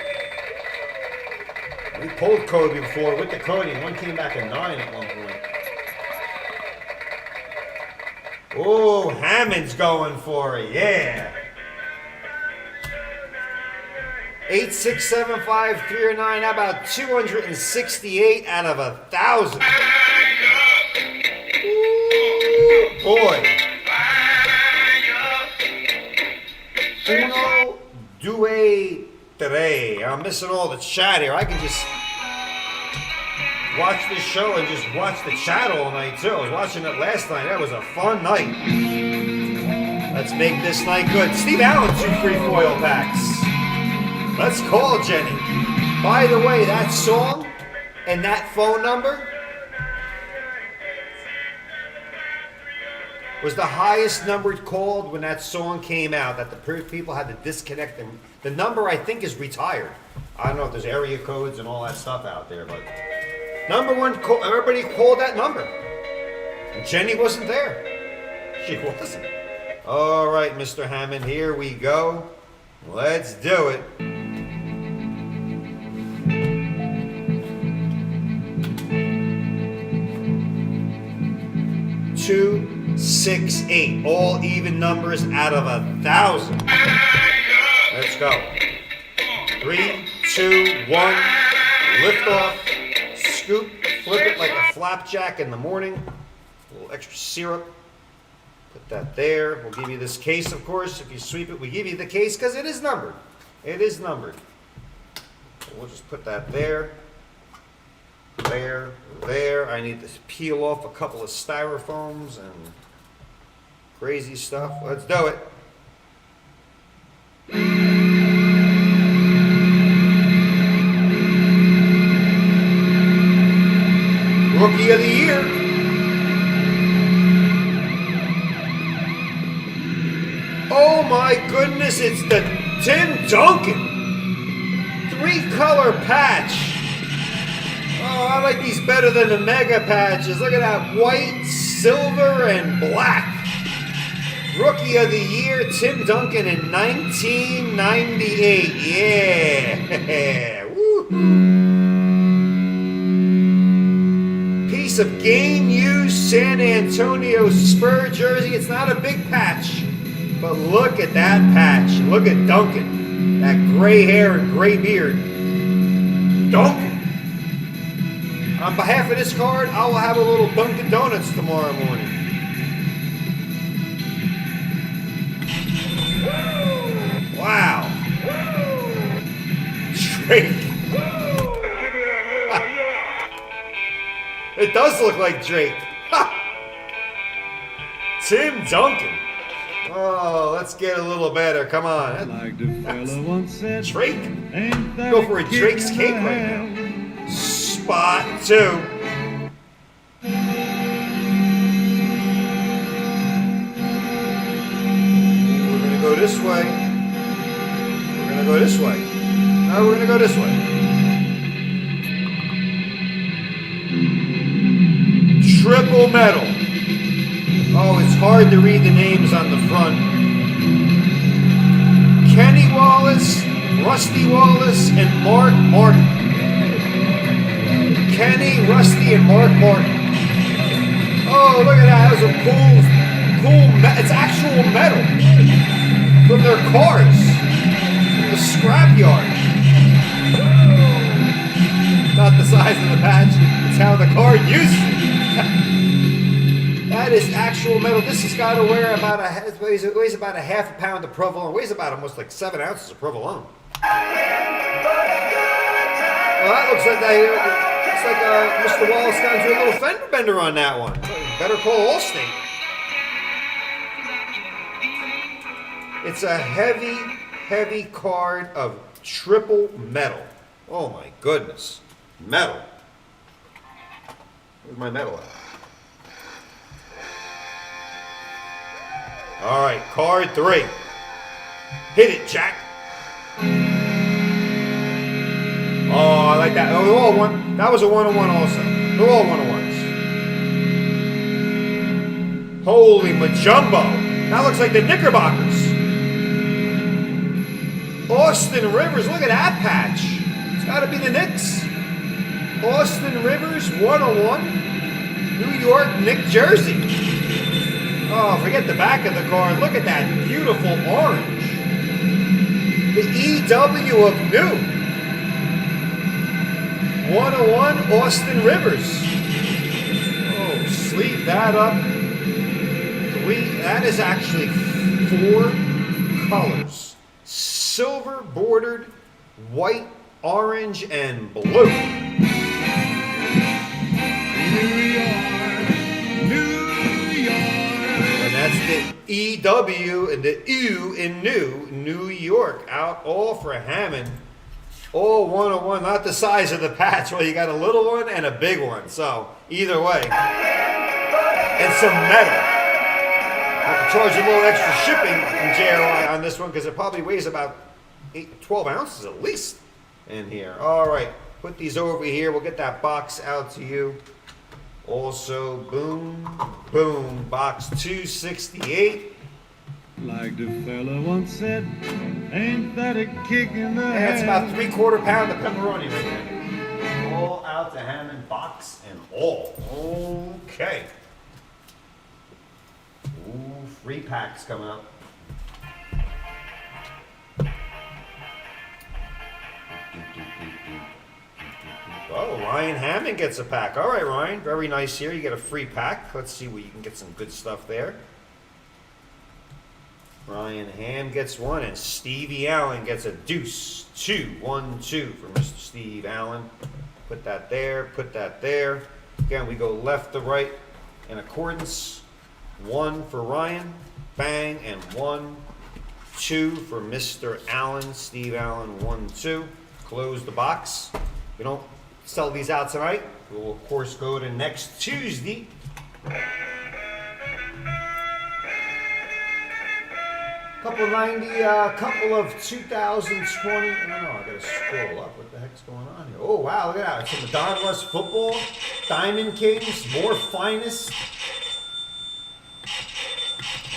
We pulled Kobe before with the coating. One came back a 9 at one point. Oh, Hammond's going for it, yeah. 8675309, how about 268 out of 1,000? Ooh, boy. Uno, due, tre. I'm missing all the chat here. I can just watch this show and just watch the chat all night too. I was watching it last night. That was a fun night. Let's make this night good. Steve Allen, 2 free foil packs. Let's call Jenny. By the way, that song and that phone number was the highest number called when that song came out, that the people had to disconnect them. The number, I think, is retired. I don't know if there's area codes and all that stuff out there, but number one, everybody called that number. And Jenny wasn't there. She wasn't. All right, Mr. Hammond, here we go. Let's do it. Two, 6, 8, all even numbers out of 1,000. Let's go. 3, 2, 1, lift off, scoop, flip it like a flapjack in the morning. A little extra syrup. Put that there. We'll give you this case, of course. If you sweep it, we give you the case because it is numbered. It is numbered. So we'll just put that there. There, there. I need to peel off a couple of styrofoams and crazy stuff. Let's do it. Rookie of the Year. Oh my goodness, it's the Tim Duncan 3-color patch. Oh, I like these better than the mega patches. Look at that white, silver, and black. Rookie of the Year, Tim Duncan in 1998. Yeah. Woo. Piece of game-used San Antonio Spur jersey. It's not a big patch, but look at that patch. Look at Duncan. That gray hair and gray beard. Duncan. On behalf of this card, I will have a little Dunkin' Donuts tomorrow morning. Wow. Drake. It does look like Drake. Tim Duncan. Oh, let's get a little better. Come on. Like the fella once said, Drake. ain't that Go for a kick Drake's in cake the right head? now. Spot 2. We're gonna go this way. We're gonna go this way. No, we're gonna go this way. Triple metal. Oh, it's hard to read the names on the front. Kenny Wallace, Rusty Wallace, and Mark Martin. Kenny, Rusty, and Mark Martin. Oh, look at that. That was a cool, it's actual metal from their cars, from the scrapyard. Not the size of the patch, it's how the car used it. That is actual metal. This has got to weigh about it weighs about a half a pound of provolone. It weighs about almost like 7 ounces of provolone. Well, that looks like Mr. Wallace got into a little fender bender on that one. Better call Allstate. It's a heavy, heavy card of triple metal. Oh my goodness. Metal. Where's my metal at? All right, card 3. Hit it, Jack. Oh, I like that. Oh, they're all one. That was a 1-on-1 also. They're all 1-on-1s. Holy majumbo. That looks like the Knickerbockers. Austin Rivers, look at that patch. It's got to be the Knicks. Austin Rivers, 1-on-1. New York, Knick jersey. Oh, forget the back of the card. Look at that beautiful orange. The EW of new. 101 Austin Rivers. Oh, sleeve that up. 3. That is actually 4 colors. Silver bordered, white, orange, and blue. That's the EW and the U in New York. Out all for Hammond. All 101, not the size of the patch. Well, you got a little one and a big one. So, either way. And some metal. I have to charge a little extra shipping from JRI on this one because it probably weighs about 12 ounces at least in here. All right, put these over here. We'll get that box out to you. Also, boom, boom, box 268. Like the fella once said, ain't that a kick in the head? That's about 3/4 pound of pepperoni right there. All out to Hammond, box and all. Okay. Ooh, free packs coming up. Oh, Ryan Hammond gets a pack. All right, Ryan. Very nice here. You get a free pack. Let's see where you can get some good stuff there. Ryan Ham gets one, and Stevie Allen gets a deuce. 2, 1, 2 for Mr. Steve Allen. Put that there. Put that there. Again, we go left to right in accordance. 1 for Ryan. Bang. And 1, 2 for Mr. Allen. Steve Allen, 1, 2. Close the box. We don't sell these out tonight. We will, of course, go to next Tuesday. Couple of 2020. No, I gotta scroll up. What the heck's going on here? Oh, wow, look at that. Some Don West football. Diamond Kings, more finest.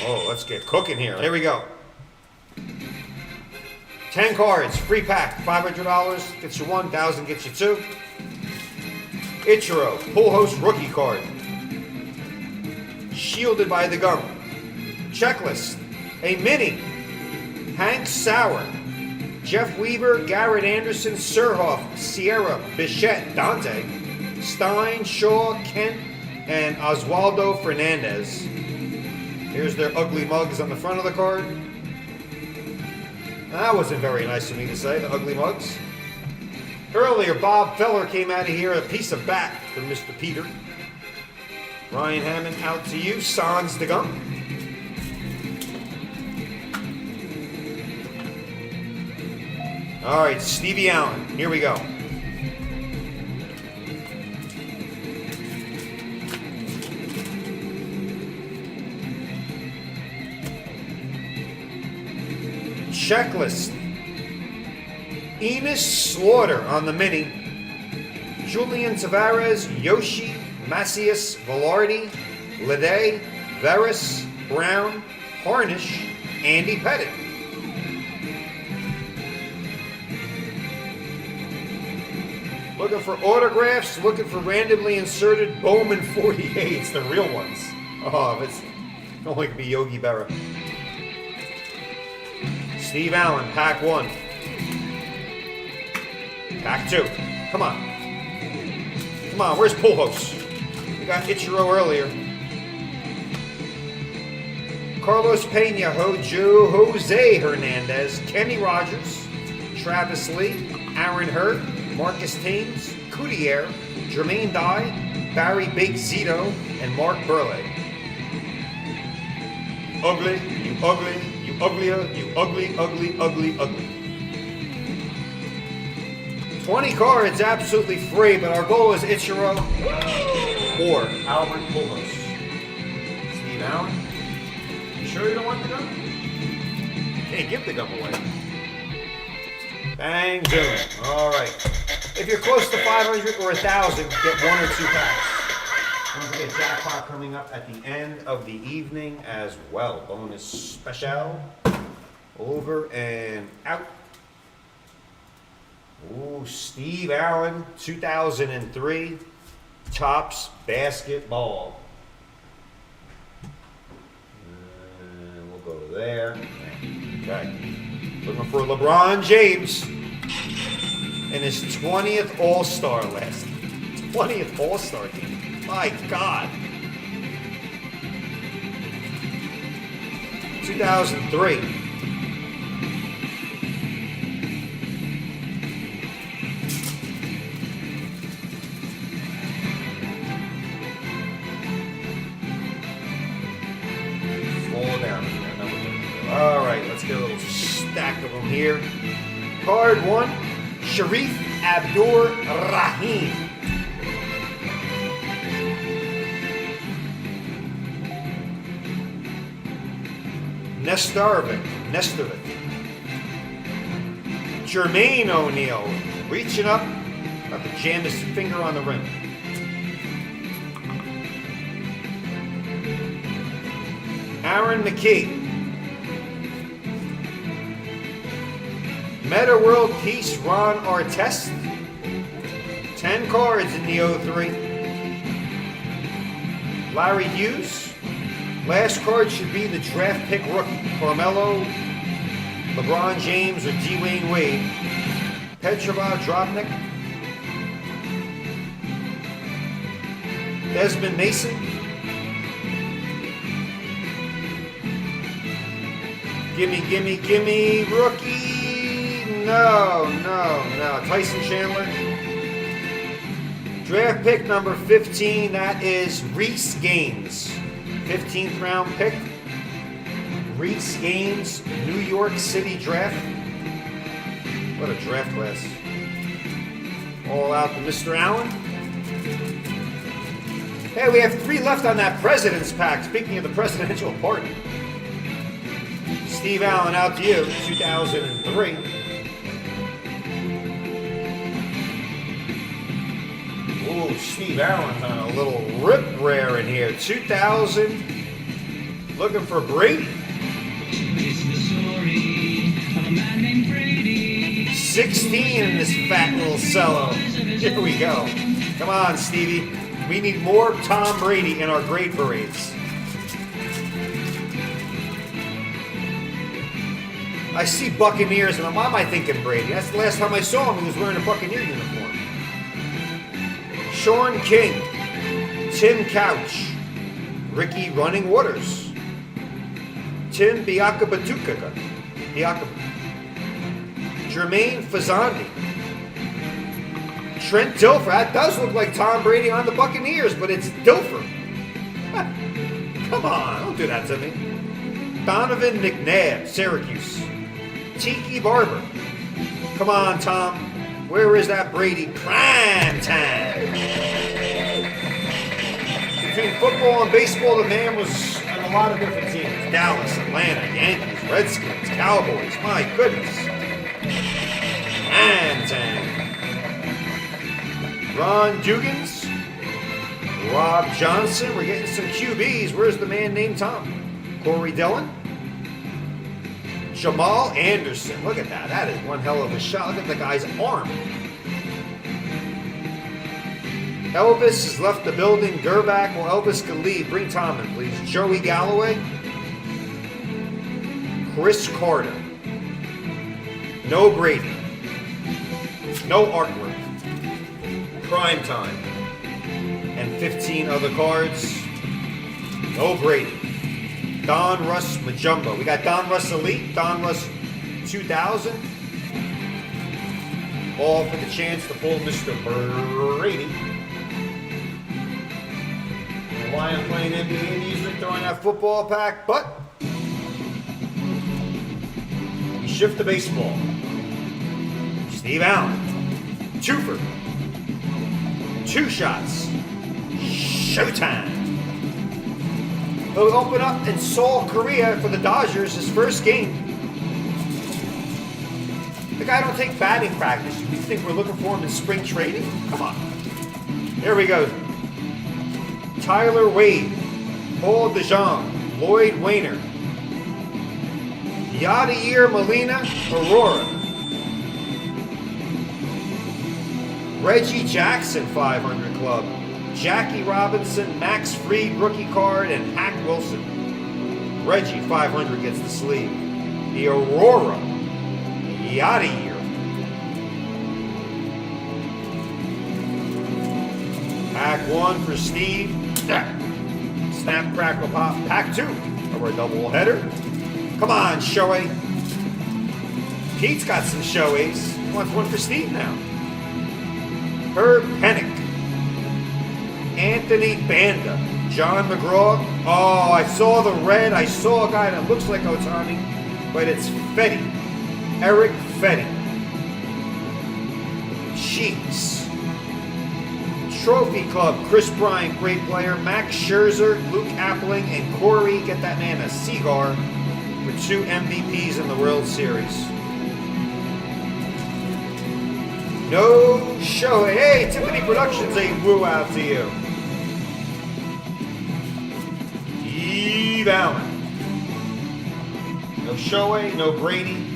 Oh, let's get cooking here. Here we go. 10 cards, free pack, $500, gets you 1, 1,000 gets you 2. Ichiro, full host rookie card. Shielded by the gum. Checklist, a mini. Hank Sauer, Jeff Weaver, Garrett Anderson, Surhoff, Sierra, Bichette, Dante, Stein, Shaw, Kent, and Oswaldo Fernandez. Here's their ugly mugs on the front of the card. That wasn't very nice of me to say, the ugly mugs. Earlier, Bob Feller came out of here, a piece of bat for Mr. Peter. Ryan Hammond out to you, Sans the Gum. All right, Stevie Allen. Here we go. Checklist. Enos Slaughter on the mini. Julian Tavares, Yoshi, Macias, Velarde, Lede, Veras, Brown, Harnish, Andy Pettit. Looking for autographs, looking for randomly inserted Bowman 48s, the real ones. Oh, it's only could be Yogi Berra. Steve Allen, pack 1. Pack 2. Come on. Come on, where's Pujols? We got Ichiro earlier. Carlos Pena, Jose Hernandez, Kenny Rogers, Travis Lee, Aaron Hurd, Marcus Thames, Coutier, Jermaine Dye, Barry Big Zito, and Mark Burley. Ugly, you ugly, you uglier, you ugly, ugly, ugly, ugly. 20 cards, absolutely free, but our goal is Ichiro or Albert Pujols. Steve Allen, you sure you don't want the gum? Can't give the gum away. Bang, boom. All right. If you're close to 500 or 1,000, get 1 or 2 packs. Don't forget Jackpot coming up at the end of the evening as well. Bonus special. Over and out. Ooh, Steve Allen, 2003, Topps Basketball. And we'll go there. Okay. Looking for LeBron James in his 20th All-Star list. 20th All-Star team. My God. 2003. All right, let's get a little stack of them here. Card 1, Sharif Abdur-Rahim. Nestorovic. Jermaine O'Neal, reaching up, about to jam his finger on the rim. Aaron McKee. Meta World Peace, Ron Artest. 10 cards in the 03. Larry Hughes. Last card should be the draft pick rookie. Carmelo, LeBron James, or Dwayne Wade. Petrova Dropnik. Desmond Mason. Gimme, rookie. No. Tyson Chandler. Draft pick number 15, that is Reese Gaines. 15th round pick. Reese Gaines, New York City draft. What a draft class. All out to Mr. Allen. Hey, we have 3 left on that President's pack. Speaking of the presidential pardon. Steve Allen, out to you, 2003. Ooh, Steve Allen's on a little rip rare in here. 2000. Looking for Brady. 16 in this fat little cello. Here we go. Come on, Stevie. We need more Tom Brady in our grade parades. I see Buccaneers, and why am I thinking Brady? That's the last time I saw him. He was wearing a Buccaneer uniform. Sean King, Tim Couch, Ricky Running Waters, Tim Biakabatuka, Jermaine Fazandi, Trent Dilfer. That does look like Tom Brady on the Buccaneers, but it's Dilfer. Come on, don't do that to me. Donovan McNabb, Syracuse. Tiki Barber, Come on, Tom. Where is that Brady? Prime time. Between football and baseball, the man was on a lot of different teams. Dallas, Atlanta, Yankees, Redskins, Cowboys. My goodness. Prime time. Ron Dugans. Rob Johnson. We're getting some QBs. Where's the man named Tom? Corey Dillon. Jamal Anderson. Look at that. That is one hell of a shot. Look at the guy's arm. Elvis has left the building. Gerback. Well, Elvis can leave. Bring Tom in, please. Joey Galloway. Chris Carter. No Brady. No artwork. Prime time. And 15 other cards. No Brady. Don Russ Majumbo. We got Don Russ Elite, Don Russ 2000. All for the chance to pull Mr. Brady. Why I'm playing NBA music during that football pack, but we shift to baseball. Steve Allen. Twofer. 2 shots. Showtime. He'll open up in Seoul, Korea for the Dodgers, his first game. The guy don't take batting practice. You think we're looking for him in spring training? Come on. Here we go. Tyler Wade, Paul DeJong, Lloyd Wayner, Yadier Molina, Aurora, Reggie Jackson, 500 club. Jackie Robinson, Max Fried, rookie card, and Hack Wilson. Reggie, 500, gets the sleeve. The Aurora, Yadier. Pack 1 for Steve. Snap, crackle, pop. Pack 2 of our double header. Come on, Shohei. Pete's got some Shoheis. He wants one for Steve now. Herb Pennick. Anthony Banda, John McGraw. Oh, I saw the red. I saw a guy that looks like Otani, but it's Fetty. Eric Fetty. Chiefs. Trophy Club, Chris Bryant, great player. Max Scherzer, Luke Appling, and Corey, get that man a cigar, for 2 MVPs in the World Series. No Shohei. Hey, Tiffany Productions, a woo out to you. Steve Allen. No Shohei, no Brady.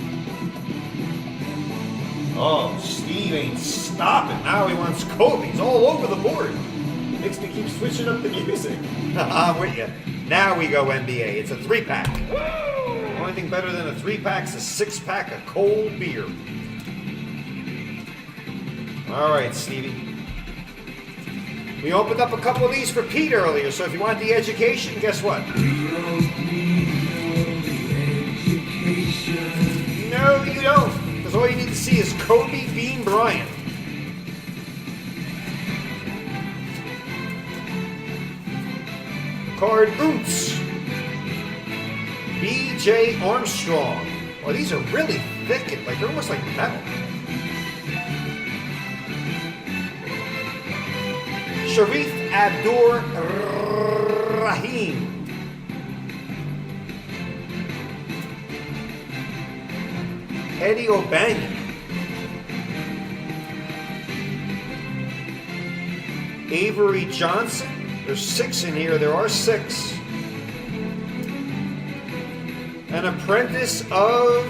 Oh, Steve ain't stopping. Now he wants Kobe. He's all over the board. Makes me keep switching up the music. I'm with you. Now we go NBA. It's a 3-pack. The only thing better than a 3-pack is a 6-pack of cold beer. All right, Stevie. We opened up a couple of these for Pete earlier, so if you want the education, guess what? No, you don't. Because all you need to see is Kobe Bean Bryant. Card Oots. B.J. Armstrong. Well, these are really thick. Like, they're almost like metal. Sharif Abdur-Rahim. Eddie O'Banion. Avery Johnson. There's 6 in here. There are 6. An apprentice of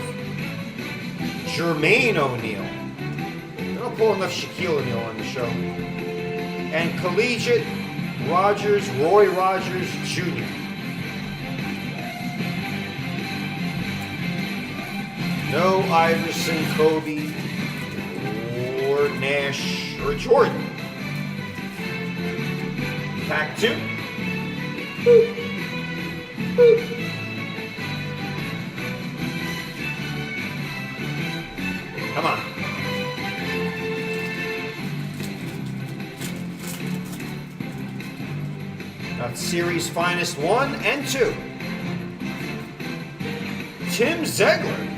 Jermaine O'Neal. They don't pull enough Shaquille O'Neal on the show. And collegiate Rogers, Roy Rogers Jr. No Iverson, Kobe, or Nash, or Jordan. Pack 2. Boop. Boop. Come on. Got series finest 1 and 2. Tim Zegler.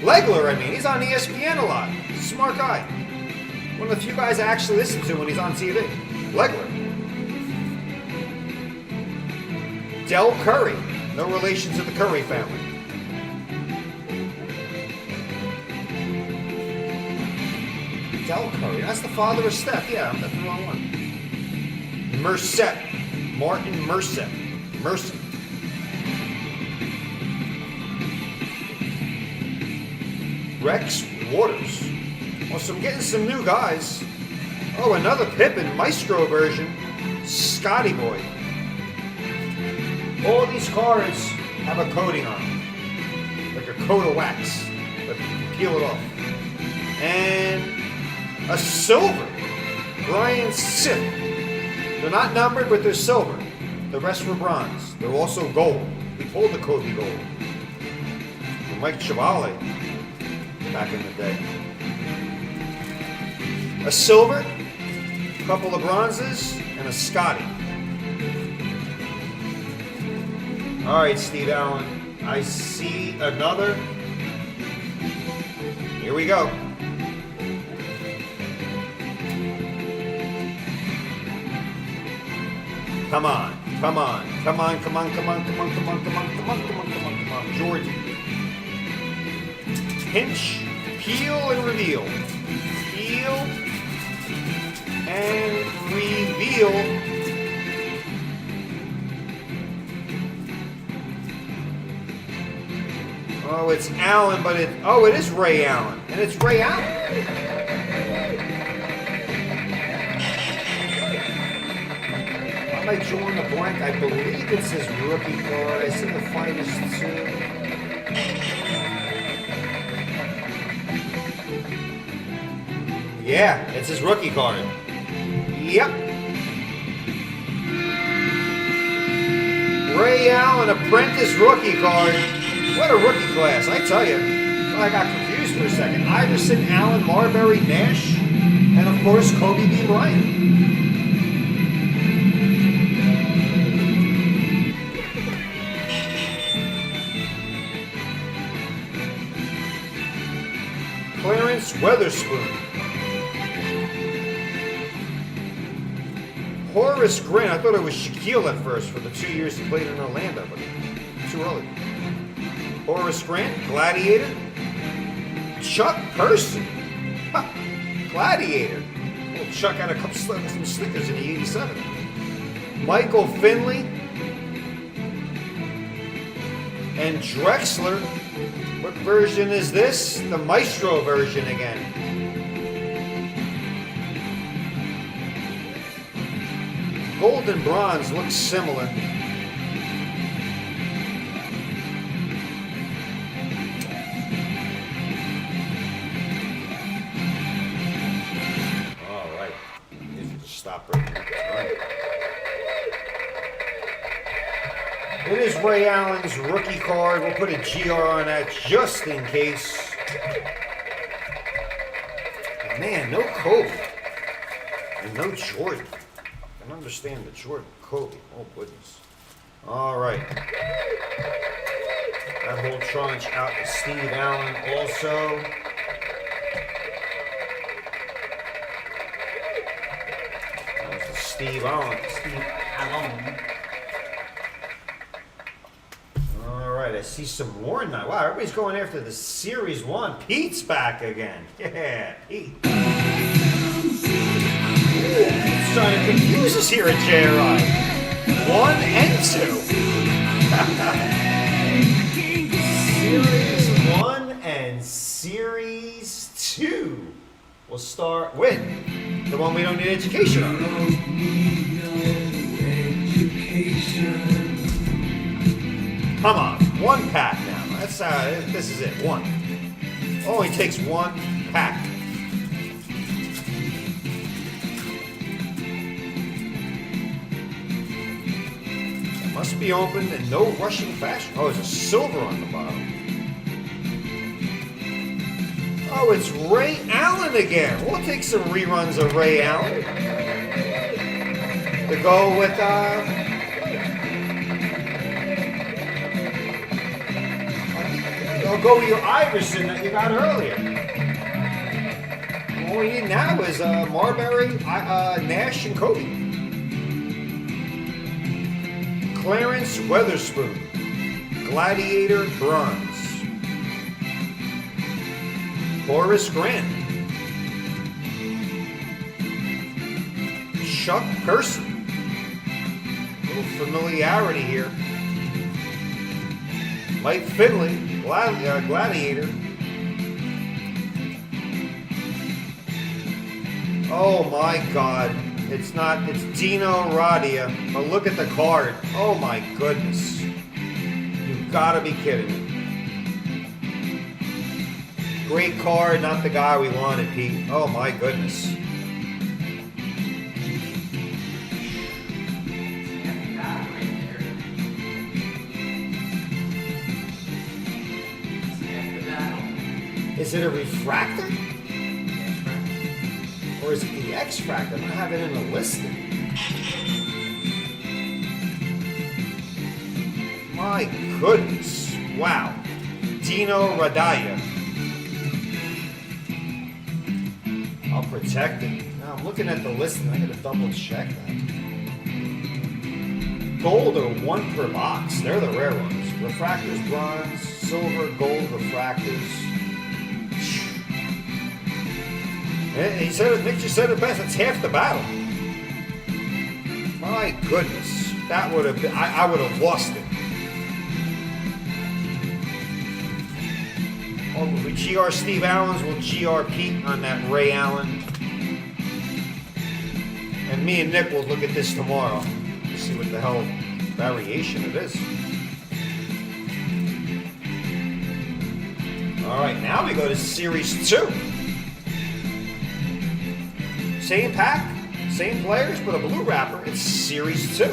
Legler, I mean. He's on ESPN a lot. He's a smart guy. One of the few guys I actually listen to when he's on TV. Legler. Del Curry. No relation to the Curry family. Del Curry. That's the father of Steph. Yeah, I'm the wrong one. Merced. Martin Merced. Merced. Rex Waters. Well, so I'm getting some new guys. Oh, another Pippin Maestro version. Scotty Boy. All these cards have a coating on them. Like a coat of wax. But you can peel it off. And a silver. Brian Sip. They're not numbered, but they're silver. The rest were bronze. They're also gold. We pulled the Kobe gold. From Mike Chavale back in the day. A silver, a couple of bronzes, and a Scotty. All right, Steve Allen. I see another. Here we go. Come on, come on, come on, come on, come on, come on, come on, come on, come on, come on, come on, come on, Jordan. Pinch, peel, and reveal. Peel and reveal. Oh, it's Allen, but it is Ray Allen. And it's Ray Allen. I might join the blank. I believe it's his rookie card. I see the finest too. Yeah, it's his rookie card. Yep. Ray Allen, apprentice rookie card. What a rookie class, I tell you. Well, I got confused for a second. Iverson, Allen, Marbury, Nash, and of course, Kobe B. Bryant. Clarence Weatherspoon. Horace Grant. I thought it was Shaquille at first for the 2 years he played in Orlando, but too early. Horace Grant, Gladiator. Chuck Person. Ha, Gladiator. Well, Chuck had a couple some stickers in the 87. Michael Finley. And Drexler. What version is this? The Maestro version again. Gold and bronze look similar. All right. Need to stop right now. All right. It is Ray Allen's rookie card. We'll put a GR on that just in case. Man, no Kobe. And no Jordan. I don't understand the Jordan. Kobe. Oh, goodness. All right. That whole tranche out to Steve Allen also. There's the Steve Allen. Steve Allen. I see some more now. Wow, everybody's going after the Series 1. Pete's back again. Yeah, Pete. It's trying to confuse us here at JRI. 1 and 2. Series 1 and Series 2. We'll start with the one we don't need education on. Come on, 1 pack now. That's this is it. 1. Only takes 1 pack. It must be opened in no rushing fashion. Oh, there's a silver on the bottom. Oh, it's Ray Allen again. We'll take some reruns of Ray Allen to go with I'll go with your Iverson that you got earlier. All we need now is Marbury, Nash, and Kobe. Clarence Weatherspoon, Gladiator Bronze. Horace Grant. Chuck Person. A little familiarity here. Mike Finley, Gladiator. Oh my God. It's Dino Radia. But look at the card. Oh my goodness. You've got to be kidding me. Great card, not the guy we wanted, Pete. Oh my goodness. Is it a refractor? Or is it the X-Fractor? I don't have it in the listing. My goodness. Wow. Dino Radaya. I'll protect it. Now I'm looking at the listing. I gotta double check that. Gold are 1 per box. They're the rare ones. Refractors, bronze, silver, gold, refractors. He said, Nick just said it best. It's half the battle. My goodness, that would have been. I would have lost it. Oh, we GR Steve Allen's, we'll GR Pete on that Ray Allen. And me and Nick will look at this tomorrow to see what the hell variation it is. All right, now we go to Series 2. Same pack, same players, but a blue wrapper. It's Series 2. Ooh,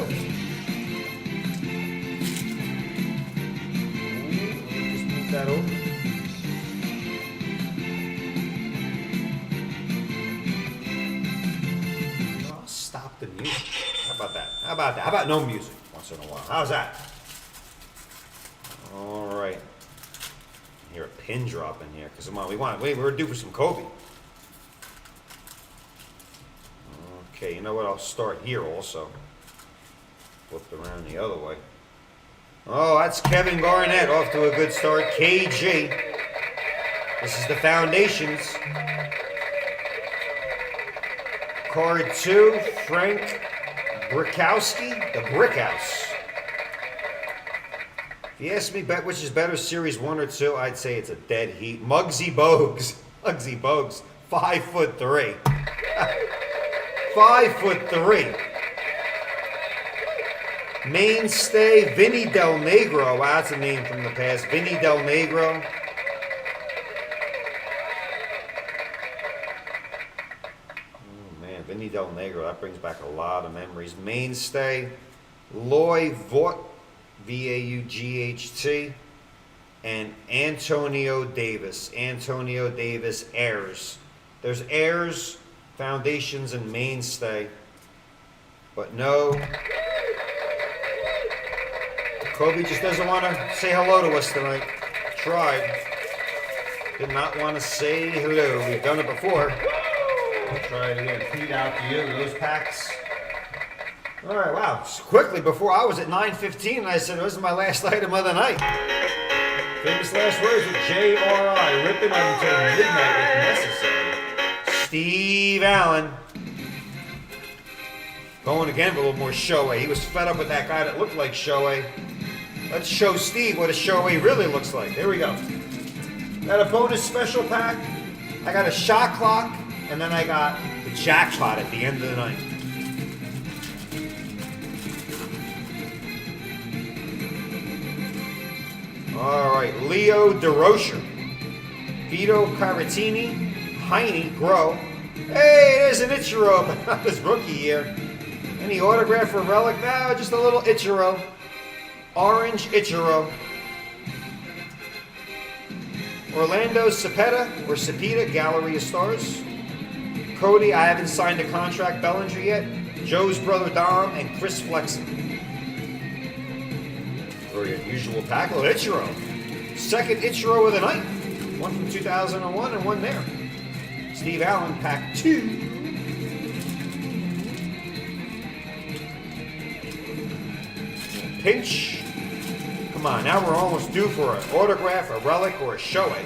just move that over. Oh, stop the music. How about that? How about that? How about no music once in a while? How's that? All right. I hear a pin drop in here because come on, we're due for some Kobe. Okay, you know what? I'll start here also. Flip around the other way. Oh, that's Kevin Garnett off to a good start. KG. This is the Foundations. Card 2, Frank Brickowski, the Brickhouse. If you ask me which is better, Series 1 or 2, I'd say it's a dead heat. Muggsy Bogues. Muggsy Bogues, 5'3". 5'3". Mainstay, Vinny Del Negro. Wow, that's a name from the past. Vinny Del Negro. Oh man, Vinny Del Negro. That brings back a lot of memories. Mainstay, Loy Vaught, V-A-U-G-H-T, and Antonio Davis. Antonio Davis heirs. There's heirs, Foundations, and Mainstay, but no. Kobe just doesn't want to say hello to us tonight. Tried. Did not want to say hello. We've done it before. We'll try it again. Feed out to you, those packs. All right, wow. Quickly, before I was at 9:15, and I said, this is my last item of the night. Famous last words with JRI. Ripping until midnight if necessary. Steve Allen. Going again for a little more Shohei. He was fed up with that guy that looked like Shohei. Let's show Steve what a Shohei really looks like. There we go. Got a bonus special pack. I got a shot clock, and then I got the jackpot at the end of the night. All right, Leo DeRocher, Vito Caratini, Heine Grow. Hey, there's an Ichiro, but not his rookie year. Any autograph or relic? No, just a little Ichiro. Orange Ichiro. Orlando Cepeda or Cepeda, Gallery of Stars. Cody, I haven't signed a contract, Bellinger yet. Joe's brother Dom and Chris Flexen. Very unusual pack. Oh, Ichiro. Second Ichiro of the night. One from 2001 and one there. Steve Allen, pack 2. Pinch. Come on, now we're almost due for an autograph, a relic, or a showing.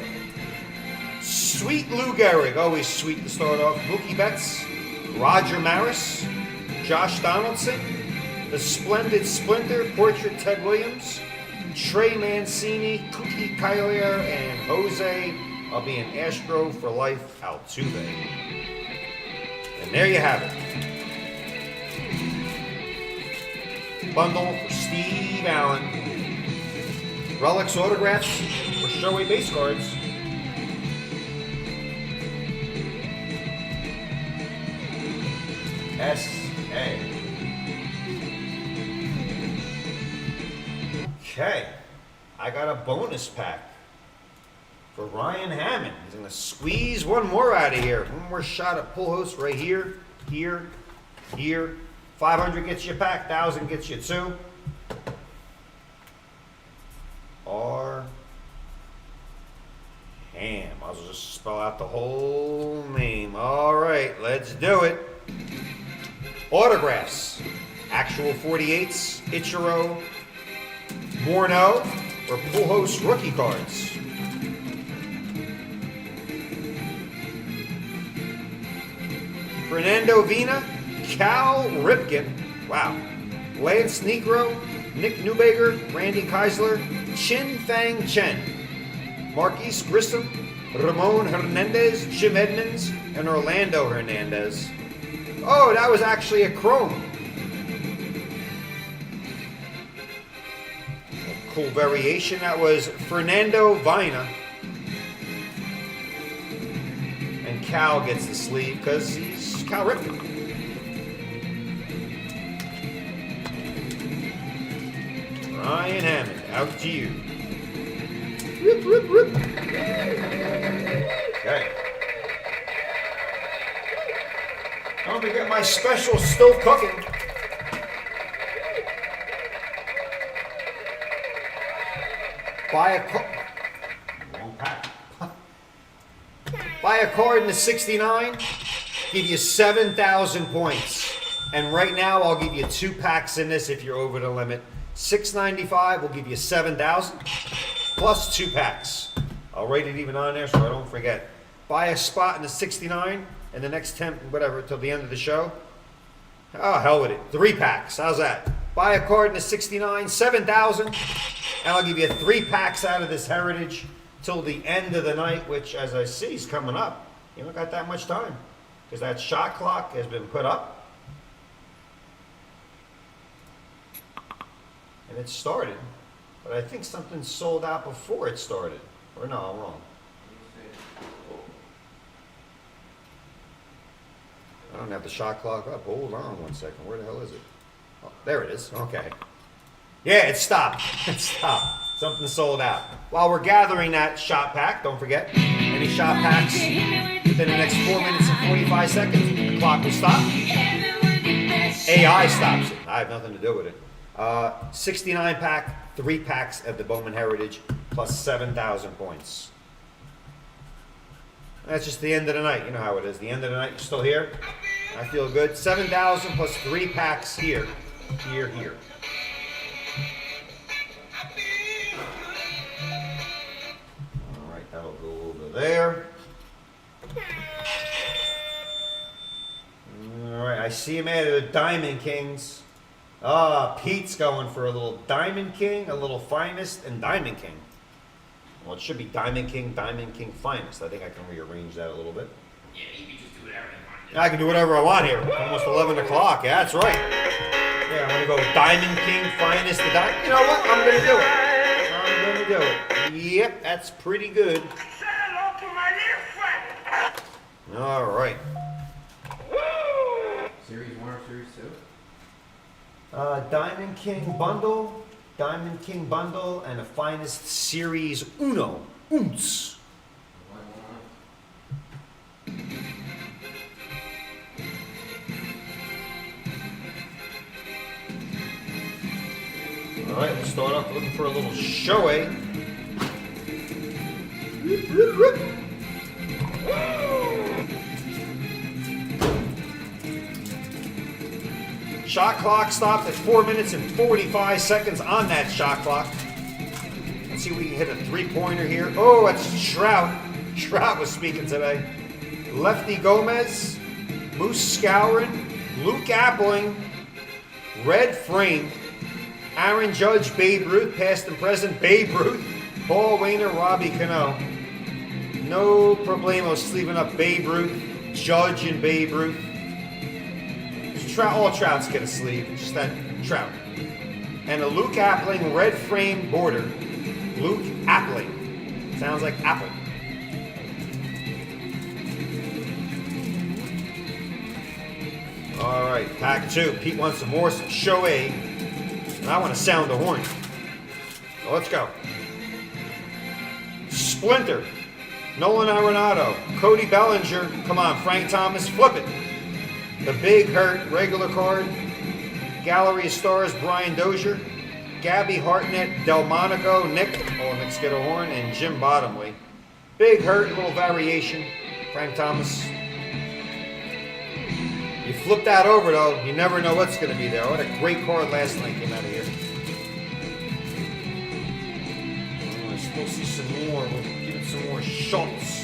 Sweet Lou Gehrig, always sweet to start off. Mookie Betts, Roger Maris, Josh Donaldson, the Splendid Splinter, Portrait Ted Williams, Trey Mancini, Cookie Kyler, and Jose. I'll be an Astro for life, Altuve. And there you have it. Bundle for Steve Allen. Relics, autographs, or showaway base cards. S.A. Okay. I got a bonus pack for Ryan Hammond. He's going to squeeze one more out of here. One more shot at pull host right here, here, here. 500 gets you a pack, 1,000 gets you 2. R. Ham. I'll just spell out the whole name. All right, let's do it. Autographs. Actual 48s, Ichiro, Morneau, or pull host rookie cards. Fernando Vina, Cal Ripken, wow, Lance Negro, Nick Newbaker, Randy Keisler, Chin Fang Chen, Marquise Grissom, Ramon Hernandez, Jim Edmonds, and Orlando Hernandez. Oh, that was actually a chrome. A cool variation. That was Fernando Vina. And Cal gets the sleeve because he's Cal Ripken. Ryan Hammond, out to you. Rip, rip, rip. Okay. Don't forget my special still cooking. Buy a card in the 69, give you 7,000 points. And right now I'll give you 2 packs in this if you're over the limit. $6.95 will give you 7,000 plus 2 packs. I'll write it even on there so I don't forget. Buy a spot in the 69 and the next 10, whatever, till the end of the show. Oh, hell with it. 3 packs. How's that? Buy a card in the 69, 7,000, and I'll give you 3 packs out of this Heritage till the end of the night, which, as I see, is coming up. You don't got that much time because that shot clock has been put up. And it started, but I think something sold out before it started. Or no, I'm wrong. I don't have the shot clock up. Hold on one second. Where the hell is it? Oh, there it is. Okay. Yeah, it stopped. It stopped. Something sold out. While we're gathering that shot pack, don't forget, any shot packs within the next 4 minutes and 45 seconds, the clock will stop. AI stops it. I have nothing to do with it. 69 pack, 3 packs of the Bowman Heritage, plus 7,000 points. That's just the end of the night. You know how it is. The end of the night, you're still here. I feel good. 7,000 plus 3 packs here. Here, here. All right, that'll go over there. All right, I see him added a Diamond Kings. Ah, Pete's going for a little Diamond King, a little Finest, and Diamond King. Well, it should be Diamond King Finest. I think I can rearrange that a little bit. Yeah, you can just do whatever you want to do. I can do whatever I want here. Almost 11 o'clock. Yeah, that's right. Yeah, I'm going to go Diamond King Finest. You know what? I'm going to do it. I'm going to do it. Yep, that's pretty good. Say hello to my little friend. All right. Series 1 or Series 2? Diamond King Bundle, and a Finest Series Uno. Ounce. All right, we'll start off looking for a little Shoei. Shot clock stopped at 4 minutes and 45 seconds on that shot clock. Let's see if we can hit a three-pointer here. Oh, that's Trout. Trout was speaking today. Lefty Gomez, Moose Scourin, Luke Appling, Red Frame, Aaron Judge, Babe Ruth, past and present, Babe Ruth, Paul Wainer, Robbie Cano. No problemos sleeving up Babe Ruth, Judge and Babe Ruth. All Trouts get a sleeve, just that Trout. And a Luke Appling red frame border. Luke Appling. Sounds like apple. All right, pack 2. Pete wants some more Shoei. And I want to sound the horn. So let's go. Splinter. Nolan Arenado. Cody Bellinger. Come on, Frank Thomas. Flip it. The Big Hurt, regular card. Gallery of Stars, Brian Dozier. Gabby Hartnett, Delmonico, Nick. Oh, Nick's get a horn. And Jim Bottomley. Big Hurt, a little variation. Frank Thomas. You flip that over, though, you never know what's going to be there. What a great card last night came out of here. Oh, I still see some more. We'll give it some more shots.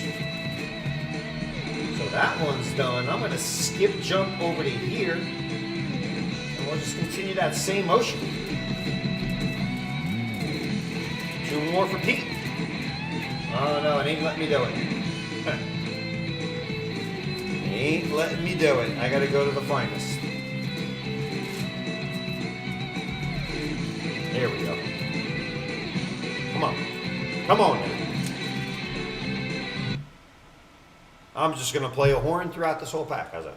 So that one's done. I'm going to skip jump over to here. And we'll just continue that same motion. 2 more for Pete. Oh no, it ain't letting me do it. Ain't letting me do it. I got to go to the finest. There we go. Come on. Come on now. I'm just going to play a horn throughout this whole pack. How's that?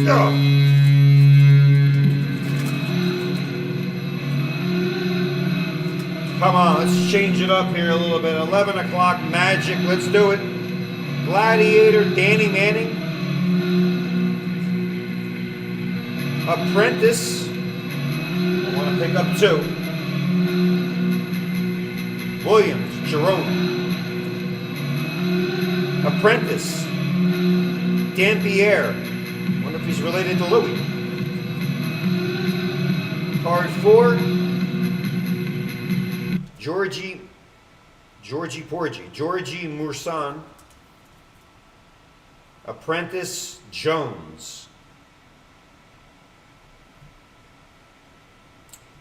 Oh. Come on, let's change it up here a little bit. 11 o'clock magic. Let's do it. Gladiator, Danny Manning. Apprentice. I want to pick up 2. Williams, Jerome. Apprentice, Dampierre. Wonder if he's related to Louis. Card 4, Georgie Porgy, Georgie Moursan. Apprentice, Jones.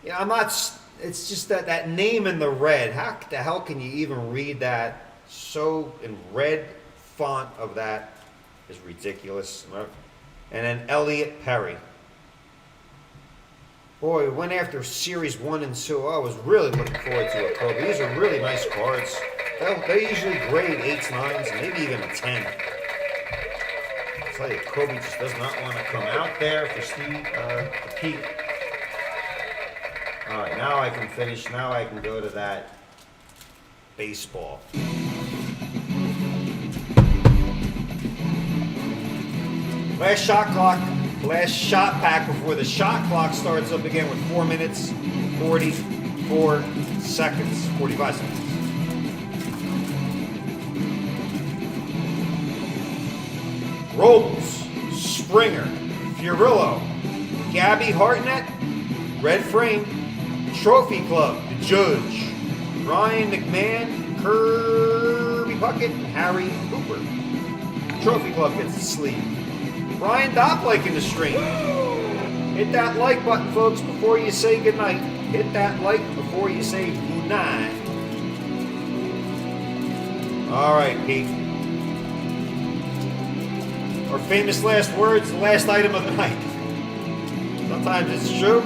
Yeah, I'm not. It's just that name in the red. How the hell can you even read that so in red font of that is ridiculous. And then Elliot Perry. Boy, we went after series 1 and 2. I was really looking forward to it, Kobe. These are really nice cards. They usually grade 8s, 9s, maybe even a 10. I'll tell you, Kobe just does not want to come out there for Pete. All right, now I can finish. Now I can go to that baseball. Last shot clock, last shot pack before the shot clock starts up again with 4 minutes, 44 seconds, 45 seconds. Robles, Springer, Fiorillo, Gabby Hartnett, Red Frame, Trophy Club, The Judge, Ryan McMahon, Kirby Puckett, and Harry Hooper. Trophy Club gets the sleeve. Brian Doplake in the stream. Hit that like button, folks, before you say goodnight. Hit that like before you say goodnight. All right, Pete. Our famous last words, the last item of the night. Sometimes it's true,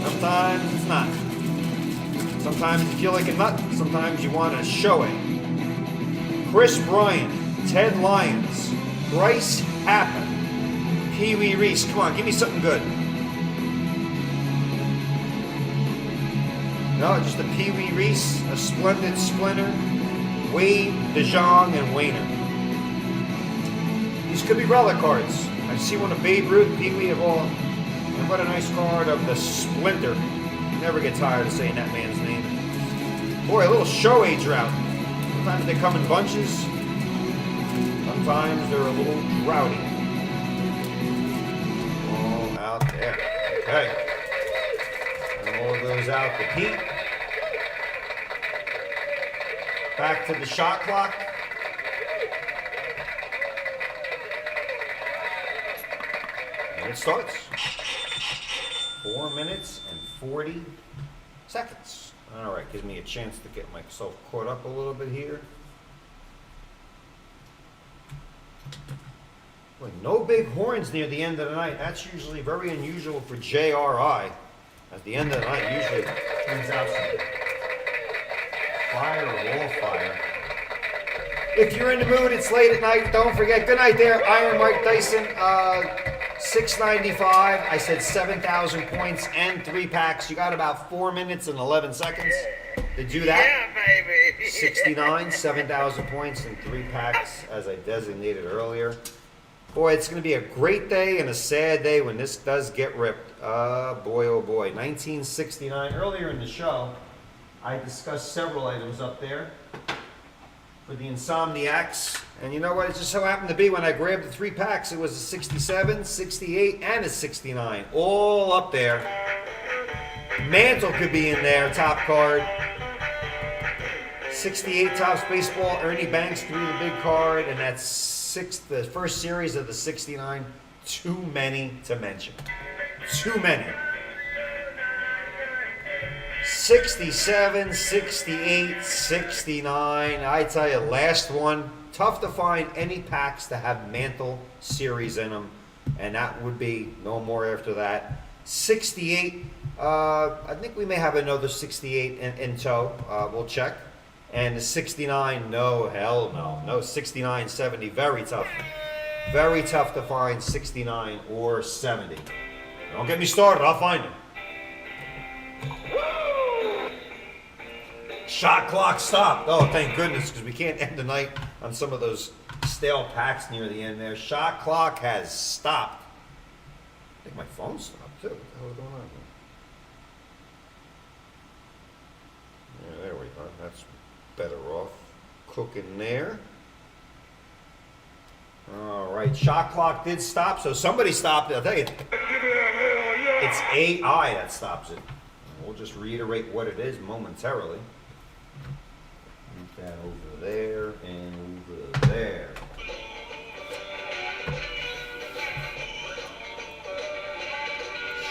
sometimes it's not. Sometimes you feel like a nut, sometimes you want to show it. Chris Bryant, Ted Lyons, Bryce Happen, Pee Wee Reese. Come on, give me something good. No, just a Pee Wee Reese, a Splendid Splinter, Wade, DeJong, and Wayner. These could be relic cards. I see one of Babe Ruth, Pee Wee of all. And what a nice card of the Splinter. Never get tired of saying that man's name. Boy, a little Shoei drought. Sometimes they come in bunches. Sometimes they're a little rowdy. All out there. Okay. And all goes out to Pete. Back to the shot clock. And it starts. 4 minutes and 40 seconds. All right, gives me a chance to get myself caught up a little bit here. Boy, no big horns near the end of the night. That's usually very unusual for JRI. At the end of the night, usually turns out some fire or wallfire. If you're in the mood, it's late at night. Don't forget. Good night there, Iron Mike Dyson. 695. I said 7,000 points and 3 packs. You got about 4 minutes and 11 seconds to do that. Yeah, baby. 69, 7,000 points and 3 packs, as I designated earlier. Boy, it's going to be a great day and a sad day when this does get ripped. Boy, oh boy. 1969. Earlier in the show, I discussed several items up there for the Insomniacs. And you know what? It just so happened to be when I grabbed the 3 packs, it was a 67, 68, and a 69. All up there. Mantle could be in there, top card. 68 Topps Baseball, Ernie Banks, 3 the big card, and that's the first series of the 69. Too many to mention. Too many. 67, 68, 69. I tell you, last one. Tough to find any packs that have Mantle series in them, and that would be no more after that. 68. I think we may have another 68 in tow. We'll check. And the 69, no, hell no. No, 69, 70, very tough. Very tough to find 69 or 70. Don't get me started, I'll find it. Shot clock stopped. Oh, thank goodness, because we can't end the night on some of those stale packs near the end there. Shot clock has stopped. I think my phone stopped too. What the hell is going on here? Yeah, there we go. That's better off. Cooking there. All right, shot clock did stop, so somebody stopped it. I'll tell you, it's AI that stops it. We'll just reiterate what it is momentarily. Move that over there and over there.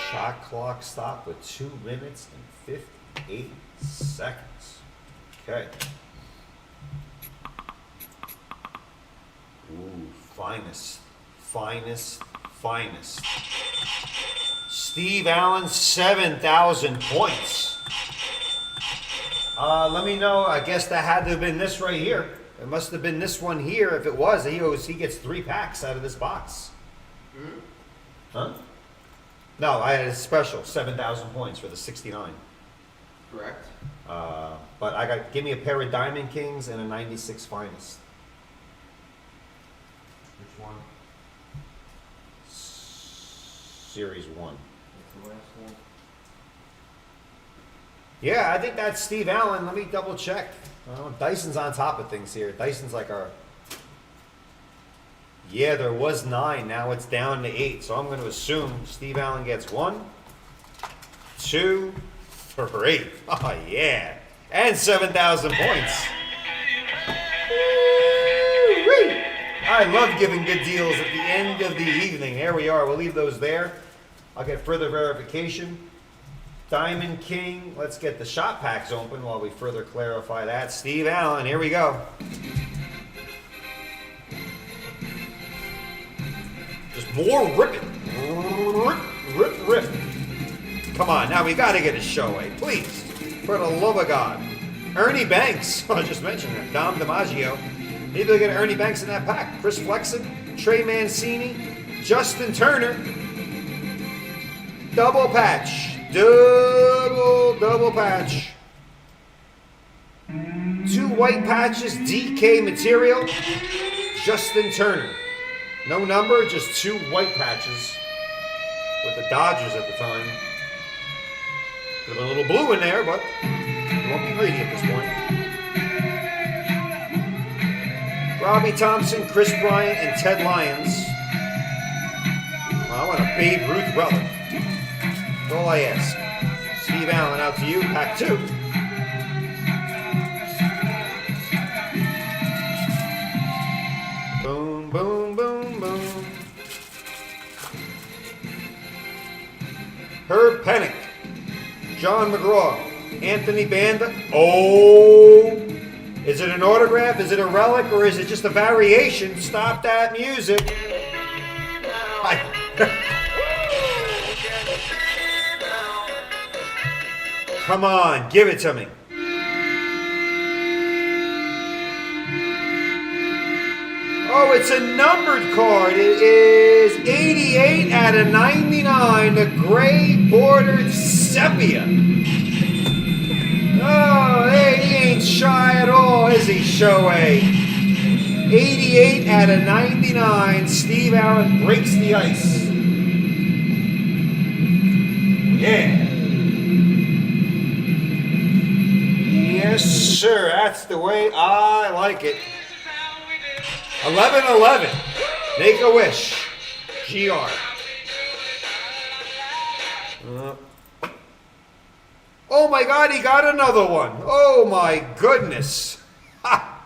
Shot clock stopped with 2 minutes and 58 seconds. Okay. Ooh, finest, finest, finest. Steve Allen, 7,000 points. Let me know. I guess that had to have been this right here. It must have been this one here. If it was, he gets 3 packs out of this box. Mm-hmm. Huh? No, I had a special 7,000 points for the 69. Correct. But give me a pair of Diamond Kings and a 96 finest. Which one? Series 1. What's the last one? Yeah, I think that's Steve Allen. Let me double check. Dyson's on top of things here. Dyson's like our... Yeah, there was 9. Now it's down to 8. So I'm going to assume Steve Allen gets 1, 2, 3. Oh, yeah. And 7,000 points. Woo-wee. I love giving good deals at the end of the evening. There we are. We'll leave those there. I'll get further verification. Diamond King. Let's get the shot packs open while we further clarify that. Steve Allen. Here we go. Just more ripping. Rip. Come on, now we got to get a Shoei, please. For the love of God. Ernie Banks. I just mentioned that. Dom DiMaggio. Maybe we'll get Ernie Banks in that pack. Chris Flexen, Trey Mancini, Justin Turner. Double patch. Double patch. 2 white patches, DK material. Justin Turner. No number, just 2 white patches with the Dodgers at the time. Could have been a little blue in there, but you won't be greedy at this point. Robbie Thompson, Chris Bryant, and Ted Lyons. Well, I want a Babe Ruth relic. That's all I ask. Steve Allen, out to you. Pack 2. Boom, boom, boom, boom. Herb Pennick, John McGraw, Anthony Banda. Oh, is it an autograph? Is it a relic? Or is it just a variation? Stop that music. Come on, give it to me. Oh, it's a numbered card. It is 88 out of 99. The gray bordered sepia. Oh, hey, he ain't shy at all, is he, Shohei? 88 out of 99. Steve Allen breaks the ice. Yeah. Yes, sir. That's the way I like it. 11-11. Make a wish. GR. Oh my God, he got another one. Oh my goodness. Ha.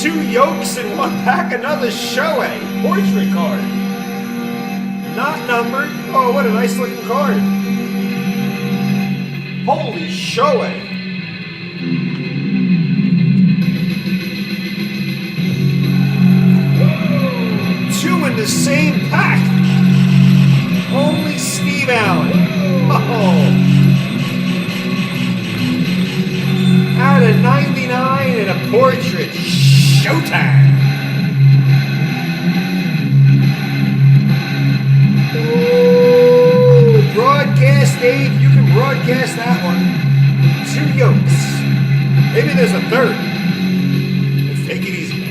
2 yolks in one pack, another Shohei portrait card. Not numbered. Oh, what a nice looking card. Holy Shohei. Two in the same pack. Only Steve Allen. Oh. Out of 99 and a portrait. Showtime. Ooh, broadcast Dave. You can broadcast that one. 2 yolks. Maybe there's a third. Let's take it easy, man.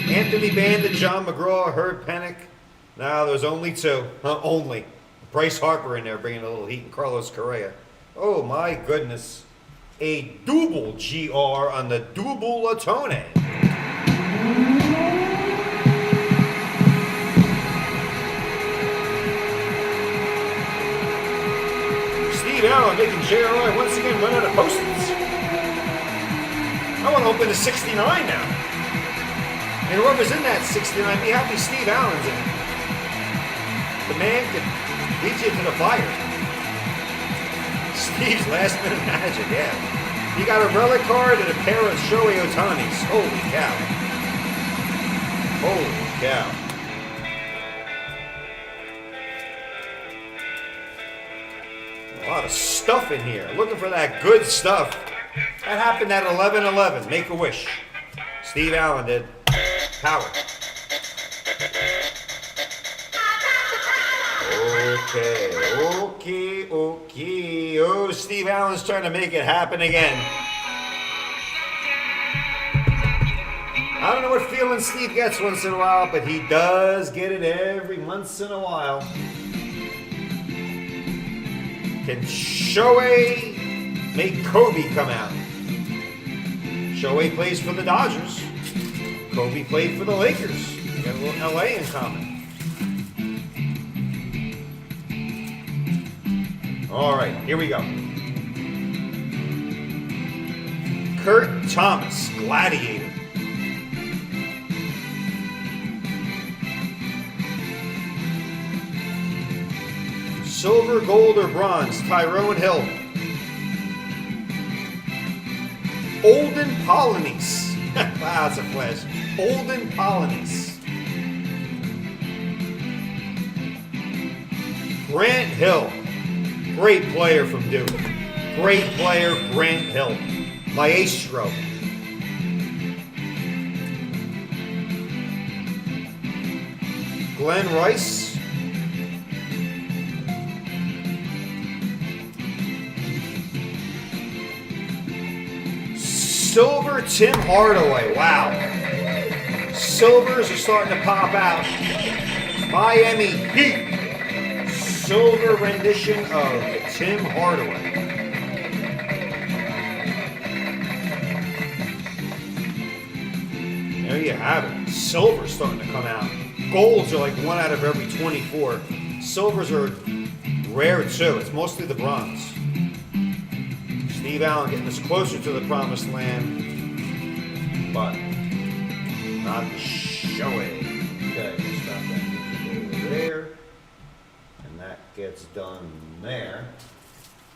Anthony Banda, John McGraw, Herb Pennick. No, there's only 2. Only. Bryce Harper in there bringing a little heat, and Carlos Correa. Oh my goodness. A double GR on the double Latone. Steve Allen making JRI once again run out of post-its. I want to open a 69 now. And whoever's in that 69, be happy Steve Allen's in it. The man can lead you to the fire. Steve's last minute magic, yeah. You got a relic card and a pair of Shohei Ohtani's. Holy cow. Holy cow. A lot of stuff in here. Looking for that good stuff. That happened at 11-11. Make a wish. Steve Allen did. Power. Okay. Oh, Steve Allen's trying to make it happen again. I don't know what feeling Steve gets once in a while, but he does get it every once in a while. Can Shohei make Kobe come out? Shohei plays for the Dodgers. Kobe played for the Lakers. They got a little LA in common. All right, here we go. Kurt Thomas, Gladiator. Silver, gold, or bronze, Tyrone Hill. Olden Polynice. Wow, that's a flash. Olden Polynice. Grant Hill. Great player from Duke. Great player, Grant Hill. Maestro. Glenn Rice. Silver Tim Hardaway. Wow. Silvers are starting to pop out. Miami Heat. silver rendition of Tim Hardaway. There you have it. Silver's starting to come out. Golds are like 1 out of every 24. Silvers are rare too. It's mostly the bronze. Steve Allen getting us closer to the promised land, but not the Shoei. Okay, we'll stop that music over there. And that gets done there.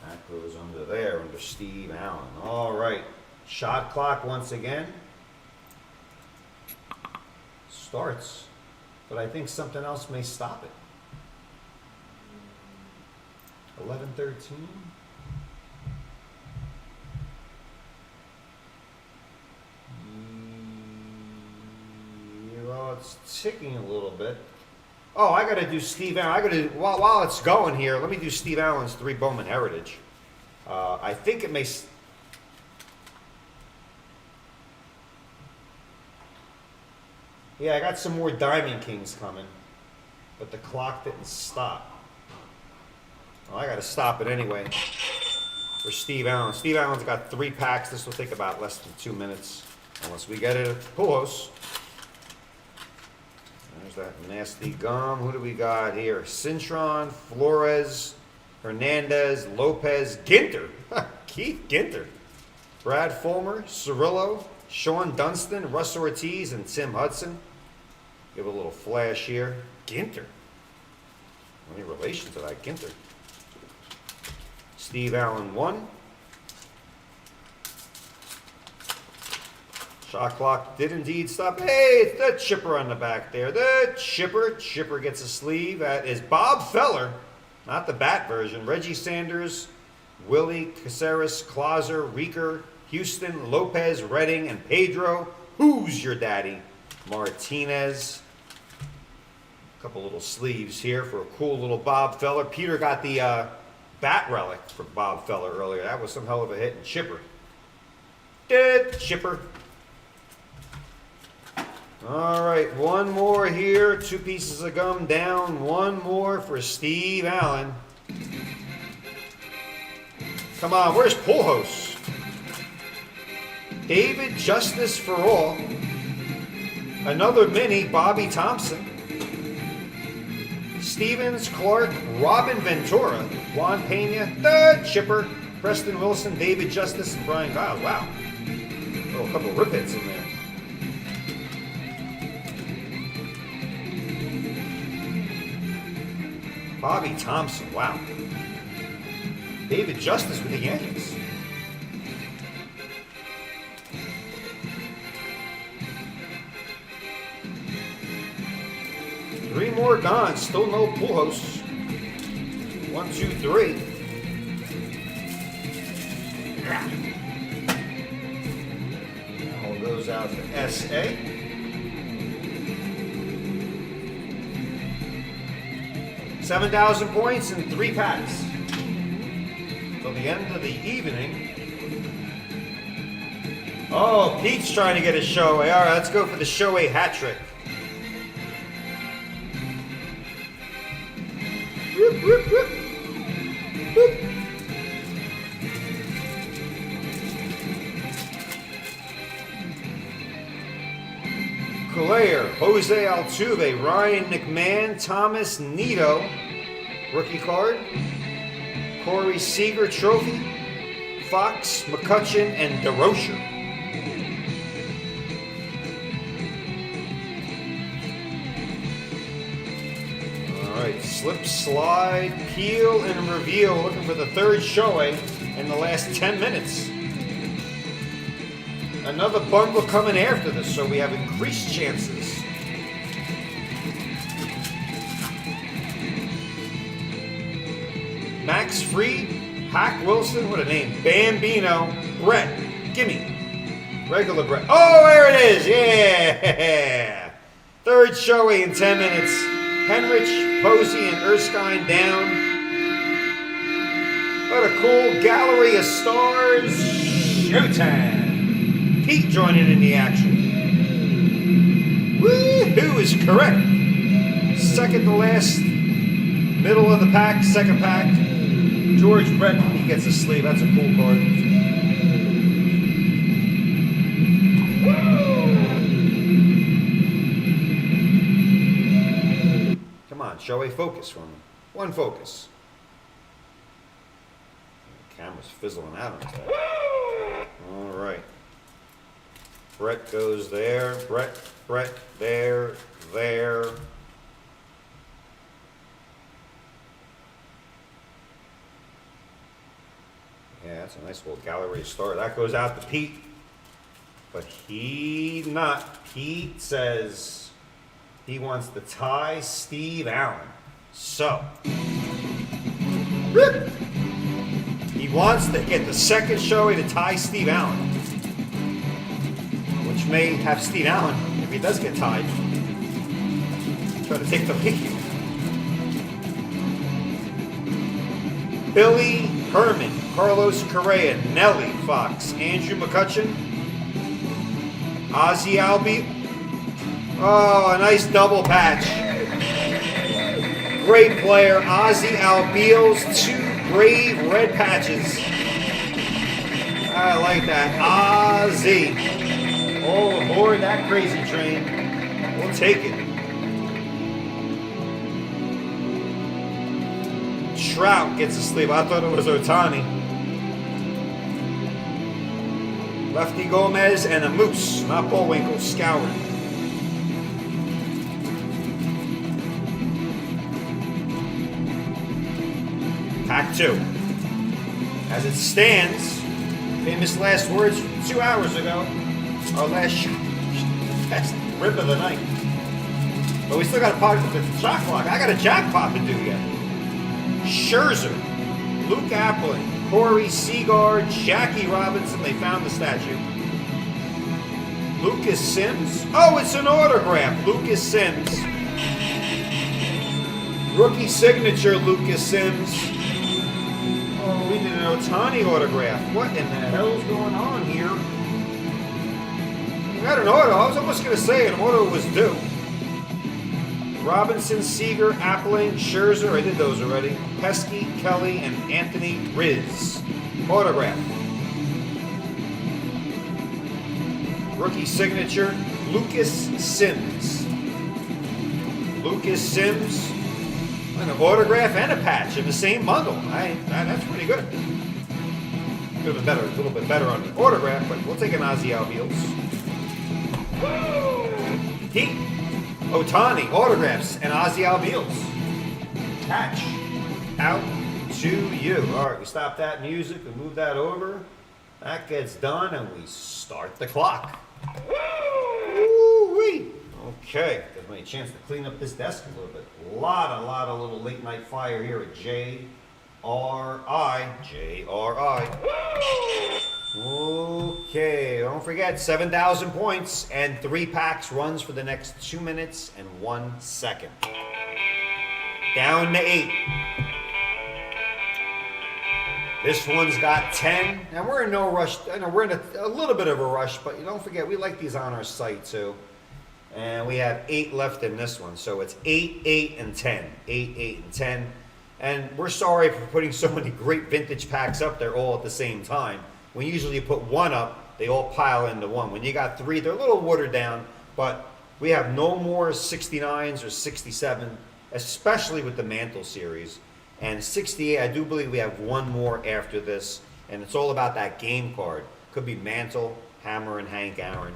That goes under there, under Steve Allen. All right. Shot clock once again. Starts. But I think something else may stop it. 11:13. Well, it's ticking a little bit. Oh, I got to do Steve Allen. I got to while it's going here. Let me do Steve Allen's 3 Bowman Heritage. I think it may. Yeah, I got some more Diamond Kings coming, but the clock didn't stop. Well, I got to stop it anyway for Steve Allen. Steve Allen's got 3 packs. This will take about less than 2 minutes, unless we get it at Pulos. There's that nasty gum. Who do we got here? Cintron, Flores, Hernandez, Lopez, Ginter. Keith Ginter. Brad Fulmer, Cirillo, Sean Dunston, Russ Ortiz, and Tim Hudson. Give a little flash here. Ginter. Any relation to that Ginter? Steve Allen 1. Shot clock did indeed stop. Hey, it's the chipper on the back there. The chipper. Chipper gets a sleeve. That is Bob Feller, not the bat version. Reggie Sanders, Willie, Caceres, Clauser, Rieker, Houston, Lopez, Redding, and Pedro. Who's your daddy? Martinez. A couple little sleeves here for a cool little Bob Feller. Peter got the bat relic for Bob Feller earlier. That was some hell of a hit. And Chipper. Dead Chipper. All right, one more here. 2 pieces of gum down. One more for Steve Allen. Come on, where's Pujols? David Justice for all. Another mini, Bobby Thompson. Stevens, Clark, Robin Ventura, Juan Pena, the Chipper, Preston Wilson, David Justice, and Brian Giles. Wow. Oh, a couple rip hits in there. Bobby Thompson, wow. David Justice with the Yankees. Three more gone, still no Pujols. 1, 2, 3. All goes out to SA. $7,000 points and 3 packs. Till the end of the evening. Oh, Pete's trying to get a Shoei. All right, let's go for the Shoei hat trick. Whoop, whoop, whoop. Whoop. Claire, Jose Altuve, Ryan McMahon, Thomas Nito, rookie card, Corey Seager trophy, Fox, McCutcheon, and DeRocher. All right, slip, slide, peel, and reveal. Looking for the 3rd Shoei in the last 10 minutes. Another bundle coming after this, so we have increased chances. Max Fried, Hack Wilson, what a name. Bambino, Brett, gimme. Regular Brett. Oh, there it is, yeah! 3rd Shoei in 10 minutes. Henrich, Posey, and Erskine down. What a cool gallery of stars. Showtime. Pete joining in the action. Woo-hoo is correct. Second to last Middle of the pack, second pack. George Brett, he gets a sleeve. That's a cool card. Come on, show a focus for me. One focus. The camera's fizzling out on that. All right. Brett goes there. Brett, there. Yeah, that's a nice little gallery star. That goes out to Pete. But Pete says he wants to tie Steve Allen. So, he wants to get the second showing to tie Steve Allen, which may have Steve Allen, if he does get tied, try to take the lead. Billy Herman, Carlos Correa, Nelly Fox, Andrew McCutcheon, Ozzy Albi. Oh, a nice double patch. Great player, Ozzy Albios, 2 brave red patches. I like that. Ozzy. All aboard that crazy train. We'll take it. Trout gets a sleeve. I thought it was Otani. Lefty Gomez and a Moose, not Bullwinkle, Scouring. Pack 2. As it stands, famous last words 2 hours ago. Our last rip of the night. But we still got a pocket with the shot clock. I got a jackpot to do yet. Scherzer, Luke Appling, Corey Seager, Jackie Robinson. They found the statue. Lucas Sims. Oh, it's an autograph. Lucas Sims. Rookie signature, Lucas Sims. Oh, we need an Otani autograph. What in the hell's going on here? We got an auto. I was almost going to say an auto was due. Robinson, Seager, Appling, Scherzer. I did those already. Pesky, Kelly, and Anthony Riz. Autograph. Rookie signature, Lucas Sims. Lucas Sims. An autograph and a patch in the same bundle. That's pretty good. Could have been better, a little bit better on the autograph, but we'll take an Ozzy Albios. Heat. Otani, autographs, and Ozzy Albios. Patch. Out to you. All right, we stop that music and move that over. That gets done, and we start the clock. Woo-wee. Okay, gives me a chance to clean up this desk a little bit. A lot of little late night fire here at JRI. Okay, don't forget 7,000 points and 3 packs runs for the next 2 minutes and 1 second. Down to 8. This one's got 10, and we're in no rush. I know we're in a little bit of a rush, but you don't forget we like these on our site too. And we have 8 left in this one, so it's 8, 8, and 10. 8, 8, and 10. And we're sorry for putting so many great vintage packs up there all at the same time. When usually you put one up, they all pile into one. When you got 3, they're a little watered down, but we have no more 69s or 67, especially with the Mantle series. And 68, I do believe we have one more after this, and it's all about that game card. Could be Mantle, Hammer, and Hank Aaron.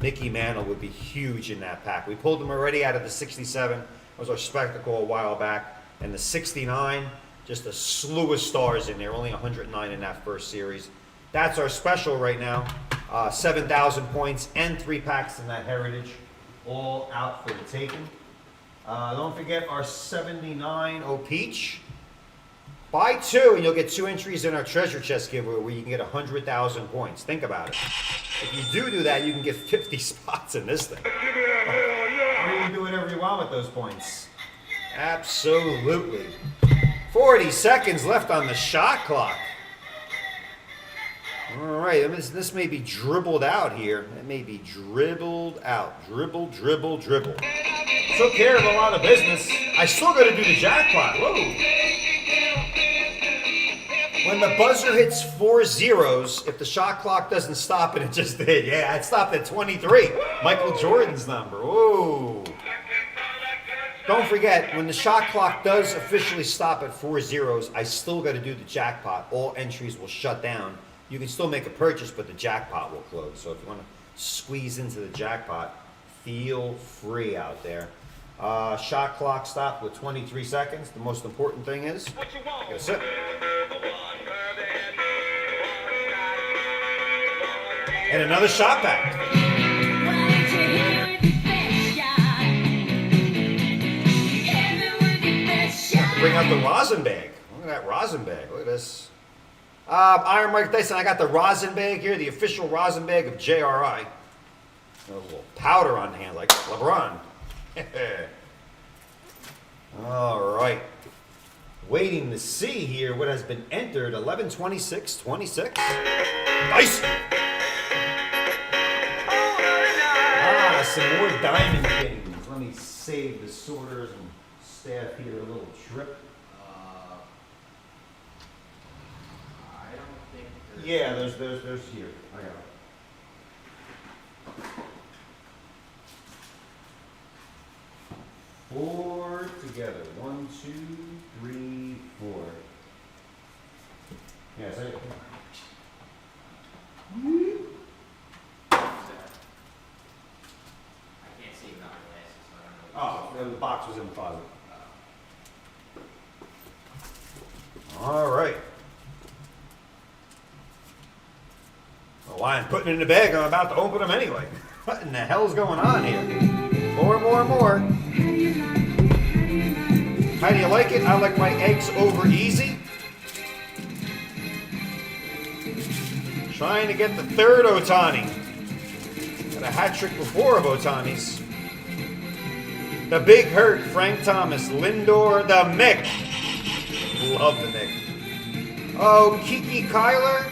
Mickey Mantle would be huge in that pack. We pulled them already out of the 67. That was our spectacle a while back. And the 69, just a slew of stars in there. Only 109 in that first series. That's our special right now. 7,000 points and 3 packs in that Heritage. All out for the taking. Don't forget our 79 O-Peach. Buy 2 and you'll get 2 entries in our treasure chest giveaway where you can get 100,000 points. Think about it. If you do that, you can get 50 spots in this thing. Or you can do whatever you want with those points. Absolutely. 40 seconds left on the shot clock. All right, this may be dribbled out here. It may be dribbled out. Dribble, dribble, dribble. Took care of a lot of business. I still got to do the jackpot. Whoa. When the buzzer hits 4 zeros, if the shot clock doesn't stop, and it just did. Yeah, it stopped at 23. Michael Jordan's number. Whoa. Don't forget, when the shot clock does officially stop at 4 zeros, I still got to do the jackpot. All entries will shut down. You can still make a purchase, but the jackpot will close. So if you want to squeeze into the jackpot, feel free out there. Shot clock stopped with 23 seconds. The most important thing is, that's it. And another shot back. Bring out the rosin bag. Look at that rosin bag. Look at this. Iron Mike Tyson, I got the rosin bag here, the official rosin bag of JRI. A little powder on the hand like LeBron. All right. Waiting to see here what has been entered. 11-26-26. Nice. Some more diamond kings. Let me save the sorters and staff here a little trip. I don't think there's... Yeah, there's here. I got it. 4 together. 1, 2, 3, 4. Yes, the box was in the closet. All right. Well, why I'm putting it in the bag? I'm about to open them anyway. What in the hell's going on here? More. How do you like it? I like my eggs over easy. Trying to get the third Ohtani. Got a hat trick before of Ohtani's. The Big Hurt, Frank Thomas, Lindor, the Mick. Love the Mick. Oh, Kiki Kyler.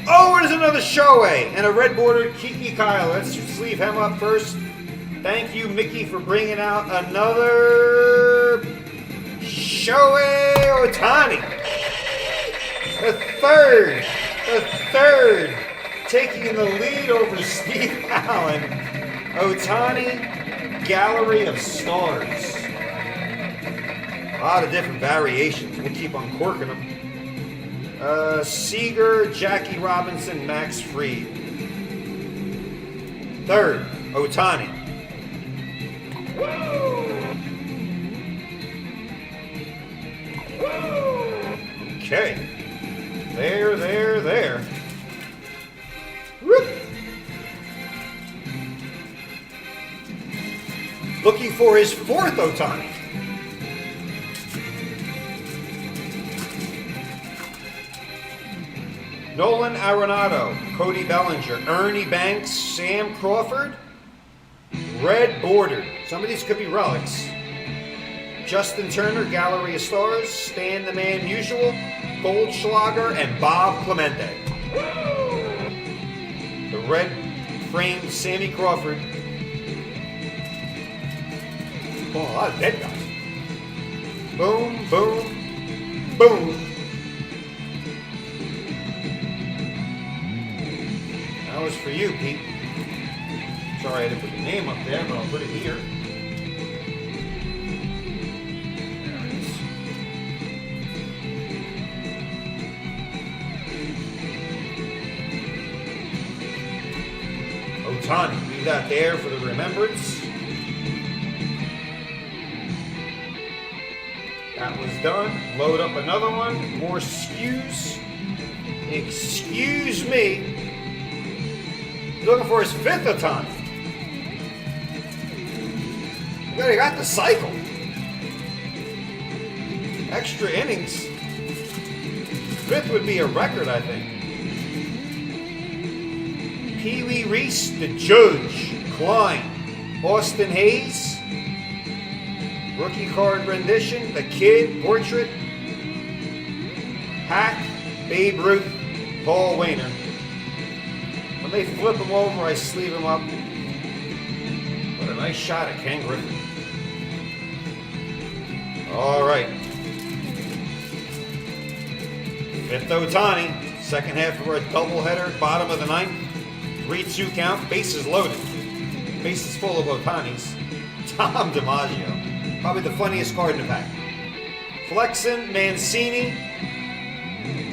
Oh, there's another Shohei and a red bordered Kiki Kyler. Let's sleeve him up first. Thank you, Mickey, for bringing out another Shohei Ohtani. The third, taking the lead over Steve Allen. Ohtani. Gallery of stars. A lot of different variations. We'll keep uncorking them. Seager, Jackie Robinson, Max Fried. Third, Ohtani. Okay. There. Whoop. Looking for his fourth Ohtani. Nolan Arenado, Cody Bellinger, Ernie Banks, Sam Crawford, red bordered. Some of these could be relics. Justin Turner, Gallery of Stars, Stan the Man Musial, Goldschlager, and Bob Clemente. The red framed Sammy Crawford. Oh, a lot of dead guys. Boom. That was for you, Pete. Sorry I didn't put your name up there, but I'll put it here. There it is. Ohtani, leave that there for the remembrance. That was done. Load up another one. More SKUs. Excuse me. He's looking for his fifth Ohtani. We already got the cycle. Extra innings. Fifth would be a record, I think. Pee Wee Reese, the Judge. Klein. Austin Hayes. Rookie card rendition, The Kid, portrait, Hack, Babe Ruth, Paul Wainer. When they flip them over, I sleeve them up. What a nice shot at Ken Griffey. All right. Fifth Otani. Second half of our doubleheader. Bottom of the ninth. 3-2 count. Bases loaded. Bases full of Otanis. Tom DiMaggio. Probably the funniest card in the pack. Flexen Mancini.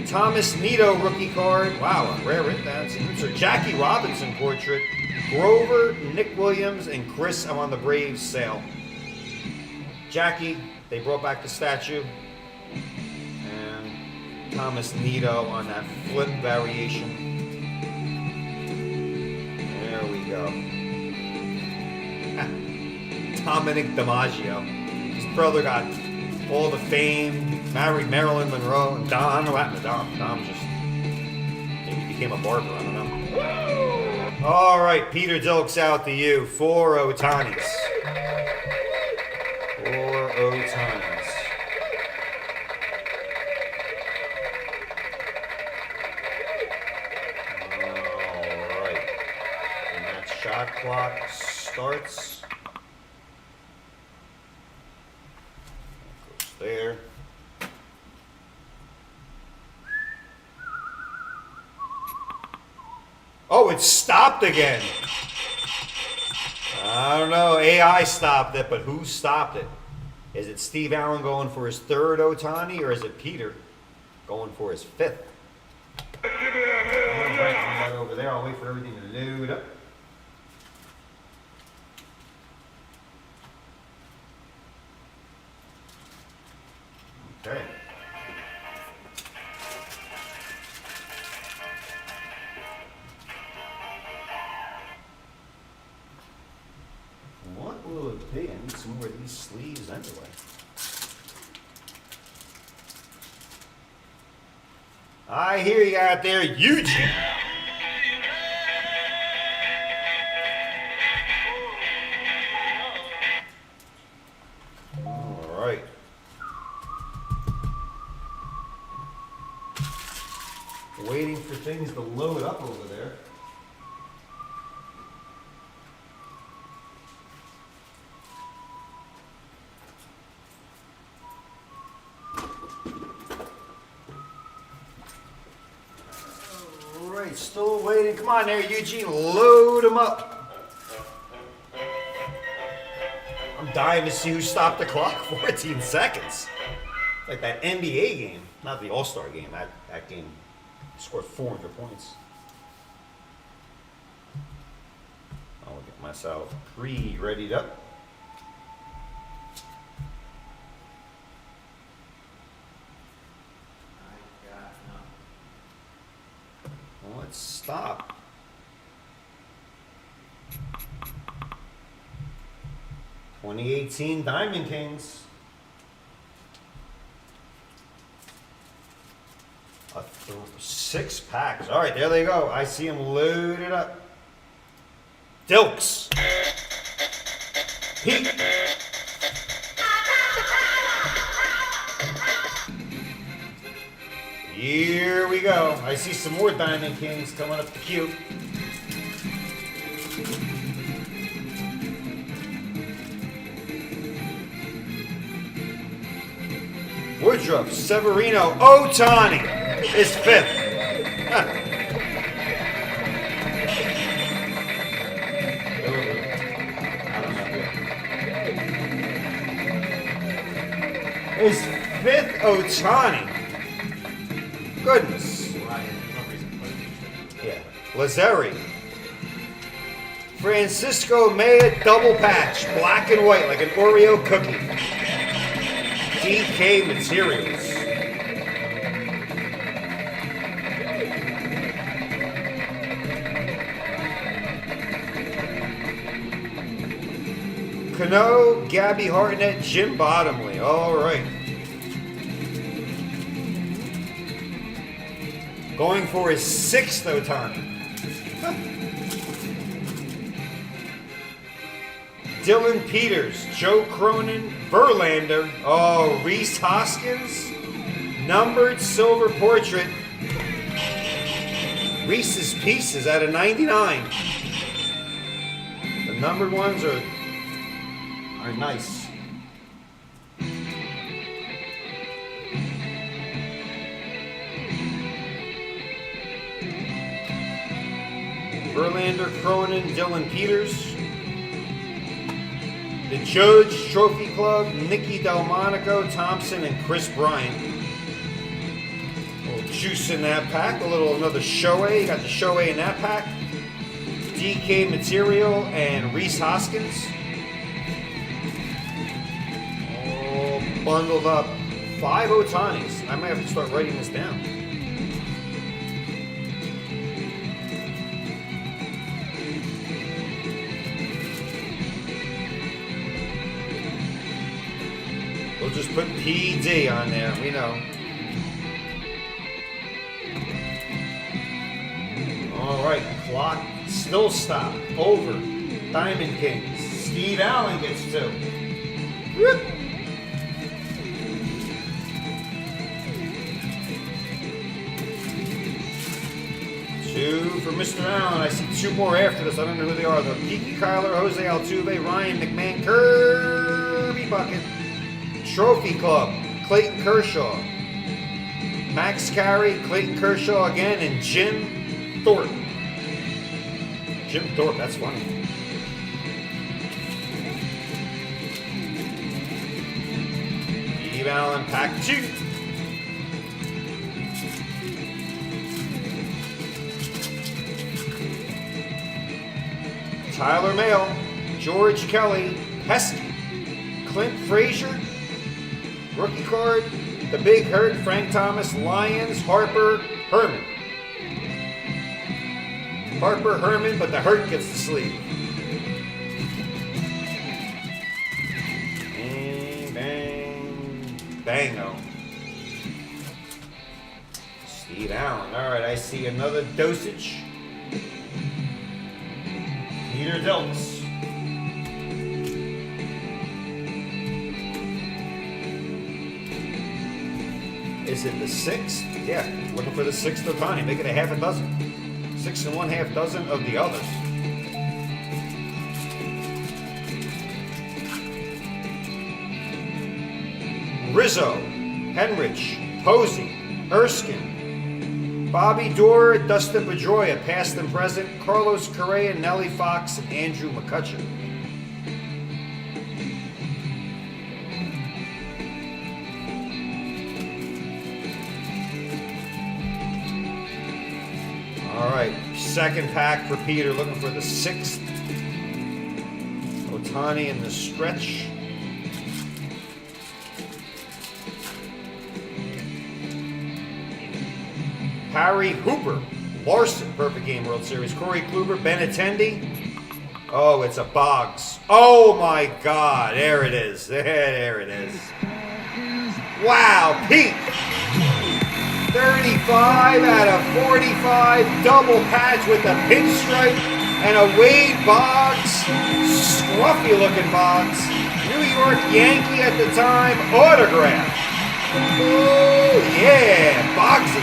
Thomas Nito rookie card. Wow, a rare hit. That's a Jackie Robinson portrait. Grover, Nick Williams, and Chris. I'm on the Braves sale. Jackie, they brought back the statue. And Thomas Nito on that flip variation. There we go. Dominic DiMaggio. His brother got all the fame, married Marilyn Monroe, and Don, I don't know what happened to Dom. Dom just maybe became a barber, I don't know. All right, Peter Dilks out to you. 4 Otanis. 4 Otanis. All right. And that shot clock starts. There. Oh, it stopped again. I don't know. AI stopped it, but who stopped it? Is it Steve Allen going for his 3rd Otani, or is it Peter going for his 5th? I'm going to bring that over there. I'll wait for everything to load up. Okay. What will it be? I need some more of these sleeves anyway. I hear you out there, Eugene. All right. Waiting for things to load up over there. All right, still waiting. Come on there, Eugene. Load them up. I'm dying to see who stopped the clock. 14 seconds. Like that NBA game. Not the All-Star game. That game. Scored 400 points. I'll get myself pre-readied up. Well, let's stop. '18 Diamond Kings. A 6 packs. All right, there they go. I see them loaded up. Dilks. Pete. Here we go. I see some more Diamond Kings coming up the queue. Woodruff, Severino, Otani. Is 5th. Is 5th Otani. Goodness. Yeah. Lazeri. Francisco Maya double patch. Black and white like an Oreo cookie. DK Materials. Cano, Gabby Hartnett, Jim Bottomley. All right. Going for his 6th Otani. Dylan Peters, Joe Cronin, Verlander. Oh, Reese Hoskins. Numbered silver portrait. Reese's Pieces out of 99. The numbered ones are nice. Verlander, Cronin, Dylan Peters. The Judge Trophy Club, Nicky Delmonico, Thompson, and Chris Bryant. A little juice in that pack. Another Shohei. You got the Shohei in that pack. DK Material and Reese Hoskins. All bundled up. 5 Otanis. I might have to start writing this down. We'll just put PD on there. We know. All right. Clock still stop. Over. Diamond Kings. Steve Allen gets 2. Whoop. 2 for Mr. Allen. I see 2 more after this. I don't know who they are, though. Kiki Kyler, Jose Altuve, Ryan McMahon, Kirby Bucket, Trophy Club, Clayton Kershaw, Max Carey, Clayton Kershaw again, and Jim Thorpe. Jim Thorpe, that's funny. Steve Allen, pack 2. Tyler Mayle, George Kelly, Pesky, Clint Frazier, rookie card, The Big Hurt, Frank Thomas, Lions, Harper, Herman. Harper, Herman, but the Hurt gets the sleeve. Bang, bang, bango. Steve Allen. All right, I see another dosage. Peter Diltz. Is it the 6th? Yeah, looking for the 6th Ohtani. Make it a half a dozen. 6 and 1/2 dozen of the others. Rizzo, Henrich, Posey, Erskine, Bobby Doerr, Dustin Pedroia, past and present, Carlos Correa, Nellie Fox, and Andrew McCutcheon. All right, second pack for Peter, looking for the 6th. Ohtani in the stretch. Harry Hooper, Larson, Perfect Game World Series. Corey Kluber, Benintendi. Oh, it's a Boggs. Oh my God, there it is. There it is. Wow, Pete. 35 out of 45, double patch with a pinstripe and a Wade Boggs, scruffy looking Boggs. New York Yankee at the time, autograph. Oh yeah, Boggsy.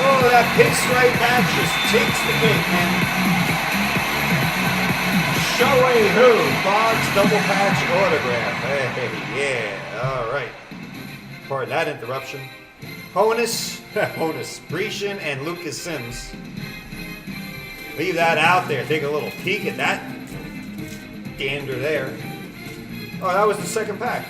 Oh, that pinstripe patch just takes the cake, man. Shohei who? Boggs double patch autograph. Hey, yeah, all right. Pardon that interruption. Honus, Brescian, and Lucas Sims. Leave that out there. Take a little peek at that gander there. Oh, that was the second pack.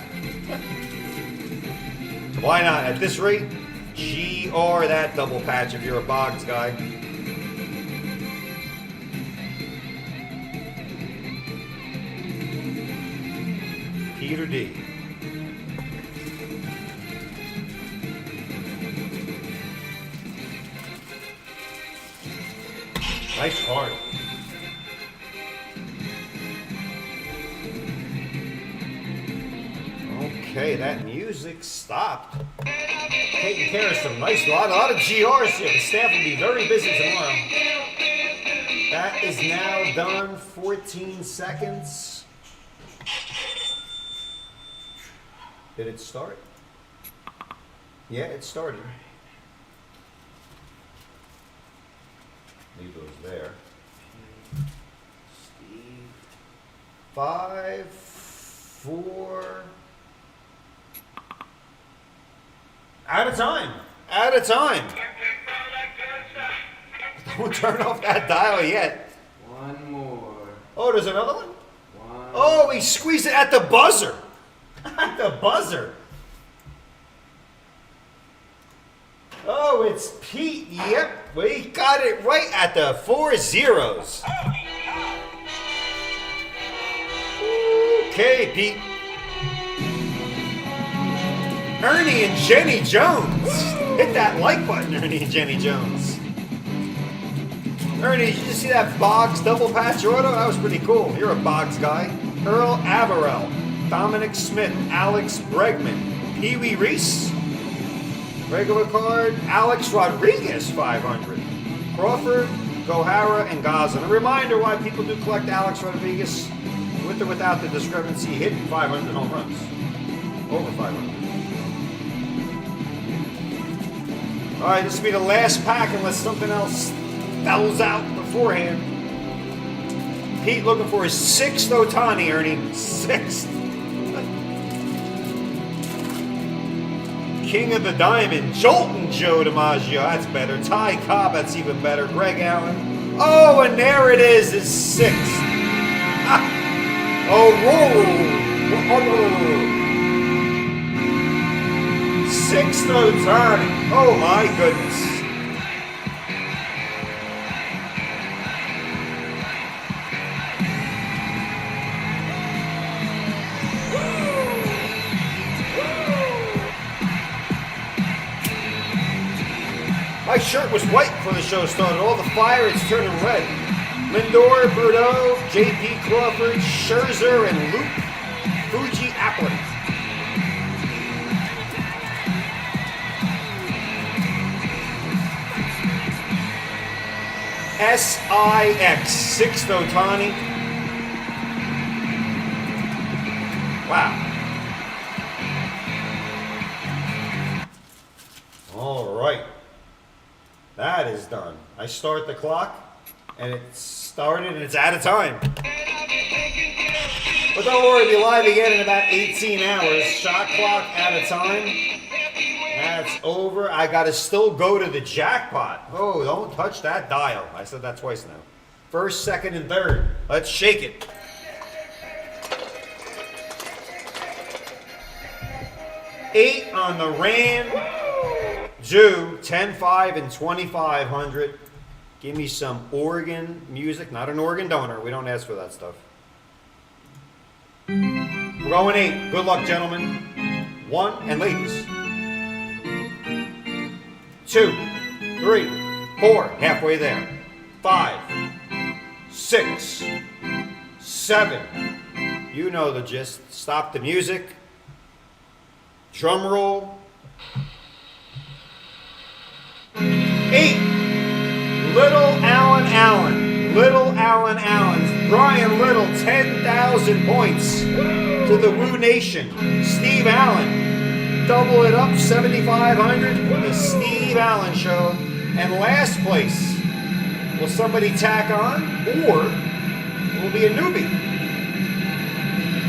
Why not? At this rate, GR that double patch if you're a Boggs guy. Peter D. Nice card. Okay, that music stopped. Taking care of some nice, a lot of GRs here. The staff will be very busy tomorrow. That is now done. 14 seconds. Did it start? Yeah, it started. Leave those there. Steve. 5, 4. Out of time. Out of time. Don't turn off that dial yet. One more. Oh, there's another one? One. Oh, he squeezed it at the buzzer. At the buzzer. Oh, it's Pete. Yep, we got it right at the 4 zeros. Okay, Pete. Ernie and Jenny Jones. Hit that like button, Ernie and Jenny Jones. Ernie, did you just see that Boggs double patch auto? That was pretty cool. You're a Boggs guy. Earl Averell, Dominic Smith, Alex Bregman, Pee Wee Reese. Regular card, Alex Rodriguez, 500. Crawford, Gohara, and Gosling. A reminder why people do collect Alex Rodriguez with or without the discrepancy, hitting 500 home runs. Over 500. All right, this will be the last pack unless something else fells out beforehand. Pete looking for his 6th Ohtani, Ernie. 6th. King of the Diamond, Jolton Joe DiMaggio. That's better. Ty Cobb, that's even better. Greg Allen. Oh, and there it is, his 6th. Ah. Oh, whoa. 6th Ohtani. Oh, my goodness. My shirt was white before the show started. All the fire, it's turning red. Lindor, Bordeaux, J.P. Crawford, Scherzer, and Luke Fuji Appling. SIX, 6th Ohtani. Wow. All right. That is done. I start the clock, and it started, and it's out of time. But don't worry, we'll be live again in about 18 hours. Shot clock out of time. That's over. I got to still go to the jackpot. Oh, don't touch that dial. I said that twice now. 1st, 2nd, and 3rd. Let's shake it. $8 on the Rand. Jew, 10, 5, and 2,500. Give me some organ music. Not an organ donor. We don't ask for that stuff. We're going 8. Good luck, gentlemen. 1, and ladies. 2, 3, 4. Halfway there. 5, 6, 7. You know the gist. Stop the music. Drum roll. 8. Little Allen Allen. Little Allen Allen. Brian Little, 10,000 points to the Woo Nation. Steve Allen, double it up, 7,500 for the Steve Allen Show. And last place, will somebody tack on, or will be a newbie?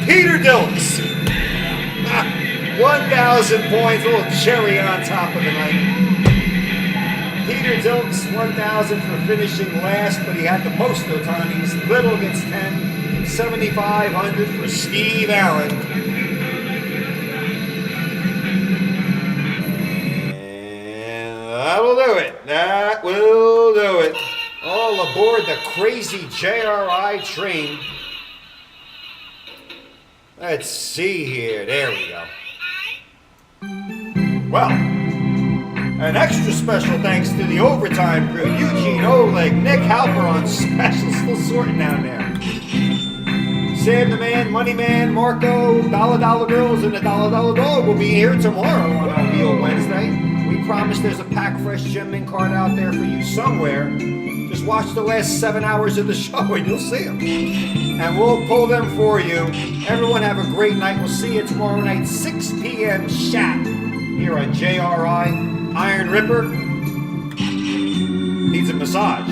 Peter Dilks. 1,000 points, a little cherry on top of the night. Peter Dilks, 1,000 for finishing last, but he had the most Otanis. Little gets 10, 7,500 for Steve Allen. And that'll do it. That will do it. All aboard the crazy JRI train. Let's see here. There we go. Well, an extra special thanks to the overtime crew. Eugene Oleg, Nick Halper on special, still sorting down there. Sam the Man, Money Man, Marco, Dollar Girls, and the Dollar Dog will be here tomorrow on our Wheel Wednesday. We promise there's a Pack Fresh Gem Mint card out there for you somewhere. Just watch the last 7 hours of the show and you'll see them. And we'll pull them for you. Everyone have a great night. We'll see you tomorrow night, 6 p.m. sharp here on JRI. Iron Ripper needs a massage.